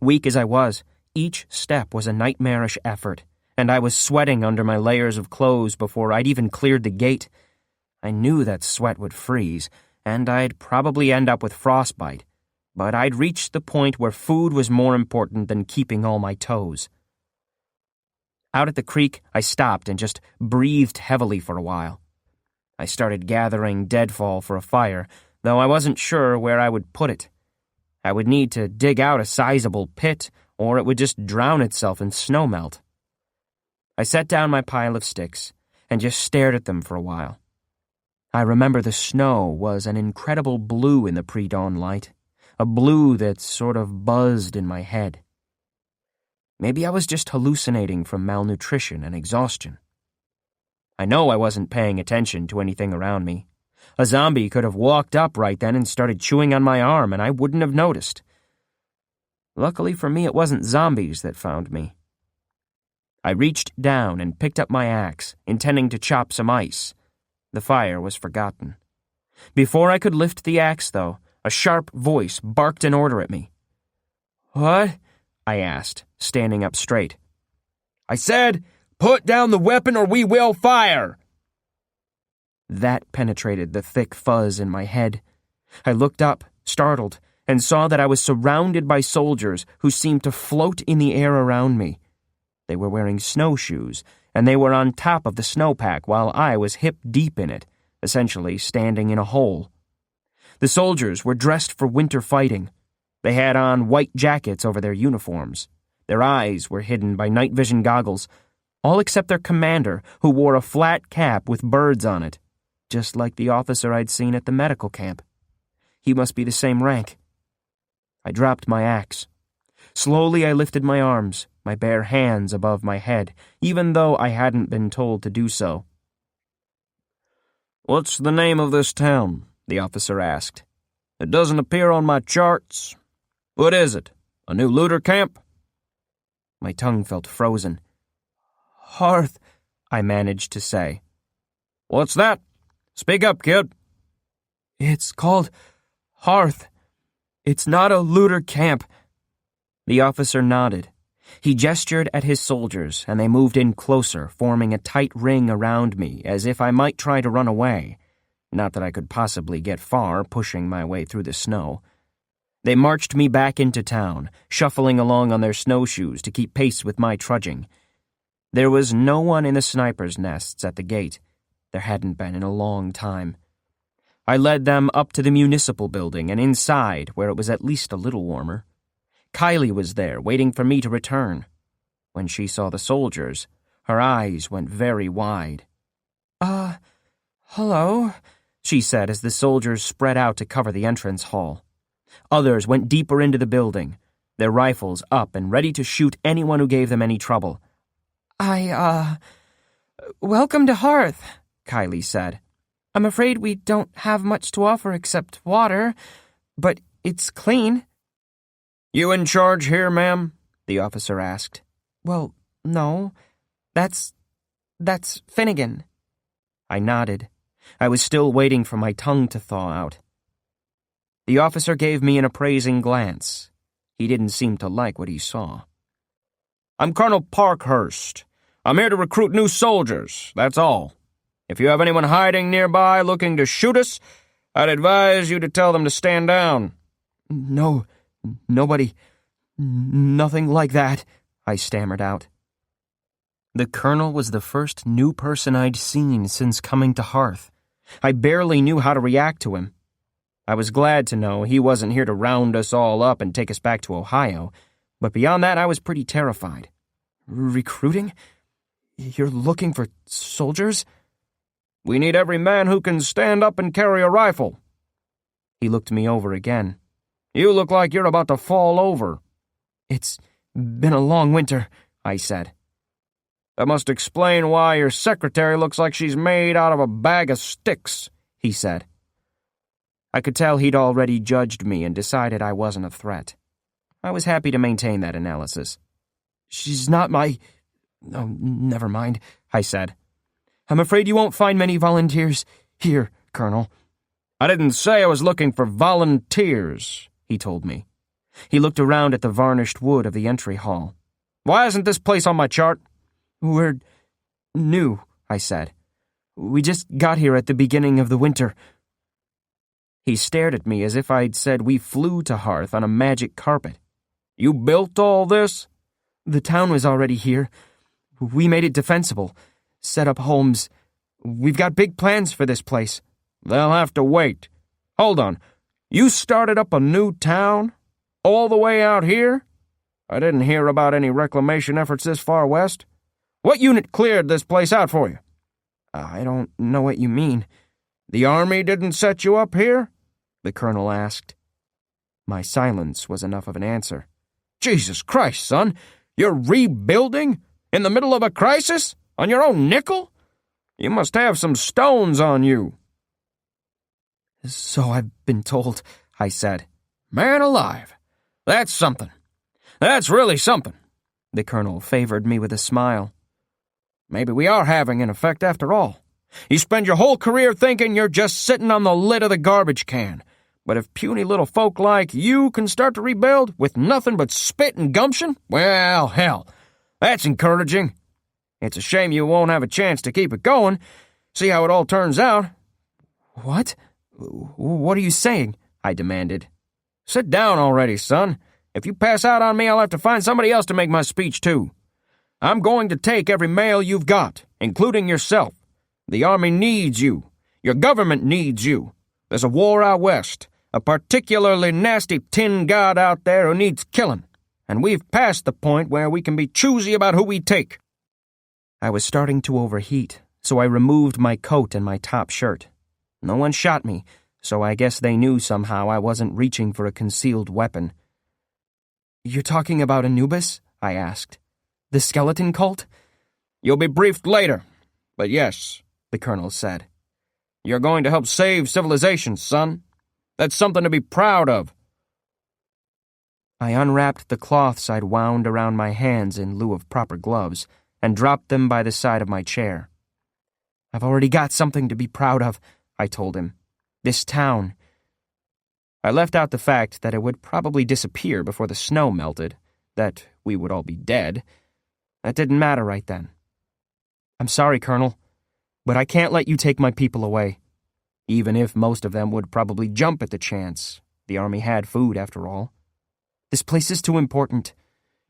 Weak as I was, each step was a nightmarish effort, and I was sweating under my layers of clothes before I'd even cleared the gate. I knew that sweat would freeze, and I'd probably end up with frostbite, but I'd reached the point where food was more important than keeping all my toes. Out at the creek, I stopped and just breathed heavily for a while. I started gathering deadfall for a fire, though I wasn't sure where I would put it. I would need to dig out a sizable pit, or it would just drown itself in snowmelt. I set down my pile of sticks and just stared at them for a while. I remember the snow was an incredible blue in the pre-dawn light, a blue that sort of buzzed in my head. Maybe I was just hallucinating from malnutrition and exhaustion. I know I wasn't paying attention to anything around me. A zombie could have walked up right then and started chewing on my arm, and I wouldn't have noticed. Luckily for me, it wasn't zombies that found me. I reached down and picked up my axe, intending to chop some ice. The fire was forgotten. Before I could lift the axe, though, a sharp voice barked an order at me. "What?" I asked, standing up straight. "I said, put down the weapon or we will fire!" That penetrated the thick fuzz in my head. I looked up, startled, and saw that I was surrounded by soldiers who seemed to float in the air around me. They were wearing snowshoes, and they were on top of the snowpack while I was hip-deep in it, essentially standing in a hole. The soldiers were dressed for winter fighting. They had on white jackets over their uniforms. Their eyes were hidden by night vision goggles, all except their commander, who wore a flat cap with birds on it, just like the officer I'd seen at the medical camp. He must be the same rank. I dropped my axe. Slowly I lifted my arms, my bare hands above my head, even though I hadn't been told to do so. "What's the name of this town?" the officer asked. "It doesn't appear on my charts. What is it? A new looter camp?" My tongue felt frozen. "Hearth," I managed to say. "What's that? Speak up, kid." "It's called Hearth. It's not a looter camp." The officer nodded. He gestured at his soldiers, and they moved in closer, forming a tight ring around me, as if I might try to run away. Not that I could possibly get far, pushing my way through the snow. They marched me back into town, shuffling along on their snowshoes to keep pace with my trudging. There was no one in the snipers' nests at the gate. There hadn't been in a long time. I led them up to the municipal building and inside, where it was at least a little warmer. Kylie was there, waiting for me to return. When she saw the soldiers, her eyes went very wide. Hello, she said as the soldiers spread out to cover the entrance hall. Others went deeper into the building, their rifles up and ready to shoot anyone who gave them any trouble. Welcome to Hearth, Kylie said. I'm afraid we don't have much to offer except water, but it's clean. You in charge here, ma'am? The officer asked. Well, no. That's Finnegan. I nodded. I was still waiting for my tongue to thaw out. The officer gave me an appraising glance. He didn't seem to like what he saw. I'm Colonel Parkhurst. I'm here to recruit new soldiers, that's all. If you have anyone hiding nearby looking to shoot us, I'd advise you to tell them to stand down. No, nobody, nothing like that, I stammered out. The colonel was the first new person I'd seen since coming to Hearth. I barely knew how to react to him. I was glad to know he wasn't here to round us all up and take us back to Ohio, but beyond that I was pretty terrified. Recruiting? You're looking for soldiers? We need every man who can stand up and carry a rifle. He looked me over again. You look like you're about to fall over. It's been a long winter, I said. That must explain why your secretary looks like she's made out of a bag of sticks, he said. I could tell he'd already judged me and decided I wasn't a threat. I was happy to maintain that analysis. She's not my... Oh, never mind, I said. I'm afraid you won't find many volunteers here, Colonel. I didn't say I was looking for volunteers, he told me. He looked around at the varnished wood of the entry hall. Why isn't this place on my chart? We're new, I said. We just got here at the beginning of the winter. He stared at me as if I'd said we flew to Hearth on a magic carpet. You built all this? The town was already here. We made it defensible. Set up homes. We've got big plans for this place. They'll have to wait. Hold on. You started up a new town? All the way out here? I didn't hear about any reclamation efforts this far west. What unit cleared this place out for you? I don't know what you mean. The army didn't set you up here? The colonel asked. My silence was enough of an answer. Jesus Christ, son! You're rebuilding? In the middle of a crisis? On your own nickel? You must have some stones on you. So I've been told, I said. Man alive. That's something. That's really something. The colonel favored me with a smile. Maybe we are having an effect after all. You spend your whole career thinking you're just sitting on the lid of the garbage can. But if puny little folk like you can start to rebuild with nothing but spit and gumption, well, hell, that's encouraging. It's a shame you won't have a chance to keep it going. See how it all turns out. What? What are you saying? I demanded. Sit down already, son. If you pass out on me, I'll have to find somebody else to make my speech, too. I'm going to take every male you've got, including yourself. The army needs you. Your government needs you. There's a war out west, a particularly nasty tin god out there who needs killing, and we've passed the point where we can be choosy about who we take. I was starting to overheat, so I removed my coat and my top shirt. No one shot me, so I guess they knew somehow I wasn't reaching for a concealed weapon. You're talking about Anubis? I asked. The skeleton cult? You'll be briefed later, but yes, the colonel said. You're going to help save civilization, son. That's something to be proud of. I unwrapped the cloths I'd wound around my hands in lieu of proper gloves and dropped them by the side of my chair. I've already got something to be proud of, I told him. This town. I left out the fact that it would probably disappear before the snow melted, that we would all be dead. That didn't matter right then. I'm sorry, Colonel, but I can't let you take my people away. Even if most of them would probably jump at the chance. The army had food, after all. This place is too important.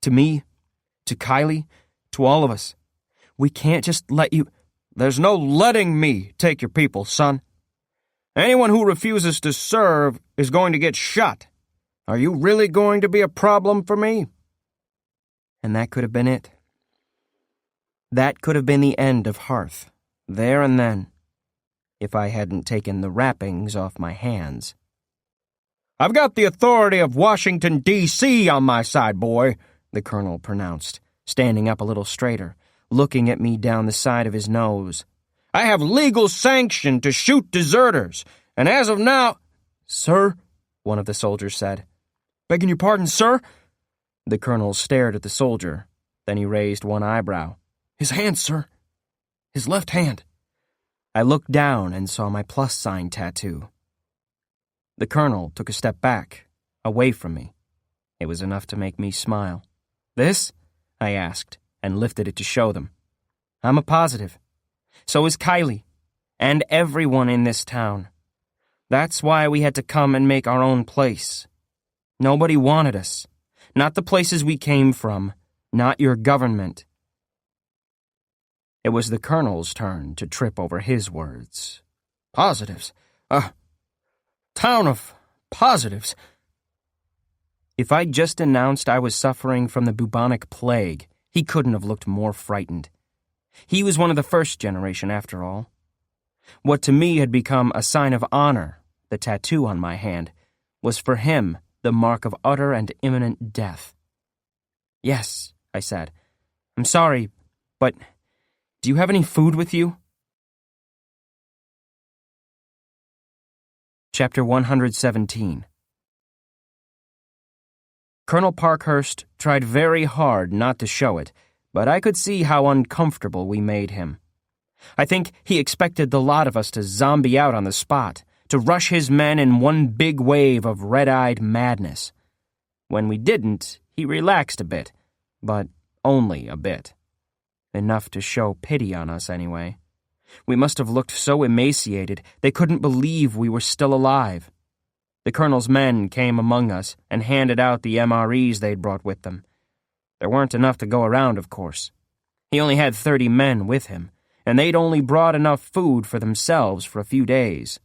To me, to Kylie, to all of us. We can't just let you... There's no letting me take your people, son. Anyone who refuses to serve is going to get shot. Are you really going to be a problem for me?" And that could have been it. That could have been the end of Hearth, there and then, if I hadn't taken the wrappings off my hands. "I've got the authority of Washington, D.C. on my side, boy," the colonel pronounced, standing up a little straighter, looking at me down the side of his nose. "I have legal sanction to shoot deserters, and as of now—" "Sir," one of the soldiers said. "Begging your pardon, sir?" The colonel stared at the soldier, then he raised one eyebrow. "His hand, sir. His left hand." I looked down and saw my plus sign tattoo. The colonel took a step back, away from me. It was enough to make me smile. "This?" I asked, and lifted it to show them. "I'm a positive. So is Kylie, and everyone in this town. That's why we had to come and make our own place. Nobody wanted us. Not the places we came from, not your government." It was the colonel's turn to trip over his words. "Positives? Town of positives?" If I'd just announced I was suffering from the bubonic plague, he couldn't have looked more frightened. He was one of the first generation, after all. What to me had become a sign of honor, the tattoo on my hand, was for him the mark of utter and imminent death. "Yes," I said. "I'm sorry, but do you have any food with you?" Chapter 117. Colonel Parkhurst tried very hard not to show it, but I could see how uncomfortable we made him. I think he expected the lot of us to zombie out on the spot, to rush his men in one big wave of red-eyed madness. When we didn't, he relaxed a bit, but only a bit. Enough to show pity on us, anyway. We must have looked so emaciated they couldn't believe we were still alive. The colonel's men came among us and handed out the MREs they'd brought with them. There weren't enough to go around, of course. He only had 30 men with him, and they'd only brought enough food for themselves for a few days.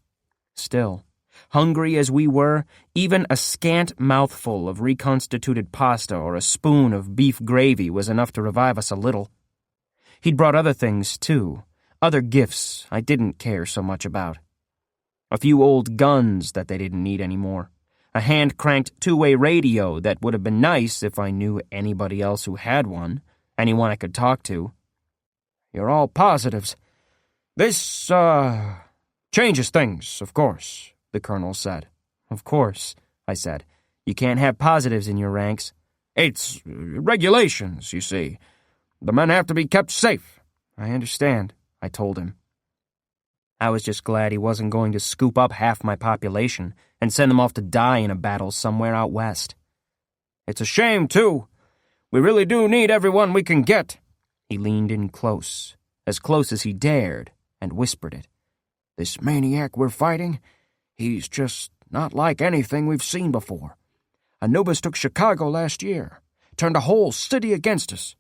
Still, hungry as we were, even a scant mouthful of reconstituted pasta or a spoon of beef gravy was enough to revive us a little. He'd brought other things, too, other gifts I didn't care so much about. A few old guns that they didn't need anymore. A hand-cranked two-way radio that would have been nice if I knew anybody else who had one, anyone I could talk to. "You're all positives. This, changes things, of course," the colonel said. "Of course," I said. "You can't have positives in your ranks." "It's regulations, you see. The men have to be kept safe." "I understand," I told him. I was just glad he wasn't going to scoop up half my population and send them off to die in a battle somewhere out west. "It's a shame, too. We really do need everyone we can get." He leaned in close as he dared, and whispered it. "This maniac we're fighting, he's just not like anything we've seen before. Anubis took Chicago last year, turned a whole city against us.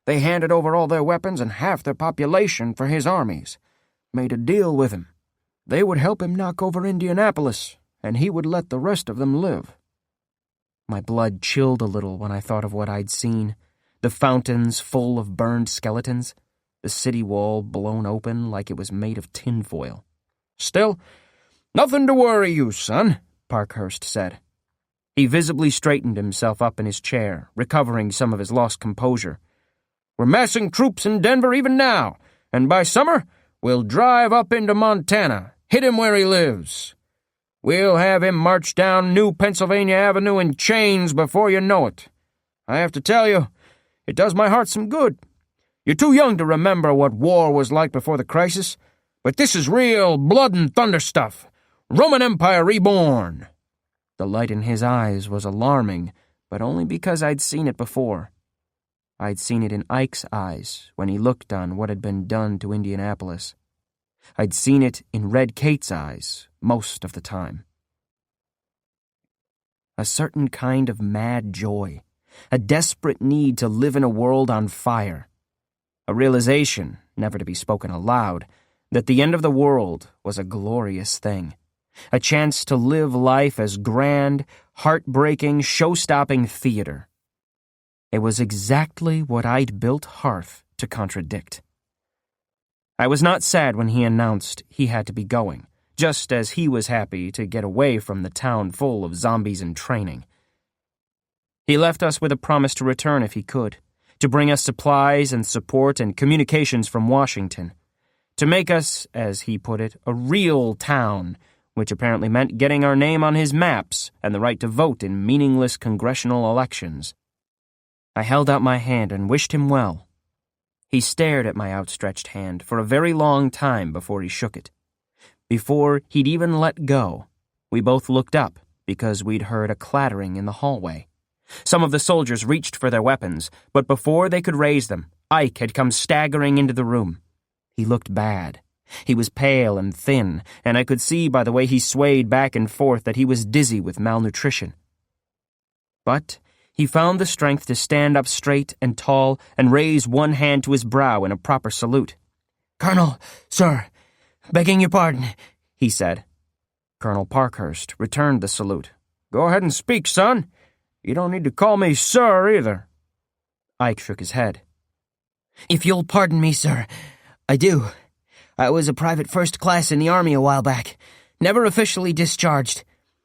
They handed over all their weapons and half their population for his armies. Made a deal with him. They would help him knock over Indianapolis, and he would let the rest of them live." My blood chilled a little when I thought of what I'd seen. The fountains full of burned skeletons, the city wall blown open like it was made of tinfoil. "Still, nothing to worry you, son," Parkhurst said. He visibly straightened himself up in his chair, recovering some of his lost composure. "We're massing troops in Denver even now, and by summer, we'll drive up into Montana, hit him where he lives. We'll have him march down New Pennsylvania Avenue in chains before you know it. I have to tell you, it does my heart some good. You're too young to remember what war was like before the crisis, but this is real blood and thunder stuff. Roman Empire reborn." The light in his eyes was alarming, but only because I'd seen it before. I'd seen it in Ike's eyes when he looked on what had been done to Indianapolis. I'd seen it in Red Kate's eyes most of the time. A certain kind of mad joy, a desperate need to live in a world on fire, a realization never to be spoken aloud, that the end of the world was a glorious thing. A chance to live life as grand, heartbreaking, show-stopping theater. It was exactly what I'd built Hearth to contradict. I was not sad when he announced he had to be going, just as he was happy to get away from the town full of zombies in training. He left us with a promise to return if he could, to bring us supplies and support and communications from Washington, to make us, as he put it, a real town, which apparently meant getting our name on his maps and the right to vote in meaningless congressional elections. I held out my hand and wished him well. He stared at my outstretched hand for a very long time before he shook it. Before he'd even let go, we both looked up because we'd heard a clattering in the hallway. Some of the soldiers reached for their weapons, but before they could raise them, Ike had come staggering into the room. He looked bad. He was pale and thin, and I could see by the way he swayed back and forth that he was dizzy with malnutrition. But he found the strength to stand up straight and tall and raise one hand to his brow in a proper salute. "Colonel, sir, begging your pardon," he said. Colonel Parkhurst returned the salute. "Go ahead and speak, son. You don't need to call me sir, either." Ike shook his head. "If you'll pardon me, sir, I do. I was a private first class in the Army a while back, never officially discharged.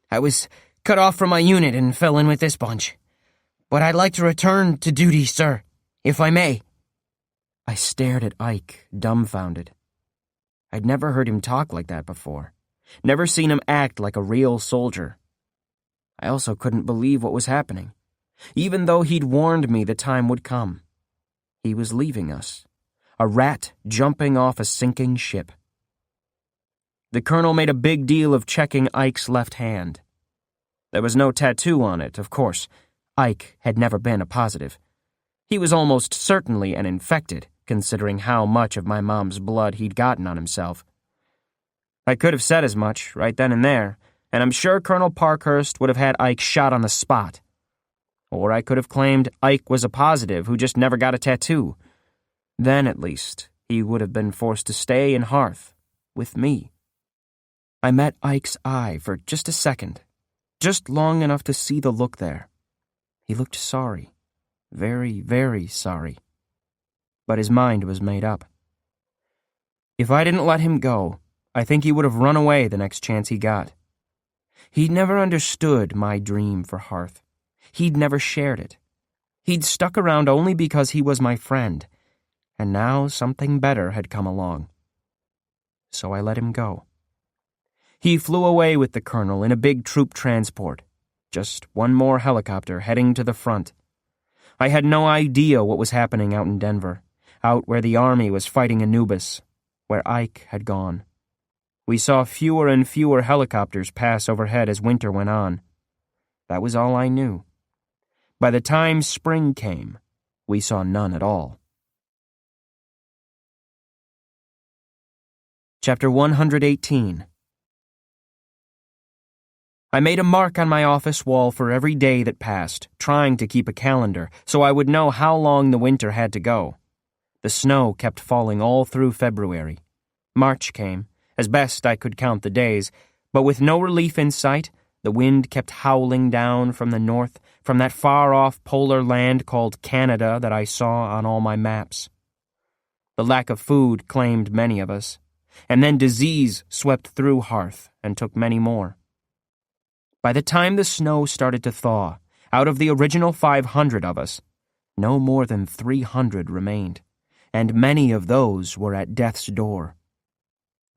I was cut off from my unit and fell in with this bunch. But I'd like to return to duty, sir, if I may." I stared at Ike, dumbfounded. I'd never heard him talk like that before, never seen him act like a real soldier. I also couldn't believe what was happening, even though he'd warned me the time would come. He was leaving us. A rat jumping off a sinking ship. The colonel made a big deal of checking Ike's left hand. There was no tattoo on it, of course. Ike had never been a positive. He was almost certainly an infected, considering how much of my mom's blood he'd gotten on himself. I could have said as much right then and there, and I'm sure Colonel Parkhurst would have had Ike shot on the spot. Or I could have claimed Ike was a positive who just never got a tattoo. Then, at least, he would have been forced to stay in Hearth, with me. I met Ike's eye for just a second, just long enough to see the look there. He looked sorry, very, very sorry. But his mind was made up. If I didn't let him go, I think he would have run away the next chance he got. He'd never understood my dream for Hearth. He'd never shared it. He'd stuck around only because he was my friend, and now something better had come along. So I let him go. He flew away with the colonel in a big troop transport, just one more helicopter heading to the front. I had no idea what was happening out in Denver, out where the army was fighting Anubis, where Ike had gone. We saw fewer and fewer helicopters pass overhead as winter went on. That was all I knew. By the time spring came, we saw none at all. Chapter 118. I made a mark on my office wall for every day that passed, trying to keep a calendar so I would know how long the winter had to go. The snow kept falling all through February. March came, as best I could count the days, but with no relief in sight, the wind kept howling down from the north, from that far-off polar land called Canada that I saw on all my maps. The lack of food claimed many of us, and then disease swept through Hearth and took many more. By the time the snow started to thaw, out of the original 500 of us, no more than 300 remained, and many of those were at death's door.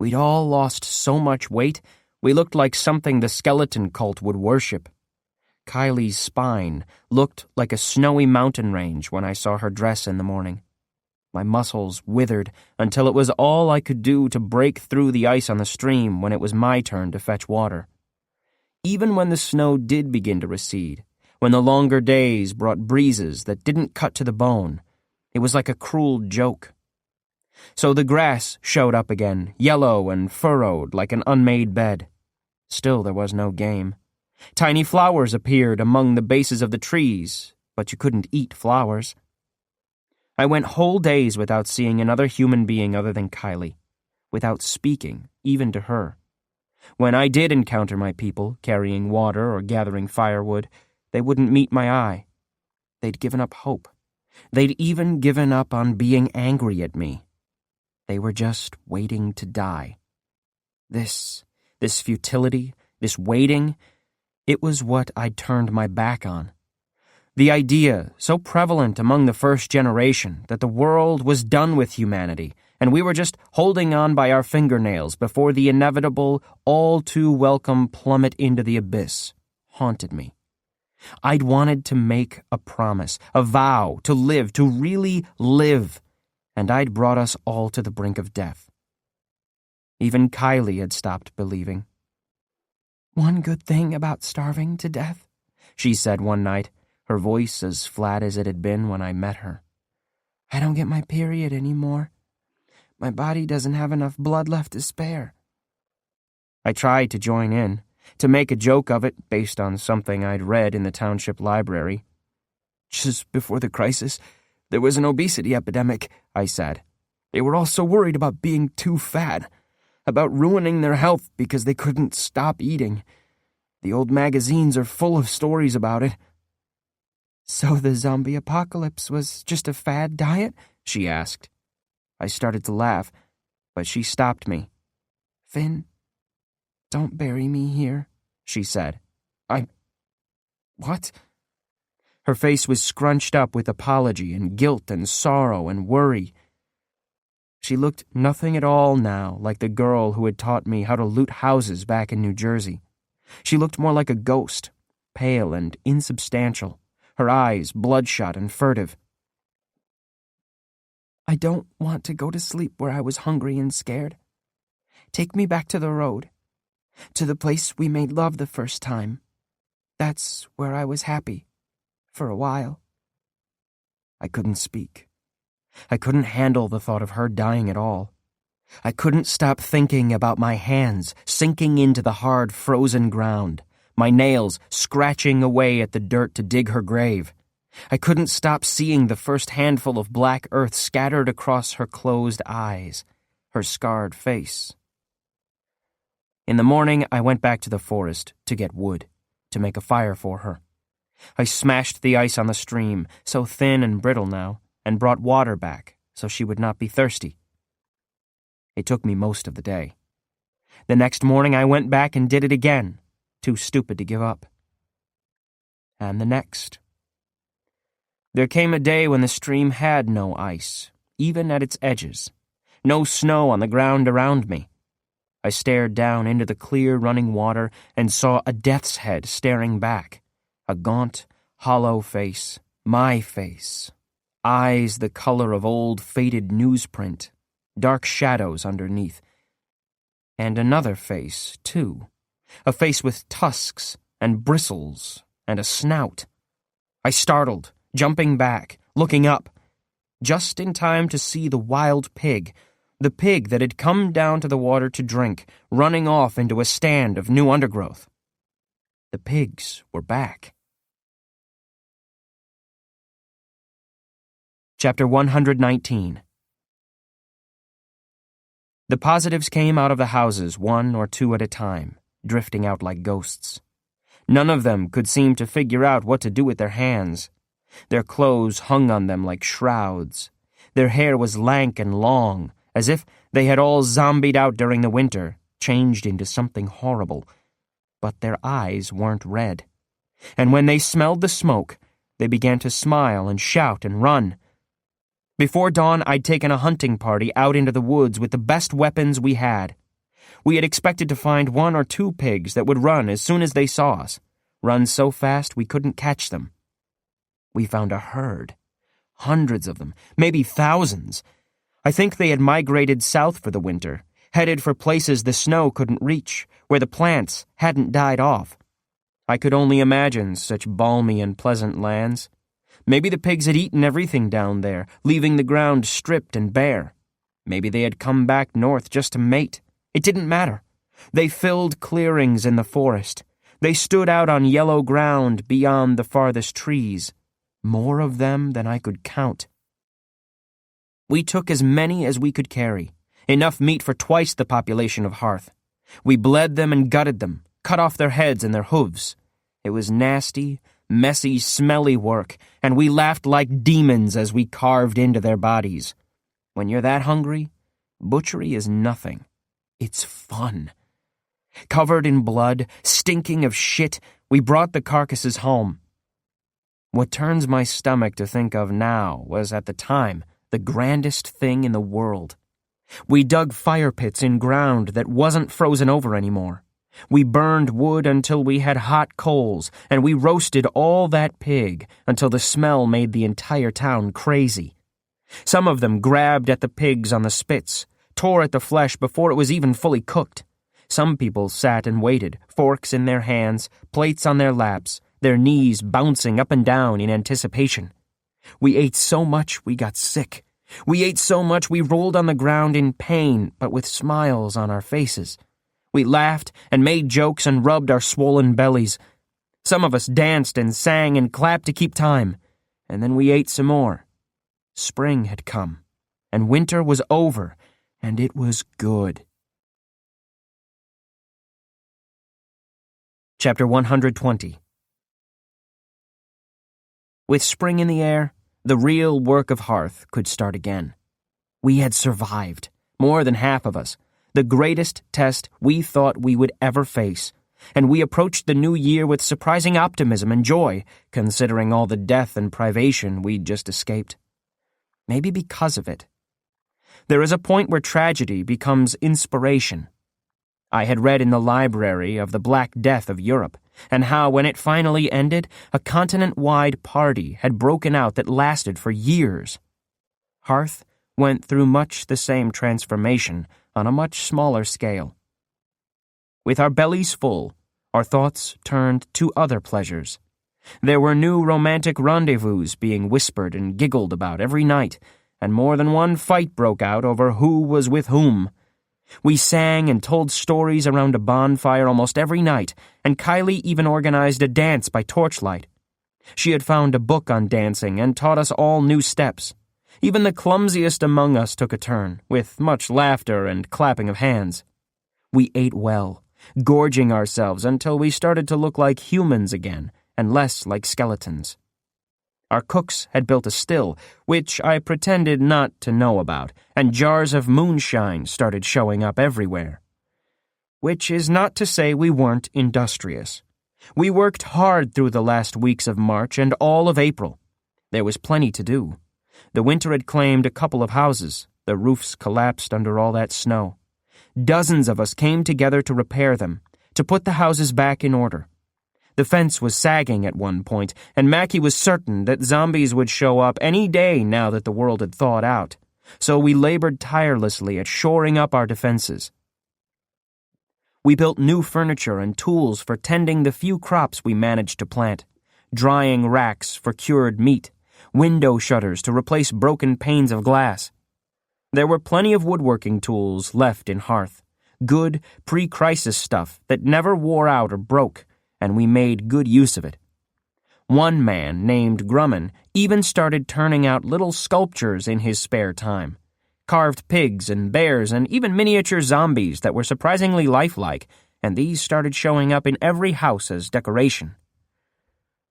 We'd all lost so much weight, we looked like something the skeleton cult would worship. Kylie's spine looked like a snowy mountain range when I saw her dress in the morning. My muscles withered until it was all I could do to break through the ice on the stream when it was my turn to fetch water. Even when the snow did begin to recede, when the longer days brought breezes that didn't cut to the bone, it was like a cruel joke. So the grass showed up again, yellow and furrowed like an unmade bed. Still there was no game. Tiny flowers appeared among the bases of the trees, but you couldn't eat flowers. I went whole days without seeing another human being other than Kylie, without speaking, even to her. When I did encounter my people, carrying water or gathering firewood, they wouldn't meet my eye. They'd given up hope. They'd even given up on being angry at me. They were just waiting to die. This futility, this waiting, it was what I'd turned my back on. The idea, so prevalent among the first generation, that the world was done with humanity, and we were just holding on by our fingernails before the inevitable, all-too-welcome plummet into the abyss, haunted me. I'd wanted to make a promise, a vow, to live, to really live, and I'd brought us all to the brink of death. Even Kylie had stopped believing. "One good thing about starving to death," she said one night, her voice as flat as it had been when I met her. "I don't get my period anymore. My body doesn't have enough blood left to spare." I tried to join in, to make a joke of it based on something I'd read in the township library. "Just before the crisis, there was an obesity epidemic," I said. "They were all so worried about being too fat, about ruining their health because they couldn't stop eating. The old magazines are full of stories about it." "So the zombie apocalypse was just a fad diet?" she asked. I started to laugh, but she stopped me. "Finn, don't bury me here," she said. What? Her face was scrunched up with apology and guilt and sorrow and worry. She looked nothing at all now like the girl who had taught me how to loot houses back in New Jersey. She looked more like a ghost, pale and insubstantial, her eyes bloodshot and furtive. "I don't want to go to sleep where I was hungry and scared. Take me back to the road, to the place we made love the first time. That's where I was happy, for a while." I couldn't speak. I couldn't handle the thought of her dying at all. I couldn't stop thinking about my hands sinking into the hard, frozen ground, my nails scratching away at the dirt to dig her grave. I couldn't stop seeing the first handful of black earth scattered across her closed eyes, her scarred face. In the morning, I went back to the forest to get wood, to make a fire for her. I smashed the ice on the stream, so thin and brittle now, and brought water back so she would not be thirsty. It took me most of the day. The next morning I went back and did it again, too stupid to give up. And the next. There came a day when the stream had no ice, even at its edges, no snow on the ground around me. I stared down into the clear running water and saw a death's head staring back, a gaunt, hollow face, my face. Eyes the color of old faded newsprint, dark shadows underneath. And another face, too. A face with tusks and bristles and a snout. I startled, jumping back, looking up, just in time to see the wild pig, the pig that had come down to the water to drink, running off into a stand of new undergrowth. The pigs were back. Chapter 119. The positives came out of the houses 1 or 2 at a time, drifting out like ghosts. None of them could seem to figure out what to do with their hands. Their clothes hung on them like shrouds. Their hair was lank and long, as if they had all zombied out during the winter, changed into something horrible. But their eyes weren't red. And when they smelled the smoke, they began to smile and shout and run. Before dawn, I'd taken a hunting party out into the woods with the best weapons we had. We had expected to find 1 or 2 pigs that would run as soon as they saw us, run so fast we couldn't catch them. We found a herd. Hundreds of them, maybe thousands. I think they had migrated south for the winter, headed for places the snow couldn't reach, where the plants hadn't died off. I could only imagine such balmy and pleasant lands. Maybe the pigs had eaten everything down there, leaving the ground stripped and bare. Maybe they had come back north just to mate. It didn't matter. They filled clearings in the forest. They stood out on yellow ground beyond the farthest trees. More of them than I could count. We took as many as we could carry, enough meat for twice the population of Hearth. We bled them and gutted them, cut off their heads and their hooves. It was nasty, messy, smelly work, and we laughed like demons as we carved into their bodies. When you're that hungry, butchery is nothing. It's fun. Covered in blood, stinking of shit, we brought the carcasses home. What turns my stomach to think of now was, at the time, the grandest thing in the world. We dug fire pits in ground that wasn't frozen over anymore. We burned wood until we had hot coals, and we roasted all that pig until the smell made the entire town crazy. Some of them grabbed at the pigs on the spits, tore at the flesh before it was even fully cooked. Some people sat and waited, forks in their hands, plates on their laps, their knees bouncing up and down in anticipation. We ate so much we got sick. We ate so much we rolled on the ground in pain, but with smiles on our faces. We laughed and made jokes and rubbed our swollen bellies. Some of us danced and sang and clapped to keep time, and then we ate some more. Spring had come, and winter was over, and it was good. Chapter 120. With spring in the air, the real work of Hearth could start again. We had survived, more than half of us, the greatest test we thought we would ever face, and we approached the new year with surprising optimism and joy, considering all the death and privation we'd just escaped. Maybe because of it. There is a point where tragedy becomes inspiration. I had read in the library of the Black Death of Europe, and how when it finally ended, a continent-wide party had broken out that lasted for years. Hearth went through much the same transformation on a much smaller scale. With our bellies full, our thoughts turned to other pleasures. There were new romantic rendezvous being whispered and giggled about every night, and more than one fight broke out over who was with whom. We sang and told stories around a bonfire almost every night, and Kylie even organized a dance by torchlight. She had found a book on dancing and taught us all new steps. Even the clumsiest among us took a turn, with much laughter and clapping of hands. We ate well, gorging ourselves until we started to look like humans again, and less like skeletons. Our cooks had built a still, which I pretended not to know about, and jars of moonshine started showing up everywhere. Which is not to say we weren't industrious. We worked hard through the last weeks of March and all of April. There was plenty to do. The winter had claimed a couple of houses. The roofs collapsed under all that snow. Dozens of us came together to repair them, to put the houses back in order. The fence was sagging at one point, and Mackie was certain that zombies would show up any day now that the world had thawed out, so we labored tirelessly at shoring up our defenses. We built new furniture and tools for tending the few crops we managed to plant, drying racks for cured meat, window shutters to replace broken panes of glass. There were plenty of woodworking tools left in Hearth, good pre-crisis stuff that never wore out or broke, and we made good use of it. One man, named Grumman, even started turning out little sculptures in his spare time. Carved pigs and bears and even miniature zombies that were surprisingly lifelike, and these started showing up in every house as decoration.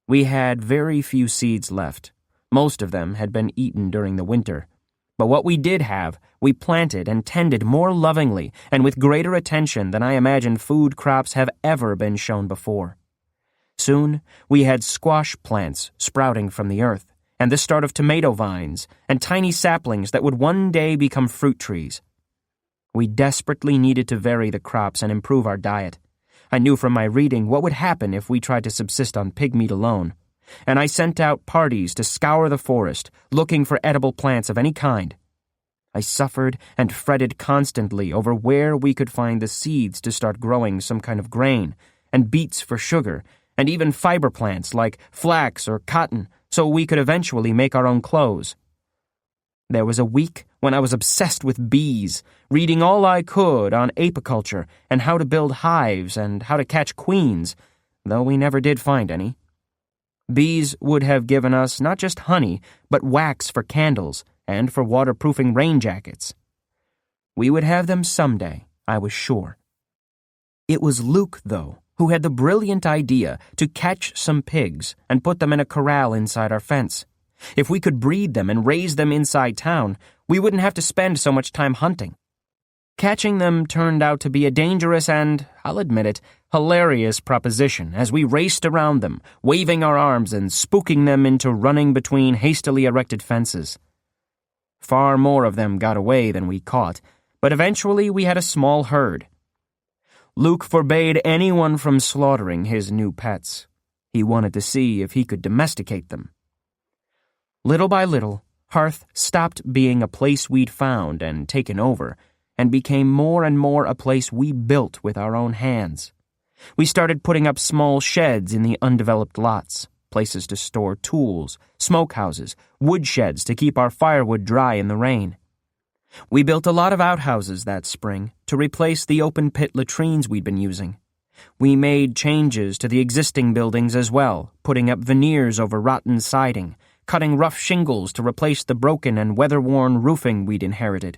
We had very few seeds left. Most of them had been eaten during the winter. But what we did have, we planted and tended more lovingly and with greater attention than I imagine food crops have ever been shown before. Soon, we had squash plants sprouting from the earth, and the start of tomato vines, and tiny saplings that would one day become fruit trees. We desperately needed to vary the crops and improve our diet. I knew from my reading what would happen if we tried to subsist on pig meat alone, and I sent out parties to scour the forest, looking for edible plants of any kind. I suffered and fretted constantly over where we could find the seeds to start growing some kind of grain, and beets for sugar, and even fiber plants like flax or cotton, so we could eventually make our own clothes. There was a week when I was obsessed with bees, reading all I could on apiculture and how to build hives and how to catch queens, though we never did find any. Bees would have given us not just honey, but wax for candles, and for waterproofing rain jackets. We would have them someday, I was sure. It was Luke, though, who had the brilliant idea to catch some pigs and put them in a corral inside our fence. If we could breed them and raise them inside town, we wouldn't have to spend so much time hunting. Catching them turned out to be a dangerous and, I'll admit it, hilarious proposition as we raced around them, waving our arms and spooking them into running between hastily erected fences. Far more of them got away than we caught, but eventually we had a small herd. Luke forbade anyone from slaughtering his new pets. He wanted to see if he could domesticate them. Little by little, Hearth stopped being a place we'd found and taken over, and became more and more a place we built with our own hands. We started putting up small sheds in the undeveloped lots, places to store tools, smokehouses, woodsheds to keep our firewood dry in the rain. We built a lot of outhouses that spring to replace the open-pit latrines we'd been using. We made changes to the existing buildings as well, putting up veneers over rotten siding, cutting rough shingles to replace the broken and weather-worn roofing we'd inherited.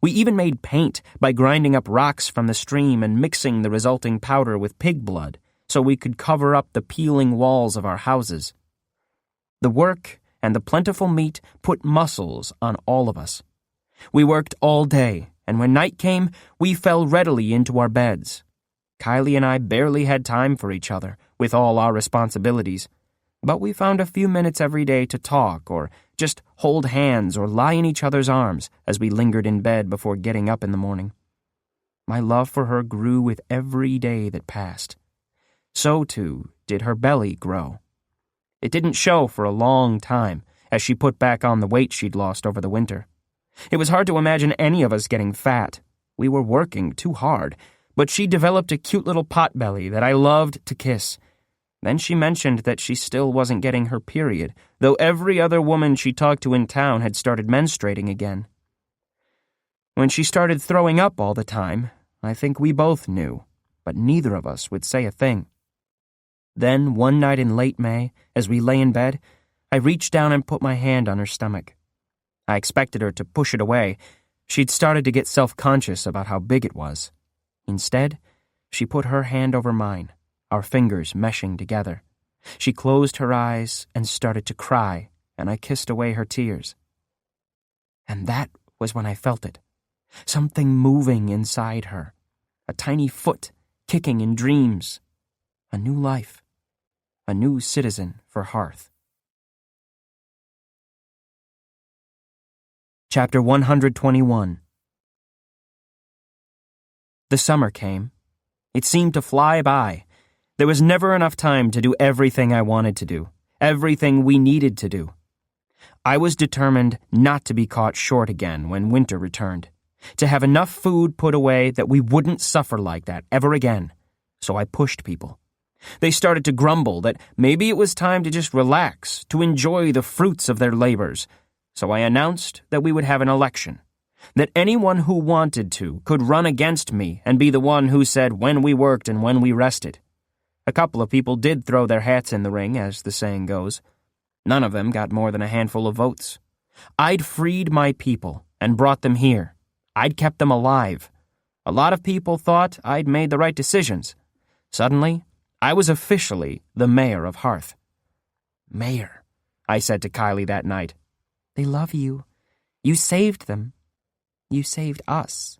We even made paint by grinding up rocks from the stream and mixing the resulting powder with pig blood so we could cover up the peeling walls of our houses. The work and the plentiful meat put muscles on all of us. We worked all day, and when night came, we fell readily into our beds. Kylie and I barely had time for each other, with all our responsibilities, but we found a few minutes every day to talk or just hold hands or lie in each other's arms as we lingered in bed before getting up in the morning. My love for her grew with every day that passed. So, too, did her belly grow. It didn't show for a long time as she put back on the weight she'd lost over the winter. It was hard to imagine any of us getting fat. We were working too hard, but she developed a cute little potbelly that I loved to kiss. Then she mentioned that she still wasn't getting her period, though every other woman she talked to in town had started menstruating again. When she started throwing up all the time, I think we both knew, but neither of us would say a thing. Then, one night in late May, as we lay in bed, I reached down and put my hand on her stomach. I expected her to push it away. She'd started to get self-conscious about how big it was. Instead, she put her hand over mine, our fingers meshing together. She closed her eyes and started to cry, and I kissed away her tears. And that was when I felt it. Something moving inside her. A tiny foot kicking in dreams. A new life. A new citizen for Hearth. Chapter 121. The summer came. It seemed to fly by. There was never enough time to do everything I wanted to do, everything we needed to do. I was determined not to be caught short again when winter returned, to have enough food put away that we wouldn't suffer like that ever again. So I pushed people. They started to grumble that maybe it was time to just relax, to enjoy the fruits of their labors. So I announced that we would have an election, that anyone who wanted to could run against me and be the one who said when we worked and when we rested. A couple of people did throw their hats in the ring, as the saying goes. None of them got more than a handful of votes. I'd freed my people and brought them here. I'd kept them alive. A lot of people thought I'd made the right decisions. Suddenly, I was officially the mayor of Hearth. "Mayor," I said to Kylie that night. "They love you. You saved them. You saved us,"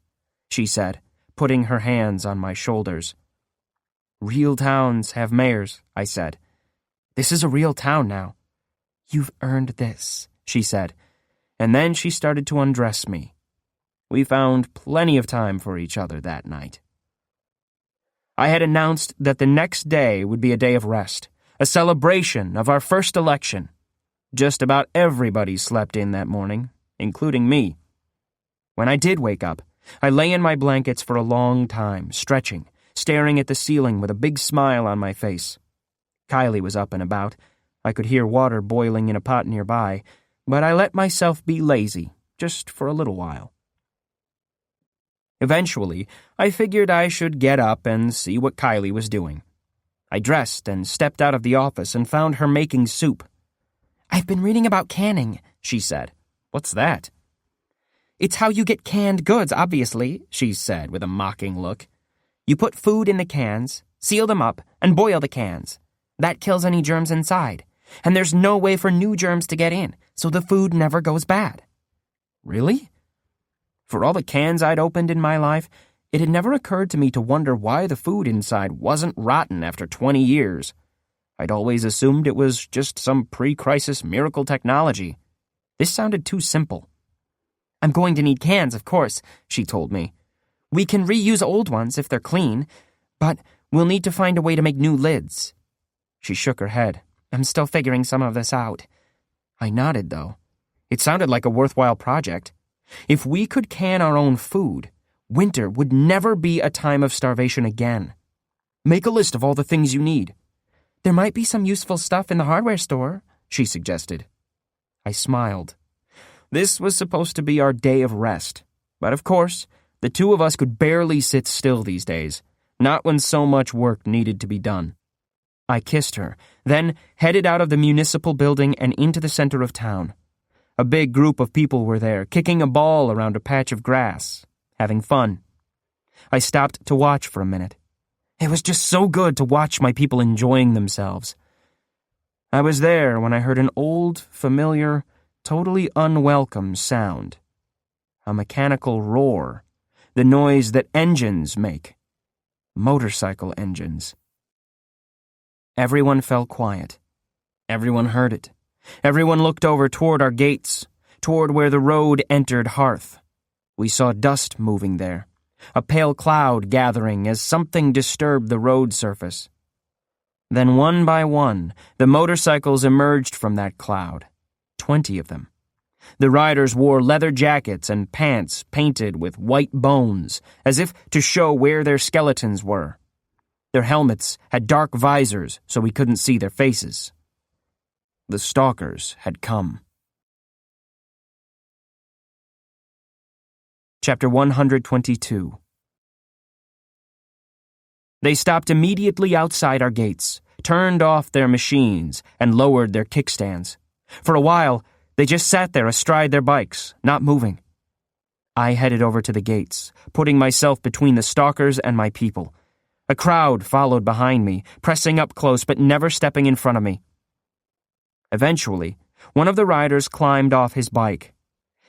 she said, putting her hands on my shoulders. "Real towns have mayors," I said. "This is a real town now." "You've earned this," she said, and then she started to undress me. We found plenty of time for each other that night. I had announced that the next day would be a day of rest, a celebration of our first election. Just about everybody slept in that morning, including me. When I did wake up, I lay in my blankets for a long time, stretching, staring at the ceiling with a big smile on my face. Kylie was up and about. I could hear water boiling in a pot nearby, but I let myself be lazy, just for a little while. Eventually, I figured I should get up and see what Kylie was doing. I dressed and stepped out of the office and found her making soup. "I've been reading about canning," she said. What's that? It's how you get canned goods, obviously, she said with a mocking look. You put food in the cans, seal them up, and boil the cans. That kills any germs inside. And there's no way for new germs to get in, so the food never goes bad. Really? For all the cans I'd opened in my life, it had never occurred to me to wonder why the food inside wasn't rotten after 20 years. I'd always assumed it was just some pre-crisis miracle technology. This sounded too simple. I'm going to need cans, of course, she told me. We can reuse old ones if they're clean, but we'll need to find a way to make new lids. She shook her head. I'm still figuring some of this out. I nodded, though. It sounded like a worthwhile project. If we could can our own food, winter would never be a time of starvation again. Make a list of all the things you need. There might be some useful stuff in the hardware store, she suggested. I smiled. This was supposed to be our day of rest. But of course, the two of us could barely sit still these days, not when so much work needed to be done. I kissed her, then headed out of the municipal building and into the center of town. A big group of people were there, kicking a ball around a patch of grass, having fun. I stopped to watch for a minute. It was just so good to watch my people enjoying themselves. I was there when I heard an old, familiar, totally unwelcome sound. A mechanical roar, the noise that engines make. Motorcycle engines. Everyone fell quiet. Everyone heard it. Everyone looked over toward our gates, toward where the road entered Hearth. We saw dust moving there, a pale cloud gathering as something disturbed the road surface. Then one by one, the motorcycles emerged from that cloud, 20 of them. The riders wore leather jackets and pants painted with white bones, as if to show where their skeletons were. Their helmets had dark visors so we couldn't see their faces. The stalkers had come. Chapter 122. They stopped immediately outside our gates, turned off their machines, and lowered their kickstands. For a while, they just sat there astride their bikes, not moving. I headed over to the gates, putting myself between the stalkers and my people. A crowd followed behind me, pressing up close but never stepping in front of me. Eventually, one of the riders climbed off his bike.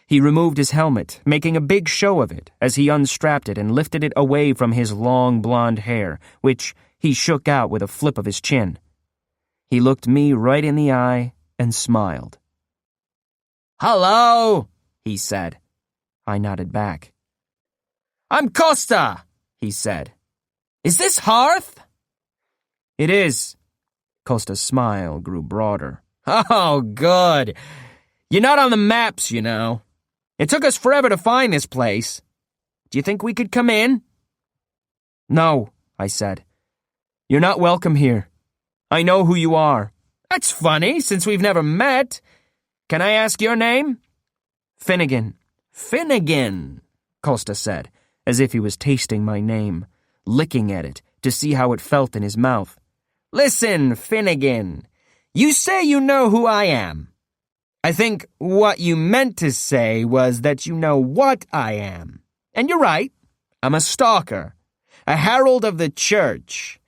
He removed his helmet, making a big show of it as he unstrapped it and lifted it away from his long blonde hair, which he shook out with a flip of his chin. He looked me right in the eye and smiled. "Hello," he said. I nodded back. "I'm Costa," he said. "Is this Hearth?" "It is." Costa's smile grew broader. "Oh, good. You're not on the maps, you know. It took us forever to find this place. Do you think we could come in?" "No," I said. "You're not welcome here. I know who you are." "That's funny, since we've never met. Can I ask your name?" "Finnegan." "Finnegan," Costa said, as if he was tasting my name, licking at it to see how it felt in his mouth. "Listen, Finnegan, you say you know who I am. I think what you meant to say was that you know what I am. And you're right. I'm a stalker, a herald of the church.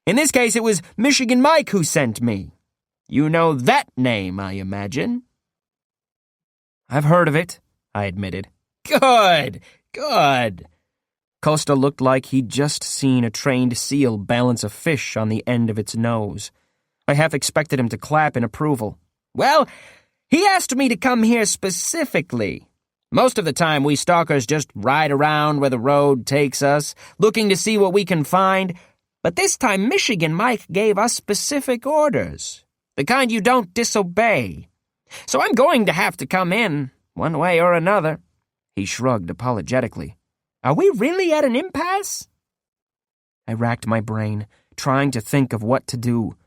In this case, it was Michigan Mike who sent me. You know that name, I imagine." "I've heard of it," I admitted. Good. Costa looked like he'd just seen a trained seal balance a fish on the end of its nose. I half expected him to clap in approval. "Well, he asked me to come here specifically. Most of the time we stalkers just ride around where the road takes us, looking to see what we can find. But this time Michigan Mike gave us specific orders, the kind you don't disobey. So I'm going to have to come in, one way or another." He shrugged apologetically. "Are we really at an impasse?" I racked my brain, trying to think of what to do.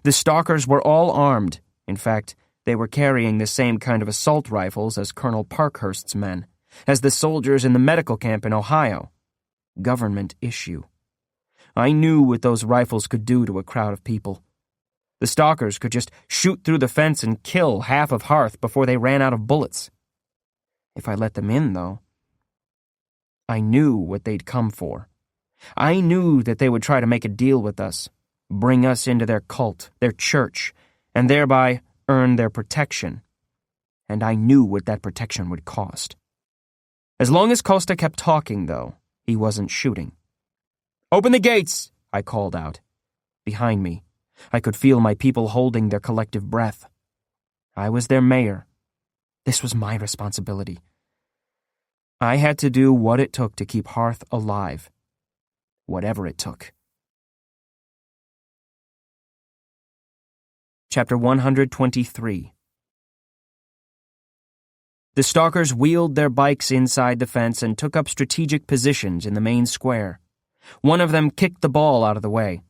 The stalkers were all armed. In fact, they were carrying the same kind of assault rifles as Colonel Parkhurst's men, as the soldiers in the medical camp in Ohio. Government issue. I knew what those rifles could do to a crowd of people. The stalkers could just shoot through the fence and kill half of Hearth before they ran out of bullets. If I let them in, though. I knew what they'd come for. I knew that they would try to make a deal with us, bring us into their cult, their church, and thereby earn their protection. And I knew what that protection would cost. As long as Costa kept talking, though, he wasn't shooting. "Open the gates!" I called out. Behind me, I could feel my people holding their collective breath. I was their mayor. This was my responsibility. I had to do what it took to keep Hearth alive. Whatever it took. Chapter 123. The stalkers wheeled their bikes inside the fence and took up strategic positions in the main square. One of them kicked the ball out of the way.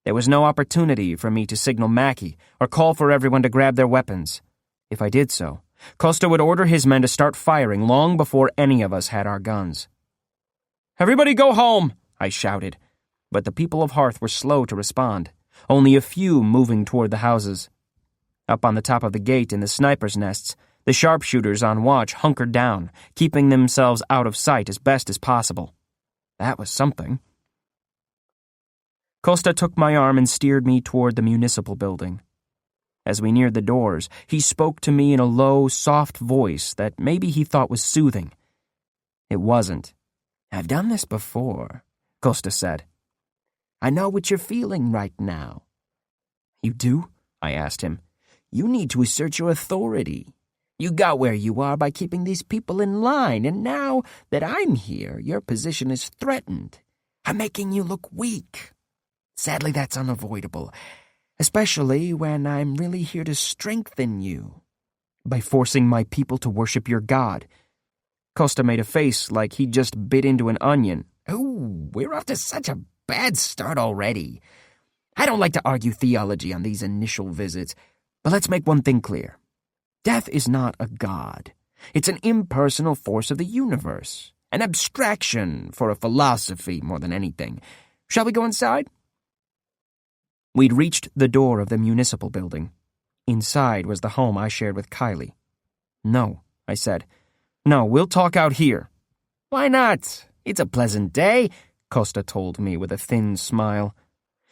There was no opportunity for me to signal Mackie or call for everyone to grab their weapons. If I did so, Costa would order his men to start firing long before any of us had our guns. "Everybody go home!" I shouted, but the people of Hearth were slow to respond, only a few moving toward the houses. Up on the top of the gate in the snipers' nests, the sharpshooters on watch hunkered down, keeping themselves out of sight as best as possible. That was something. Costa took my arm and steered me toward the municipal building. As we neared the doors, he spoke to me in a low, soft voice that maybe he thought was soothing. It wasn't. "I've done this before," Costa said. "I know what you're feeling right now." "You do?" I asked him. "You need to assert your authority. You got where you are by keeping these people in line, and now that I'm here, your position is threatened. I'm making you look weak. Sadly, that's unavoidable, especially when I'm really here to strengthen you." "By forcing my people to worship your God." Costa made a face like he'd just bit into an onion. "Oh, we're off to such a bad start already. I don't like to argue theology on these initial visits, but let's make one thing clear. Death is not a god. It's an impersonal force of the universe, an abstraction for a philosophy more than anything. Shall we go inside?" We'd reached the door of the municipal building. Inside was the home I shared with Kylie. "No," I said. "No, we'll talk out here." "Why not? It's a pleasant day," Costa told me with a thin smile.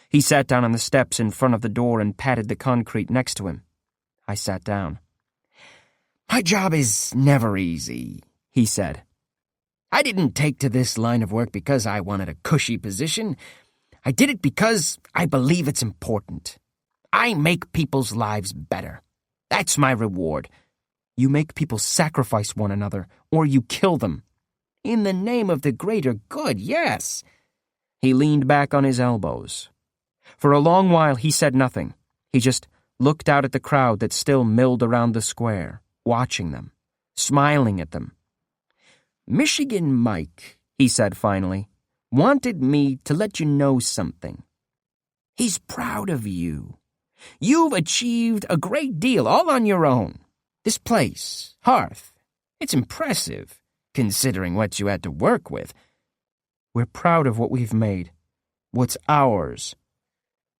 He sat down on the steps in front of the door and patted the concrete next to him. I sat down. "My job is never easy," he said. "I didn't take to this line of work because I wanted a cushy position. I did it because I believe it's important. I make people's lives better. That's my reward." "You make people sacrifice one another, or you kill them." "In the name of the greater good, yes." He leaned back on his elbows. For a long while he said nothing. He just looked out at the crowd that still milled around the square, watching them, smiling at them. "Michigan Mike," he said finally, "wanted me to let you know something. He's proud of you. You've achieved a great deal all on your own. This place, Hearth, it's impressive, considering what you had to work with." "We're proud of what we've made. What's ours?"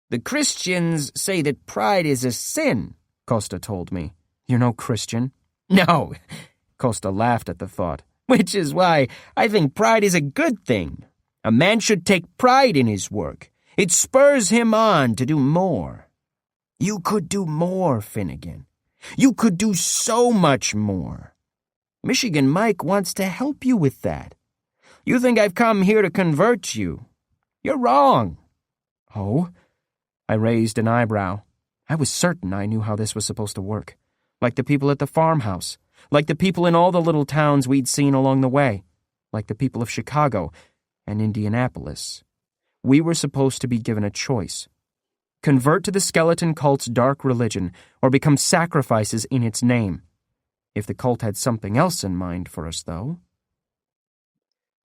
"The Christians say that pride is a sin," Costa told me. "You're no Christian." "No," Costa laughed at the thought. "Which is why I think pride is a good thing. A man should take pride in his work. It spurs him on to do more. You could do more, Finnegan. You could do so much more. Michigan Mike wants to help you with that. You think I've come here to convert you. You're wrong." "Oh?" I raised an eyebrow. I was certain I knew how this was supposed to work. Like the people at the farmhouse. Like the people in all the little towns we'd seen along the way. Like the people of Chicago and Indianapolis. We were supposed to be given a choice. Convert to the skeleton cult's dark religion, or become sacrifices in its name. If the cult had something else in mind for us, though.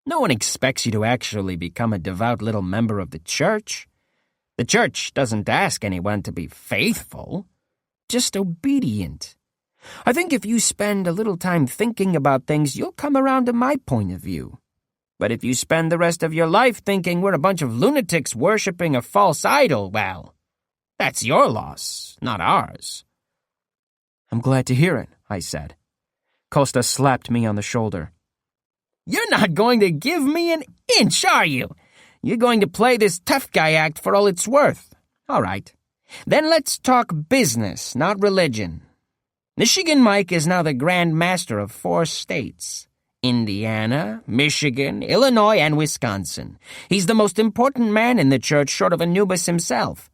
"No one expects you to actually become a devout little member of the church. The church doesn't ask anyone to be faithful, just obedient. I think if you spend a little time thinking about things, you'll come around to my point of view. But if you spend the rest of your life thinking we're a bunch of lunatics worshipping a false idol, well, that's your loss, not ours." "I'm glad to hear it," I said. Costa slapped me on the shoulder. You're not going to give me an inch, are you? You're going to play this tough guy act for all it's worth. All right. Then let's talk business, not religion. Michigan Mike is now the Grand Master of 4 states. Indiana, Michigan, Illinois, and Wisconsin. He's the most important man in the church short of Anubis himself.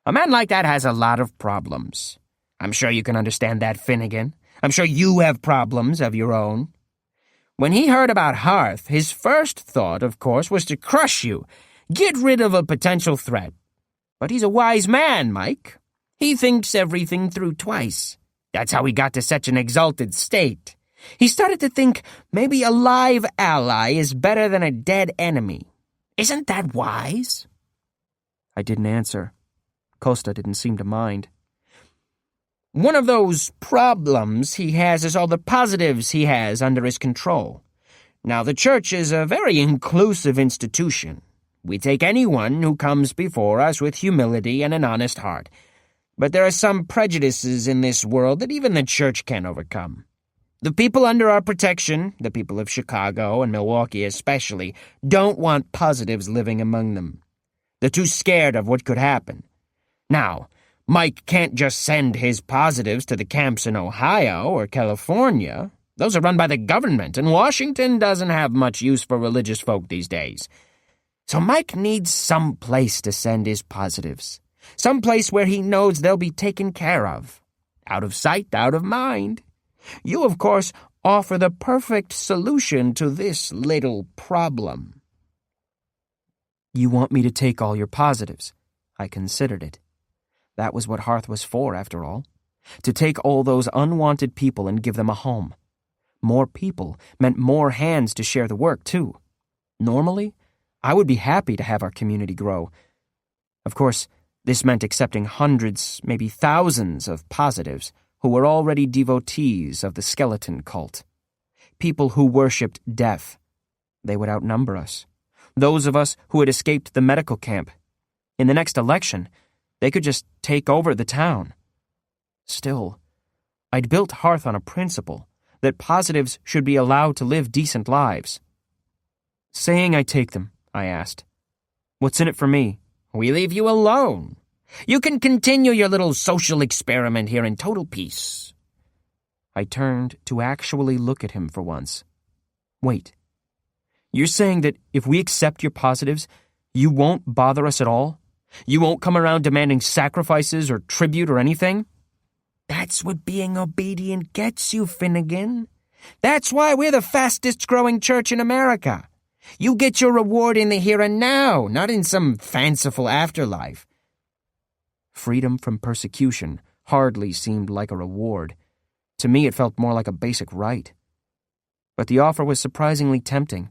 A man like that has a lot of problems. I'm sure you can understand that, Finnegan. I'm sure you have problems of your own. When he heard about Hearth, his first thought, of course, was to crush you, get rid of a potential threat. But he's a wise man, Mike. He thinks everything through twice. That's how he got to such an exalted state. He started to think maybe a live ally is better than a dead enemy. Isn't that wise? I didn't answer. Costa didn't seem to mind. One of those problems he has is all the positives he has under his control. Now, the church is a very inclusive institution. We take anyone who comes before us with humility and an honest heart. But there are some prejudices in this world that even the church can't overcome. The people under our protection, the people of Chicago and Milwaukee especially, don't want positives living among them. They're too scared of what could happen. Now, Mike can't just send his positives to the camps in Ohio or California. Those are run by the government, and Washington doesn't have much use for religious folk these days. So Mike needs some place to send his positives. Some place where he knows they'll be taken care of. Out of sight, out of mind. You, of course, offer the perfect solution to this little problem. You want me to take all your positives? I considered it. That was what Hearth was for, after all. To take all those unwanted people and give them a home. More people meant more hands to share the work, too. Normally, I would be happy to have our community grow. Of course, this meant accepting hundreds, maybe thousands of positives who were already devotees of the skeleton cult. People who worshipped death. They would outnumber us. Those of us who had escaped the medical camp. In the next election, they could just take over the town. Still, I'd built Hearth on a principle that positives should be allowed to live decent lives. Saying I take them, I asked. What's in it for me? We leave you alone. You can continue your little social experiment here in total peace. I turned to actually look at him for once. Wait. You're saying that if we accept your positives, you won't bother us at all? You won't come around demanding sacrifices or tribute or anything? That's what being obedient gets you, Finnegan. That's why we're the fastest-growing church in America. You get your reward in the here and now, not in some fanciful afterlife. Freedom from persecution hardly seemed like a reward. To me, it felt more like a basic right. But the offer was surprisingly tempting.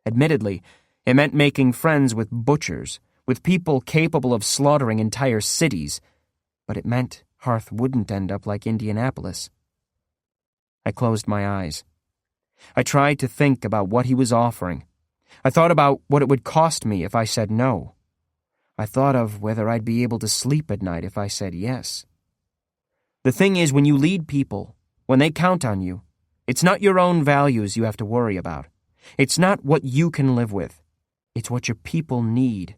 Admittedly, it meant making friends with butchers, with people capable of slaughtering entire cities, but it meant Hearth wouldn't end up like Indianapolis. I closed my eyes. I tried to think about what he was offering. I thought about what it would cost me if I said no. I thought of whether I'd be able to sleep at night if I said yes. The thing is, when you lead people, when they count on you, it's not your own values you have to worry about. It's not what you can live with. It's what your people need,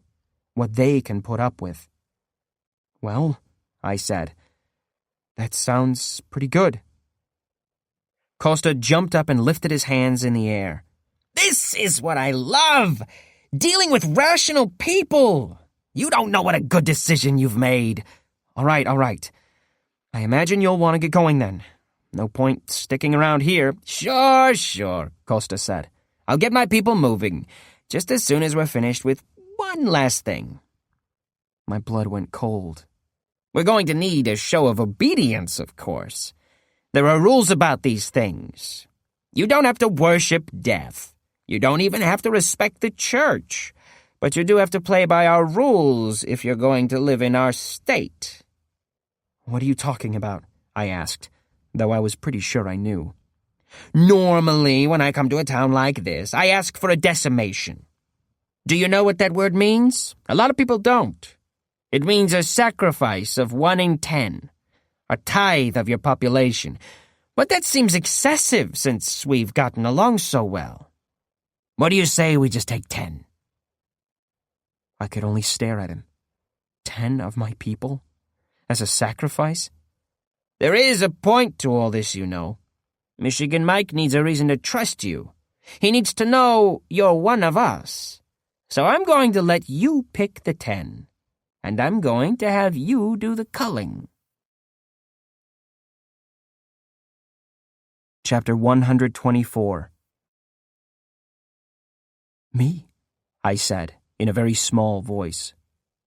what they can put up with. Well, I said, that sounds pretty good. Costa jumped up and lifted his hands in the air. This is what I love! Dealing with rational people! You don't know what a good decision you've made. All right. I imagine you'll want to get going then. No point sticking around here. Sure, Costa said. I'll get my people moving, just as soon as we're finished with one last thing. My blood went cold. We're going to need a show of obedience, of course. There are rules about these things. You don't have to worship death. You don't even have to respect the church. But you do have to play by our rules if you're going to live in our state. What are you talking about? I asked, though I was pretty sure I knew. Normally, when I come to a town like this, I ask for a decimation. Do you know what that word means? A lot of people don't. It means a sacrifice of 1 in 10, a tithe of your population. But that seems excessive since we've gotten along so well. What do you say we just take 10? I could only stare at him. 10 of my people? As a sacrifice? There is a point to all this, you know. Michigan Mike needs a reason to trust you. He needs to know you're one of us. So I'm going to let you pick the 10, and I'm going to have you do the culling. Chapter 124. Me? I said, in a very small voice.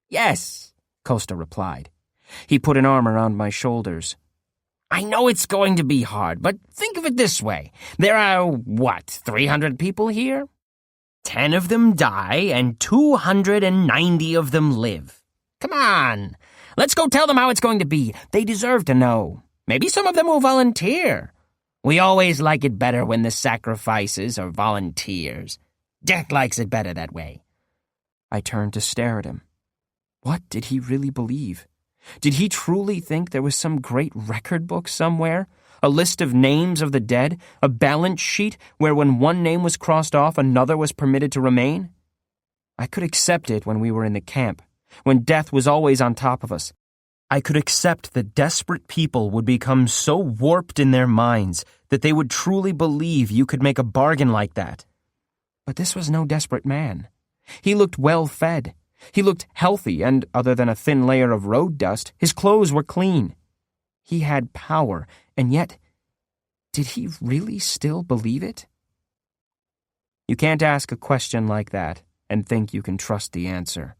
Yes, Costa replied. He put an arm around my shoulders. I know it's going to be hard, but think of it this way. There are, 300 people here? 10 of them die, and 290 of them live. Come on, let's go tell them how it's going to be. They deserve to know. Maybe some of them will volunteer. We always like it better when the sacrifices are volunteers. Death likes it better that way. I turned to stare at him. What did he really believe? Did he truly think there was some great record book somewhere? A list of names of the dead? A balance sheet where when one name was crossed off, another was permitted to remain? I could accept it when we were in the camp, when death was always on top of us. I could accept that desperate people would become so warped in their minds that they would truly believe you could make a bargain like that. But this was no desperate man. He looked well-fed. He looked healthy, and other than a thin layer of road dust, his clothes were clean. He had power, and yet, did he really still believe it? You can't ask a question like that and think you can trust the answer.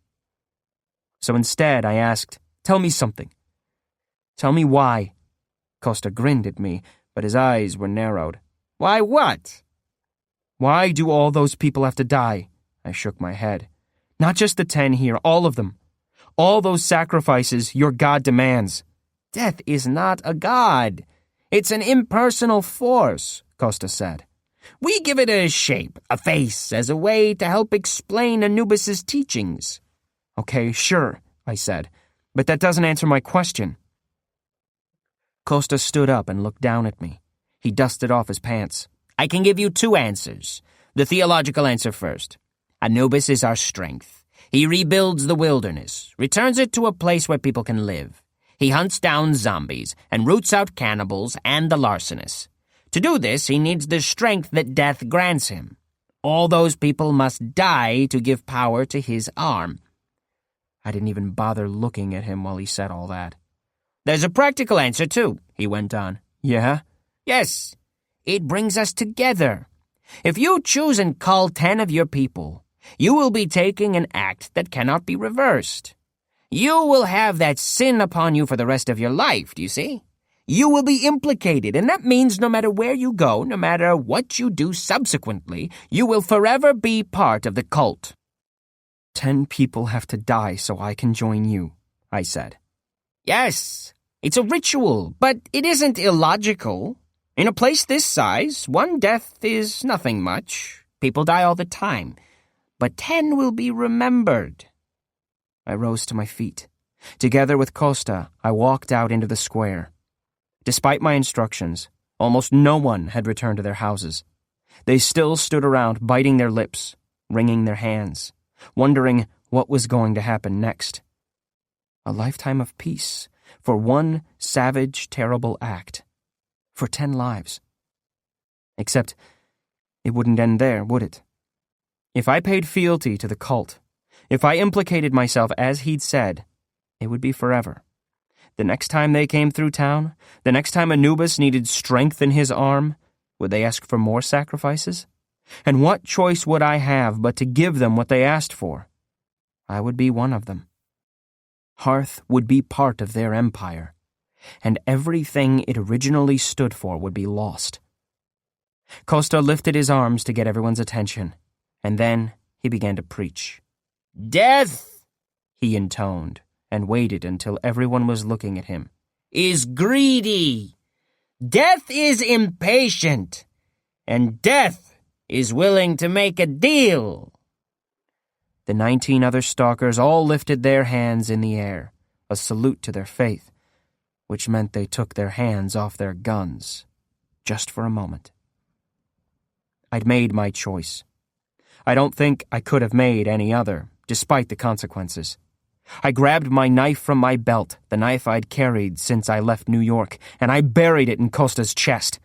So instead, I asked, "Tell me something. Tell me why." Costa grinned at me, but his eyes were narrowed. Why what? Why do all those people have to die? I shook my head. Not just the 10 here, all of them. All those sacrifices your God demands. Death is not a god. It's an impersonal force, Costa said. We give it a shape, a face, as a way to help explain Anubis's teachings. Okay, sure, I said, but that doesn't answer my question. Costa stood up and looked down at me. He dusted off his pants. I can give you 2 answers. The theological answer first. Anubis is our strength. He rebuilds the wilderness, returns it to a place where people can live. He hunts down zombies and roots out cannibals and the larcenists. To do this, he needs the strength that death grants him. All those people must die to give power to his arm. I didn't even bother looking at him while he said all that. There's a practical answer, too, he went on. Yeah? Yes. It brings us together. If you choose and call 10 of your people, you will be taking an act that cannot be reversed. You will have that sin upon you for the rest of your life, do you see? You will be implicated, and that means no matter where you go, no matter what you do subsequently, you will forever be part of the cult. 10 people have to die so I can join you, I said. Yes, it's a ritual, but it isn't illogical. In a place this size, one death is nothing much. People die all the time. But 10 will be remembered. I rose to my feet. Together with Costa, I walked out into the square. Despite my instructions, almost no one had returned to their houses. They still stood around, biting their lips, wringing their hands, wondering what was going to happen next. A lifetime of peace for one savage, terrible act. For 10 lives. Except, it wouldn't end there, would it? If I paid fealty to the cult, if I implicated myself as he'd said, it would be forever. The next time they came through town, the next time Anubis needed strength in his arm, would they ask for more sacrifices? And what choice would I have but to give them what they asked for? I would be one of them. Hearth would be part of their empire, and everything it originally stood for would be lost. Costa lifted his arms to get everyone's attention, and then he began to preach. Death, he intoned, and waited until everyone was looking at him, is greedy. Death is impatient. And death is willing to make a deal. The 19 other stalkers all lifted their hands in the air, a salute to their faith, which meant they took their hands off their guns. just for a moment. I'd made my choice. I don't think I could have made any other, despite the consequences. I grabbed my knife from my belt, the knife I'd carried since I left New York, and I buried it in Costa's chest.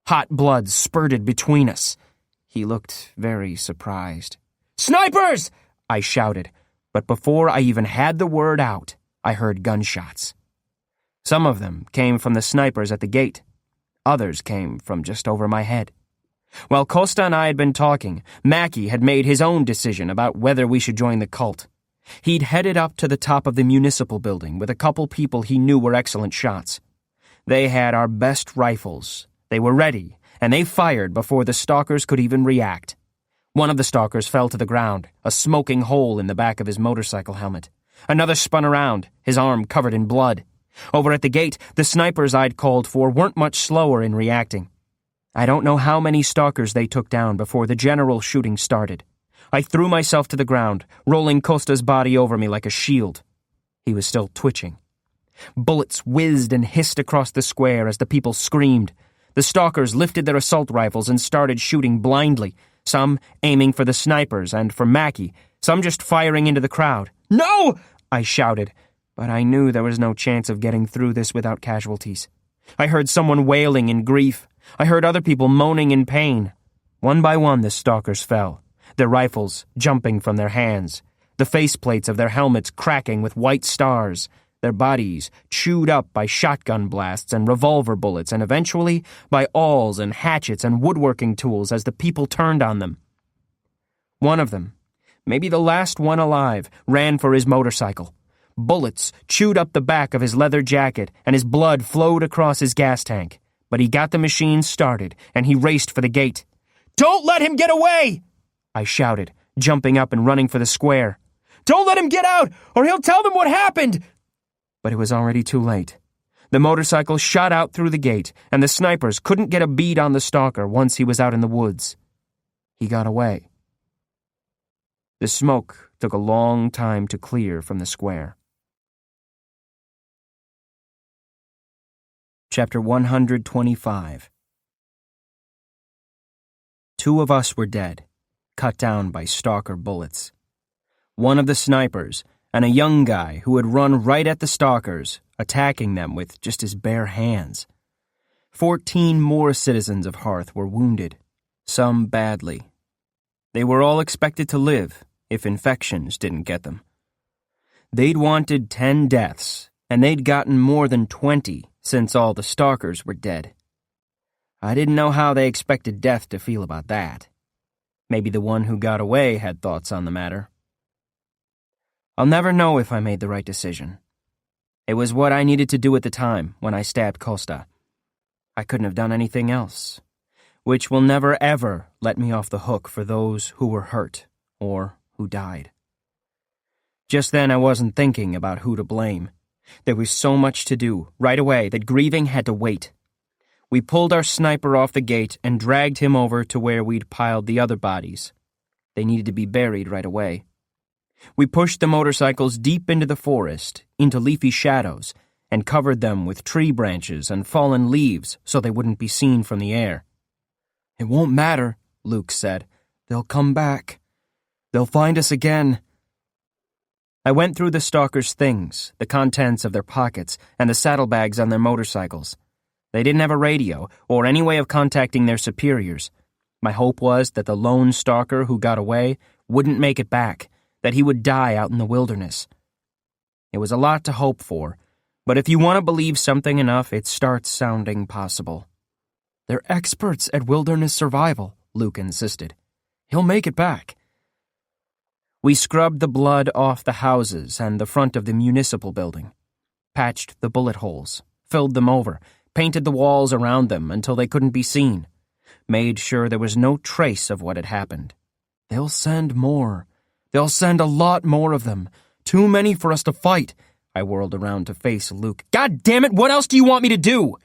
Hot blood spurted between us. He looked very surprised. "Snipers!" I shouted, but before I even had the word out, I heard gunshots. Some of them came from the snipers at the gate. Others came from just over my head. While Costa and I had been talking, Mackie had made his own decision about whether we should join the cult. He'd headed up to the top of the municipal building with a couple people he knew were excellent shots. They had our best rifles. They were ready, and they fired before the stalkers could even react. One of the stalkers fell to the ground, a smoking hole in the back of his motorcycle helmet. Another spun around, his arm covered in blood. Over at the gate, the snipers I'd called for weren't much slower in reacting. I don't know how many stalkers they took down before the general shooting started. I threw myself to the ground, rolling Costa's body over me like a shield. He was still twitching. Bullets whizzed and hissed across the square as the people screamed. The stalkers lifted their assault rifles and started shooting blindly, some aiming for the snipers and for Mackie, some just firing into the crowd. "No!" I shouted, but I knew there was no chance of getting through this without casualties. I heard someone wailing in grief. I heard other people moaning in pain. One by one the stalkers fell, their rifles jumping from their hands, the faceplates of their helmets cracking with white stars, their bodies chewed up by shotgun blasts and revolver bullets, and eventually by awls and hatchets and woodworking tools as the people turned on them. One of them, maybe the last one alive, ran for his motorcycle. Bullets chewed up the back of his leather jacket, and his blood flowed across his gas tank. But he got the machine started, and he raced for the gate. "Don't let him get away!" I shouted, jumping up and running for the square. "Don't let him get out, or he'll tell them what happened!" But it was already too late. The motorcycle shot out through the gate, and the snipers couldn't get a bead on the stalker once he was out in the woods. He got away. The smoke took a long time to clear from the square. Chapter 125. 2 of us were dead, cut down by stalker bullets. One of the snipers, and a young guy who had run right at the stalkers, attacking them with just his bare hands. 14 more citizens of Hearth were wounded, some badly. They were all expected to live, if infections didn't get them. They'd wanted 10 deaths, and they'd gotten more than 20 since all the stalkers were dead. I didn't know how they expected Death to feel about that. Maybe the one who got away had thoughts on the matter. I'll never know if I made the right decision. It was what I needed to do at the time when I stabbed Costa. I couldn't have done anything else, which will never ever let me off the hook for those who were hurt or who died. Just then I wasn't thinking about who to blame. There was so much to do right away that grieving had to wait. We pulled our sniper off the gate and dragged him over to where we'd piled the other bodies. They needed to be buried right away. We pushed the motorcycles deep into the forest, into leafy shadows, and covered them with tree branches and fallen leaves so they wouldn't be seen from the air. "It won't matter," Luke said. "They'll come back. They'll find us again." I went through the stalkers' things, the contents of their pockets, and the saddlebags on their motorcycles. They didn't have a radio or any way of contacting their superiors. My hope was that the lone stalker who got away wouldn't make it back, that he would die out in the wilderness. It was a lot to hope for, but if you want to believe something enough, it starts sounding possible. "They're experts at wilderness survival," Luke insisted. "He'll make it back." We scrubbed the blood off the houses and the front of the municipal building, patched the bullet holes, filled them over, painted the walls around them until they couldn't be seen, made sure there was no trace of what had happened. "They'll send more. They'll send a lot more of them. Too many for us to fight." I whirled around to face Luke. "God damn it, what else do you want me to do?"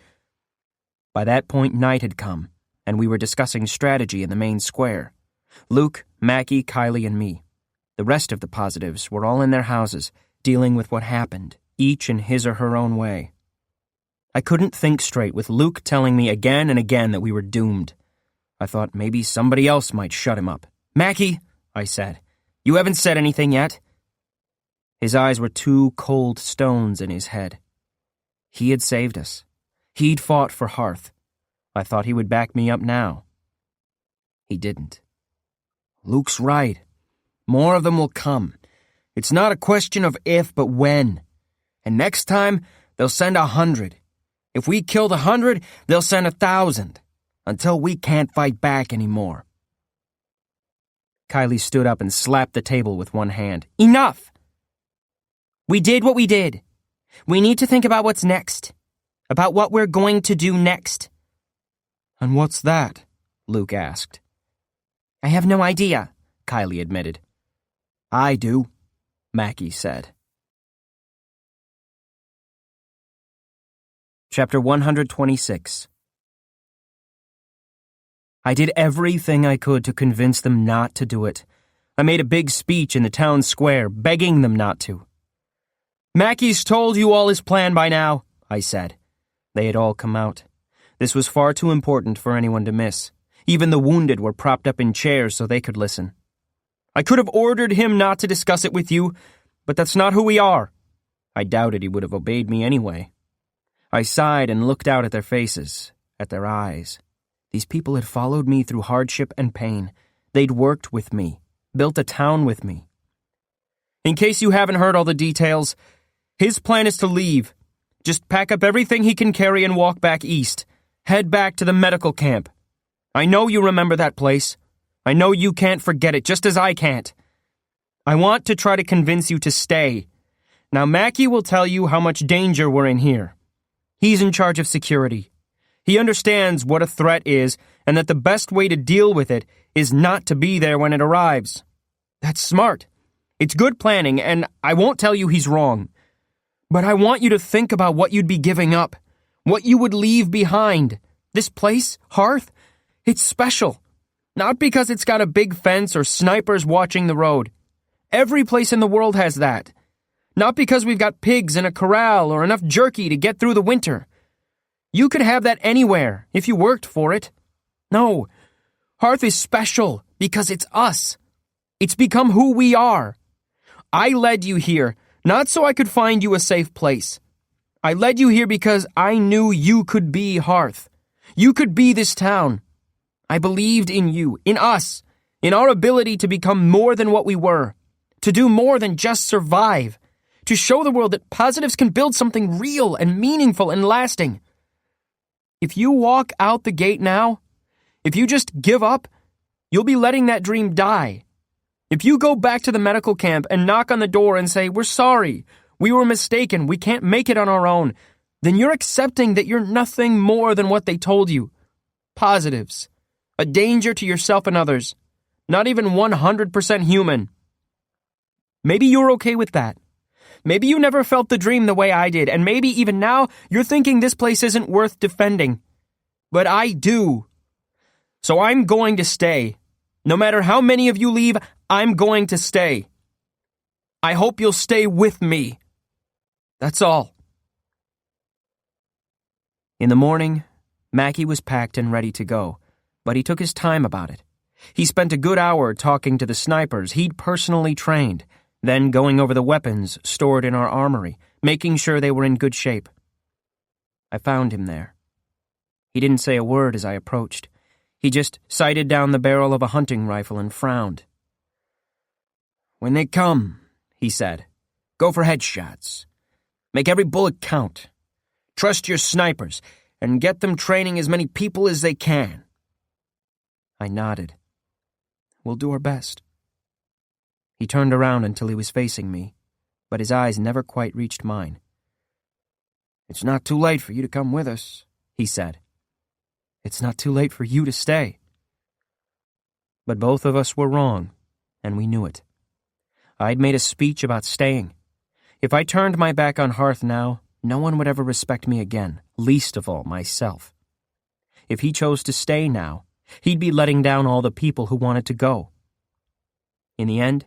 By that point, night had come, and we were discussing strategy in the main square. Luke, Mackie, Kylie, and me. The rest of the positives were all in their houses, dealing with what happened, each in his or her own way. I couldn't think straight with Luke telling me again and again that we were doomed. I thought maybe somebody else might shut him up. "Mackie," I said, "you haven't said anything yet." His eyes were two cold stones in his head. He had saved us. He'd fought for Hearth. I thought he would back me up now. He didn't. "Luke's right. More of them will come. It's not a question of if, but when. And next time, they'll send 100. If we kill the 100, they'll send 1,000. Until we can't fight back anymore." Kylie stood up and slapped the table with one hand. "Enough! We did what we did. We need to think about what's next. About what we're going to do next." "And what's that?" Luke asked. "I have no idea," Kylie admitted. "I do," Mackie said. Chapter 126. I did everything I could to convince them not to do it. I made a big speech in the town square, begging them not to. "Mackie's told you all his plan by now," I said. They had all come out. This was far too important for anyone to miss. Even the wounded were propped up in chairs so they could listen. "I could have ordered him not to discuss it with you, but that's not who we are." I doubted he would have obeyed me anyway. I sighed and looked out at their faces, at their eyes. These people had followed me through hardship and pain. They'd worked with me, built a town with me. "In case you haven't heard all the details, his plan is to leave. Just pack up everything he can carry and walk back east. Head back to the medical camp. I know you remember that place. I know you can't forget it, just as I can't. I want to try to convince you to stay. Now Mackie will tell you how much danger we're in here. He's in charge of security. He understands what a threat is and that the best way to deal with it is not to be there when it arrives. That's smart. It's good planning, and I won't tell you he's wrong. But I want you to think about what you'd be giving up, what you would leave behind. This place, Hearth, it's special. Not because it's got a big fence or snipers watching the road. Every place in the world has that. Not because we've got pigs in a corral or enough jerky to get through the winter. You could have that anywhere if you worked for it. No, Hearth is special because it's us. It's become who we are. I led you here, not so I could find you a safe place. I led you here because I knew you could be Hearth. You could be this town. I believed in you, in us, in our ability to become more than what we were, to do more than just survive, to show the world that positives can build something real and meaningful and lasting. If you walk out the gate now, if you just give up, you'll be letting that dream die. If you go back to the medical camp and knock on the door and say, "We're sorry, we were mistaken, we can't make it on our own," then you're accepting that you're nothing more than what they told you. Positives. A danger to yourself and others. Not even 100% human. Maybe you're okay with that. Maybe you never felt the dream the way I did, and maybe even now you're thinking this place isn't worth defending. But I do. So I'm going to stay. No matter how many of you leave, I'm going to stay. I hope you'll stay with me. That's all. In the morning, Mackie was packed and ready to go, but he took his time about it. He spent a good hour talking to the snipers he'd personally trained, then going over the weapons stored in our armory, making sure they were in good shape. I found him there. He didn't say a word as I approached. He just sighted down the barrel of a hunting rifle and frowned. "When they come," he said, "go for headshots. Make every bullet count. Trust your snipers, and get them training as many people as they can." I nodded. "We'll do our best." He turned around until he was facing me, but his eyes never quite reached mine. "It's not too late for you to come with us," he said. "It's not too late for you to stay." But both of us were wrong, and we knew it. I'd made a speech about staying. If I turned my back on Hearth now, no one would ever respect me again, least of all myself. If he chose to stay now, he'd be letting down all the people who wanted to go. In the end,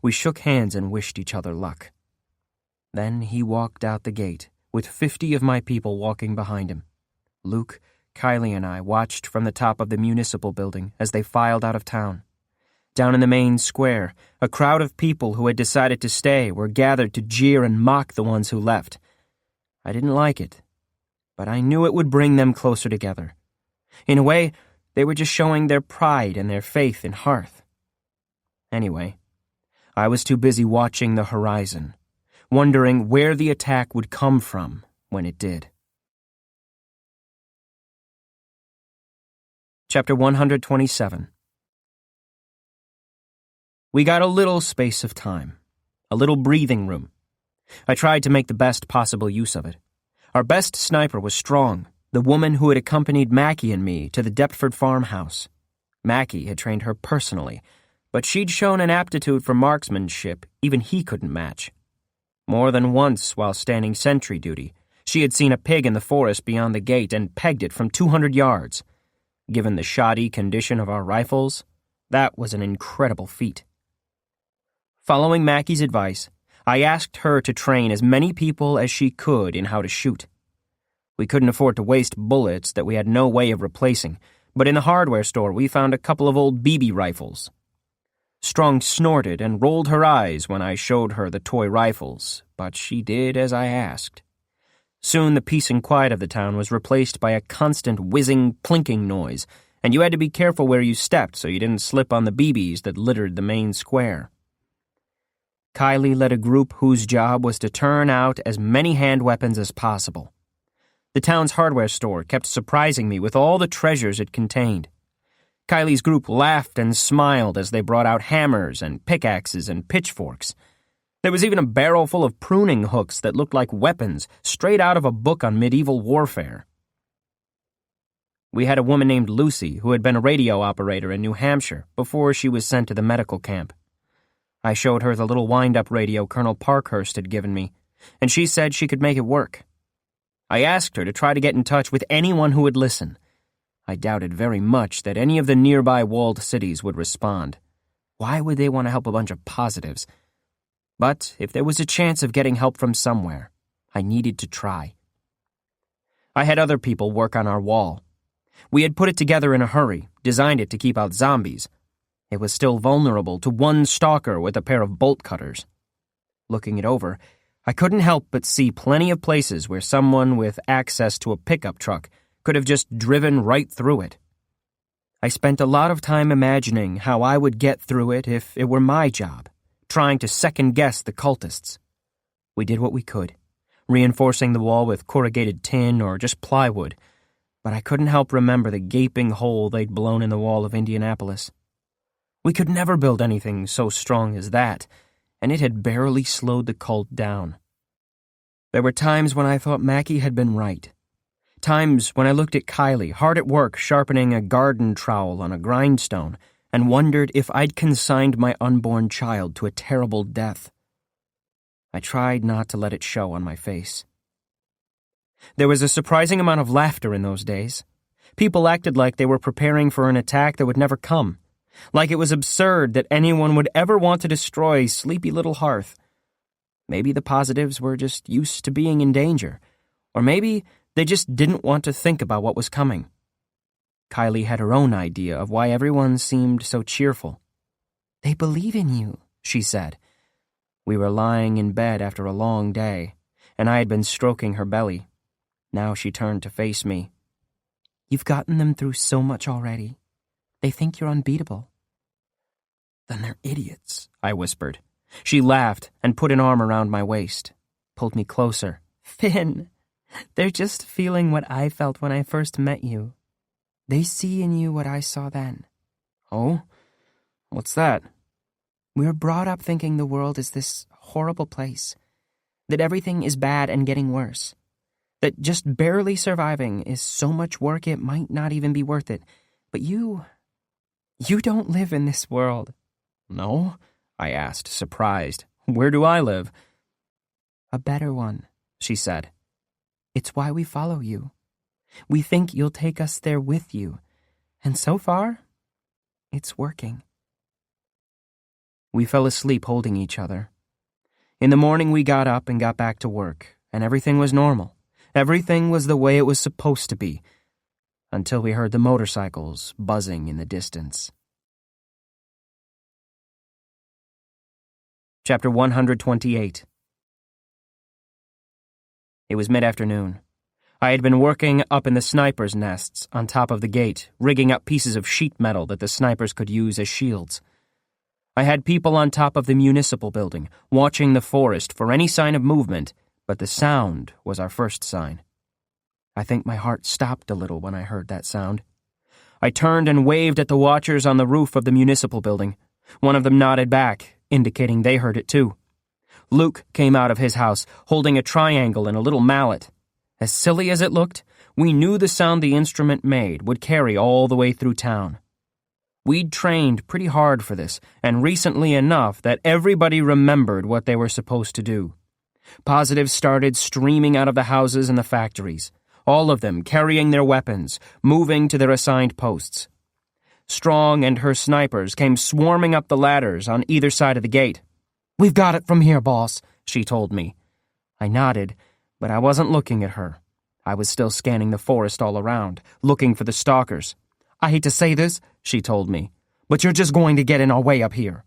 we shook hands and wished each other luck. Then he walked out the gate, with 50 of my people walking behind him. Luke, Kylie, and I watched from the top of the municipal building as they filed out of town. Down in the main square, a crowd of people who had decided to stay were gathered to jeer and mock the ones who left. I didn't like it, but I knew it would bring them closer together. In a way, they were just showing their pride and their faith in Hearth. Anyway, I was too busy watching the horizon, wondering where the attack would come from when it did. Chapter 127. We got a little space of time, a little breathing room. I tried to make the best possible use of it. Our best sniper was Strong, the woman who had accompanied Mackie and me to the Deptford farmhouse. Mackie had trained her personally, but she'd shown an aptitude for marksmanship even he couldn't match. More than once while standing sentry duty, she had seen a pig in the forest beyond the gate and pegged it from 200 yards. Given the shoddy condition of our rifles, that was an incredible feat. Following Mackie's advice, I asked her to train as many people as she could in how to shoot. We couldn't afford to waste bullets that we had no way of replacing, but in the hardware store we found a couple of old BB rifles. Strong snorted and rolled her eyes when I showed her the toy rifles, but she did as I asked. Soon the peace and quiet of the town was replaced by a constant whizzing, clinking noise, and you had to be careful where you stepped so you didn't slip on the BBs that littered the main square. Kylie led a group whose job was to turn out as many hand weapons as possible. The town's hardware store kept surprising me with all the treasures it contained. Kylie's group laughed and smiled as they brought out hammers and pickaxes and pitchforks. There was even a barrel full of pruning hooks that looked like weapons straight out of a book on medieval warfare. We had a woman named Lucy who had been a radio operator in New Hampshire before she was sent to the medical camp. I showed her the little wind-up radio Colonel Parkhurst had given me, and she said she could make it work. I asked her to try to get in touch with anyone who would listen. I doubted very much that any of the nearby walled cities would respond. Why would they want to help a bunch of positives? But if there was a chance of getting help from somewhere, I needed to try. I had other people work on our wall. We had put it together in a hurry, designed it to keep out zombies. It was still vulnerable to one stalker with a pair of bolt cutters. Looking it over, I couldn't help but see plenty of places where someone with access to a pickup truck could have just driven right through it. I spent a lot of time imagining how I would get through it if it were my job, trying to second-guess the cultists. We did what we could, reinforcing the wall with corrugated tin or just plywood, but I couldn't help remember the gaping hole they'd blown in the wall of Indianapolis. We could never build anything so strong as that, and it had barely slowed the cult down. There were times when I thought Mackie had been right. Times when I looked at Kylie, hard at work sharpening a garden trowel on a grindstone, and wondered if I'd consigned my unborn child to a terrible death. I tried not to let it show on my face. There was a surprising amount of laughter in those days. People acted like they were preparing for an attack that would never come. Like it was absurd that anyone would ever want to destroy sleepy little Hearth. Maybe the positives were just used to being in danger, or maybe they just didn't want to think about what was coming. Kylie had her own idea of why everyone seemed so cheerful. "They believe in you," she said. We were lying in bed after a long day, and I had been stroking her belly. Now she turned to face me. "You've gotten them through so much already. They think you're unbeatable." "Then they're idiots," I whispered. She laughed and put an arm around my waist, pulled me closer. "Finn, they're just feeling what I felt when I first met you. They see in you what I saw then." "Oh? What's that?" "We were brought up thinking the world is this horrible place, that everything is bad and getting worse, that just barely surviving is so much work it might not even be worth it. But you don't live in this world." "No?" I asked, surprised. "Where do I live?" "A better one," she said. "It's why we follow you. We think you'll take us there with you. And so far, it's working." We fell asleep holding each other. In the morning we got up and got back to work, and everything was normal. Everything was the way it was supposed to be, until we heard the motorcycles buzzing in the distance. Chapter 128. It was mid-afternoon. I had been working up in the snipers' nests on top of the gate, rigging up pieces of sheet metal that the snipers could use as shields. I had people on top of the municipal building, watching the forest for any sign of movement, but the sound was our first sign. I think my heart stopped a little when I heard that sound. I turned and waved at the watchers on the roof of the municipal building. One of them nodded back, indicating they heard it too. Luke came out of his house, holding a triangle and a little mallet. As silly as it looked, we knew the sound the instrument made would carry all the way through town. We'd trained pretty hard for this, and recently enough that everybody remembered what they were supposed to do. Positives started streaming out of the houses and the factories, all of them carrying their weapons, moving to their assigned posts. Strong and her snipers came swarming up the ladders on either side of the gate. "We've got it from here, boss," she told me. I nodded, but I wasn't looking at her. I was still scanning the forest all around, looking for the stalkers. "I hate to say this," she told me, "but you're just going to get in our way up here."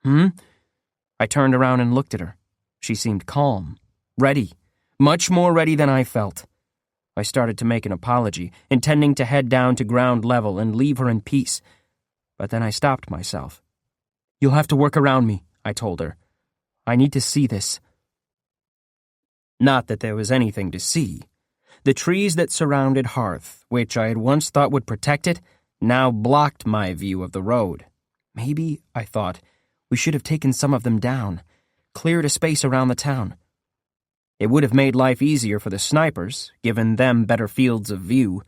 I turned around and looked at her. She seemed calm, ready, much more ready than I felt. I started to make an apology, intending to head down to ground level and leave her in peace. But then I stopped myself. "You'll have to work around me," I told her. "I need to see this." Not that there was anything to see. The trees that surrounded Hearth, which I had once thought would protect it, now blocked my view of the road. Maybe, I thought, we should have taken some of them down, cleared a space around the town. It would have made life easier for the snipers, given them better fields of view.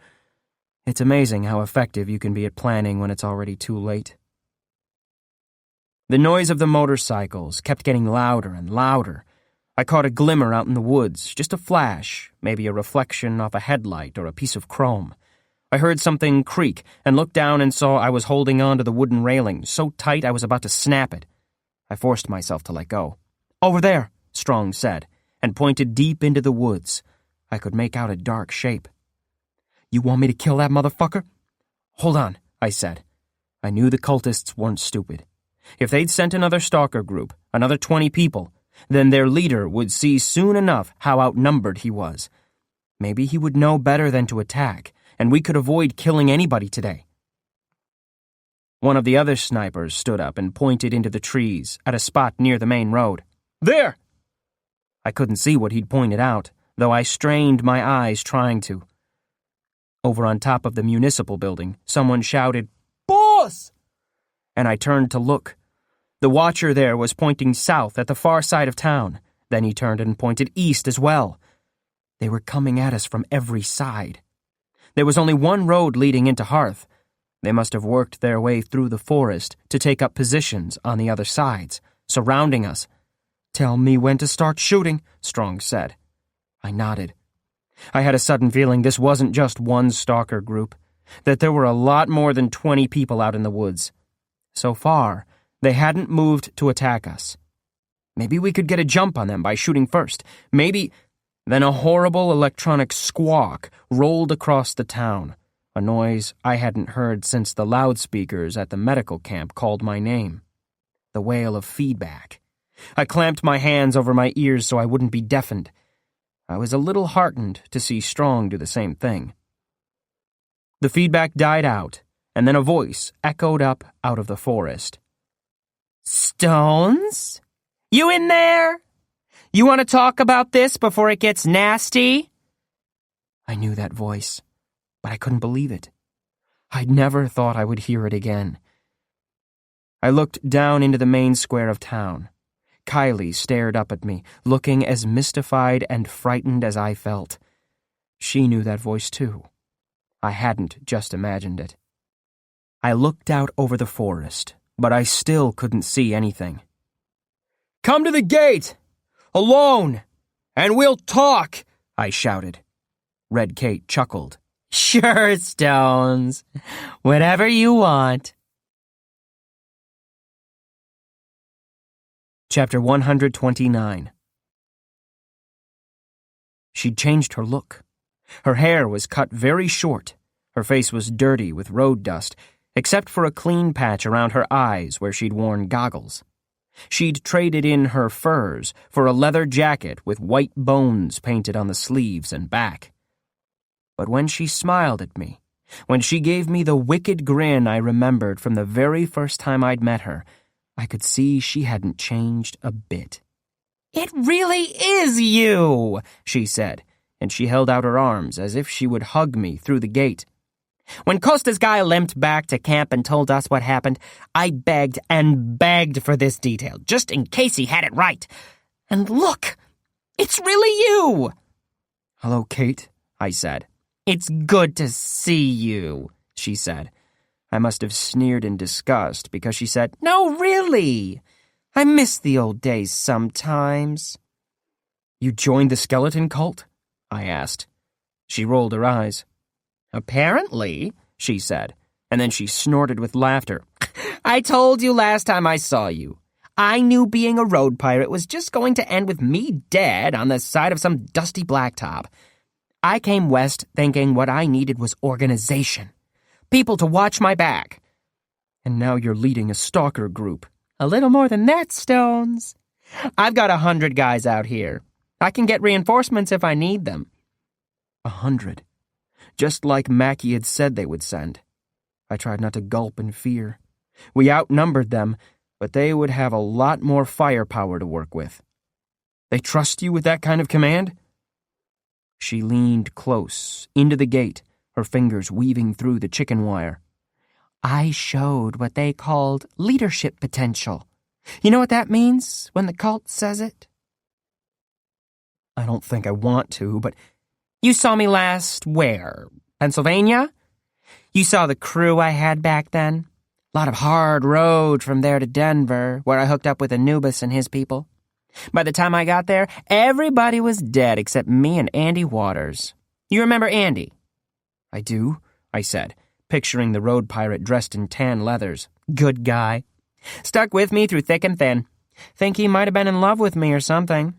It's amazing how effective you can be at planning when it's already too late. The noise of the motorcycles kept getting louder and louder. I caught a glimmer out in the woods, just a flash, maybe a reflection off a headlight or a piece of chrome. I heard something creak and looked down and saw I was holding on to the wooden railing so tight I was about to snap it. I forced myself to let go. "Over there," Strong said, and pointed deep into the woods. I could make out a dark shape. "You want me to kill that motherfucker?" "Hold on," I said. I knew the cultists weren't stupid. If they'd sent another stalker group, another 20 people, then their leader would see soon enough how outnumbered he was. Maybe he would know better than to attack, and we could avoid killing anybody today. One of the other snipers stood up and pointed into the trees at a spot near the main road. "There!" I couldn't see what he'd pointed out, though I strained my eyes trying to. Over on top of the municipal building, someone shouted, "Boss!" And I turned to look. The watcher there was pointing south at the far side of town. Then he turned and pointed east as well. They were coming at us from every side. There was only one road leading into Hearth. They must have worked their way through the forest to take up positions on the other sides, surrounding us. "Tell me when to start shooting," Strong said. I nodded. I had a sudden feeling this wasn't just one stalker group, that there were a lot more than 20 people out in the woods. So far, they hadn't moved to attack us. Maybe we could get a jump on them by shooting first. Maybe... Then a horrible electronic squawk rolled across the town, a noise I hadn't heard since the loudspeakers at the medical camp called my name. The wail of feedback. I clamped my hands over my ears so I wouldn't be deafened. I was a little heartened to see Strong do the same thing. The feedback died out, and then a voice echoed up out of the forest. "Stones? You in there? You want to talk about this before it gets nasty?" I knew that voice, but I couldn't believe it. I'd never thought I would hear it again. I looked down into the main square of town. Kylie stared up at me, looking as mystified and frightened as I felt. She knew that voice too. I hadn't just imagined it. I looked out over the forest, but I still couldn't see anything. "Come to the gate! Alone! And we'll talk!" I shouted. Red Kate chuckled. "Sure, Stones. Whatever you want." Chapter 129. She'd changed her look. Her hair was cut very short. Her face was dirty with road dust, except for a clean patch around her eyes where she'd worn goggles. She'd traded in her furs for a leather jacket with white bones painted on the sleeves and back. But when she smiled at me, when she gave me the wicked grin I remembered from the very first time I'd met her, I could see she hadn't changed a bit. "It really is you," she said, and she held out her arms as if she would hug me through the gate. "When Costa's guy limped back to camp and told us what happened, I begged and begged for this detail, just in case he had it right. And look, it's really you." "Hello, Kate," I said. "It's good to see you," she said. I must have sneered in disgust because she said, "No, really. I miss the old days sometimes." "You joined the skeleton cult?" I asked. She rolled her eyes. "Apparently," she said, and then she snorted with laughter. "I told you last time I saw you. I knew being a road pirate was just going to end with me dead on the side of some dusty blacktop. I came west thinking what I needed was organization. People to watch my back." "And now you're leading a stalker group." "A little more than that, Stones. I've got 100 guys out here. I can get reinforcements if I need them." 100. Just like Mackie had said they would send. I tried not to gulp in fear. We outnumbered them, but they would have a lot more firepower to work with. "They trust you with that kind of command?" She leaned close, into the gate, her fingers weaving through the chicken wire. "I showed what they called leadership potential. You know what that means when the cult says it?" "I don't think I want to, but..." "You saw me last where? Pennsylvania? You saw the crew I had back then? A lot of hard road from there to Denver, where I hooked up with Anubis and his people. By the time I got there, everybody was dead except me and Andy Waters. You remember Andy?" "I do," I said, picturing the road pirate dressed in tan leathers. "Good guy. Stuck with me through thick and thin. Think he might have been in love with me or something.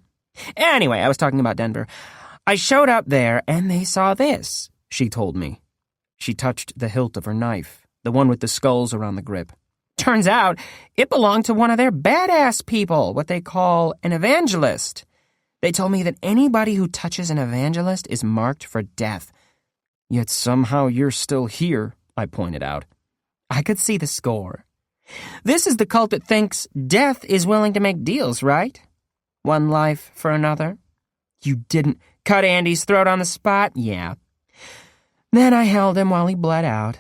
Anyway, I was talking about Denver. I showed up there, and they saw this," she told me. She touched the hilt of her knife, the one with the skulls around the grip. "Turns out it belonged to one of their badass people, what they call an evangelist. They told me that anybody who touches an evangelist is marked for death." "Yet somehow you're still here," I pointed out. I could see the score. This is the cult that thinks death is willing to make deals, right? One life for another. "You didn't..." "Cut Andy's throat on the spot? Yeah. Then I held him while he bled out.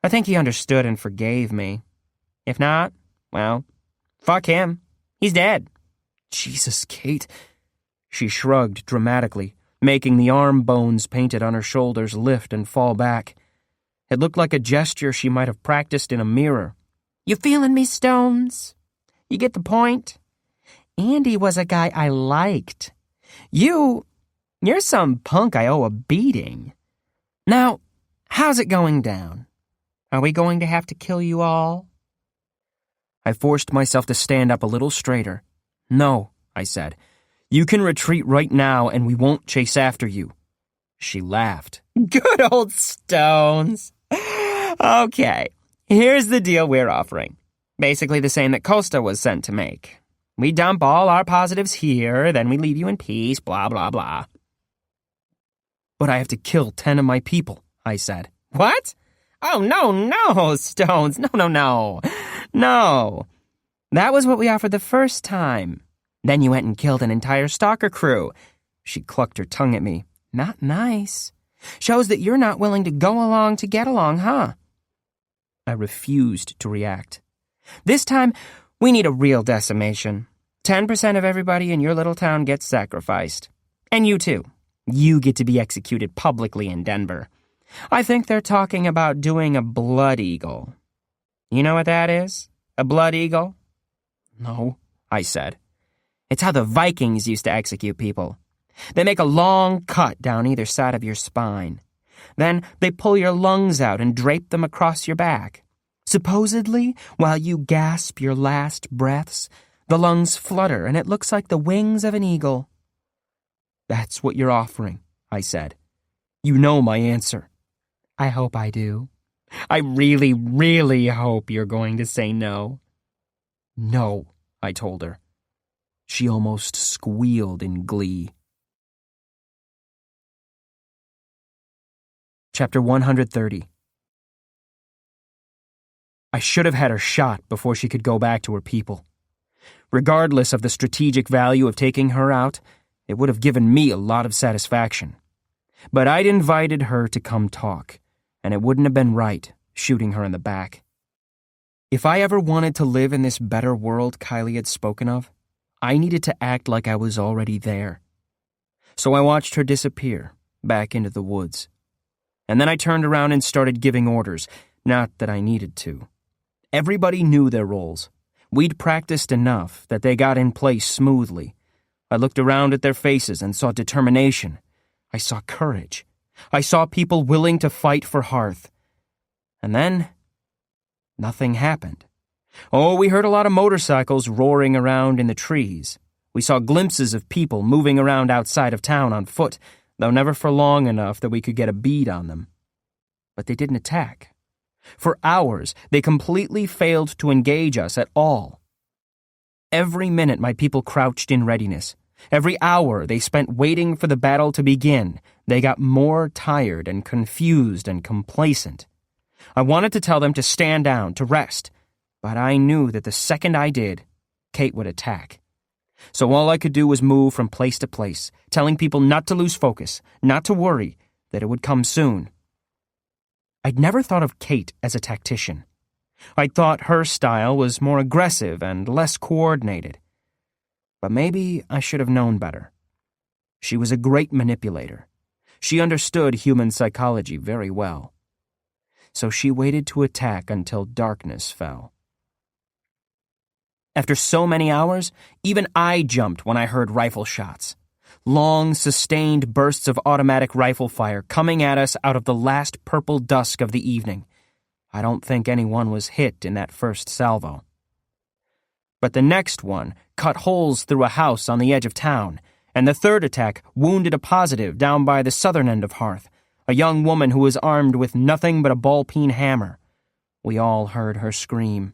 I think he understood and forgave me. If not, well, fuck him. He's dead." "Jesus, Kate." She shrugged dramatically, making the arm bones painted on her shoulders lift and fall back. It looked like a gesture she might have practiced in a mirror. "You feeling me, Stones? You get the point? Andy was a guy I liked. You're some punk I owe a beating. Now, how's it going down? Are we going to have to kill you all?" I forced myself to stand up a little straighter. "No," I said. "You can retreat right now and we won't chase after you." She laughed. "Good old Stones. Okay, here's the deal we're offering. Basically the same that Costa was sent to make. We dump all our positives here, then we leave you in peace, blah, blah, blah." "But I have to kill 10 of my people," I said. "What? Oh, no, Stones. No. No. That was what we offered the first time. Then you went and killed an entire stalker crew." She clucked her tongue at me. "Not nice. Shows that you're not willing to go along to get along, huh?" I refused to react. "This time, we need a real decimation. 10% of everybody in your little town gets sacrificed. And you too. You get to be executed publicly in Denver. I think they're talking about doing a blood eagle. You know what that is? A blood eagle?" "No," I said. "It's how the Vikings used to execute people. They make a long cut down either side of your spine. Then they pull your lungs out and drape them across your back. Supposedly, while you gasp your last breaths, the lungs flutter and it looks like the wings of an eagle." That's what you're offering, I said. You know my answer. I hope I do. I really, really hope you're going to say no. No, I told her. She almost squealed in glee. Chapter 130. I should have had her shot before she could go back to her people. Regardless of the strategic value of taking her out, it would have given me a lot of satisfaction. But I'd invited her to come talk, and it wouldn't have been right shooting her in the back. If I ever wanted to live in this better world Kylie had spoken of, I needed to act like I was already there. So I watched her disappear back into the woods. And then I turned around and started giving orders, not that I needed to. Everybody knew their roles. We'd practiced enough that they got in place smoothly. I looked around at their faces and saw determination. I saw courage. I saw people willing to fight for Hearth. And then, nothing happened. Oh, we heard a lot of motorcycles roaring around in the trees. We saw glimpses of people moving around outside of town on foot, though never for long enough that we could get a bead on them. But they didn't attack. For hours, they completely failed to engage us at all. Every minute my people crouched in readiness. Every hour they spent waiting for the battle to begin, they got more tired and confused and complacent. I wanted to tell them to stand down, to rest, but I knew that the second I did, Kate would attack. So all I could do was move from place to place, telling people not to lose focus, not to worry, that it would come soon. I'd never thought of Kate as a tactician. I'd thought her style was more aggressive and less coordinated. But maybe I should have known better. She was a great manipulator. She understood human psychology very well. So she waited to attack until darkness fell. After so many hours, even I jumped when I heard rifle shots. Long, sustained bursts of automatic rifle fire coming at us out of the last purple dusk of the evening. I don't think anyone was hit in that first salvo. But the next one cut holes through a house on the edge of town, and the third attack wounded a positive down by the southern end of Hearth, a young woman who was armed with nothing but a ball-peen hammer. We all heard her scream.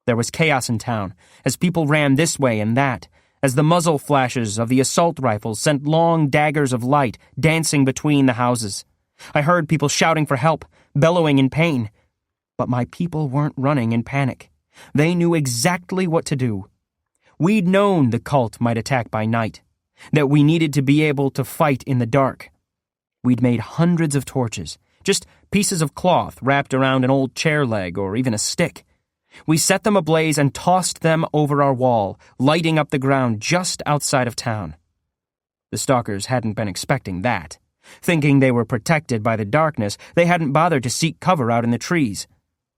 There was chaos in town, as people ran this way and that, as the muzzle flashes of the assault rifles sent long daggers of light dancing between the houses. I heard people shouting for help, bellowing in pain. But my people weren't running in panic. They knew exactly what to do. We'd known the cult might attack by night, that we needed to be able to fight in the dark. We'd made hundreds of torches, just pieces of cloth wrapped around an old chair leg or even a stick. We set them ablaze and tossed them over our wall, lighting up the ground just outside of town. The stalkers hadn't been expecting that. Thinking they were protected by the darkness, they hadn't bothered to seek cover out in the trees.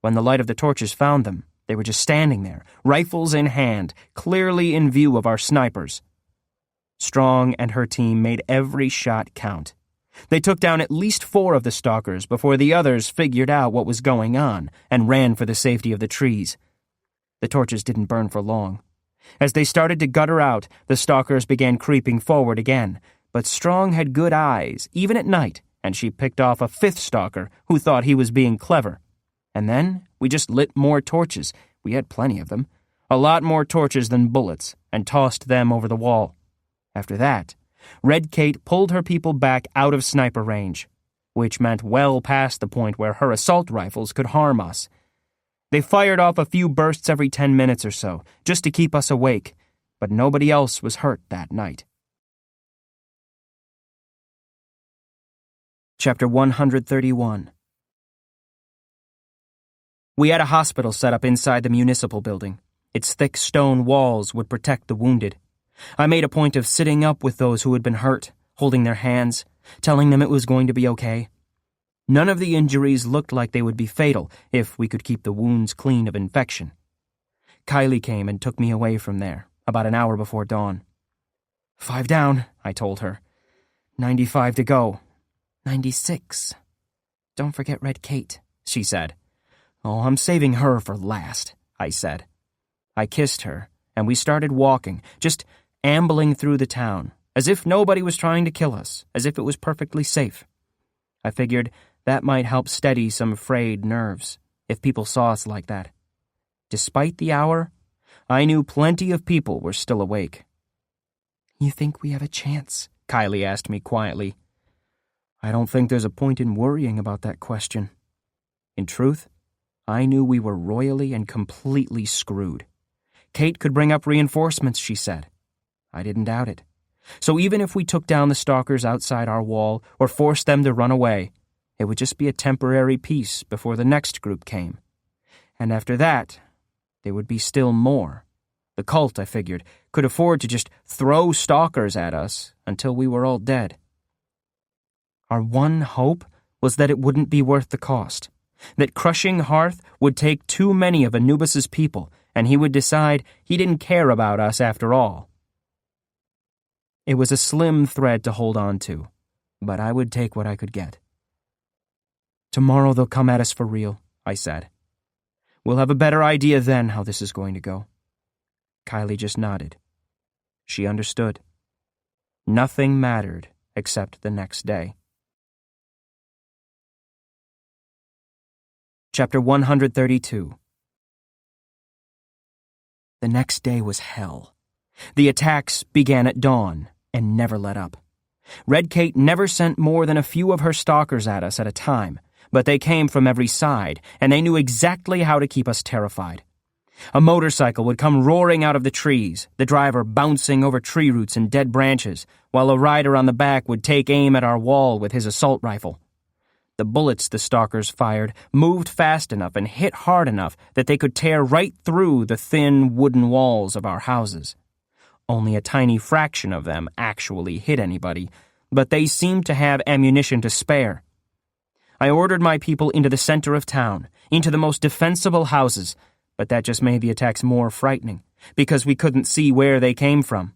When the light of the torches found them, they were just standing there, rifles in hand, clearly in view of our snipers. Strong and her team made every shot count. They took down at least 4 of the stalkers before the others figured out what was going on and ran for the safety of the trees. The torches didn't burn for long. As they started to gutter out, the stalkers began creeping forward again, but Strong had good eyes, even at night, and she picked off a 5th stalker who thought he was being clever. And then we just lit more torches. We had plenty of them. A lot more torches than bullets, and tossed them over the wall. After that, Red Kate pulled her people back out of sniper range, which meant well past the point where her assault rifles could harm us. They fired off a few bursts every 10 minutes or so, just to keep us awake, but nobody else was hurt that night. Chapter 131. We had a hospital set up inside the municipal building. Its thick stone walls would protect the wounded. I made a point of sitting up with those who had been hurt, holding their hands, telling them it was going to be okay. None of the injuries looked like they would be fatal if we could keep the wounds clean of infection. Kylie came and took me away from there, about an hour before dawn. 5 down, I told her. 95 to go. 96. Don't forget Red Kate, she said. Oh, I'm saving her for last, I said. I kissed her, and we started walking, just ambling through the town, as if nobody was trying to kill us, as if it was perfectly safe. I figured that might help steady some frayed nerves, if people saw us like that. Despite the hour, I knew plenty of people were still awake. "You think we have a chance?" Kylie asked me quietly. I don't think there's a point in worrying about that question. In truth, I knew we were royally and completely screwed. Kate could bring up reinforcements, she said. I didn't doubt it. So even if we took down the stalkers outside our wall or forced them to run away, it would just be a temporary peace before the next group came. And after that, there would be still more. The cult, I figured, could afford to just throw stalkers at us until we were all dead. Our one hope was that it wouldn't be worth the cost, that crushing Hearth would take too many of Anubis's people, and he would decide he didn't care about us after all. It was a slim thread to hold on to, but I would take what I could get. Tomorrow they'll come at us for real, I said. We'll have a better idea then how this is going to go. Kylie just nodded. She understood. Nothing mattered except the next day. Chapter 132. The next day was hell. The attacks began at dawn and never let up. Red Kate never sent more than a few of her stalkers at us at a time, but they came from every side, and they knew exactly how to keep us terrified. A motorcycle would come roaring out of the trees, the driver bouncing over tree roots and dead branches, while a rider on the back would take aim at our wall with his assault rifle. The bullets the stalkers fired moved fast enough and hit hard enough that they could tear right through the thin wooden walls of our houses. Only a tiny fraction of them actually hit anybody, but they seemed to have ammunition to spare. I ordered my people into the center of town, into the most defensible houses, but that just made the attacks more frightening, because we couldn't see where they came from.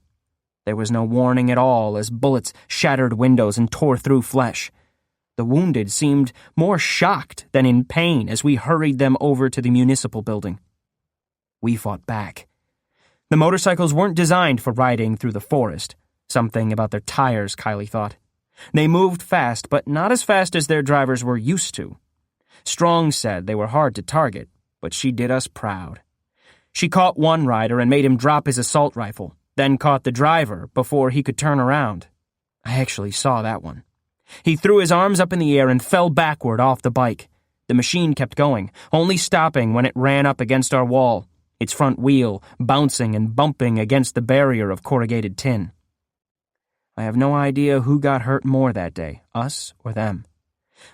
There was no warning at all as bullets shattered windows and tore through flesh. The wounded seemed more shocked than in pain as we hurried them over to the municipal building. We fought back. The motorcycles weren't designed for riding through the forest. Something about their tires, Kylie thought. They moved fast, but not as fast as their drivers were used to. Strong said they were hard to target, but she did us proud. She caught one rider and made him drop his assault rifle, then caught the driver before he could turn around. I actually saw that one. He threw his arms up in the air and fell backward off the bike. The machine kept going, only stopping when it ran up against our wall, its front wheel bouncing and bumping against the barrier of corrugated tin. I have no idea who got hurt more that day, us or them.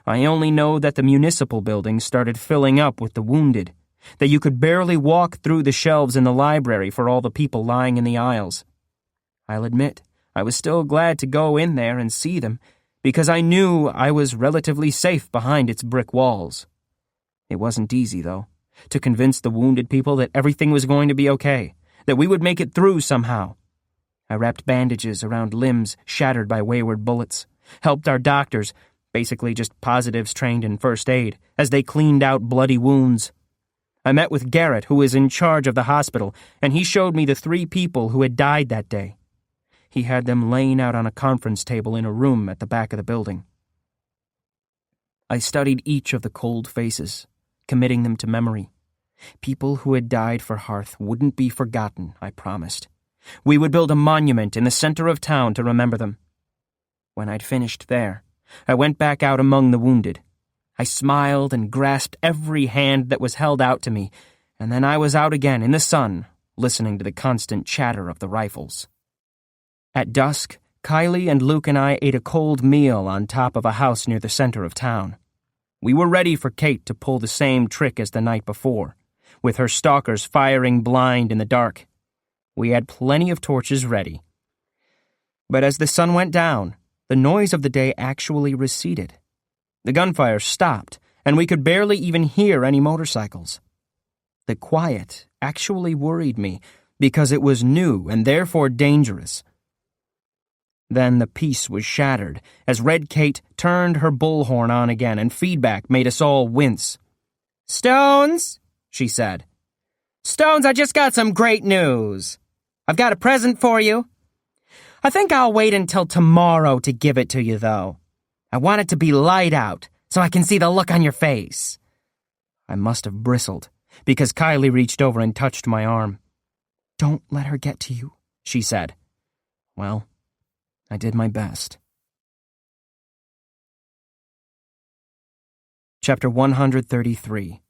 I only know that the municipal building started filling up with the wounded, that you could barely walk through the shelves in the library for all the people lying in the aisles. I'll admit, I was still glad to go in there and see them, because I knew I was relatively safe behind its brick walls. It wasn't easy, though, to convince the wounded people that everything was going to be okay, that we would make it through somehow. I wrapped bandages around limbs shattered by wayward bullets, helped our doctors, basically just positives trained in first aid, as they cleaned out bloody wounds. I met with Garrett, who was in charge of the hospital, and he showed me the 3 people who had died that day. He had them laying out on a conference table in a room at the back of the building. I studied each of the cold faces, committing them to memory. People who had died for Hearth wouldn't be forgotten, I promised. We would build a monument in the center of town to remember them. When I'd finished there, I went back out among the wounded. I smiled and grasped every hand that was held out to me, and then I was out again in the sun, listening to the constant chatter of the rifles. At dusk, Kylie and Luke and I ate a cold meal on top of a house near the center of town. We were ready for Kate to pull the same trick as the night before, with her stalkers firing blind in the dark. We had plenty of torches ready. But as the sun went down, the noise of the day actually receded. The gunfire stopped, and we could barely even hear any motorcycles. The quiet actually worried me because it was new and therefore dangerous. Then the peace was shattered as Red Kate turned her bullhorn on again, and feedback made us all wince. "Stones," she said. "Stones, I just got some great news. I've got a present for you. I think I'll wait until tomorrow to give it to you, though. I want it to be light out, so I can see the look on your face." I must have bristled, because Kylie reached over and touched my arm. "Don't let her get to you," she said. Well, I did my best. Chapter 133.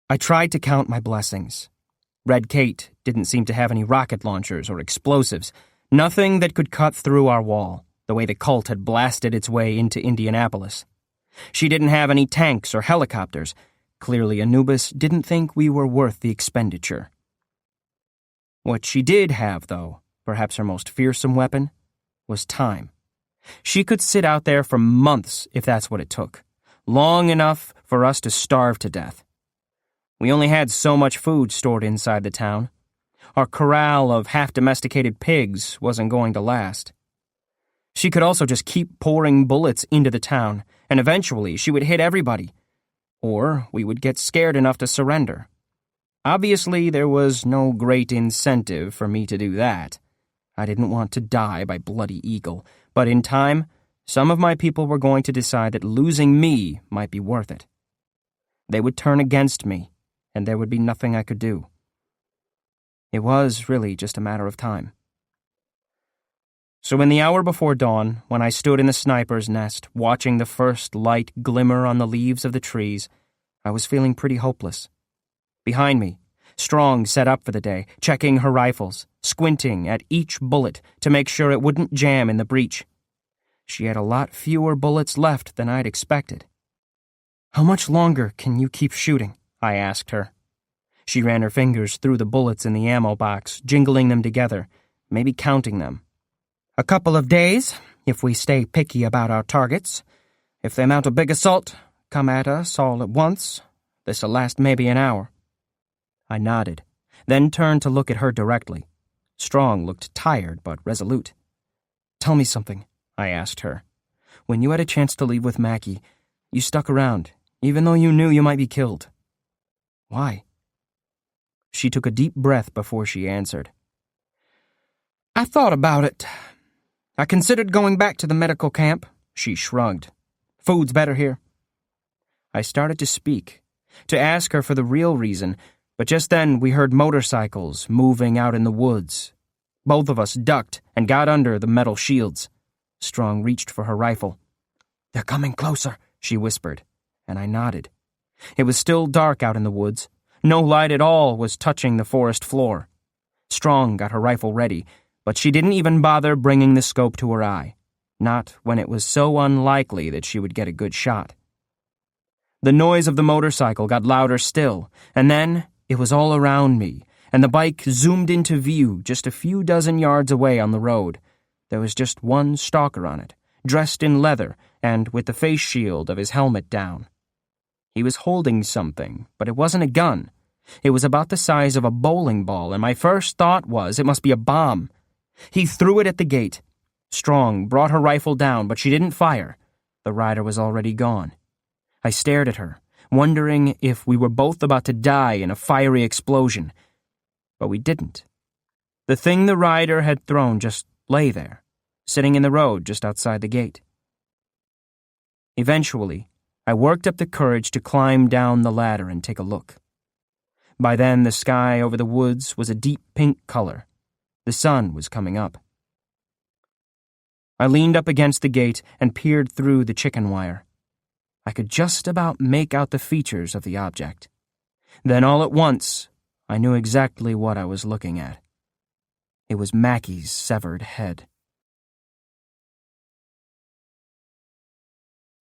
I tried to count my blessings. Red Kate didn't seem to have any rocket launchers or explosives, nothing that could cut through our wall, the way the cult had blasted its way into Indianapolis. She didn't have any tanks or helicopters. Clearly, Anubis didn't think we were worth the expenditure. What she did have, though, perhaps her most fearsome weapon, was time. She could sit out there for months if that's what it took, long enough for us to starve to death. We only had so much food stored inside the town. Our corral of half-domesticated pigs wasn't going to last. She could also just keep pouring bullets into the town, and eventually she would hit everybody. Or we would get scared enough to surrender. Obviously, there was no great incentive for me to do that. I didn't want to die by Bloody Eagle, but in time, some of my people were going to decide that losing me might be worth it. They would turn against me, and there would be nothing I could do. It was really just a matter of time. So in the hour before dawn, when I stood in the sniper's nest, watching the first light glimmer on the leaves of the trees, I was feeling pretty hopeless. Behind me, Strong set up for the day, checking her rifles, squinting at each bullet to make sure it wouldn't jam in the breech. She had a lot fewer bullets left than I'd expected. "How much longer can you keep shooting?" I asked her. She ran her fingers through the bullets in the ammo box, jingling them together, maybe counting them. "A couple of days, if we stay picky about our targets. If they mount a big assault, come at us all at once, this'll last maybe an hour." I nodded, then turned to look at her directly. Strong looked tired but resolute. "Tell me something," I asked her. "When you had a chance to leave with Mackie, you stuck around, even though you knew you might be killed. Why?" She took a deep breath before she answered. "I thought about it. I considered going back to the medical camp." She shrugged. "Food's better here." I started to speak, to ask her for the real reason, but just then we heard motorcycles moving out in the woods. Both of us ducked and got under the metal shields. Strong reached for her rifle. "They're coming closer," she whispered, and I nodded. It was still dark out in the woods. No light at all was touching the forest floor. Strong got her rifle ready, but she didn't even bother bringing the scope to her eye, not when it was so unlikely that she would get a good shot. The noise of the motorcycle got louder still, and then it was all around me, and the bike zoomed into view just a few dozen yards away on the road. There was just one stalker on it, dressed in leather and with the face shield of his helmet down. He was holding something, but it wasn't a gun. It was about the size of a bowling ball, and my first thought was it must be a bomb. He threw it at the gate. Strong brought her rifle down, but she didn't fire. The rider was already gone. I stared at her, wondering if we were both about to die in a fiery explosion. But we didn't. The thing the rider had thrown just lay there, sitting in the road just outside the gate. Eventually, I worked up the courage to climb down the ladder and take a look. By then, the sky over the woods was a deep pink color. The sun was coming up. I leaned up against the gate and peered through the chicken wire. I could just about make out the features of the object. Then all at once, I knew exactly what I was looking at. It was Mackie's severed head.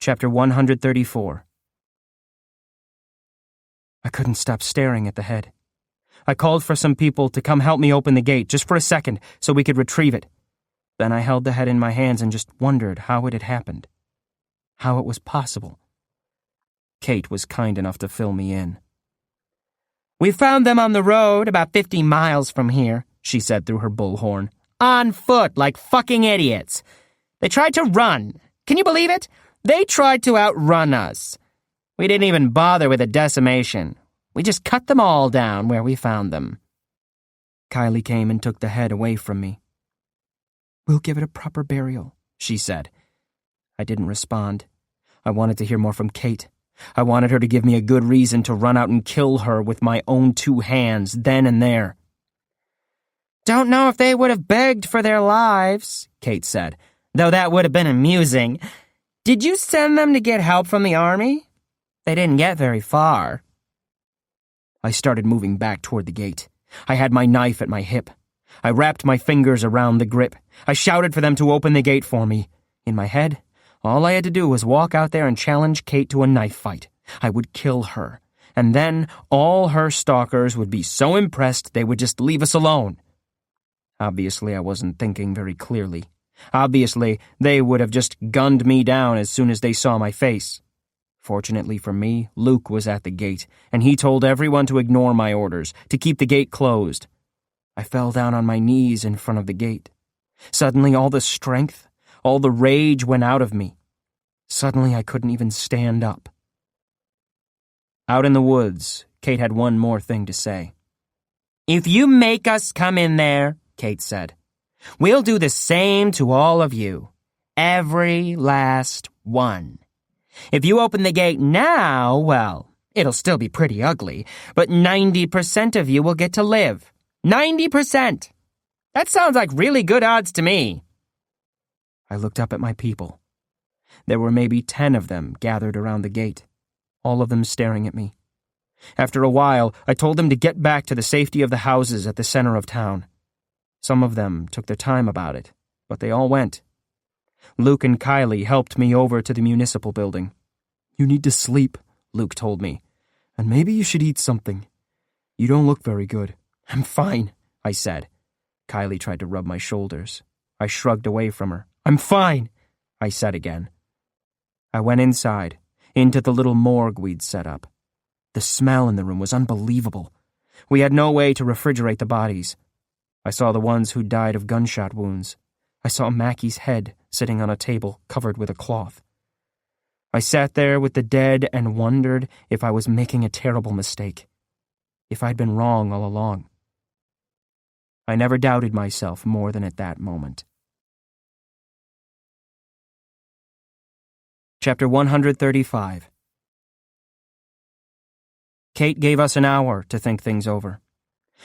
Chapter 134. I couldn't stop staring at the head. I called for some people to come help me open the gate just for a second so we could retrieve it. Then I held the head in my hands and just wondered how it had happened. How it was possible. Kate was kind enough to fill me in. "We found them on the road about 50 miles from here," she said through her bullhorn. "On foot, like fucking idiots. They tried to run. Can you believe it? They tried to outrun us. We didn't even bother with a decimation. We just cut them all down where we found them." Kylie came and took the head away from me. "We'll give it a proper burial," she said. I didn't respond. I wanted to hear more from Kate. I wanted her to give me a good reason to run out and kill her with my own 2 hands, then and there. "Don't know if they would have begged for their lives," Kate said, "though that would have been amusing. Did you send them to get help from the army? They didn't get very far." I started moving back toward the gate. I had my knife at my hip. I wrapped my fingers around the grip. I shouted for them to open the gate for me. In my head, all I had to do was walk out there and challenge Kate to a knife fight. I would kill her, and then all her stalkers would be so impressed they would just leave us alone. Obviously, I wasn't thinking very clearly. Obviously, they would have just gunned me down as soon as they saw my face. Fortunately for me, Luke was at the gate, and he told everyone to ignore my orders, to keep the gate closed. I fell down on my knees in front of the gate. Suddenly, all the strength, all the rage went out of me. Suddenly, I couldn't even stand up. Out in the woods, Kate had one more thing to say. "If you make us come in there," Kate said, "we'll do the same to all of you. Every last one. If you open the gate now, well, it'll still be pretty ugly, but 90% of you will get to live. 90%! That sounds like really good odds to me." I looked up at my people. There were maybe 10 of them gathered around the gate, all of them staring at me. After a while, I told them to get back to the safety of the houses at the center of town. Some of them took their time about it, but they all went. Luke and Kylie helped me over to the municipal building. "You need to sleep," Luke told me, "and maybe you should eat something. You don't look very good." "I'm fine," I said. Kylie tried to rub my shoulders. I shrugged away from her. "I'm fine," I said again. I went inside, into the little morgue we'd set up. The smell in the room was unbelievable. We had no way to refrigerate the bodies. I saw the ones who died of gunshot wounds. I saw Mackie's head sitting on a table covered with a cloth. I sat there with the dead and wondered if I was making a terrible mistake, if I'd been wrong all along. I never doubted myself more than at that moment. Chapter 135. Kate gave us an hour to think things over,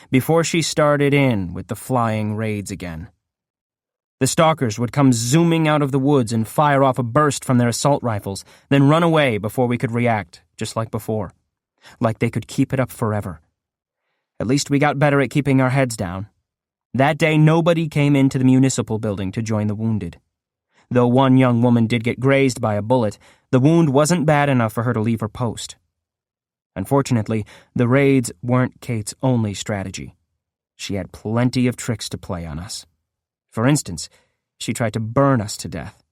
before she started in with the flying raids again. The stalkers would come zooming out of the woods and fire off a burst from their assault rifles, then run away before we could react, just like before. Like they could keep it up forever. At least we got better at keeping our heads down. That day, nobody came into the municipal building to join the wounded. Though one young woman did get grazed by a bullet, the wound wasn't bad enough for her to leave her post. Unfortunately, the raids weren't Kate's only strategy. She had plenty of tricks to play on us. For instance, she tried to burn us to death.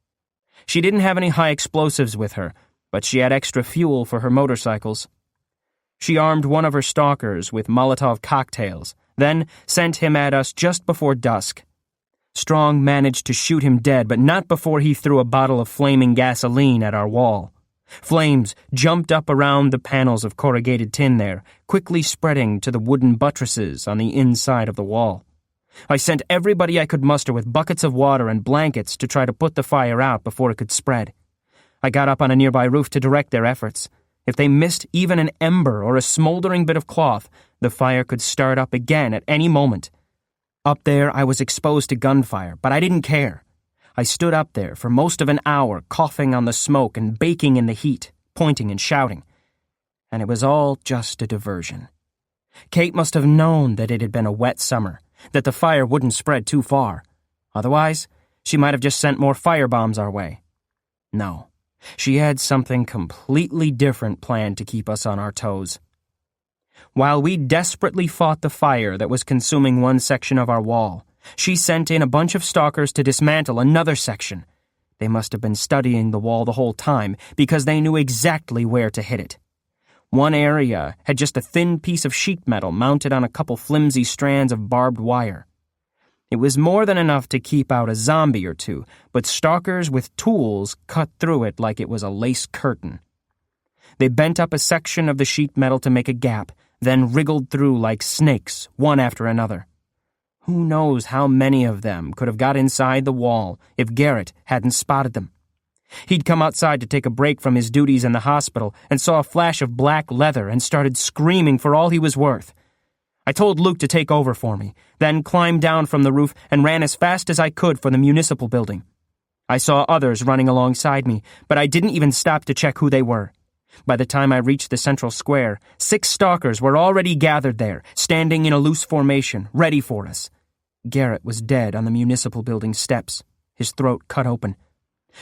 She didn't have any high explosives with her, but she had extra fuel for her motorcycles. She armed one of her stalkers with Molotov cocktails, then sent him at us just before dusk. Strong managed to shoot him dead, but not before he threw a bottle of flaming gasoline at our wall. Flames jumped up around the panels of corrugated tin there, quickly spreading to the wooden buttresses on the inside of the wall. I sent everybody I could muster with buckets of water and blankets to try to put the fire out before it could spread. I got up on a nearby roof to direct their efforts. If they missed even an ember or a smoldering bit of cloth, the fire could start up again at any moment. Up there, I was exposed to gunfire, but I didn't care. I stood up there for most of an hour, coughing on the smoke and baking in the heat, pointing and shouting. And it was all just a diversion. Kate must have known that it had been a wet summer, that the fire wouldn't spread too far. Otherwise, she might have just sent more firebombs our way. No, she had something completely different planned to keep us on our toes. While we desperately fought the fire that was consuming one section of our wall, she sent in a bunch of stalkers to dismantle another section. They must have been studying the wall the whole time because they knew exactly where to hit it. One area had just a thin piece of sheet metal mounted on a couple flimsy strands of barbed wire. It was more than enough to keep out a zombie or two, but stalkers with tools cut through it like it was a lace curtain. They bent up a section of the sheet metal to make a gap, then wriggled through like snakes, one after another. Who knows how many of them could have got inside the wall if Garrett hadn't spotted them. He'd come outside to take a break from his duties in the hospital and saw a flash of black leather and started screaming for all he was worth. I told Luke to take over for me, then climbed down from the roof and ran as fast as I could for the municipal building. I saw others running alongside me, but I didn't even stop to check who they were. By the time I reached the central square, 6 stalkers were already gathered there, standing in a loose formation, ready for us. Garrett was dead on the municipal building steps, his throat cut open.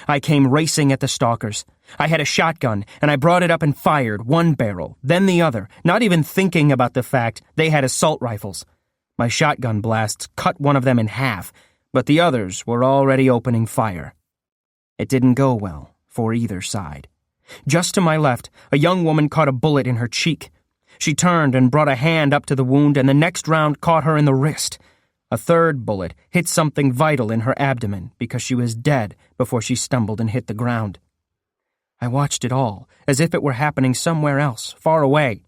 I came racing at the stalkers. I had a shotgun, and I brought it up and fired one barrel, then the other, not even thinking about the fact they had assault rifles. My shotgun blasts cut one of them in half, but the others were already opening fire. It didn't go well for either side. Just to my left, a young woman caught a bullet in her cheek. She turned and brought a hand up to the wound, and the next round caught her in the wrist. A third bullet hit something vital in her abdomen because she was dead before she stumbled and hit the ground. I watched it all, as if it were happening somewhere else, far away.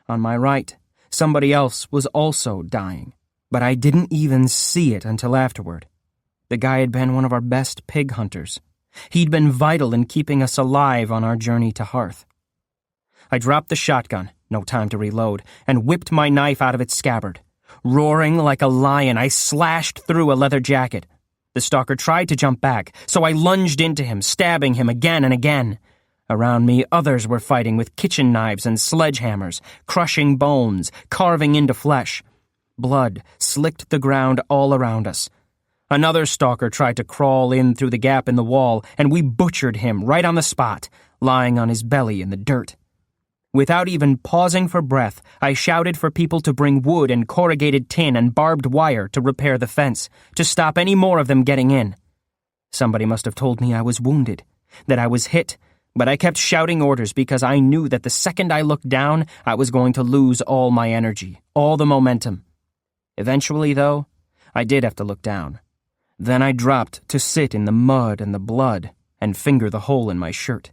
On my right, somebody else was also dying, but I didn't even see it until afterward. The guy had been one of our best pig hunters. He'd been vital in keeping us alive on our journey to Hearth. I dropped the shotgun, no time to reload, and whipped my knife out of its scabbard. Roaring like a lion, I slashed through a leather jacket. The stalker tried to jump back, so I lunged into him, stabbing him again and again. Around me, others were fighting with kitchen knives and sledgehammers, crushing bones, carving into flesh. Blood slicked the ground all around us. Another stalker tried to crawl in through the gap in the wall, and we butchered him right on the spot, lying on his belly in the dirt. Without even pausing for breath, I shouted for people to bring wood and corrugated tin and barbed wire to repair the fence, to stop any more of them getting in. Somebody must have told me I was wounded, that I was hit, but I kept shouting orders because I knew that the second I looked down, I was going to lose all my energy, all the momentum. Eventually, though, I did have to look down. Then I dropped to sit in the mud and the blood and finger the hole in my shirt.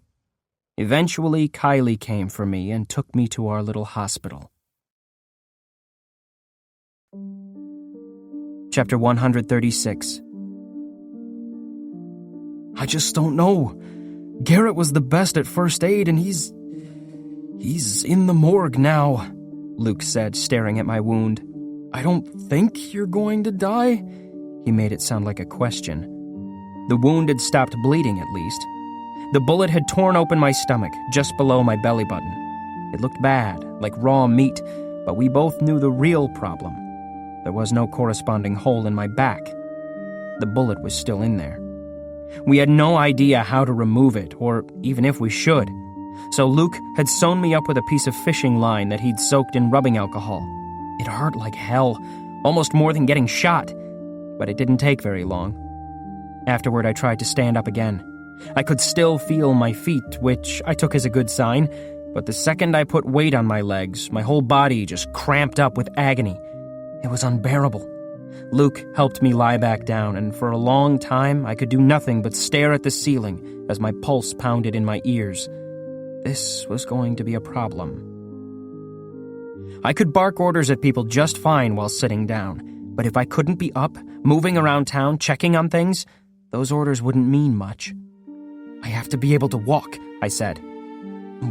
Eventually, Kylie came for me and took me to our little hospital. Chapter 136. I just don't know. Garrett was the best at first aid, and he's in the morgue now, Luke said, staring at my wound. I don't think you're going to die? He made it sound like a question. The wound had stopped bleeding, at least. The bullet had torn open my stomach, just below my belly button. It looked bad, like raw meat, but we both knew the real problem. There was no corresponding hole in my back. The bullet was still in there. We had no idea how to remove it, or even if we should. So Luke had sewn me up with a piece of fishing line that he'd soaked in rubbing alcohol. It hurt like hell, almost more than getting shot, but it didn't take very long. Afterward, I tried to stand up again. I could still feel my feet, which I took as a good sign, but the second I put weight on my legs, my whole body just cramped up with agony. It was unbearable. Luke helped me lie back down, and for a long time I could do nothing but stare at the ceiling as my pulse pounded in my ears. This was going to be a problem. I could bark orders at people just fine while sitting down, but if I couldn't be up, moving around town, checking on things, those orders wouldn't mean much. I have to be able to walk, I said.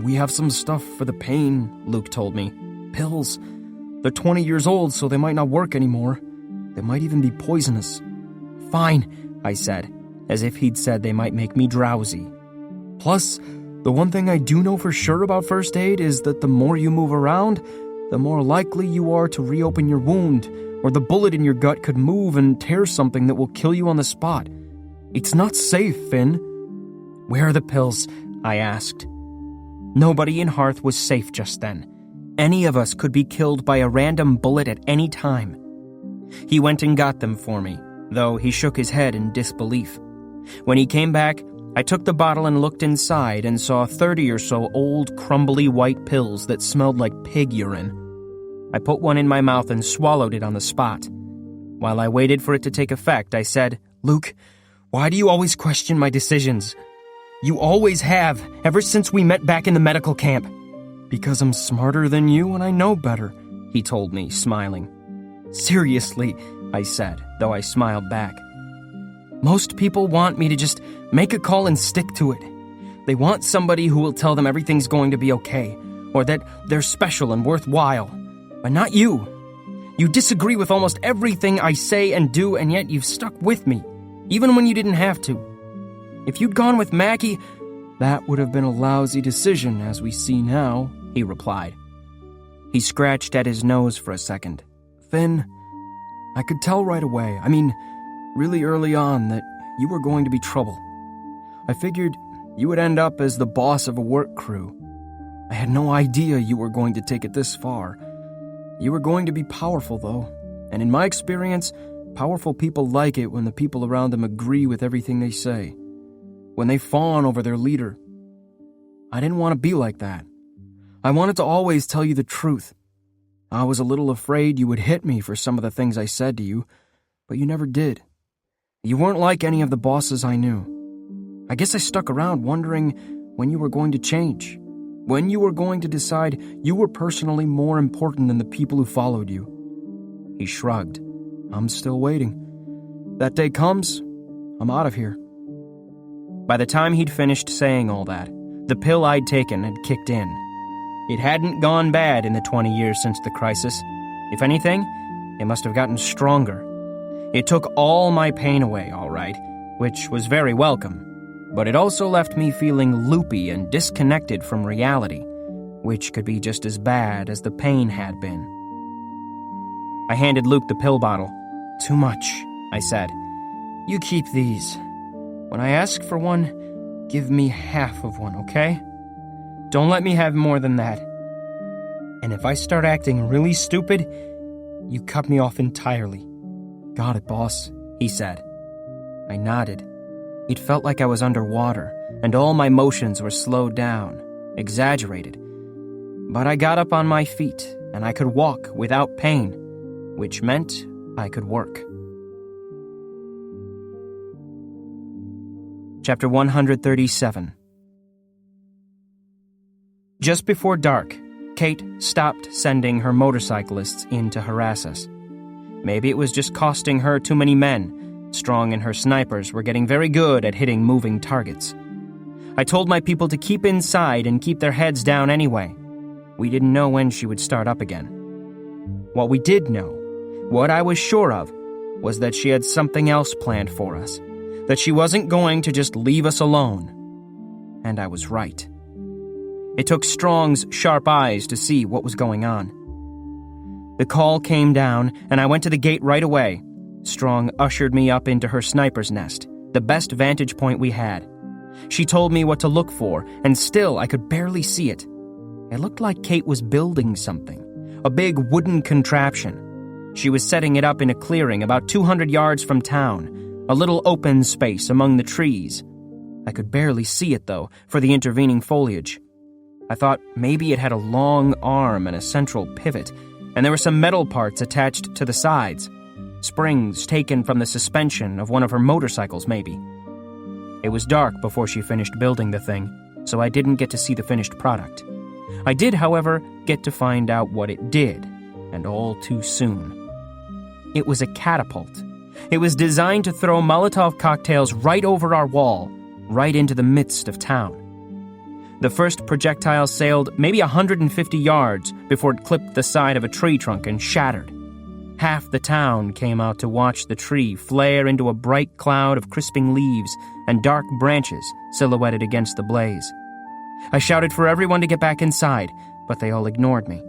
We have some stuff for the pain, Luke told me. Pills. They're 20 years old, so they might not work anymore. They might even be poisonous. Fine, I said, as if he'd said they might make me drowsy. Plus, the one thing I do know for sure about first aid is that the more you move around, the more likely you are to reopen your wound, or the bullet in your gut could move and tear something that will kill you on the spot. It's not safe, Finn. Where are the pills? I asked. Nobody in Hearth was safe just then. Any of us could be killed by a random bullet at any time. He went and got them for me, though he shook his head in disbelief. When he came back, I took the bottle and looked inside and saw 30 or so old, crumbly white pills that smelled like pig urine. I put one in my mouth and swallowed it on the spot. While I waited for it to take effect, I said, Luke, why do you always question my decisions? You always have, ever since we met back in the medical camp. Because I'm smarter than you and I know better, he told me, smiling. Seriously, I said, though I smiled back. Most people want me to just make a call and stick to it. They want somebody who will tell them everything's going to be okay, or that they're special and worthwhile. But not you. You disagree with almost everything I say and do, and yet you've stuck with me, even when you didn't have to. If you'd gone with Mackie, that would have been a lousy decision, as we see now, he replied. He scratched at his nose for a second. Finn, I could tell right away, really early on, that you were going to be trouble. I figured you would end up as the boss of a work crew. I had no idea you were going to take it this far. You were going to be powerful, though, and in my experience, powerful people like it when the people around them agree with everything they say, when they fawn over their leader. I didn't want to be like that. I wanted to always tell you the truth. I was a little afraid you would hit me for some of the things I said to you, but you never did. You weren't like any of the bosses I knew. I guess I stuck around wondering when you were going to change, when you were going to decide you were personally more important than the people who followed you. He shrugged. I'm still waiting. That day comes, I'm out of here. By the time he'd finished saying all that, the pill I'd taken had kicked in. It hadn't gone bad in the 20 years since the crisis. If anything, it must have gotten stronger. It took all my pain away, all right, which was very welcome. But it also left me feeling loopy and disconnected from reality, which could be just as bad as the pain had been. I handed Luke the pill bottle. Too much, I said. You keep these. When I ask for one, give me half of one, okay? Don't let me have more than that. And if I start acting really stupid, you cut me off entirely. Got it, boss, he said. I nodded. It felt like I was underwater, and all my motions were slowed down, exaggerated. But I got up on my feet, and I could walk without pain, which meant I could work. Chapter 137. Just before dark, Kate stopped sending her motorcyclists in to harass us. Maybe it was just costing her too many men. Strong and her snipers were getting very good at hitting moving targets. I told my people to keep inside and keep their heads down anyway. We didn't know when she would start up again. What we did know, what I was sure of, was that she had something else planned for us, that she wasn't going to just leave us alone. And I was right. It took Strong's sharp eyes to see what was going on. The call came down, and I went to the gate right away. Strong ushered me up into her sniper's nest, the best vantage point we had. She told me what to look for, and still I could barely see it. It looked like Kate was building something, a big wooden contraption. She was setting it up in a clearing about 200 yards from town, a little open space among the trees. I could barely see it, though, for the intervening foliage. I thought maybe it had a long arm and a central pivot, and there were some metal parts attached to the sides. Springs taken from the suspension of one of her motorcycles, maybe. It was dark before she finished building the thing, so I didn't get to see the finished product. I did, however, get to find out what it did, and all too soon. It was a catapult. It was designed to throw Molotov cocktails right over our wall, right into the midst of town. The first projectile sailed maybe 150 yards before it clipped the side of a tree trunk and shattered. Half the town came out to watch the tree flare into a bright cloud of crisping leaves and dark branches silhouetted against the blaze. I shouted for everyone to get back inside, but they all ignored me.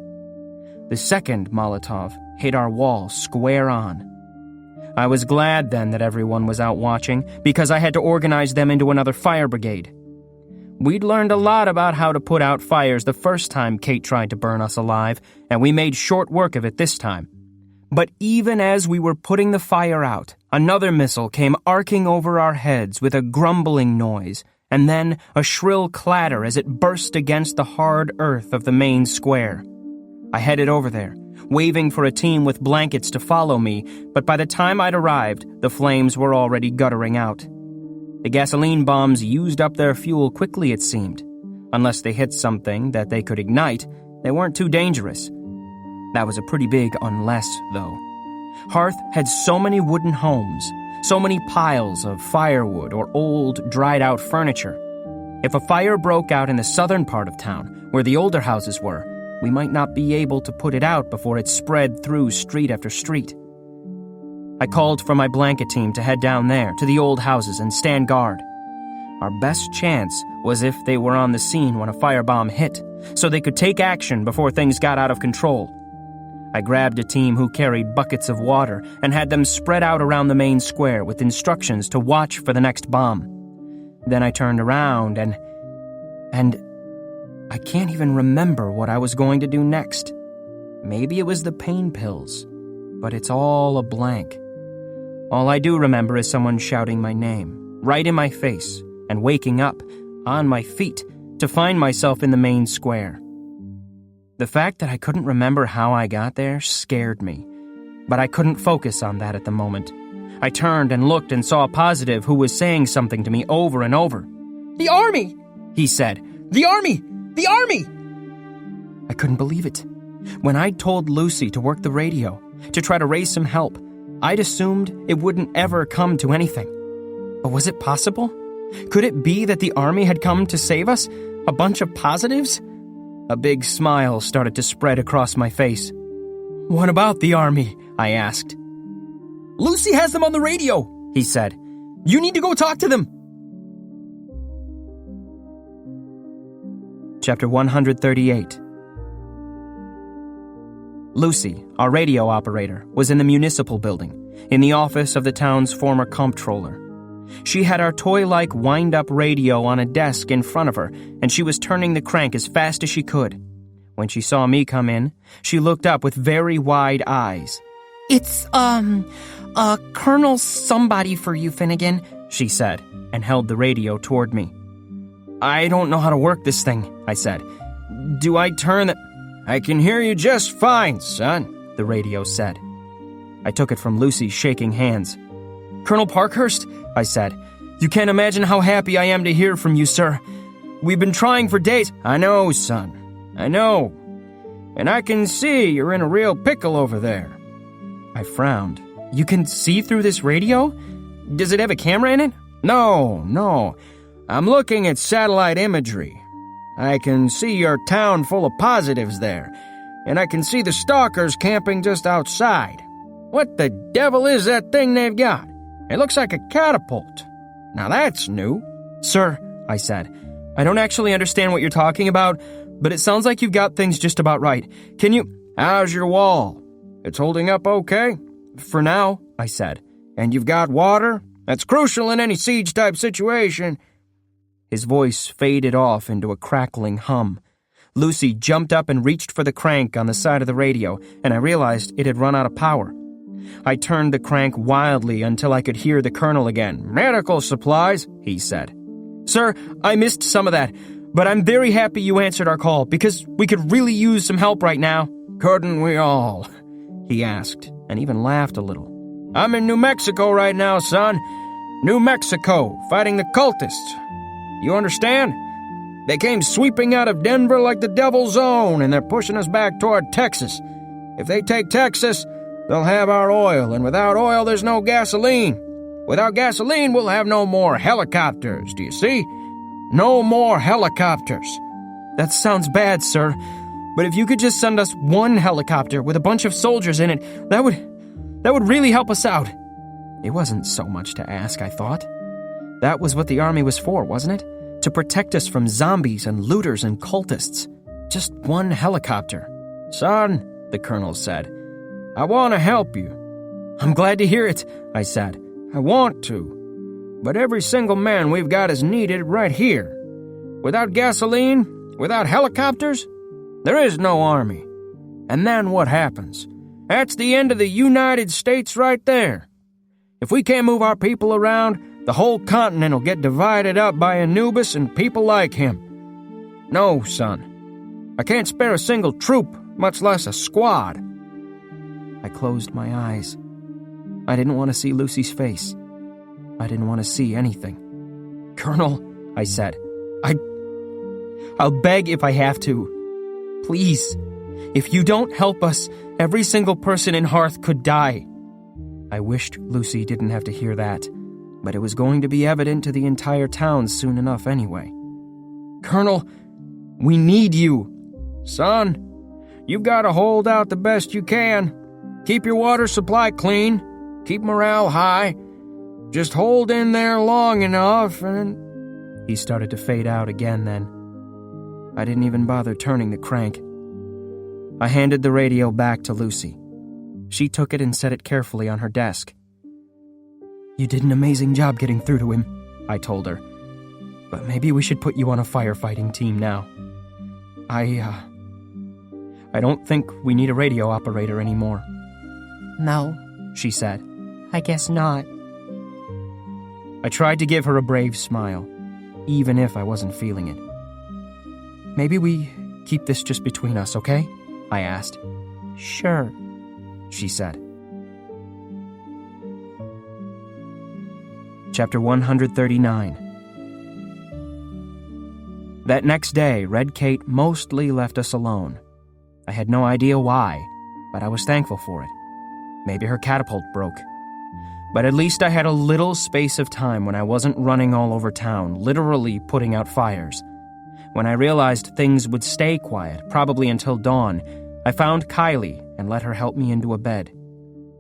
The second Molotov hit our wall square on. I was glad then that everyone was out watching, because I had to organize them into another fire brigade. We'd learned a lot about how to put out fires the first time Kate tried to burn us alive, and we made short work of it this time. But even as we were putting the fire out, another missile came arcing over our heads with a grumbling noise, and then a shrill clatter as it burst against the hard earth of the main square. I headed over there, waving for a team with blankets to follow me, but by the time I'd arrived, the flames were already guttering out. The gasoline bombs used up their fuel quickly, it seemed. Unless they hit something that they could ignite, they weren't too dangerous. That was a pretty big unless, though. Hearth had so many wooden homes, so many piles of firewood or old, dried-out furniture. If a fire broke out in the southern part of town, where the older houses were, we might not be able to put it out before it spread through street after street. I called for my blanket team to head down there to the old houses and stand guard. Our best chance was if they were on the scene when a firebomb hit, so they could take action before things got out of control. I grabbed a team who carried buckets of water and had them spread out around the main square with instructions to watch for the next bomb. Then I turned around and I can't even remember what I was going to do next. Maybe it was the pain pills, but it's all a blank. All I do remember is someone shouting my name, right in my face, and waking up, on my feet, to find myself in the main square. The fact that I couldn't remember how I got there scared me, but I couldn't focus on that at the moment. I turned and looked and saw a positive who was saying something to me over and over. "The army!" he said. "The army! The army!" I couldn't believe it. When I'd told Lucy to work the radio, to try to raise some help, I'd assumed it wouldn't ever come to anything. But was it possible? Could it be that the army had come to save us? A bunch of positives? A big smile started to spread across my face. "What about the army?" I asked. "Lucy has them on the radio," he said. "You need to go talk to them." Chapter 138. Lucy, our radio operator, was in the municipal building, in the office of the town's former comptroller. She had our toy-like wind-up radio on a desk in front of her, and she was turning the crank as fast as she could. When she saw me come in, she looked up with very wide eyes. It's, Colonel Somebody for you, Finnegan, she said, and held the radio toward me. "I don't know how to work this thing," I said. "Do I turn the—" "I can hear you just fine, son," the radio said. I took it from Lucy, shaking hands. "Colonel Parkhurst," I said, "you can't imagine how happy I am to hear from you, sir. We've been trying for days—" "I know, son. I know. And I can see you're in a real pickle over there." I frowned. "You can see through this radio? Does it have a camera in it?" No. I'm looking at satellite imagery. I can see your town full of positives there, and I can see the stalkers camping just outside. What the devil is that thing they've got? It looks like a catapult. Now that's new." "Sir," I said, "I don't actually understand what you're talking about, but it sounds like you've got things just about right. Can you—" "How's your wall? It's holding up okay?" "For now," I said. "And you've got water? That's crucial in any siege-type situation." His voice faded off into a crackling hum. Lucy jumped up and reached for the crank on the side of the radio, and I realized it had run out of power. I turned the crank wildly until I could hear the colonel again. "Medical supplies," he said. "Sir, I missed some of that, but I'm very happy you answered our call, because we could really use some help right now." "Couldn't we all?" he asked, and even laughed a little. "I'm in New Mexico right now, son. New Mexico, fighting the cultists. You understand? They came sweeping out of Denver like the devil's own, and they're pushing us back toward Texas. If they take Texas, they'll have our oil, and without oil, there's no gasoline. Without gasoline, we'll have no more helicopters, do you see? No more helicopters." "That sounds bad, sir. But if you could just send us one helicopter with a bunch of soldiers in it, that would really help us out." It wasn't so much to ask, I thought. That was what the army was for, wasn't it? To protect us from zombies and looters and cultists. Just one helicopter. "Son," the colonel said, "I want to help you." "I'm glad to hear it," I said. "I want to. But every single man we've got is needed right here. Without gasoline, without helicopters, there is no army. And then what happens? That's the end of the United States right there. If we can't move our people around, the whole continent will get divided up by Anubis and people like him. No, son. I can't spare a single troop, much less a squad." I closed my eyes. I didn't want to see Lucy's face. I didn't want to see anything. "Colonel," I said, I'll beg if I have to. Please, if you don't help us, every single person in Hearth could die. I wished Lucy didn't have to hear that, but it was going to be evident to the entire town soon enough anyway. Colonel, we need you. Son, you've got to hold out the best you can. Keep your water supply clean. Keep morale high. Just hold in there long enough and... He started to fade out again then. I didn't even bother turning the crank. I handed the radio back to Lucy. She took it and set it carefully on her desk. You did an amazing job getting through to him, I told her. But maybe we should put you on a firefighting team now. I don't think we need a radio operator anymore. No, she said. I guess not. I tried to give her a brave smile, even if I wasn't feeling it. Maybe we keep this just between us, okay? I asked. Sure, she said. Chapter 139. That next day, Red Kate mostly left us alone. I had no idea why, but I was thankful for it. Maybe her catapult broke. But at least I had a little space of time when I wasn't running all over town, literally putting out fires. When I realized things would stay quiet, probably until dawn, I found Kylie and let her help me into a bed.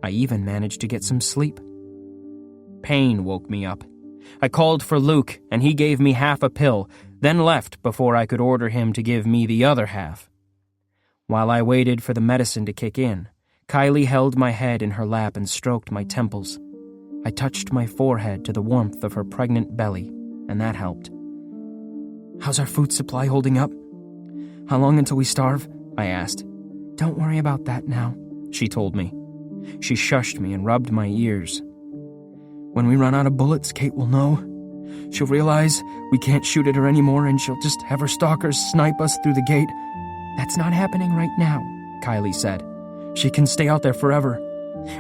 I even managed to get some sleep. Pain woke me up. I called for Luke, and he gave me half a pill, then left before I could order him to give me the other half. While I waited for the medicine to kick in, Kylie held my head in her lap and stroked my temples. I touched my forehead to the warmth of her pregnant belly, and that helped. How's our food supply holding up? How long until we starve? I asked. Don't worry about that now, she told me. She shushed me and rubbed my ears. When we run out of bullets, Kate will know. She'll realize we can't shoot at her anymore, and she'll just have her stalkers snipe us through the gate. That's not happening right now, Kylie said. She can stay out there forever.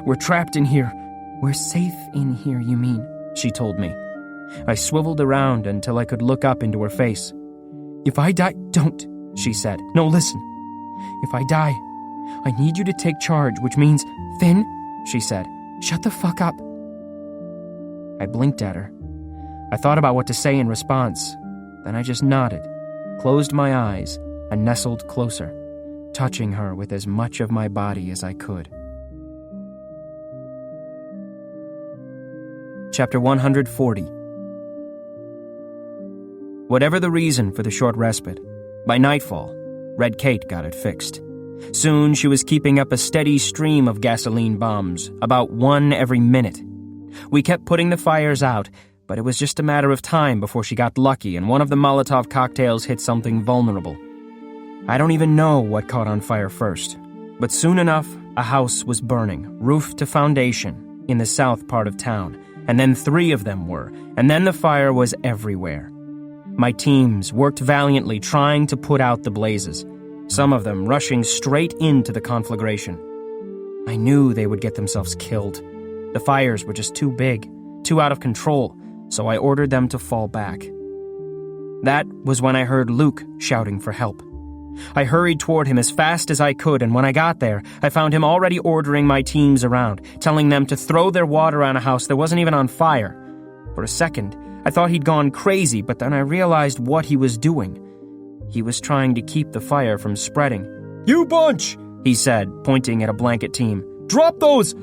We're trapped in here. We're safe in here, you mean, she told me. I swiveled around until I could look up into her face. If I die, don't, she said. No, listen. If I die, I need you to take charge, which means, Finn, she said, shut the fuck up. I blinked at her. I thought about what to say in response. Then I just nodded, closed my eyes, and nestled closer, touching her with as much of my body as I could. Chapter 140. Whatever the reason for the short respite, by nightfall, Red Kate got it fixed. Soon she was keeping up a steady stream of gasoline bombs, about one every minute. We kept putting the fires out, but it was just a matter of time before she got lucky and one of the Molotov cocktails hit something vulnerable. I don't even know what caught on fire first, but soon enough, a house was burning, roof to foundation, in the south part of town, and then 3 of them were, and then the fire was everywhere. My teams worked valiantly trying to put out the blazes, some of them rushing straight into the conflagration. I knew they would get themselves killed. The fires were just too big, too out of control, so I ordered them to fall back. That was when I heard Luke shouting for help. I hurried toward him as fast as I could, and when I got there, I found him already ordering my teams around, telling them to throw their water on a house that wasn't even on fire. For a second, I thought he'd gone crazy, but then I realized what he was doing. He was trying to keep the fire from spreading. You bunch, he said, pointing at a blanket team. Drop those!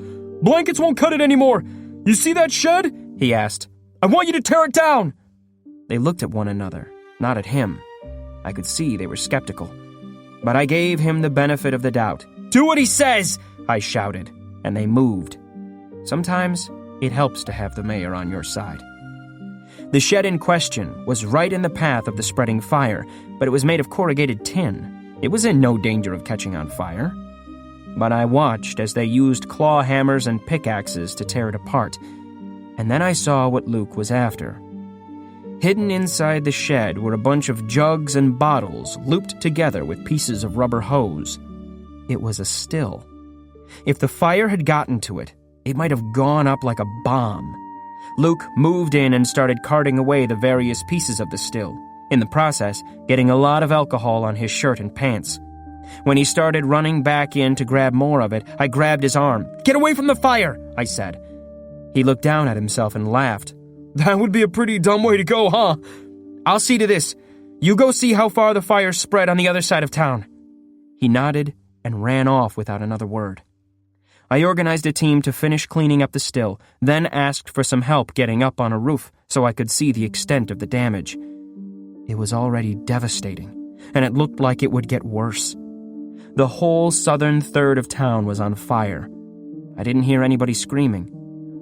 Blankets won't cut it anymore. You see that shed? He asked. I want you to tear it down. They looked at one another, not at him. I could see they were skeptical. But I gave him the benefit of the doubt. Do what he says, I shouted, and they moved. Sometimes it helps to have the mayor on your side. The shed in question was right in the path of the spreading fire, but it was made of corrugated tin. It was in no danger of catching on fire. But I watched as they used claw hammers and pickaxes to tear it apart, and then I saw what Luke was after. Hidden inside the shed were a bunch of jugs and bottles looped together with pieces of rubber hose. It was a still. If the fire had gotten to it, it might have gone up like a bomb. Luke moved in and started carting away the various pieces of the still, in the process getting a lot of alcohol on his shirt and pants. When he started running back in to grab more of it, I grabbed his arm. Get away from the fire! I said. He looked down at himself and laughed. That would be a pretty dumb way to go, huh? I'll see to this. You go see how far the fire spread on the other side of town. He nodded and ran off without another word. I organized a team to finish cleaning up the still, then asked for some help getting up on a roof so I could see the extent of the damage. It was already devastating, and it looked like it would get worse. The whole southern third of town was on fire. I didn't hear anybody screaming.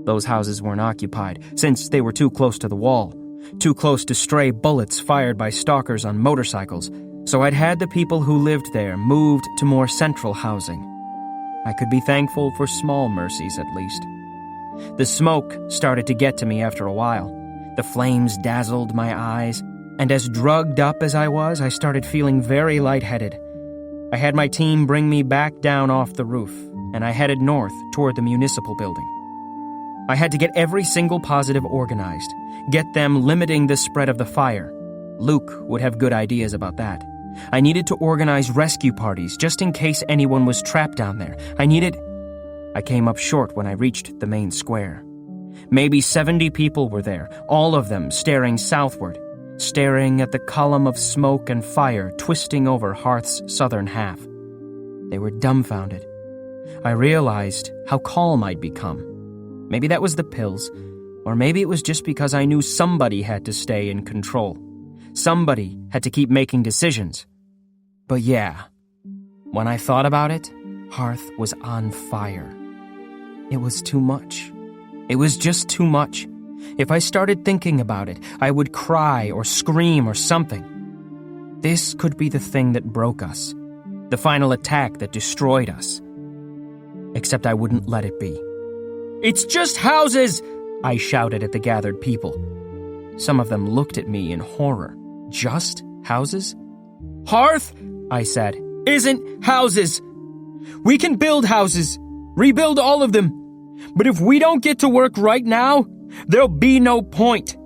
Those houses weren't occupied, since they were too close to the wall, too close to stray bullets fired by stalkers on motorcycles, so I'd had the people who lived there moved to more central housing. I could be thankful for small mercies, at least. The smoke started to get to me after a while. The flames dazzled my eyes, and as drugged up as I was, I started feeling very lightheaded. I had my team bring me back down off the roof, and I headed north toward the municipal building. I had to get every single positive organized, get them limiting the spread of the fire. Luke would have good ideas about that. I needed to organize rescue parties just in case anyone was trapped down there. I came up short when I reached the main square. Maybe 70 people were there, all of them staring southward, staring at the column of smoke and fire twisting over Hearth's southern half. They were dumbfounded. I realized how calm I'd become. Maybe that was the pills, or maybe it was just because I knew somebody had to stay in control. Somebody had to keep making decisions. But yeah, when I thought about it, Hearth was on fire. It was too much. It was just too much. If I started thinking about it, I would cry or scream or something. This could be the thing that broke us, the final attack that destroyed us. Except I wouldn't let it be. "It's just houses!" I shouted at the gathered people. Some of them looked at me in horror. Just houses? "Hearth," I said, "isn't houses. We can build houses, rebuild all of them. But if we don't get to work right now, there'll be no point.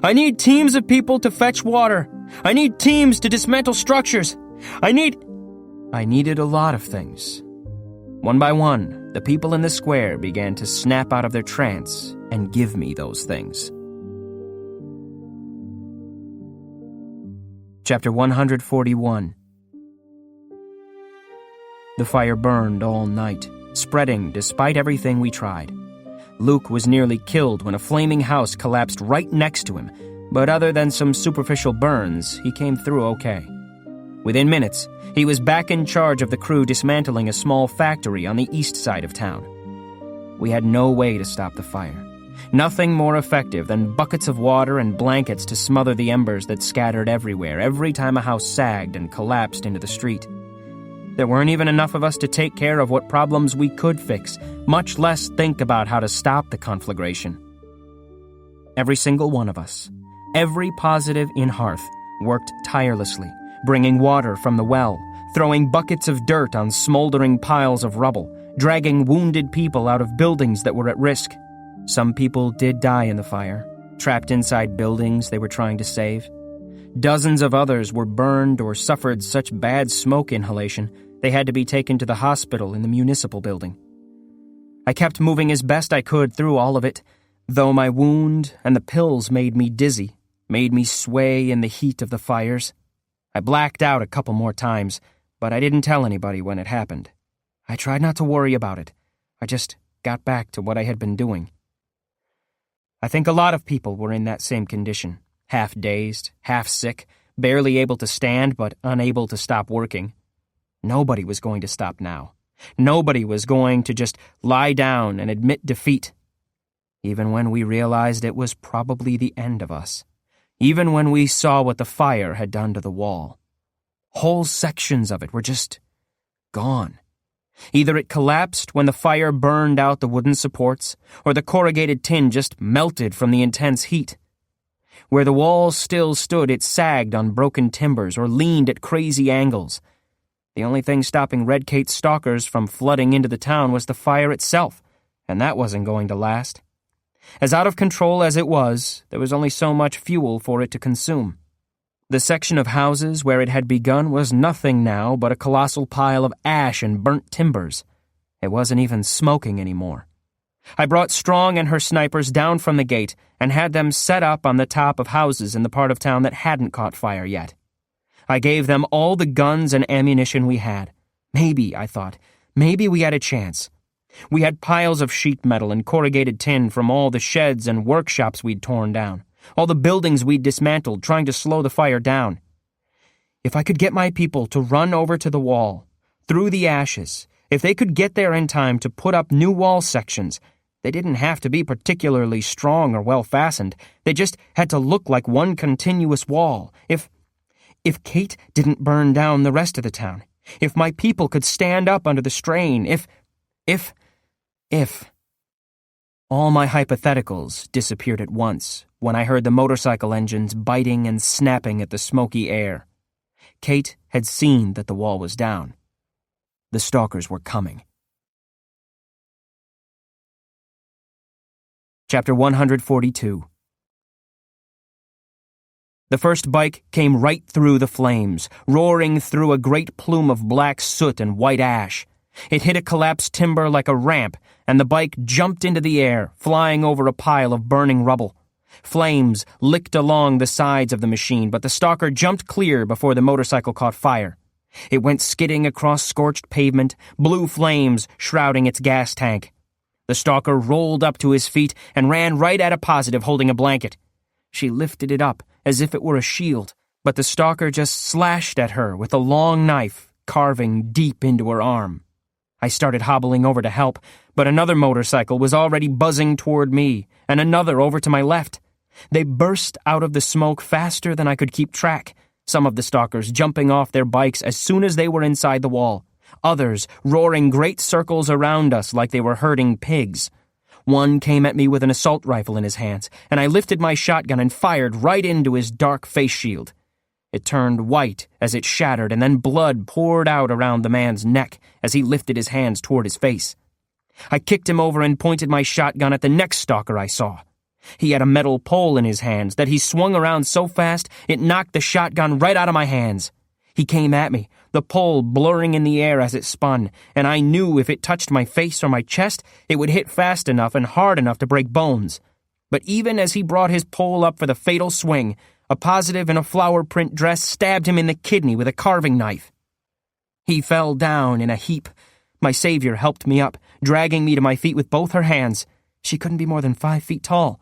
I need teams of people to fetch water. I need teams to dismantle structures. I needed a lot of things. One by one, the people in the square began to snap out of their trance and give me those things. Chapter 141. The fire burned all night, spreading despite everything we tried. Luke was nearly killed when a flaming house collapsed right next to him, but other than some superficial burns, he came through okay. Within minutes, he was back in charge of the crew dismantling a small factory on the east side of town. We had no way to stop the fire. Nothing more effective than buckets of water and blankets to smother the embers that scattered everywhere every time a house sagged and collapsed into the street. There weren't even enough of us to take care of what problems we could fix, much less think about how to stop the conflagration. Every single one of us, every positive in Hearth, worked tirelessly, bringing water from the well, throwing buckets of dirt on smoldering piles of rubble, dragging wounded people out of buildings that were at risk. Some people did die in the fire, trapped inside buildings they were trying to save. Dozens of others were burned or suffered such bad smoke inhalation they had to be taken to the hospital in the municipal building. I kept moving as best I could through all of it, though my wound and the pills made me dizzy, made me sway in the heat of the fires. I blacked out a couple more times, but I didn't tell anybody when it happened. I tried not to worry about it. I just got back to what I had been doing. I think a lot of people were in that same condition, half dazed, half sick, barely able to stand but unable to stop working. Nobody was going to stop now. Nobody was going to just lie down and admit defeat. Even when we realized it was probably the end of us. Even when we saw what the fire had done to the wall. Whole sections of it were just gone. Either it collapsed when the fire burned out the wooden supports, or the corrugated tin just melted from the intense heat. Where the wall still stood, it sagged on broken timbers or leaned at crazy angles. The only thing stopping Red Kate's stalkers from flooding into the town was the fire itself, and that wasn't going to last. As out of control as it was, there was only so much fuel for it to consume. The section of houses where it had begun was nothing now but a colossal pile of ash and burnt timbers. It wasn't even smoking anymore. I brought Strong and her snipers down from the gate and had them set up on the top of houses in the part of town that hadn't caught fire yet. I gave them all the guns and ammunition we had. Maybe, I thought, maybe we had a chance. We had piles of sheet metal and corrugated tin from all the sheds and workshops we'd torn down, all the buildings we'd dismantled trying to slow the fire down. If I could get my people to run over to the wall, through the ashes, if they could get there in time to put up new wall sections, they didn't have to be particularly strong or well-fastened. They just had to look like one continuous wall. If Kate didn't burn down the rest of the town, if my people could stand up under the strain, if... All my hypotheticals disappeared at once when I heard the motorcycle engines biting and snapping at the smoky air. Kate had seen that the wall was down. The stalkers were coming. Chapter 142. The first bike came right through the flames, roaring through a great plume of black soot and white ash. It hit a collapsed timber like a ramp, and the bike jumped into the air, flying over a pile of burning rubble. Flames licked along the sides of the machine, but the stalker jumped clear before the motorcycle caught fire. It went skidding across scorched pavement, blue flames shrouding its gas tank. The stalker rolled up to his feet and ran right at a positive holding a blanket. She lifted it up as if it were a shield, but the stalker just slashed at her with a long knife, carving deep into her arm. I started hobbling over to help, but another motorcycle was already buzzing toward me, and another over to my left. They burst out of the smoke faster than I could keep track, some of the stalkers jumping off their bikes as soon as they were inside the wall, others roaring great circles around us like they were herding pigs. One came at me with an assault rifle in his hands, and I lifted my shotgun and fired right into his dark face shield. It turned white as it shattered, and then blood poured out around the man's neck as he lifted his hands toward his face. I kicked him over and pointed my shotgun at the next stalker I saw. He had a metal pole in his hands that he swung around so fast it knocked the shotgun right out of my hands. He came at me, the pole blurring in the air as it spun, and I knew if it touched my face or my chest, it would hit fast enough and hard enough to break bones. But even as he brought his pole up for the fatal swing, a positive in a flower print dress stabbed him in the kidney with a carving knife. He fell down in a heap. My savior helped me up, dragging me to my feet with both her hands. She couldn't be more than 5 feet tall.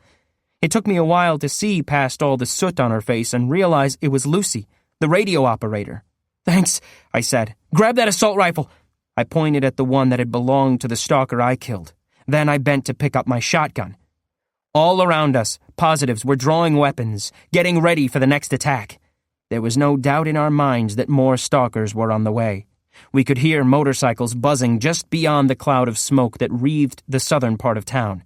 It took me a while to see past all the soot on her face and realize it was Lucy, the radio operator. "Thanks," I said. "Grab that assault rifle." I pointed at the one that had belonged to the stalker I killed. Then I bent to pick up my shotgun. All around us, positives were drawing weapons, getting ready for the next attack. There was no doubt in our minds that more stalkers were on the way. We could hear motorcycles buzzing just beyond the cloud of smoke that wreathed the southern part of town.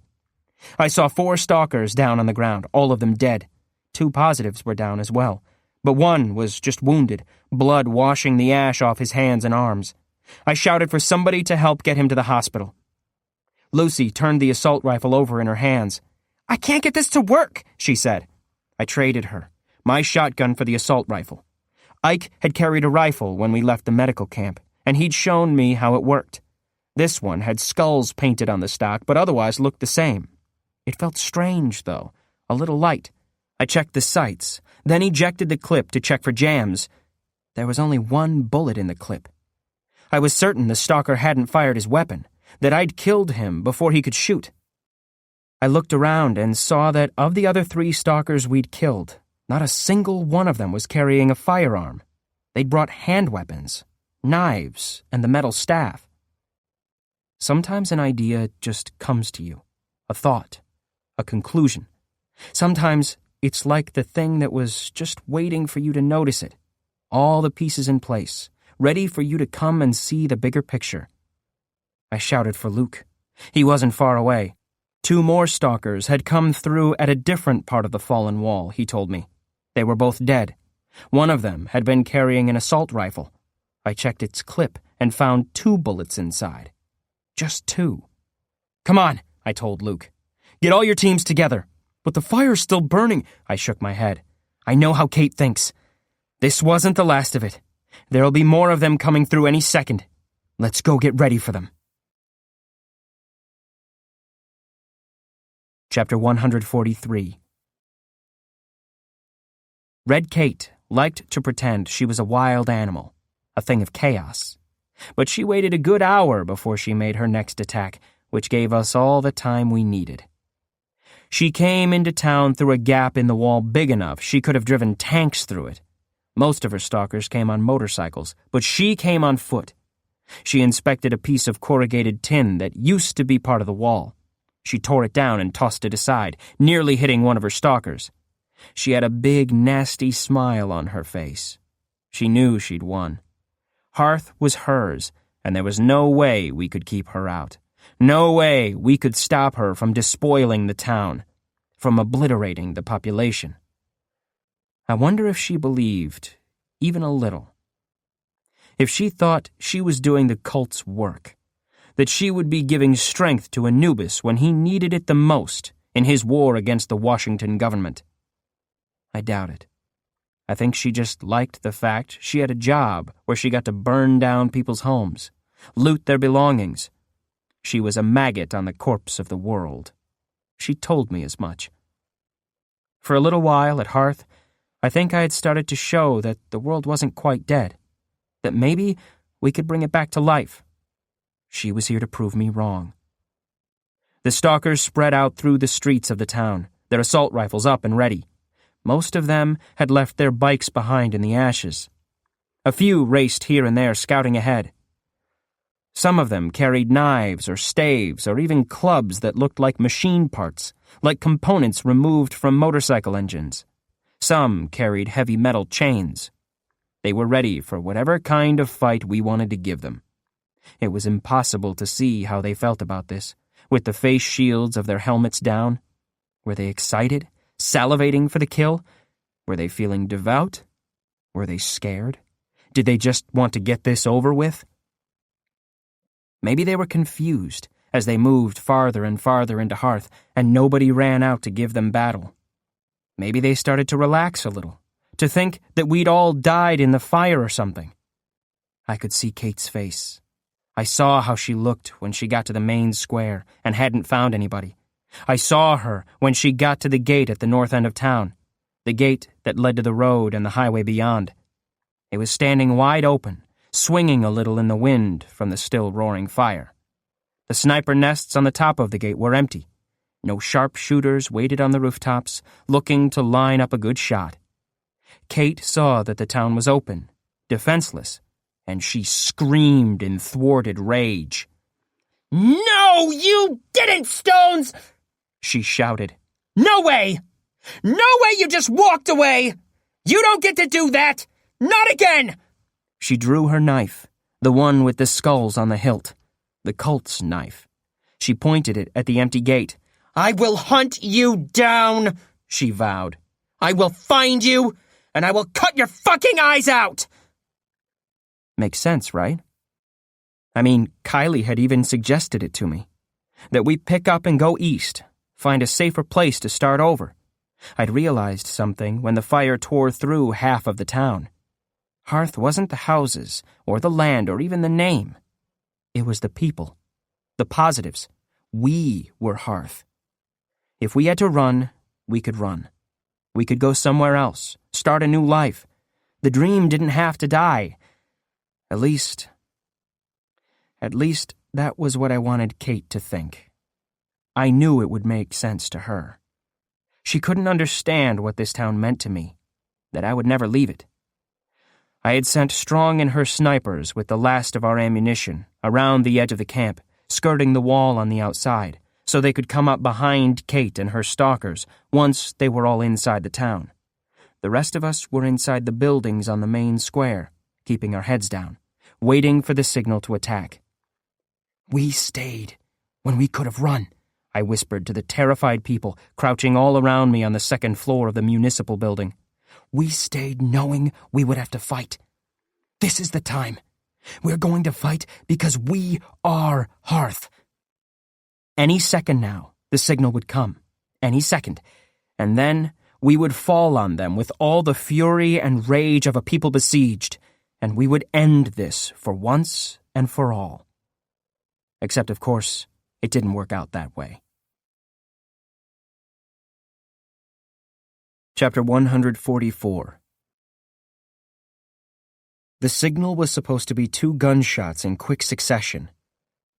I saw 4 stalkers down on the ground, all of them dead. 2 positives were down as well, but one was just wounded, blood washing the ash off his hands and arms. I shouted for somebody to help get him to the hospital. Lucy turned the assault rifle over in her hands. "I can't get this to work," she said. I traded her, my shotgun for the assault rifle. Ike had carried a rifle when we left the medical camp, and he'd shown me how it worked. This one had skulls painted on the stock, but otherwise looked the same. It felt strange, though, a little light. I checked the sights, then ejected the clip to check for jams. There was only 1 bullet in the clip. I was certain the stalker hadn't fired his weapon, that I'd killed him before he could shoot. I looked around and saw that of the other 3 stalkers we'd killed, not a single one of them was carrying a firearm. They'd brought hand weapons, knives, and the metal staff. Sometimes an idea just comes to you, a thought, a conclusion. Sometimes it's like the thing that was just waiting for you to notice it, all the pieces in place, ready for you to come and see the bigger picture. I shouted for Luke. He wasn't far away. 2 more stalkers had come through at a different part of the fallen wall, he told me. They were both dead. One of them had been carrying an assault rifle. I checked its clip and found 2 bullets inside. Just 2. "Come on," I told Luke. "Get all your teams together." "But the fire's still burning." I shook my head. "I know how Kate thinks. This wasn't the last of it. There'll be more of them coming through any second. Let's go get ready for them." Chapter 143. Red Kate liked to pretend she was a wild animal, a thing of chaos. But she waited a good hour before she made her next attack, which gave us all the time we needed. She came into town through a gap in the wall big enough she could have driven tanks through it. Most of her stalkers came on motorcycles, but she came on foot. She inspected a piece of corrugated tin that used to be part of the wall. She tore it down and tossed it aside, nearly hitting one of her stalkers. She had a big, nasty smile on her face. She knew she'd won. Hearth was hers, and there was no way we could keep her out. No way we could stop her from despoiling the town, from obliterating the population. I wonder if she believed, even a little. If she thought she was doing the cult's work, that she would be giving strength to Anubis when he needed it the most in his war against the Washington government. I doubt it. I think she just liked the fact she had a job where she got to burn down people's homes, loot their belongings. She was a maggot on the corpse of the world. She told me as much. For a little while at Hearth, I think I had started to show that the world wasn't quite dead, that maybe we could bring it back to life. She was here to prove me wrong. The stalkers spread out through the streets of the town, their assault rifles up and ready. Most of them had left their bikes behind in the ashes. A few raced here and there, scouting ahead. Some of them carried knives or staves or even clubs that looked like machine parts, like components removed from motorcycle engines. Some carried heavy metal chains. They were ready for whatever kind of fight we wanted to give them. It was impossible to see how they felt about this, with the face shields of their helmets down. Were they excited, salivating for the kill? Were they feeling devout? Were they scared? Did they just want to get this over with? Maybe they were confused as they moved farther and farther into Hearth, and nobody ran out to give them battle. Maybe they started to relax a little, to think that we'd all died in the fire or something. I could see Kate's face. I saw how she looked when she got to the main square and hadn't found anybody. I saw her when she got to the gate at the north end of town, the gate that led to the road and the highway beyond. It was standing wide open, swinging a little in the wind from the still roaring fire. The sniper nests on the top of the gate were empty. No sharpshooters waited on the rooftops, looking to line up a good shot. Kate saw that the town was open, defenseless, and she screamed in thwarted rage. "No, you didn't, Stones!" she shouted. "No way! No way you just walked away! You don't get to do that! Not again!" She drew her knife, the one with the skulls on the hilt, the cult's knife. She pointed it at the empty gate. "I will hunt you down," she vowed. "I will find you, and I will cut your fucking eyes out!" Makes sense, right? I mean, Kylie had even suggested it to me, that we pick up and go east, find a safer place to start over. I'd realized something when the fire tore through half of the town. Hearth wasn't the houses, or the land, or even the name. It was the people, the positives. We were Hearth. If we had to run, we could run. We could go somewhere else, start a new life. The dream didn't have to die. At least that was what I wanted Kate to think. I knew it would make sense to her. She couldn't understand what this town meant to me, that I would never leave it. I had sent Strong and her snipers with the last of our ammunition around the edge of the camp, skirting the wall on the outside, so they could come up behind Kate and her stalkers once they were all inside the town. The rest of us were inside the buildings on the main square, keeping our heads down, waiting for the signal to attack. "We stayed when we could have run," I whispered to the terrified people crouching all around me on the second floor of the municipal building. "We stayed knowing we would have to fight. This is the time. We're going to fight because we are Hearth." Any second now, the signal would come. Any second. And then we would fall on them with all the fury and rage of a people besieged, and we would end this for once and for all. Except, of course, it didn't work out that way. Chapter 144. The signal was supposed to be 2 gunshots in quick succession.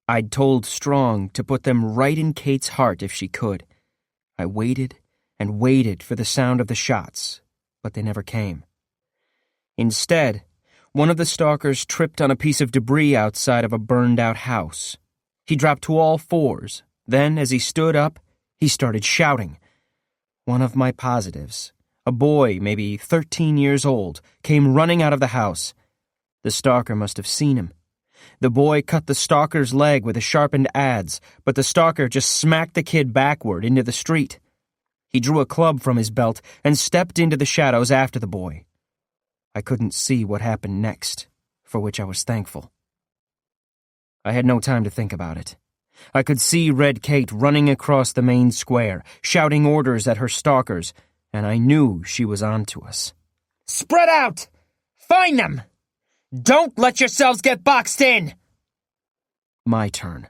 I'd told Strong to put them right in Kate's heart if she could. I waited and waited for the sound of the shots, but they never came. Instead, one of the stalkers tripped on a piece of debris outside of a burned-out house. He dropped to all fours. Then, as he stood up, he started shouting. One of my positives, a boy maybe 13 years old, came running out of the house. The stalker must have seen him. The boy cut the stalker's leg with a sharpened adze, but the stalker just smacked the kid backward into the street. He drew a club from his belt and stepped into the shadows after the boy. I couldn't see what happened next, for which I was thankful. I had no time to think about it. I could see Red Kate running across the main square, shouting orders at her stalkers, and I knew she was on to us. Spread out! Find them! Don't let yourselves get boxed in! My turn.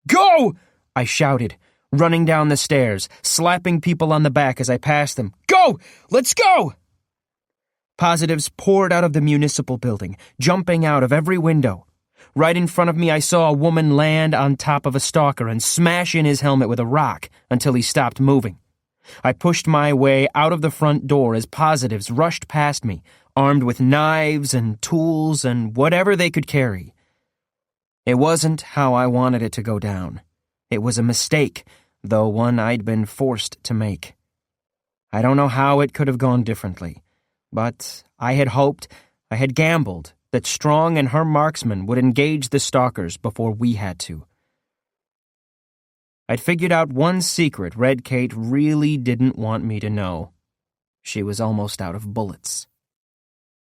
Go! I shouted, running down the stairs, slapping people on the back as I passed them. Go! Let's go! Positives poured out of the municipal building, jumping out of every window. Right in front of me, I saw a woman land on top of a stalker and smash in his helmet with a rock until he stopped moving. I pushed my way out of the front door as positives rushed past me, armed with knives and tools and whatever they could carry. It wasn't how I wanted it to go down. It was a mistake, though one I'd been forced to make. I don't know how it could have gone differently, but I had hoped, I had gambled, that Strong and her marksmen would engage the stalkers before we had to. I'd figured out one secret Red Kate really didn't want me to know. She was almost out of bullets.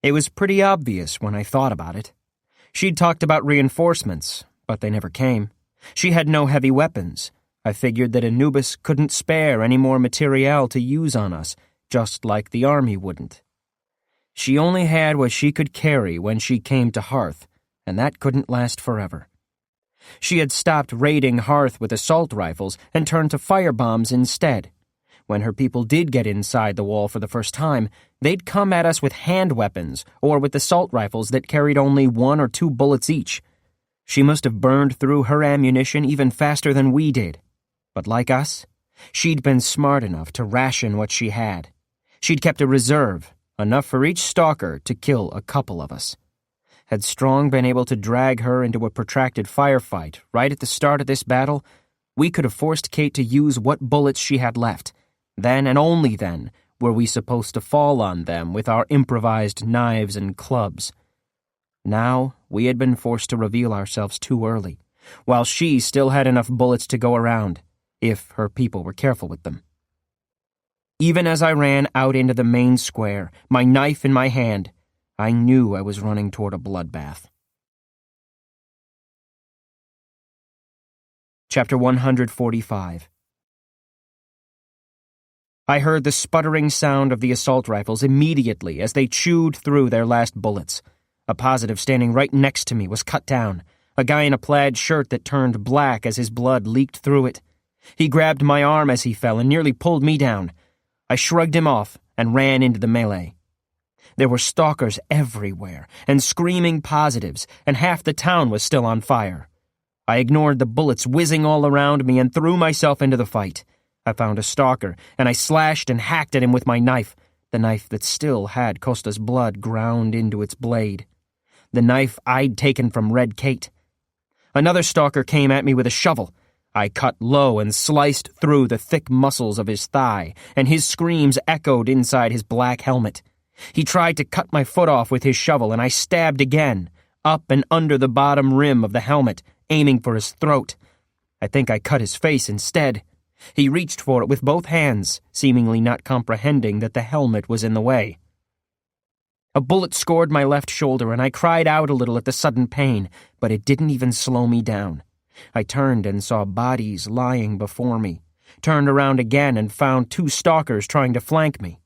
It was pretty obvious when I thought about it. She'd talked about reinforcements, but they never came. She had no heavy weapons. I figured that Anubis couldn't spare any more materiel to use on us, just like the army wouldn't. She only had what she could carry when she came to Hearth, and that couldn't last forever. She had stopped raiding Hearth with assault rifles and turned to firebombs instead. When her people did get inside the wall for the first time, they'd come at us with hand weapons or with assault rifles that carried only 1 or 2 bullets each. She must have burned through her ammunition even faster than we did. But like us, she'd been smart enough to ration what she had. She'd kept a reserve, enough for each stalker to kill a couple of us. Had Strong been able to drag her into a protracted firefight right at the start of this battle, we could have forced Kate to use what bullets she had left. Then and only then were we supposed to fall on them with our improvised knives and clubs. Now we had been forced to reveal ourselves too early, while she still had enough bullets to go around, if her people were careful with them. Even as I ran out into the main square, my knife in my hand, I knew I was running toward a bloodbath. Chapter 145. I heard the sputtering sound of the assault rifles immediately as they chewed through their last bullets. A positive standing right next to me was cut down, a guy in a plaid shirt that turned black as his blood leaked through it. He grabbed my arm as he fell and nearly pulled me down. I shrugged him off and ran into the melee. There were stalkers everywhere, and screaming positives, and half the town was still on fire. I ignored the bullets whizzing all around me and threw myself into the fight. I found a stalker, and I slashed and hacked at him with my knife, the knife that still had Costa's blood ground into its blade. The knife I'd taken from Red Kate. Another stalker came at me with a shovel. I cut low and sliced through the thick muscles of his thigh, and his screams echoed inside his black helmet. He tried to cut my foot off with his shovel, and I stabbed again, up and under the bottom rim of the helmet, aiming for his throat. I think I cut his face instead. He reached for it with both hands, seemingly not comprehending that the helmet was in the way. A bullet scored my left shoulder, and I cried out a little at the sudden pain, but it didn't even slow me down. I turned and saw bodies lying before me, turned around again and found 2 stalkers trying to flank me.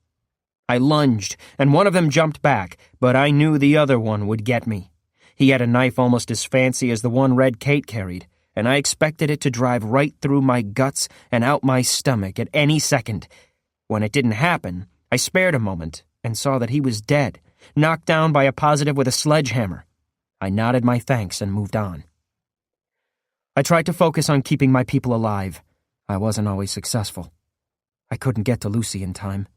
I lunged, and one of them jumped back, but I knew the other one would get me. He had a knife almost as fancy as the one Red Kate carried, and I expected it to drive right through my guts and out my stomach at any second. When it didn't happen, I spared a moment and saw that he was dead, knocked down by a positive with a sledgehammer. I nodded my thanks and moved on. I tried to focus on keeping my people alive. I wasn't always successful. I couldn't get to Lucy in time.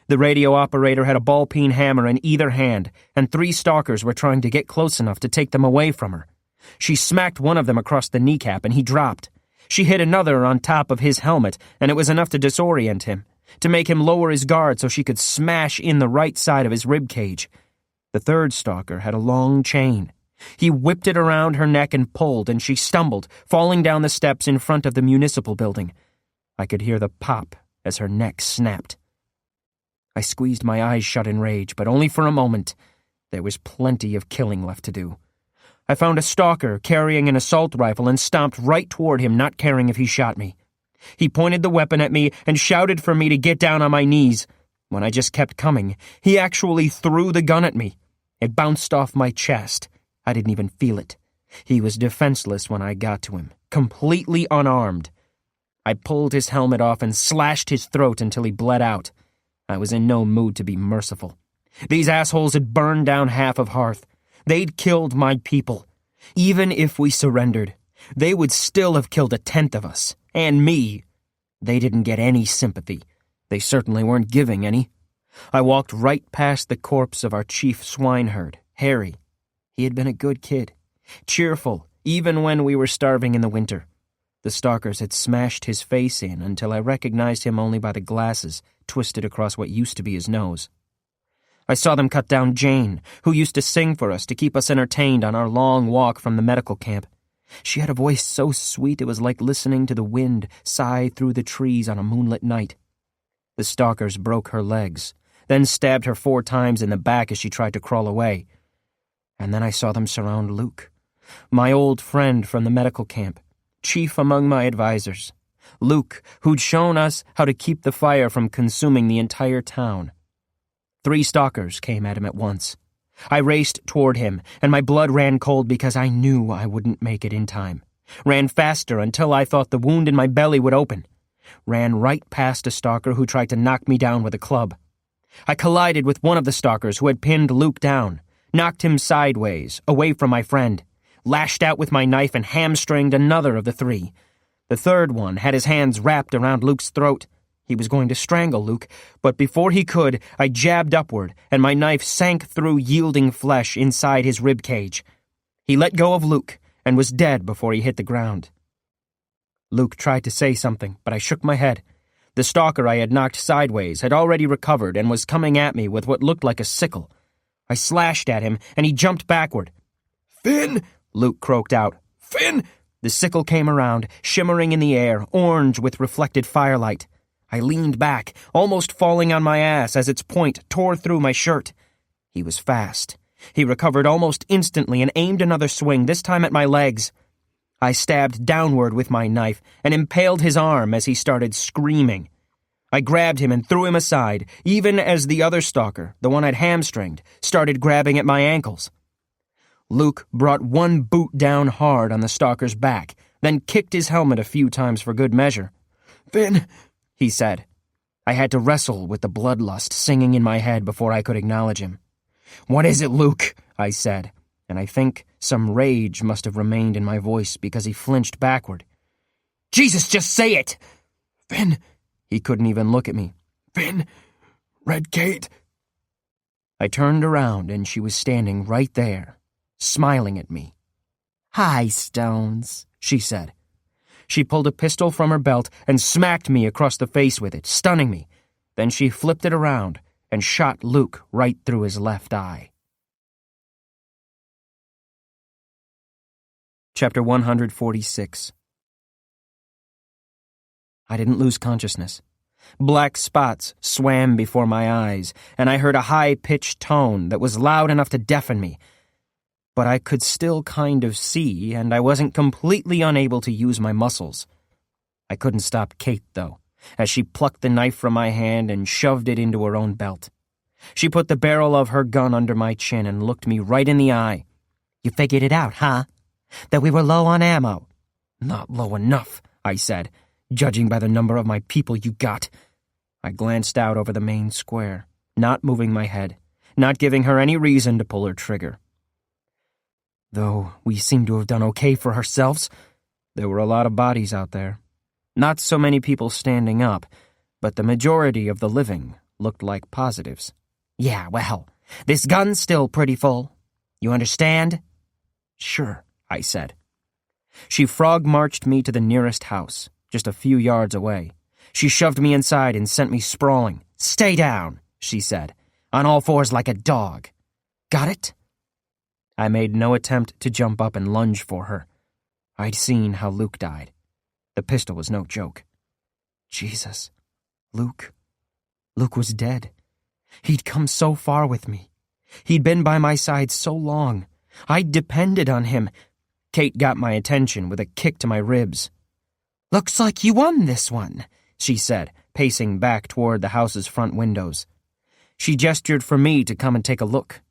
The radio operator had a ball-peen hammer in either hand, and 3 stalkers were trying to get close enough to take them away from her. She smacked one of them across the kneecap, and he dropped. She hit another on top of his helmet, and it was enough to disorient him, to make him lower his guard so she could smash in the right side of his rib cage. The 3rd stalker had a long chain. He whipped it around her neck and pulled, and she stumbled, falling down the steps in front of the municipal building. I could hear the pop as her neck snapped. I squeezed my eyes shut in rage, but only for a moment. There was plenty of killing left to do. I found a stalker carrying an assault rifle and stomped right toward him, not caring if he shot me. He pointed the weapon at me and shouted for me to get down on my knees. When I just kept coming, he actually threw the gun at me. It bounced off my chest. I didn't even feel it. He was defenseless when I got to him, completely unarmed. I pulled his helmet off and slashed his throat until he bled out. I was in no mood to be merciful. These assholes had burned down half of Hearth. They'd killed my people. Even if we surrendered, they would still have killed 1/10 of us. And me. They didn't get any sympathy. They certainly weren't giving any. I walked right past the corpse of our chief swineherd, Harry. He had been a good kid, cheerful, even when we were starving in the winter. The stalkers had smashed his face in until I recognized him only by the glasses twisted across what used to be his nose. I saw them cut down Jane, who used to sing for us to keep us entertained on our long walk from the medical camp. She had a voice so sweet it was like listening to the wind sigh through the trees on a moonlit night. The stalkers broke her legs, then stabbed her 4 times in the back as she tried to crawl away. And then I saw them surround Luke, my old friend from the medical camp, chief among my advisors. Luke, who'd shown us how to keep the fire from consuming the entire town. 3 stalkers came at him at once. I raced toward him, and my blood ran cold because I knew I wouldn't make it in time. Ran faster until I thought the wound in my belly would open. Ran right past a stalker who tried to knock me down with a club. I collided with one of the stalkers who had pinned Luke down, knocked him sideways, away from my friend, lashed out with my knife and hamstringed another of the 3. The 3rd one had his hands wrapped around Luke's throat. He was going to strangle Luke, but before he could, I jabbed upward, and my knife sank through yielding flesh inside his rib cage. He let go of Luke and was dead before he hit the ground. Luke tried to say something, but I shook my head. The stalker I had knocked sideways had already recovered and was coming at me with what looked like a sickle. I slashed at him, and he jumped backward. "Finn!" Luke croaked out. "Finn!" The sickle came around, shimmering in the air, orange with reflected firelight. I leaned back, almost falling on my ass as its point tore through my shirt. He was fast. He recovered almost instantly and aimed another swing, this time at my legs. I stabbed downward with my knife and impaled his arm as he started screaming. I grabbed him and threw him aside, even as the other stalker, the one I'd hamstringed, started grabbing at my ankles. Luke brought one boot down hard on the stalker's back, then kicked his helmet a few times for good measure. "Finn," he said. I had to wrestle with the bloodlust singing in my head before I could acknowledge him. "What is it, Luke?" I said, and I think some rage must have remained in my voice because he flinched backward. "Jesus, just say it!" "Finn." He couldn't even look at me. "Finn, Red Kate." I turned around and she was standing right there, smiling at me. "Hi, Stones," she said. She pulled a pistol from her belt and smacked me across the face with it, stunning me. Then she flipped it around and shot Luke right through his left eye. Chapter 146. I didn't lose consciousness. Black spots swam before my eyes, and I heard a high-pitched tone that was loud enough to deafen me. But I could still kind of see, and I wasn't completely unable to use my muscles. I couldn't stop Kate, though, as she plucked the knife from my hand and shoved it into her own belt. She put the barrel of her gun under my chin and looked me right in the eye. "You figured it out, huh? That we were low on ammo?" "Not low enough," I said, "judging by the number of my people you got." I glanced out over the main square, not moving my head, not giving her any reason to pull her trigger. Though we seemed to have done okay for ourselves, there were a lot of bodies out there. Not so many people standing up, but the majority of the living looked like positives. Yeah, well, this gun's still pretty full. You understand? Sure, I said. She frog-marched me to the nearest house, just a few yards away. She shoved me inside and sent me sprawling. Stay down, she said, on all fours like a dog. Got it? I made no attempt to jump up and lunge for her. I'd seen how Luke died. The pistol was no joke. Jesus. Luke was dead. He'd come so far with me. He'd been by my side so long. I'd depended on him. Kate got my attention with a kick to my ribs. Looks like you won this one, she said, pacing back toward the house's front windows. She gestured for me to come and take a look.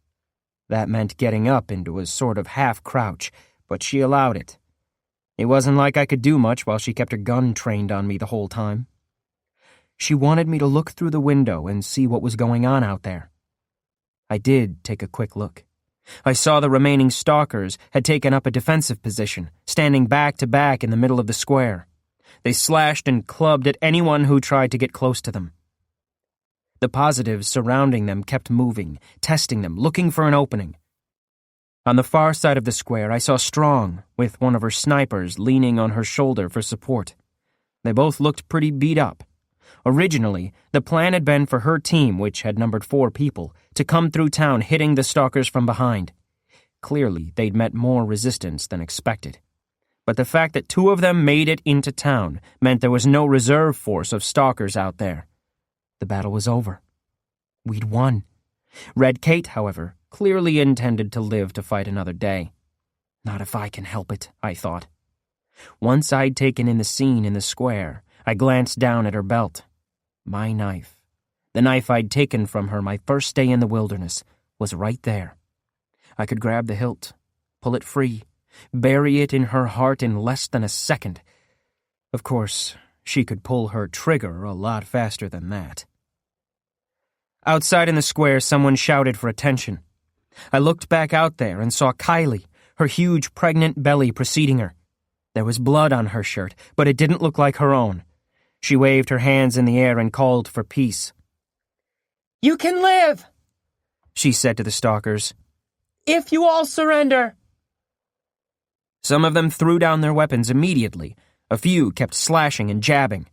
That meant getting up into a sort of half-crouch, but she allowed it. It wasn't like I could do much while she kept her gun trained on me the whole time. She wanted me to look through the window and see what was going on out there. I did take a quick look. I saw the remaining stalkers had taken up a defensive position, standing back to back in the middle of the square. They slashed and clubbed at anyone who tried to get close to them. The positives surrounding them kept moving, testing them, looking for an opening. On the far side of the square, I saw Strong, with one of her snipers leaning on her shoulder for support. They both looked pretty beat up. Originally, the plan had been for her team, which had numbered 4 people, to come through town hitting the stalkers from behind. Clearly, they'd met more resistance than expected. But the fact that 2 of them made it into town meant there was no reserve force of stalkers out there. The battle was over. We'd won. Red Kate, however, clearly intended to live to fight another day. Not if I can help it, I thought. Once I'd taken in the scene in the square, I glanced down at her belt. My knife, the knife I'd taken from her my first day in the wilderness, was right there. I could grab the hilt, pull it free, bury it in her heart in less than a second. Of course, she could pull her trigger a lot faster than that. Outside in the square, someone shouted for attention. I looked back out there and saw Kylie, her huge pregnant belly preceding her. There was blood on her shirt, but it didn't look like her own. She waved her hands in the air and called for peace. You can live, she said to the stalkers, if you all surrender. Some of them threw down their weapons immediately. A few kept slashing and jabbing.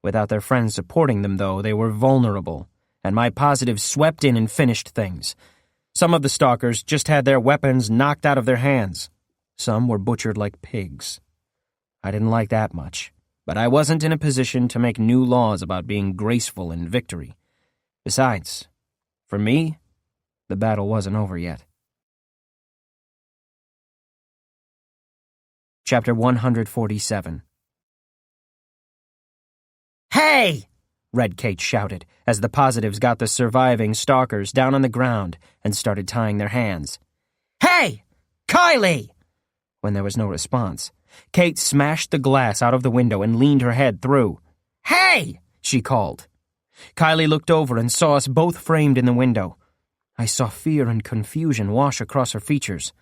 Without their friends supporting them, though, they were vulnerable, and my positives swept in and finished things. Some of the stalkers just had their weapons knocked out of their hands. Some were butchered like pigs. I didn't like that much, but I wasn't in a position to make new laws about being graceful in victory. Besides, for me, the battle wasn't over yet. Chapter 147. Hey! Red Kate shouted as the positives got the surviving stalkers down on the ground and started tying their hands. Hey! Kylie! When there was no response, Kate smashed the glass out of the window and leaned her head through. Hey! She called. Kylie looked over and saw us both framed in the window. I saw fear and confusion wash across her features.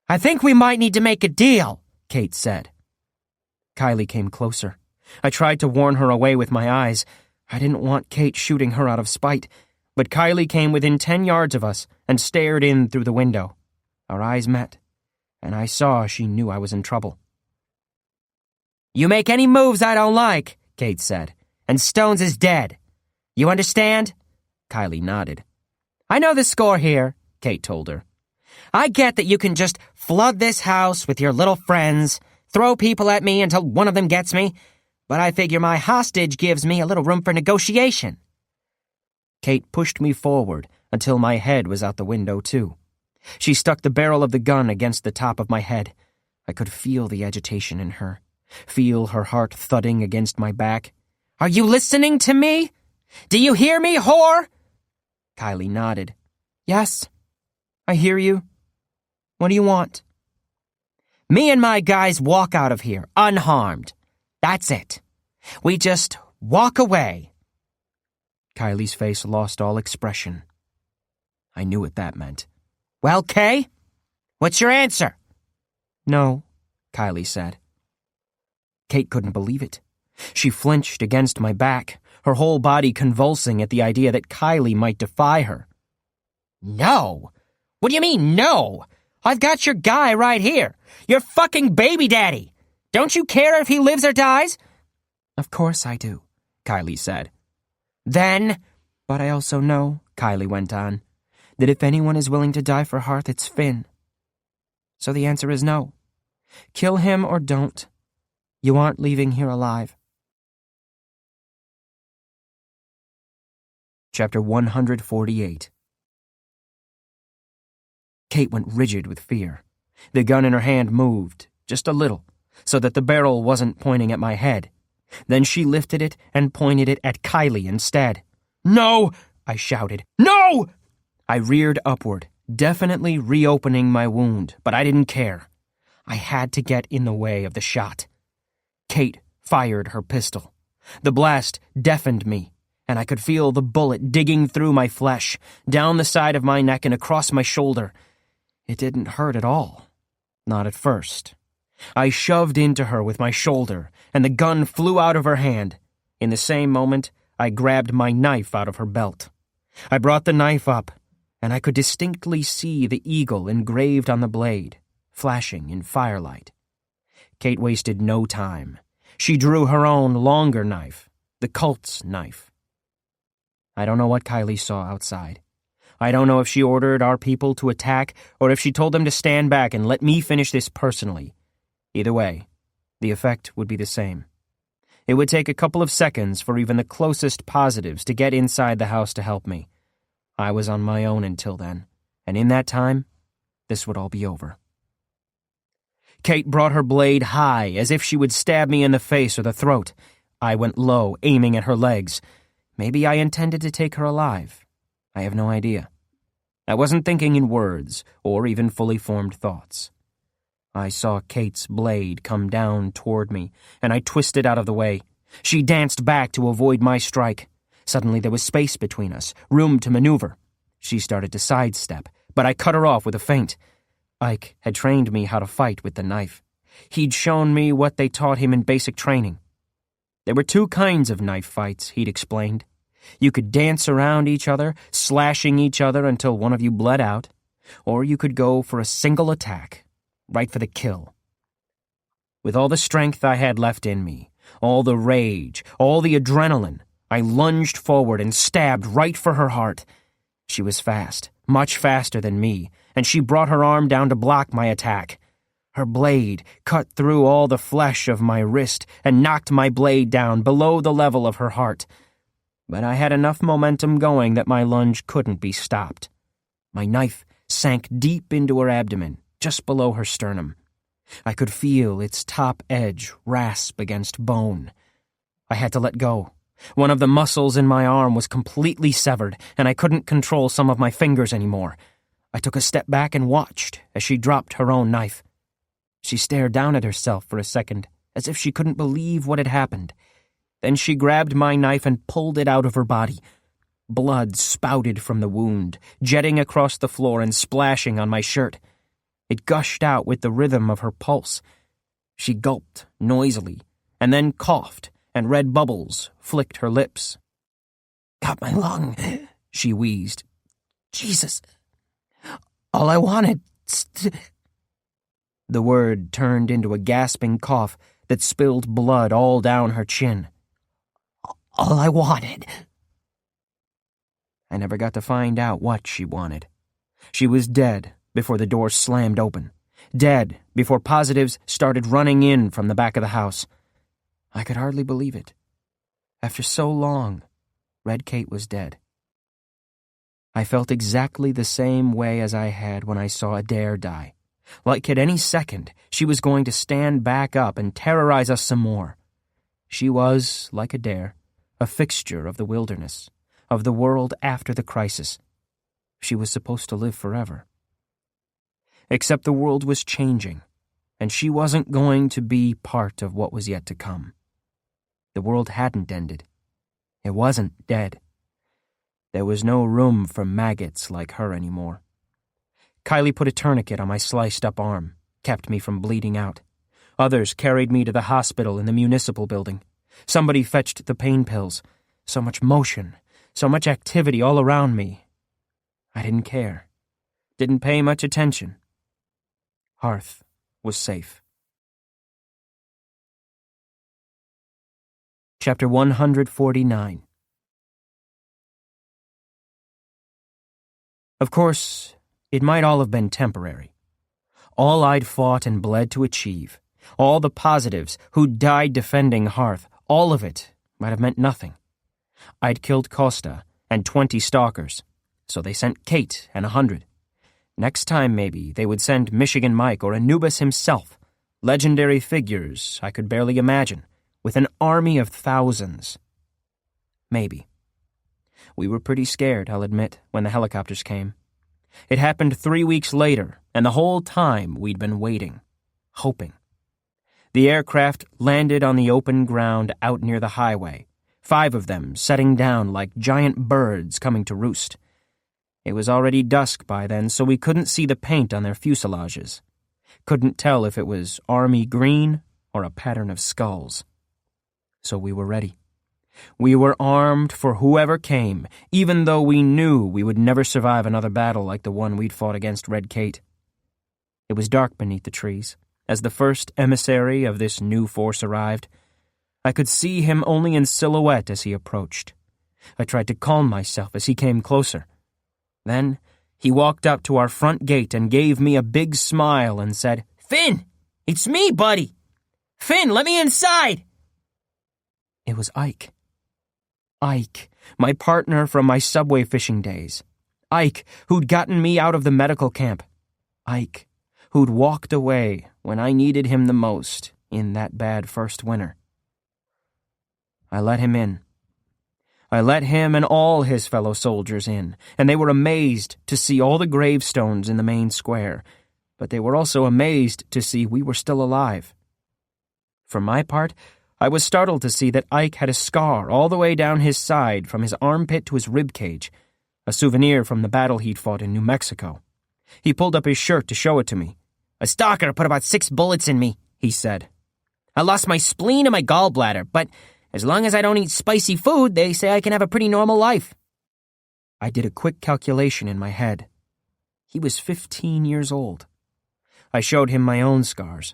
I think we might need to make a deal, Kate said. Kylie came closer. I tried to warn her away with my eyes. I didn't want Kate shooting her out of spite, but Kylie came within 10 yards of us and stared in through the window. Our eyes met, and I saw she knew I was in trouble. You make any moves I don't like, Kate said, and Stones is dead. You understand? Kylie nodded. I know the score here, Kate told her. I get that you can just flood this house with your little friends, throw people at me until one of them gets me, but I figure my hostage gives me a little room for negotiation. Kate pushed me forward until my head was out the window, too. She stuck the barrel of the gun against the top of my head. I could feel the agitation in her, feel her heart thudding against my back. Are you listening to me? Do you hear me, whore? Kylie nodded. Yes, I hear you. What do you want? Me and my guys walk out of here, unharmed. That's it. We just walk away. Kylie's face lost all expression. I knew what that meant. Well, Kay, what's your answer? No, Kylie said. Kate couldn't believe it. She flinched against my back, her whole body convulsing at the idea that Kylie might defy her. No? What do you mean, no? I've got your guy right here. Your fucking baby daddy. Don't you care if he lives or dies? Of course I do, Kylie said. Then... But I also know, Kylie went on, that if anyone is willing to die for Hearth, it's Finn. So the answer is no. Kill him or don't. You aren't leaving here alive. Chapter 148. Kate went rigid with fear. The gun in her hand moved, just a little, so that the barrel wasn't pointing at my head. Then she lifted it and pointed it at Kylie instead. "No!" I shouted. "No!" I reared upward, definitely reopening my wound, but I didn't care. I had to get in the way of the shot. Kate fired her pistol. The blast deafened me, and I could feel the bullet digging through my flesh, down the side of my neck and across my shoulder. It didn't hurt at all. Not at first. I shoved into her with my shoulder, and the gun flew out of her hand. In the same moment, I grabbed my knife out of her belt. I brought the knife up, and I could distinctly see the eagle engraved on the blade, flashing in firelight. Kate wasted no time. She drew her own longer knife, the Colt's knife. I don't know what Kylie saw outside. I don't know if she ordered our people to attack or if she told them to stand back and let me finish this personally. Either way, the effect would be the same. It would take a couple of seconds for even the closest positives to get inside the house to help me. I was on my own until then, and in that time, this would all be over. Kate brought her blade high, as if she would stab me in the face or the throat. I went low, aiming at her legs. Maybe I intended to take her alive. I have no idea. I wasn't thinking in words, or even fully formed thoughts. I saw Kate's blade come down toward me, and I twisted out of the way. She danced back to avoid my strike. Suddenly there was space between us, room to maneuver. She started to sidestep, but I cut her off with a feint. Ike had trained me how to fight with the knife. He'd shown me what they taught him in basic training. There were two kinds of knife fights, he'd explained. You could dance around each other, slashing each other until one of you bled out, or you could go for a single attack, right for the kill. With all the strength I had left in me, all the rage, all the adrenaline, I lunged forward and stabbed right for her heart. She was fast, much faster than me, and she brought her arm down to block my attack. Her blade cut through all the flesh of my wrist and knocked my blade down below the level of her heart. But I had enough momentum going that my lunge couldn't be stopped. My knife sank deep into her abdomen, just below her sternum. I could feel its top edge rasp against bone. I had to let go. One of the muscles in my arm was completely severed, and I couldn't control some of my fingers anymore. I took a step back and watched as she dropped her own knife. She stared down at herself for a second, as if she couldn't believe what had happened. Then she grabbed my knife and pulled it out of her body. Blood spouted from the wound, jetting across the floor and splashing on my shirt. It gushed out with the rhythm of her pulse. She gulped noisily, and then coughed, and red bubbles flicked her lips. "Got my lung," she wheezed. "Jesus. All I wanted..." The word turned into a gasping cough that spilled blood all down her chin. "All I wanted." I never got to find out what she wanted. She was dead before the door slammed open. Dead before positives started running in from the back of the house. I could hardly believe it. After so long, Red Kate was dead. I felt exactly the same way as I had when I saw Adair die. Like at any second, she was going to stand back up and terrorize us some more. She was, like Adair, a fixture of the wilderness, of the world after the crisis. She was supposed to live forever. Except the world was changing, and she wasn't going to be part of what was yet to come. The world hadn't ended. It wasn't dead. There was no room for maggots like her anymore. Kylie put a tourniquet on my sliced-up arm, kept me from bleeding out. Others carried me to the hospital in the municipal building. Somebody fetched the pain pills. So much motion, so much activity all around me. I didn't care. Didn't pay much attention. Hearth was safe. Chapter 149. Of course, it might all have been temporary. All I'd fought and bled to achieve, all the positives who'd died defending Hearth, all of it might have meant nothing. I'd killed Costa and 20 stalkers, so they sent Kate and 100. Next time, maybe, they would send Michigan Mike or Anubis himself, legendary figures I could barely imagine, with an army of thousands. Maybe. We were pretty scared, I'll admit, when the helicopters came. It happened 3 weeks later, and the whole time we'd been waiting, hoping. The aircraft landed on the open ground out near the highway, 5 of them setting down like giant birds coming to roost. It was already dusk by then, so we couldn't see the paint on their fuselages. Couldn't tell if it was army green or a pattern of skulls. So we were ready. We were armed for whoever came, even though we knew we would never survive another battle like the one we'd fought against Red Kate. It was dark beneath the trees, as the first emissary of this new force arrived. I could see him only in silhouette as he approached. I tried to calm myself as he came closer. Then he walked up to our front gate and gave me a big smile and said, "Finn, it's me, buddy. Finn, let me inside." It was Ike. Ike, my partner from my subway fishing days. Ike, who'd gotten me out of the medical camp. Ike, who'd walked away when I needed him the most in that bad first winter. I let him in. I let him and all his fellow soldiers in, and they were amazed to see all the gravestones in the main square, but they were also amazed to see we were still alive. For my part, I was startled to see that Ike had a scar all the way down his side from his armpit to his ribcage, a souvenir from the battle he'd fought in New Mexico. He pulled up his shirt to show it to me. "A stalker put about 6 bullets in me," he said. "I lost my spleen and my gallbladder, but as long as I don't eat spicy food, they say I can have a pretty normal life." I did a quick calculation in my head. He was 15 years old. I showed him my own scars.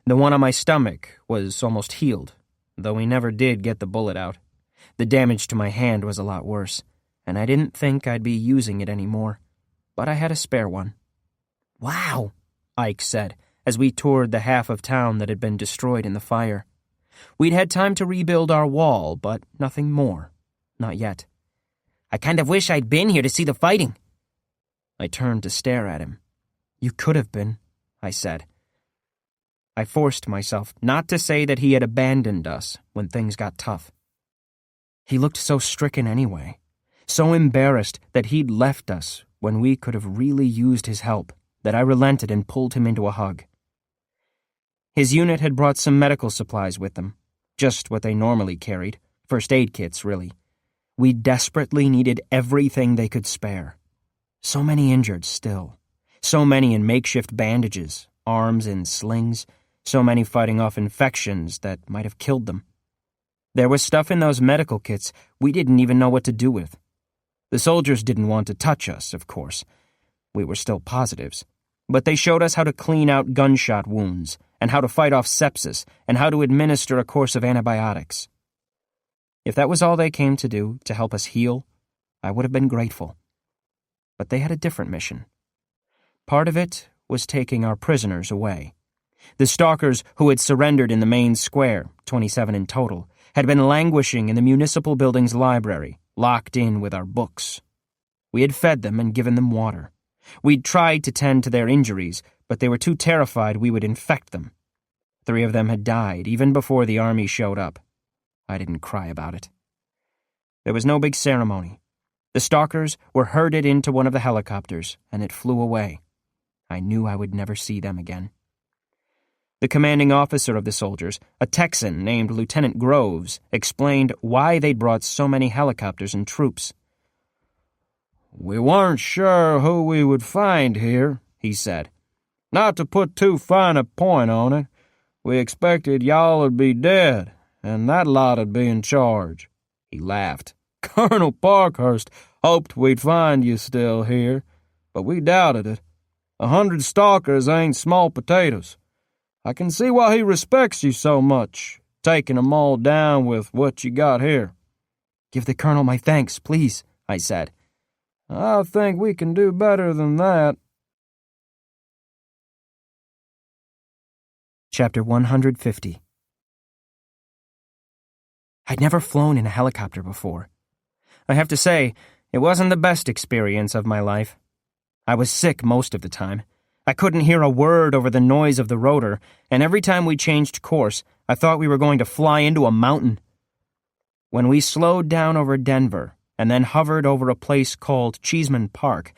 The one on my stomach was almost healed, though we never did get the bullet out. The damage to my hand was a lot worse, and I didn't think I'd be using it anymore. But I had a spare one. "Wow," Ike said, as we toured the half of town that had been destroyed in the fire. We'd had time to rebuild our wall, but nothing more. Not yet. "I kind of wish I'd been here to see the fighting." I turned to stare at him. "You could have been," I said. I forced myself not to say that he had abandoned us when things got tough. He looked so stricken anyway, so embarrassed that he'd left us when we could have really used his help, that I relented and pulled him into a hug. His unit had brought some medical supplies with them, just what they normally carried, first aid kits, really. We desperately needed everything they could spare. So many injured still, so many in makeshift bandages, arms in slings, so many fighting off infections that might have killed them. There was stuff in those medical kits we didn't even know what to do with. The soldiers didn't want to touch us, of course. We were still positives. But they showed us how to clean out gunshot wounds, and how to fight off sepsis, and how to administer a course of antibiotics. If that was all they came to do, to help us heal, I would have been grateful. But they had a different mission. Part of it was taking our prisoners away. The stalkers who had surrendered in the main square, 27 in total, had been languishing in the municipal building's library, locked in with our books. We had fed them and given them water. We'd tried to tend to their injuries, but they were too terrified we would infect them. 3 of them had died even before the army showed up. I didn't cry about it. There was no big ceremony. The stalkers were herded into one of the helicopters, and it flew away. I knew I would never see them again. The commanding officer of the soldiers, a Texan named Lieutenant Groves, explained why they'd brought so many helicopters and troops. "We weren't sure who we would find here," he said. "Not to put too fine a point on it, we expected y'all would be dead, and that lot'd be in charge." He laughed. "Colonel Parkhurst hoped we'd find you still here, but we doubted it. 100 stalkers ain't small potatoes. I can see why he respects you so much, taking 'em all down with what you got here." "Give the colonel my thanks, please," I said. "I think we can do better than that." Chapter 150. I'd never flown in a helicopter before. I have to say, it wasn't the best experience of my life. I was sick most of the time. I couldn't hear a word over the noise of the rotor, and every time we changed course, I thought we were going to fly into a mountain. When we slowed down over Denver, and then hovered over a place called Cheeseman Park,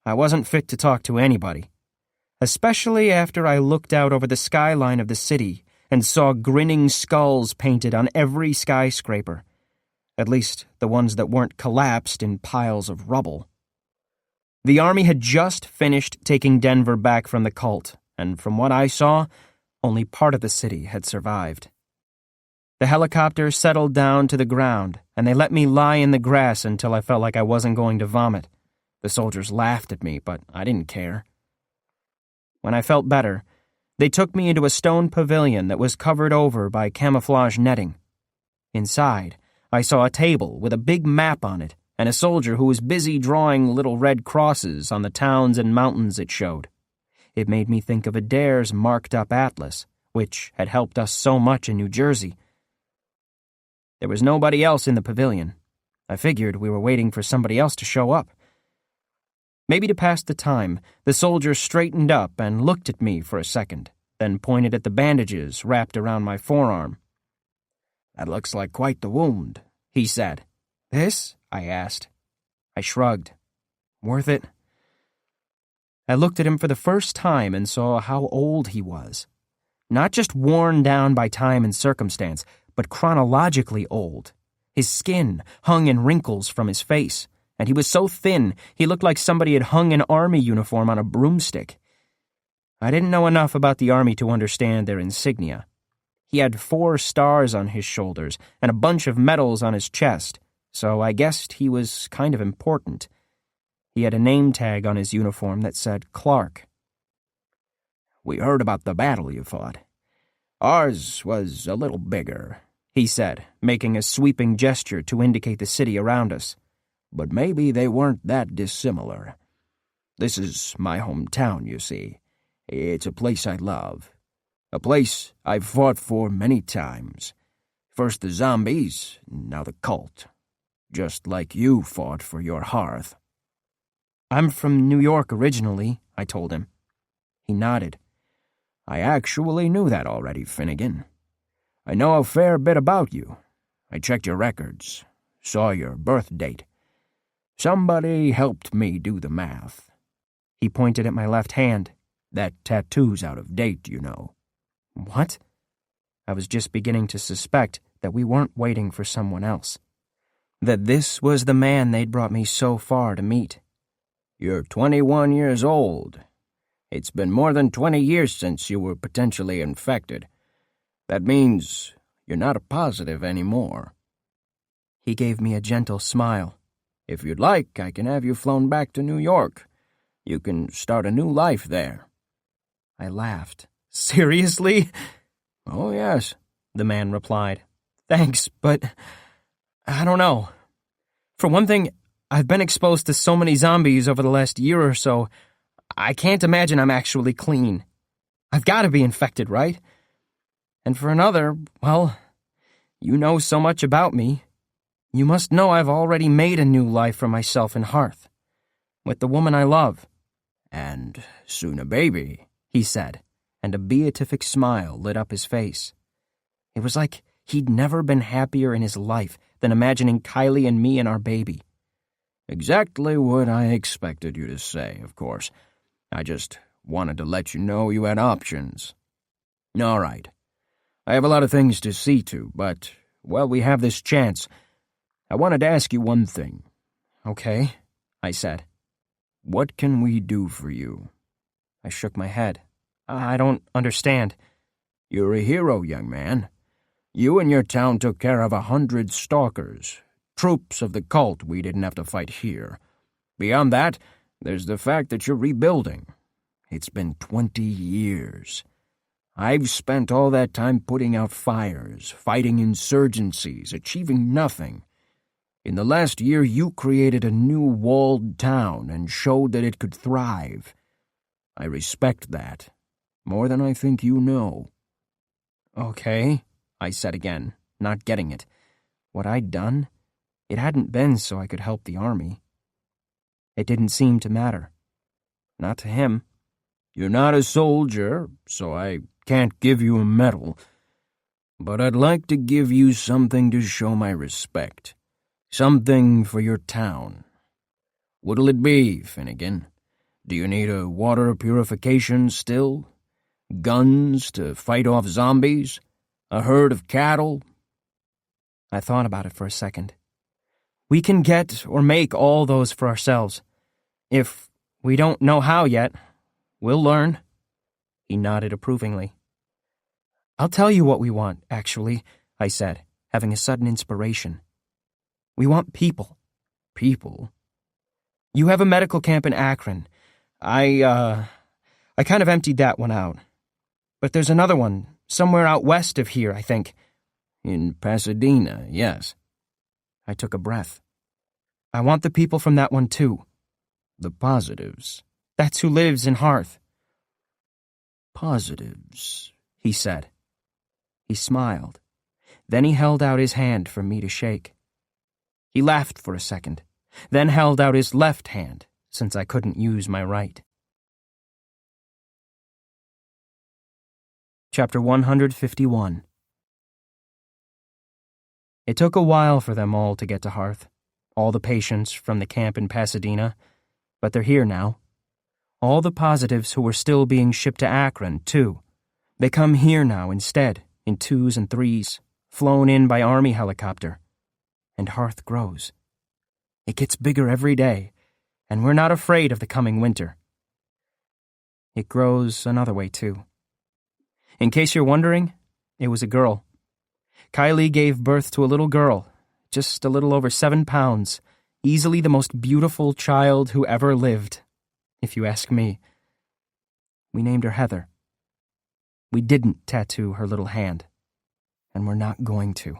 I wasn't fit to talk to anybody. Especially after I looked out over the skyline of the city and saw grinning skulls painted on every skyscraper. At least the ones that weren't collapsed in piles of rubble. The Army had just finished taking Denver back from the cult, and from what I saw, only part of the city had survived. The helicopter settled down to the ground, and they let me lie in the grass until I felt like I wasn't going to vomit. The soldiers laughed at me, but I didn't care. When I felt better, they took me into a stone pavilion that was covered over by camouflage netting. Inside, I saw a table with a big map on it and a soldier who was busy drawing little red crosses on the towns and mountains it showed. It made me think of Adair's marked-up atlas, which had helped us so much in New Jersey. There was nobody else in the pavilion. I figured we were waiting for somebody else to show up. Maybe to pass the time, the soldier straightened up and looked at me for a second, then pointed at the bandages wrapped around my forearm. "That looks like quite the wound," he said. "This?" I asked. I shrugged. "Worth it?" I looked at him for the first time and saw how old he was. Not just worn down by time and circumstance, but chronologically old. His skin hung in wrinkles from his face, and he was so thin he looked like somebody had hung an army uniform on a broomstick. I didn't know enough about the Army to understand their insignia. He had 4 stars on his shoulders and a bunch of medals on his chest, so I guessed he was kind of important. He had a name tag on his uniform that said Clark. "We heard about the battle you fought. Ours was a little bigger," he said, making a sweeping gesture to indicate the city around us. "But maybe they weren't that dissimilar. This is my hometown, you see. It's a place I love. A place I've fought for many times. First the zombies, now the cult. Just like you fought for your hearth." "I'm from New York originally," I told him. He nodded. "I actually knew that already, Finnegan. I know a fair bit about you. I checked your records, saw your birth date. Somebody helped me do the math." He pointed at my left hand. "That tattoo's out of date, you know." "What?" I was just beginning to suspect that we weren't waiting for someone else. That this was the man they'd brought me so far to meet. "You're 21 years old. It's been more than 20 years since you were potentially infected. That means you're not a positive anymore." He gave me a gentle smile. "If you'd like, I can have you flown back to New York. You can start a new life there." I laughed. "Seriously?" "Oh, yes," the man replied. "Thanks, but I don't know. For one thing, I've been exposed to so many zombies over the last year or so, I can't imagine I'm actually clean. I've got to be infected, right? And for another, well, you know so much about me. You must know I've already made a new life for myself in Hearth, with the woman I love." "And soon a baby," he said, and a beatific smile lit up his face. It was like he'd never been happier in his life than imagining Kylie and me and our baby. "Exactly what I expected you to say, of course. I just wanted to let you know you had options. All right. I have a lot of things to see to, but while we have this chance, I wanted to ask you one thing." "Okay," I said. What can we do for you? I shook my head. I don't understand. You're a hero, young man. You and your town took care of 100 stalkers, troops of the cult we didn't have to fight here. Beyond that, there's the fact that you're rebuilding. It's been 20 years. I've spent all that time putting out fires, fighting insurgencies, achieving nothing. In the last year, you created a new walled town and showed that it could thrive. I respect that, more than I think you know. Okay, I said again, not getting it. What I'd done, it hadn't been so I could help the army. It didn't seem to matter. Not to him. You're not a soldier, so I can't give you a medal. But I'd like to give you something to show my respect. Something for your town. What'll it be, Finnegan? Do you need a water purification still? Guns to fight off zombies? A herd of cattle? I thought about it for a second. We can get or make all those for ourselves. If we don't know how yet, we'll learn. He nodded approvingly. I'll tell you what we want, actually, I said, having a sudden inspiration. We want people. People? You have a medical camp in Akron. I kind of emptied that one out. But there's another one, somewhere out west of here, I think. In Pasadena, yes. I took a breath. I want the people from that one, too. The positives. That's who lives in Hearth. Positives, he said. He smiled. Then he held out his hand for me to shake. He laughed for a second, then held out his left hand, since I couldn't use my right. Chapter 151. It took a while for them all to get to Hearth, all the patients from the camp in Pasadena, but they're here now. All the positives who were still being shipped to Akron, too. They come here now instead, in 2s and 3s, flown in by Army helicopter. And Hearth grows. It gets bigger every day, and we're not afraid of the coming winter. It grows another way, too. In case you're wondering, it was a girl. Kylie gave birth to a little girl, just a little over 7 pounds, easily the most beautiful child who ever lived, if you ask me. We named her Heather. We didn't tattoo her little hand, and we're not going to.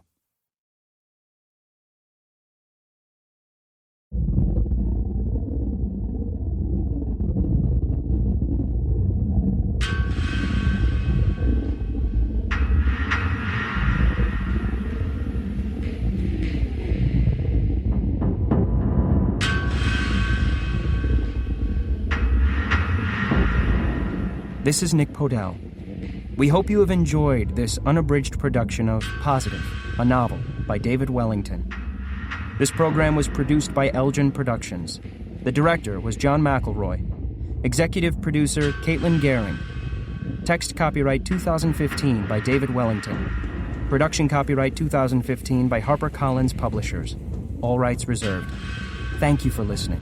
This is Nick Podell. We hope you have enjoyed this unabridged production of Positive, a novel by David Wellington. This program was produced by Elgin Productions. The director was John McElroy. Executive producer Caitlin Gehring. Text copyright 2015 by David Wellington. Production copyright 2015 by HarperCollins Publishers. All rights reserved. Thank you for listening.